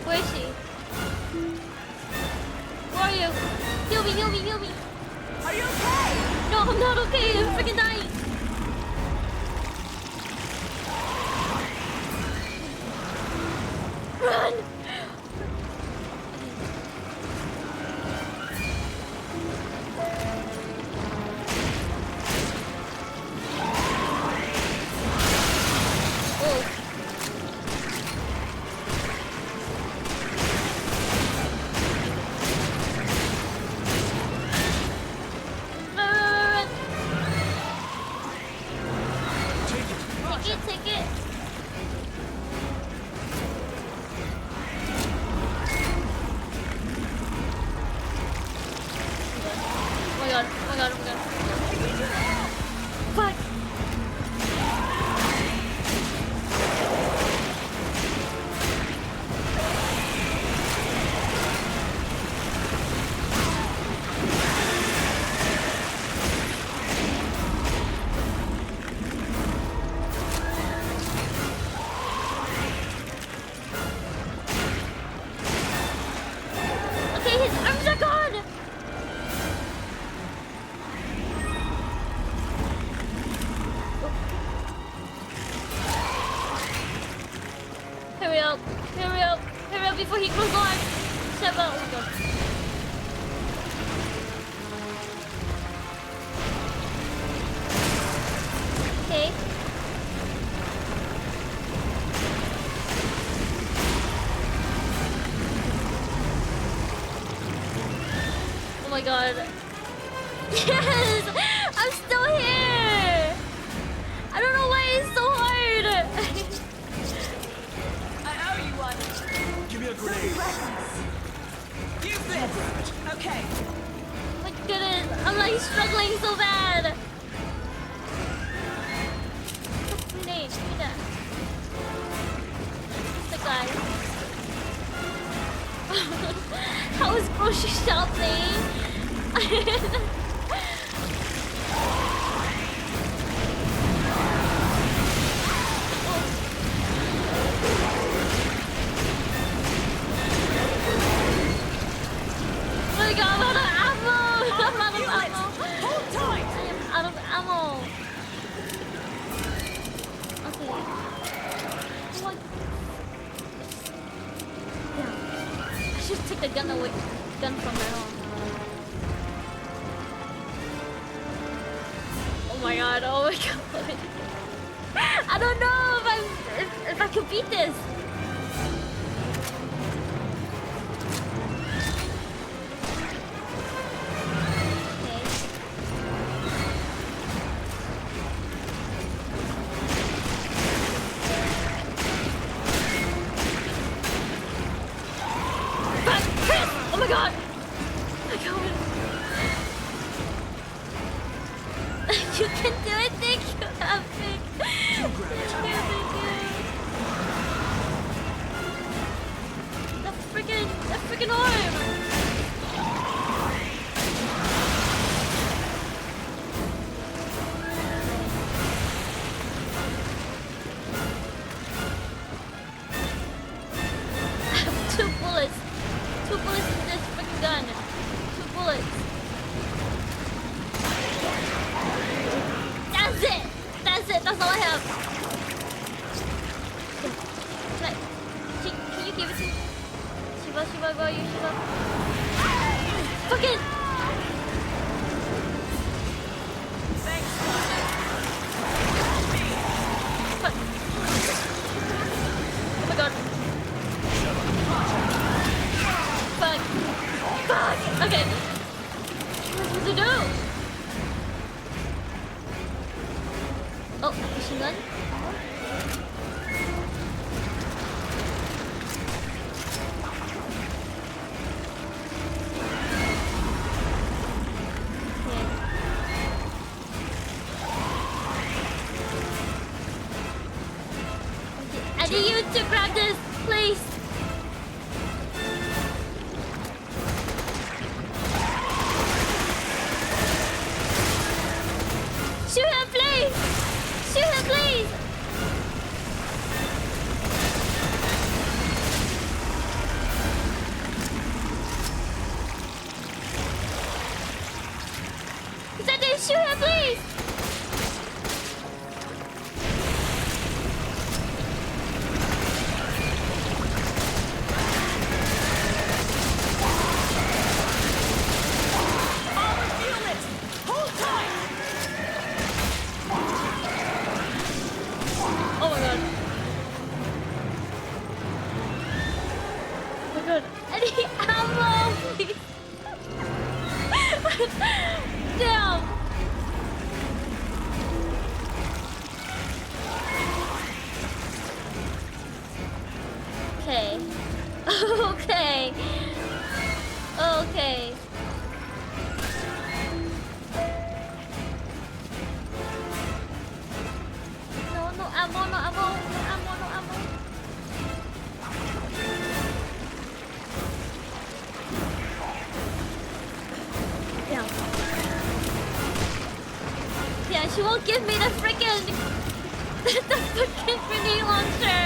Where is she? Where are you? Heal me, heal me, heal me. Are you okay? No, I'm not okay. I'm freaking dying. Run! Oh. Run! Take it. Oh my god. Fuck. Okay, his arms are gone! Hurry up before he grows on! Sheva, oh my god. Okay. Oh my god. Yes! I'm still here! I don't know why it's so hard! I owe you one. Give me a grenade. Use this. Okay. Oh my goodness, I'm like struggling so bad! Grenade, give me that. It's the guy. How was grocery shopping? Oh my god, I'm out of ammo! I'm out of ammo! Hold tight! I am out of ammo! Okay. Oh my... Yeah. I should take the gun away. Gun from my arm. Oh my god, oh my god. I don't know if I can beat this. Oh my god! Oh my god! You can do it, thank you, Epic! Thank you. The freaking arm! machine gun. 2 bullets. That's it. That's it. That's all I have. Can you give it to me? Shiva, Shiva, go, you Shiva. Fucking. Thanks. Fuck. Oh my god. Fuck. Fuck. Okay. What am I supposed to do? Oh, machine gun. I need you to grab this, please. Shoot him, please. Shoot him, please. Is that it? Shoot him, please. Oh my god. Oh my god. I need ammo, please. Damn. Okay. Okay. Okay. No, no ammo, no ammo, no ammo, no ammo. Damn. Yeah, she won't give me the freaking the freaking grenade launcher.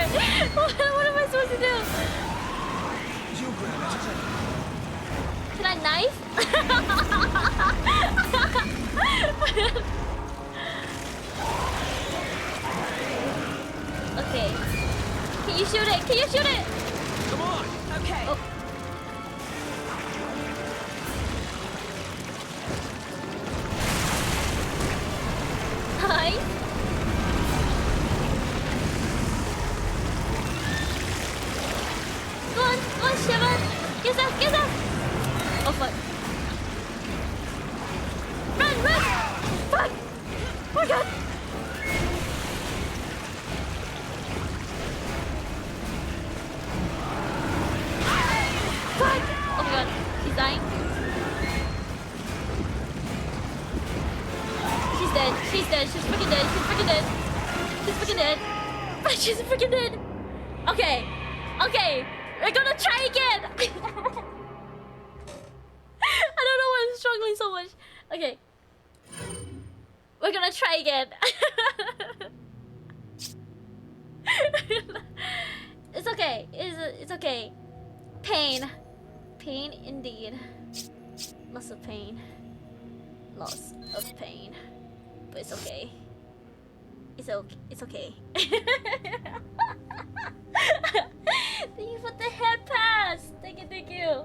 What am I supposed to do? You grab it. Can I knife? Okay. Can you shoot it? Can you shoot it? Come on. Okay. Oh. Nice. Go on, Shiva. Get us, get us. Oh fuck. Run, run. Fuck. Oh my god. Fuck! Oh my god, she's dying. She's dead. She's dead. She's freaking dead. She's freaking dead. She's freaking dead. She's freaking dead. Okay. Okay. We're gonna try again. I don't know why I'm struggling so much. Okay. We're gonna try again. It's okay. It's okay. Pain. Pain indeed. Lots of pain. Lots of pain. But it's okay. It's okay. It's okay. Thank you for the head pass. Thank you, thank you.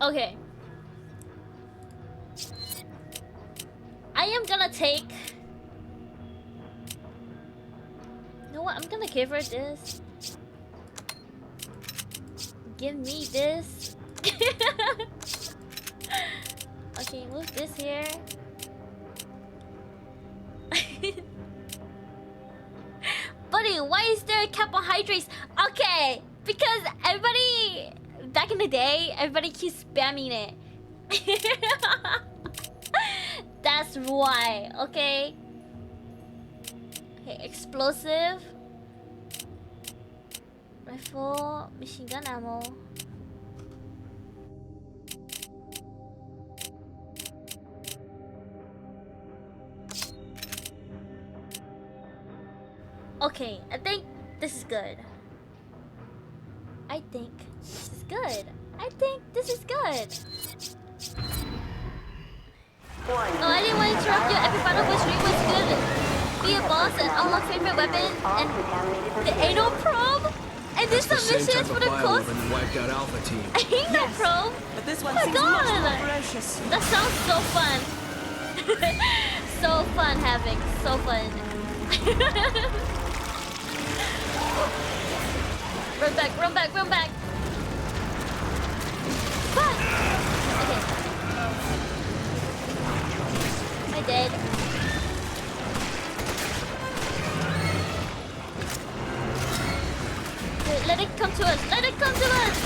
Okay. I am gonna take... You know what? I'm gonna give her this. Give me this. Okay, move this here. Buddy, why is there a carbohydrates? Okay, because everybody... Back in the day, everybody keeps spamming it. That's why, okay? Okay, explosive. Rifle, machine gun ammo. Okay, I think this is good. I think this is good. I think this is good. Oh, I didn't want to interrupt you. Every battle was stream was good. Be a boss and unlock favorite weapon and the anal probe. And this submission for the coast. Wiped out Alpha Team. Anal probe. But this one oh my seems god. much more ferocious. That sounds so fun. So fun, Havoc. So fun. Run back, run back, run back. Fuck. Okay. I did. Wait, let it come to us. Let it come to us.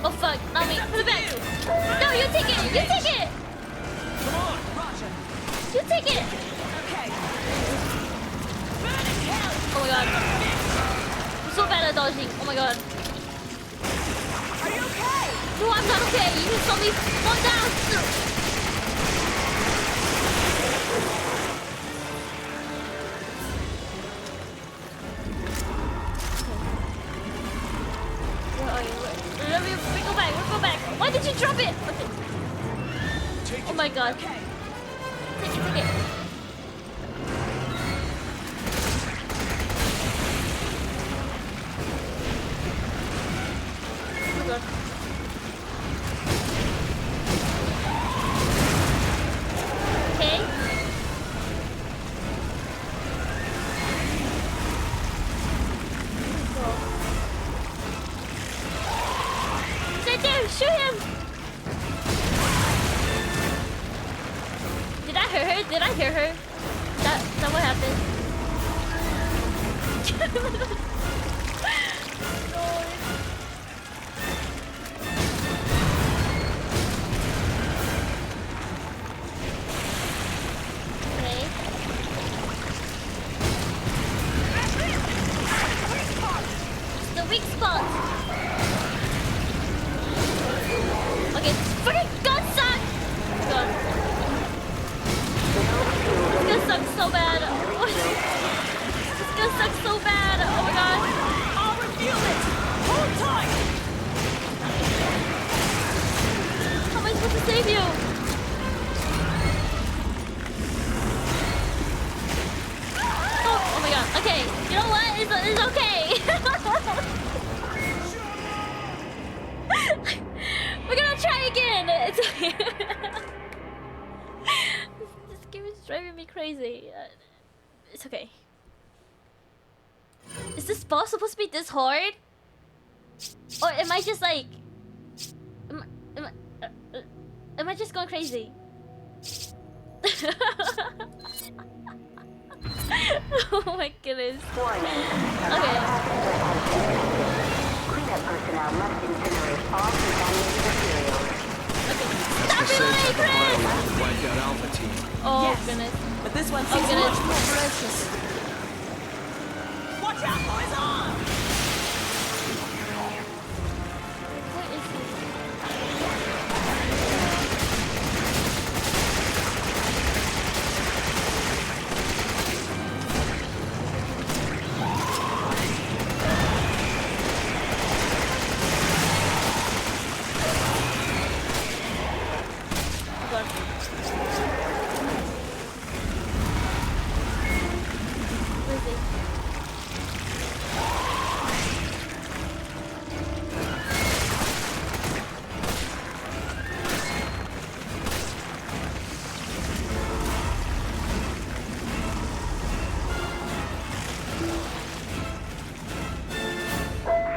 Oh fuck, not me. Put it back. No, you take it. You take it. Come on, Roger. You take it. Okay. Burning hell. Oh my god. I'm so bad at dodging. Oh my god. Are you okay? No, I'm not okay. You just saw me fall down. Why did you drop it? Okay. Oh my god. Okay. Take it, take it. Oh my god. Okay. Right there, shoot him! Did I hear her? Did I hear her? That what happened? Okay. It's the weak spot. Okay, freaking gun suck! God. This gun sucks so bad. This gun sucks so bad. Oh my god. I'll reveal it. Hold tight. How am I supposed to save you? Oh my god. Okay. You know what? It's okay. We're gonna try again. It's okay. This game is driving me crazy. It's okay. Is this boss supposed to be this hard? Or am I just like... Am I just going crazy? Oh my goodness. Okay. Cleanup personnel must incinerate all contaminated materials. Stop reloading, Chris! Wiped out Alpha Team. Oh Yes. goodness. But this one Oh, seems goodness. much more ferocious. Watch out, Horizon! Where is he? Oh god. Where is he?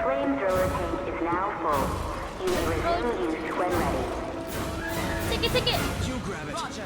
Flamethrower tank is now full. You may resume use when ready. Take it, take it! You grab it. Roger.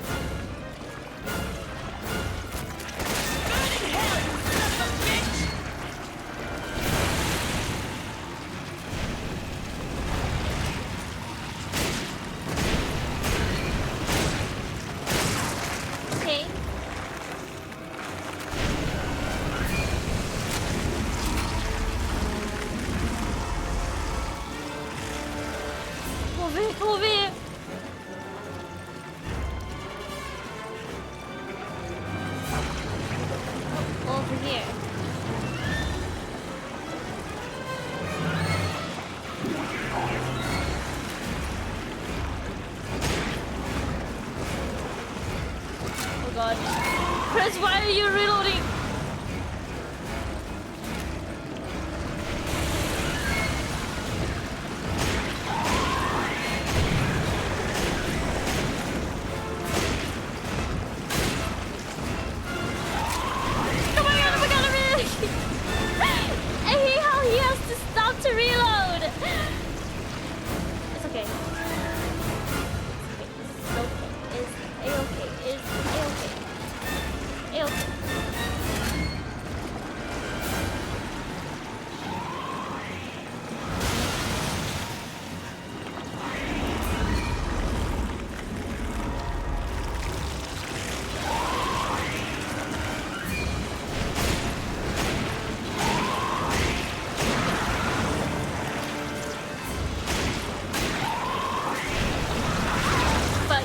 here. Oh god. Chris, why are you reloading? I hate how he has to stop to reload. It's okay. It's a-okay. It's a-okay. A-okay. But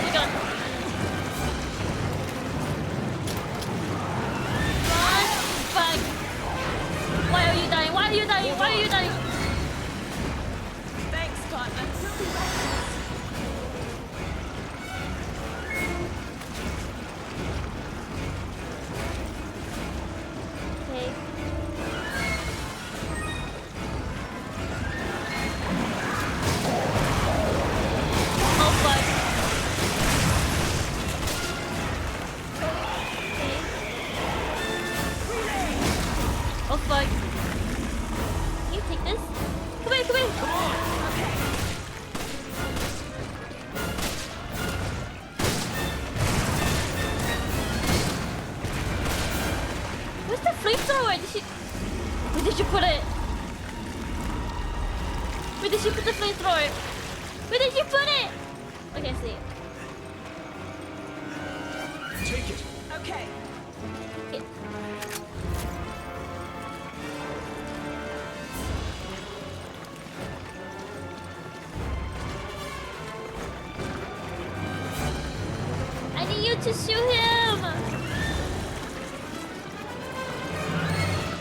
we got run back. Why are you dying? Why are you dying? Why are you dying? Thanks, partner. We'll be right Okay. Oh fuck. Okay. Oh fuck. Can you take this? Come here, come here. Come on. Okay. Where's the flamethrower? Where did you put it? Where did you put the flamethrower? Where did you put it? Okay, I see it. Take it. Okay. Okay. I need you to shoot him!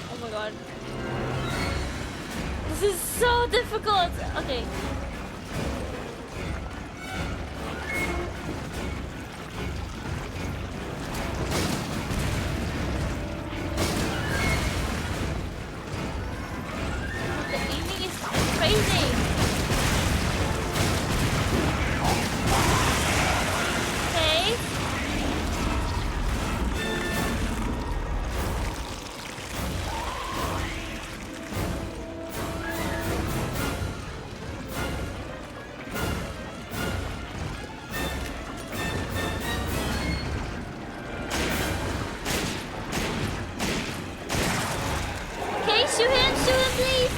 Oh my god. This is so difficult! Okay. The aiming is crazy! Okay. Okay, shoot him, please!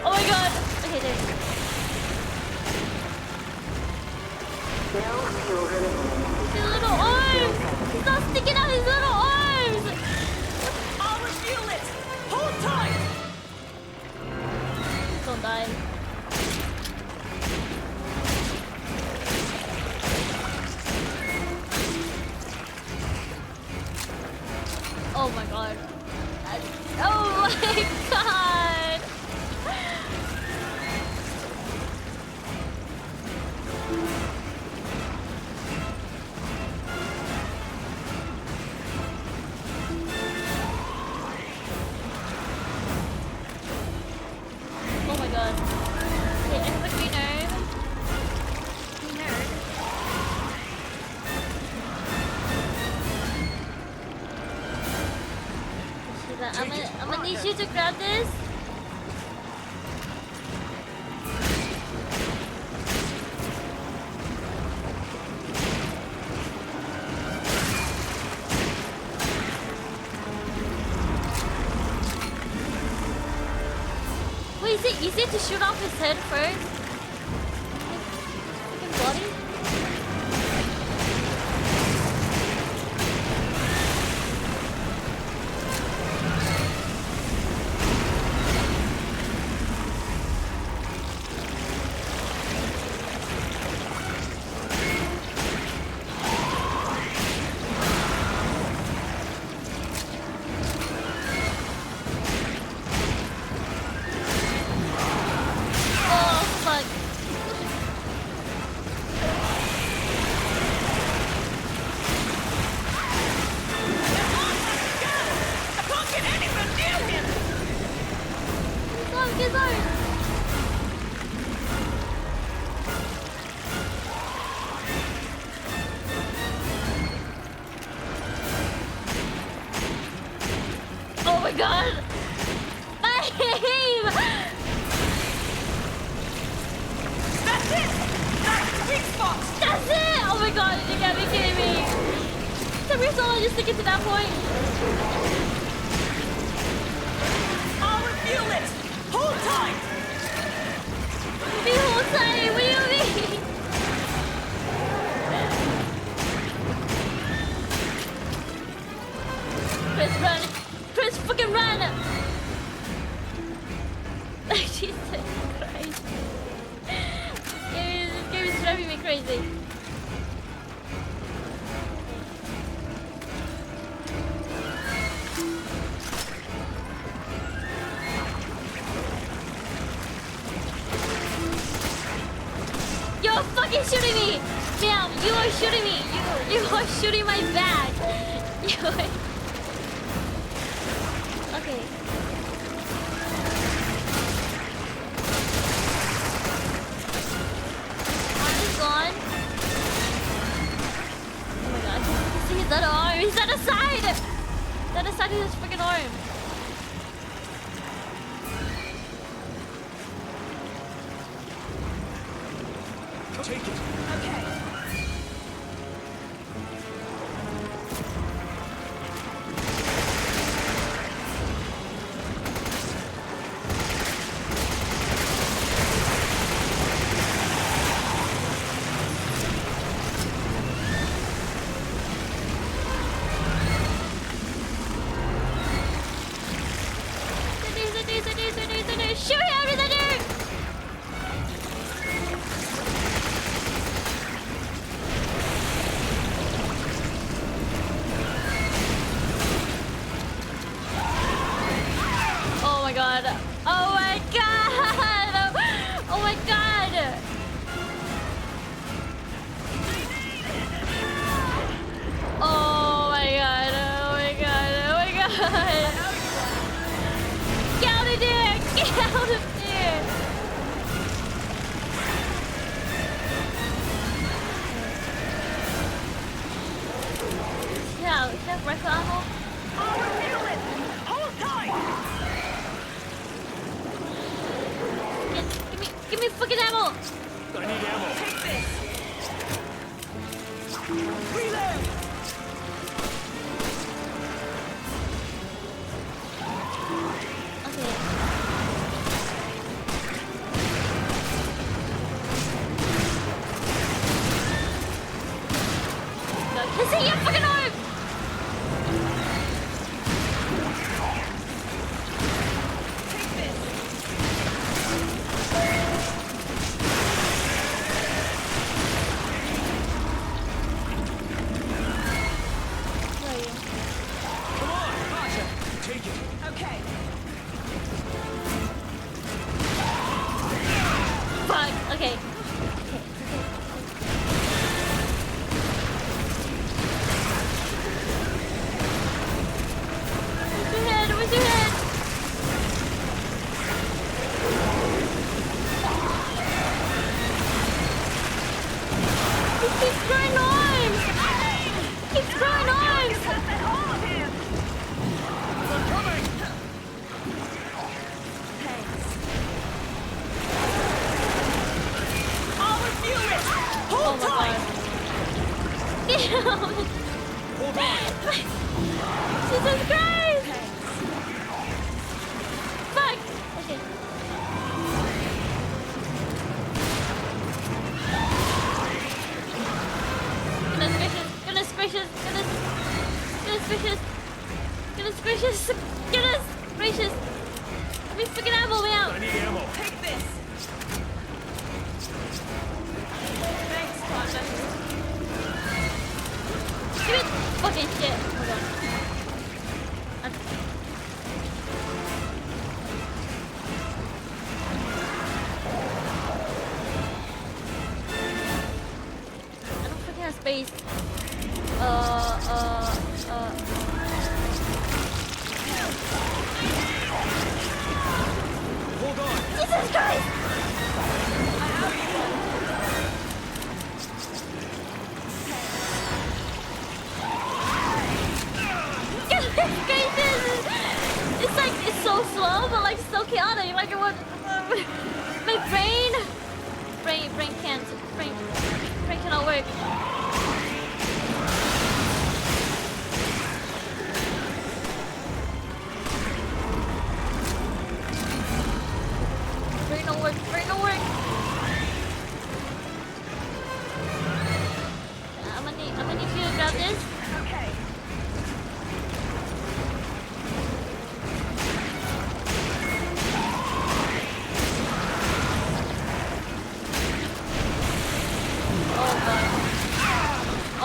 Oh my god! Okay, there. His little arms! He's not sticking out his little arms! I'll refuel it. Hold tight. Don't die. Oh my god. Oh my god! Oh my god. Okay, I have a green herb. Green herb. I'm gonna need you to grab this. Wait, is it easy to shoot off his head first? Freaking body? god! Babe! That's it! That's the sweet spot! That's it! Oh my god, you gotta be kidding me! So we're still just to get to that point? I'll refuel it! Hold tight! Be hold tight, what do you mean? Chris, run! Chris, fucking run! Jesus Christ. This game is driving me crazy. You're fucking shooting me! Ma'am, you are shooting me! You are shooting my back! You are... Okay. One is gone. Oh my god, I can see his other arm! He's at the side! The other side of his freaking arm! Take it. Okay. Shoot him with the dirt! Oh my god! Oh my god! Oh my god! Oh my god! Oh my god! Oh my god! Get out of there! Get out of there! Yeah, is that rifle ammo? I'll refuel it! Hold tight! Give me fucking ammo! I need ammo. Take this! Reload! Okay. Can see your fucking arm! Take this! Where are you? Come on, Pasha. Take it. Okay. Fuck. Okay. Where's your head? Where's your head? He keeps growing arms! Keeps growing arms! I'm coming. I'll refuel it! Oh Hold my tight! god. Get out! Hold on. Jesus Christ! Fuck! Okay. Goodness gracious! Goodness gracious! Goodness gracious! Goodness gracious! Let me freaking ammo me out! I need ammo. Take this! Thanks, Pasha. Give it! Fucking shit! Hold on. I don't freaking have space. Hold on. Jesus Christ! so slow, but like so chaotic. Like what? My brain cannot work. Brain don't work. I'm gonna need you to grab this. Okay.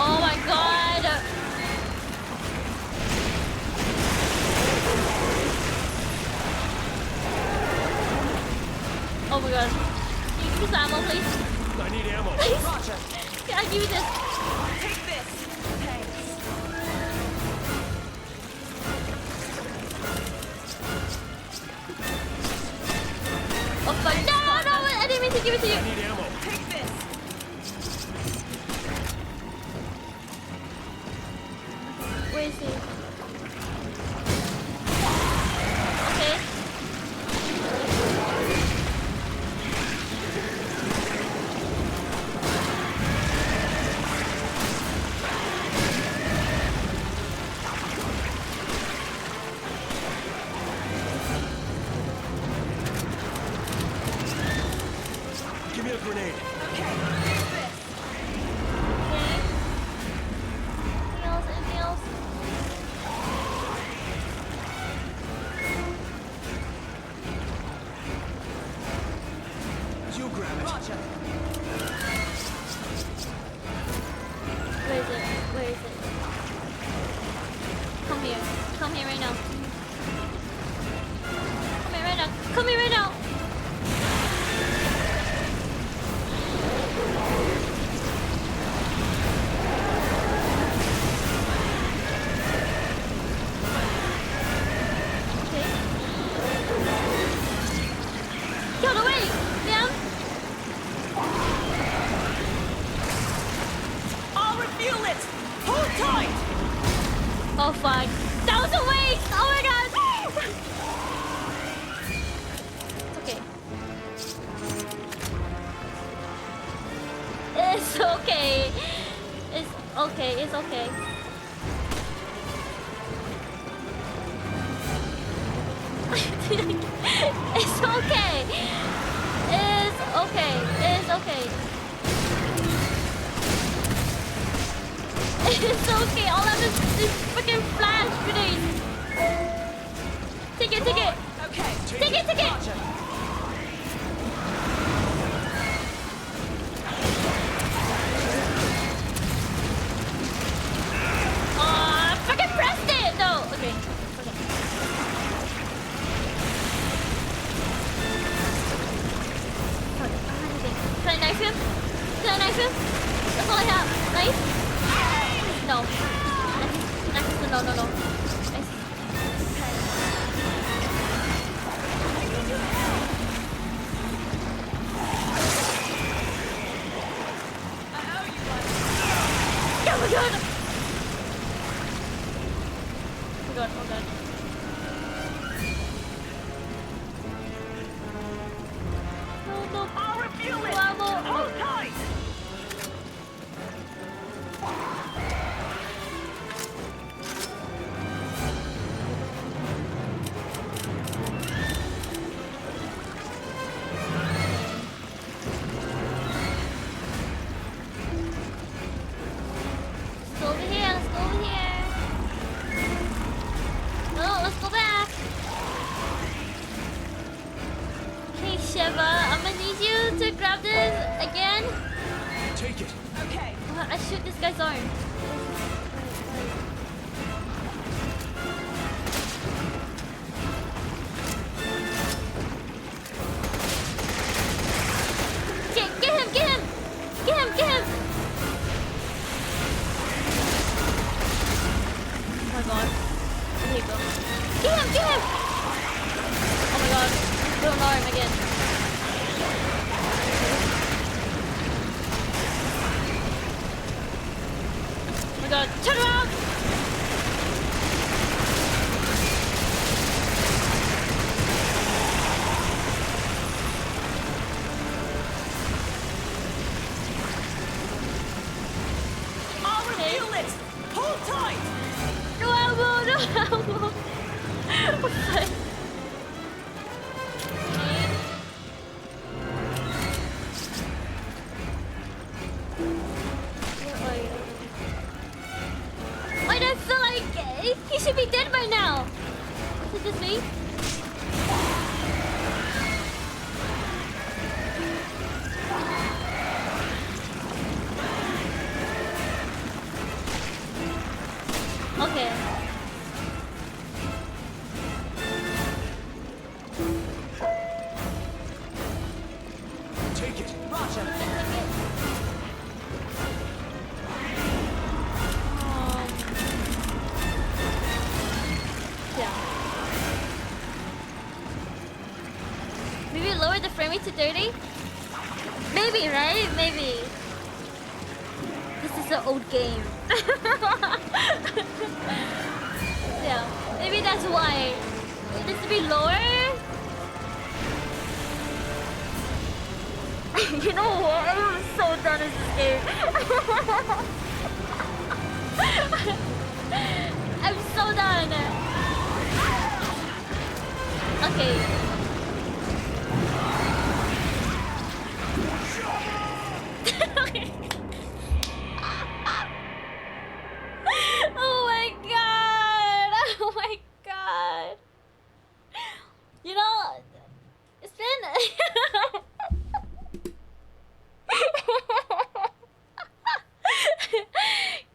Oh my god! Oh my god. Can you give me some ammo, please? I need ammo. Please? Roger. Can I give you this? Take this. Thanks. Oh fuck. No! I didn't mean to give it to you. I need ammo. Take this. Where is he? Okay. Give me a grenade. Okay. Take this. Okay. Anything else? You grab it. Roger. Where is it? Come here right now. Come here right now. Okay. Get away, damn. I'll refuel it. Hold tight. Oh fuck. That was a waste! Oh my god! It's okay. It's okay. It's okay. It's okay. It's okay. It's okay. It's okay. All I have is this freaking flash grenade. Take it. Okay. Take it. Roger. Freaking pressed it! No! Okay. Fuck, I don't have anything. Can I knife him? That's all I have. Knife? No. Knife. No. Nice. Oh my god! Oh god. No. I'll refuel it. Ammo. Hold tight. Let's go over here. No, let's go back. Okay, Sheva, I'm gonna need you to grab this again. Take it. Okay. I shoot this guy's arm. Get him! Oh my god. Here you go. Get him! Oh my god. Don't arm again. Oh my god. Turn around! Why do I feel like he should be dead by now? Is this me? Okay. Take it. Roger. Yeah. Maybe lower the frame rate to 30? Maybe, right? Maybe. This is an old game. Yeah, maybe that's why. It needs to be lower? You know what? I'm so done with this game. I'm so done. Okay. Oh my god! Oh my god! You know, it's been.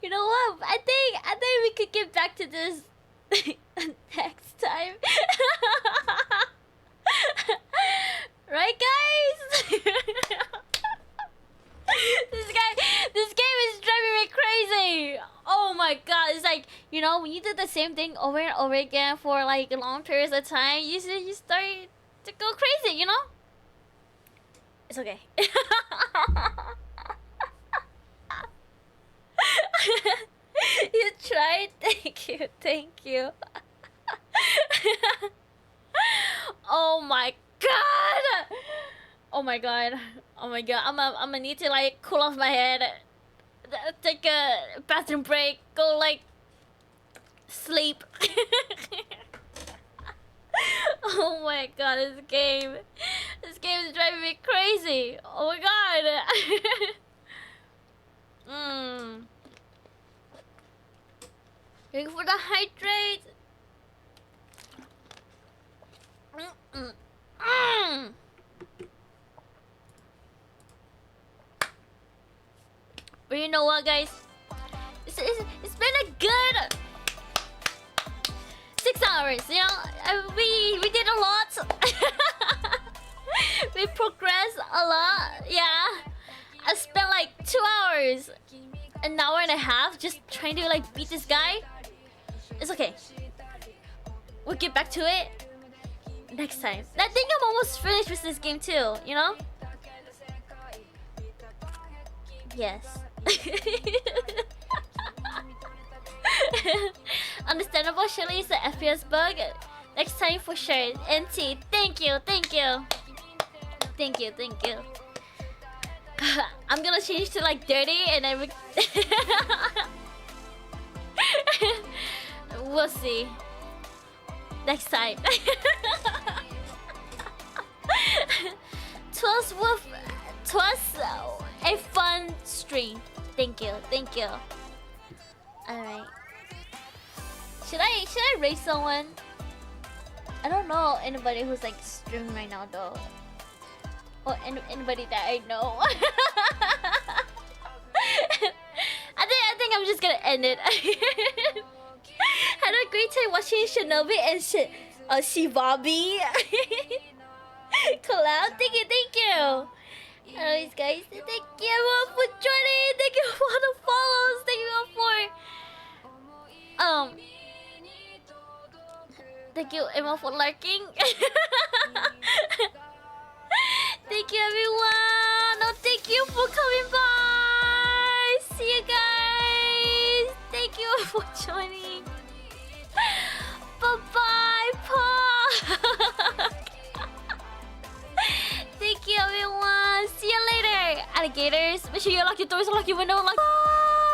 You know what? I think we could get back to this next time. Right, guys? This game is driving me crazy. Oh my god, it's like, you know, when you do the same thing over and over again for like long periods of time, you start to go crazy, you know? It's okay. You tried? Thank you. Oh my god! Oh my god. Oh my god. I'm gonna need to like cool off my head. Take a bathroom break. Go like sleep. Oh my god, this game is driving me crazy. Oh my god. Waiting for the hydrate. But you know what, guys? It's been a good 6 hours. You know, we did a lot. We progressed a lot. Yeah, I spent like 2 hours, an hour and a half, just trying to like beat this guy. It's okay. We'll get back to it next time. I think I'm almost finished with this game too, you know? Yes. Understandable, surely it's the FPS bug. Next time for sure. NT, thank you. I'm gonna change to like 30 and then we'll see. Next time. Twas a fun stream. Thank you. Alright. Should I raise someone? I don't know anybody who's like streaming right now though. Or anybody that I know. I think I'm just gonna end it. Had a great time watching Shinobi and Shibabi. Collab, thank you. Anyways, guys, thank you everyone for joining. Thank you for all the follows. Thank you all for thank you everyone for lurking. Thank you everyone. No, thank you for coming by. See you guys. Thank you for joining. Bye-bye, Paul. Thank you everyone. See you later. Alligators. Make sure you lock your doors, lock your window, lock. Bye.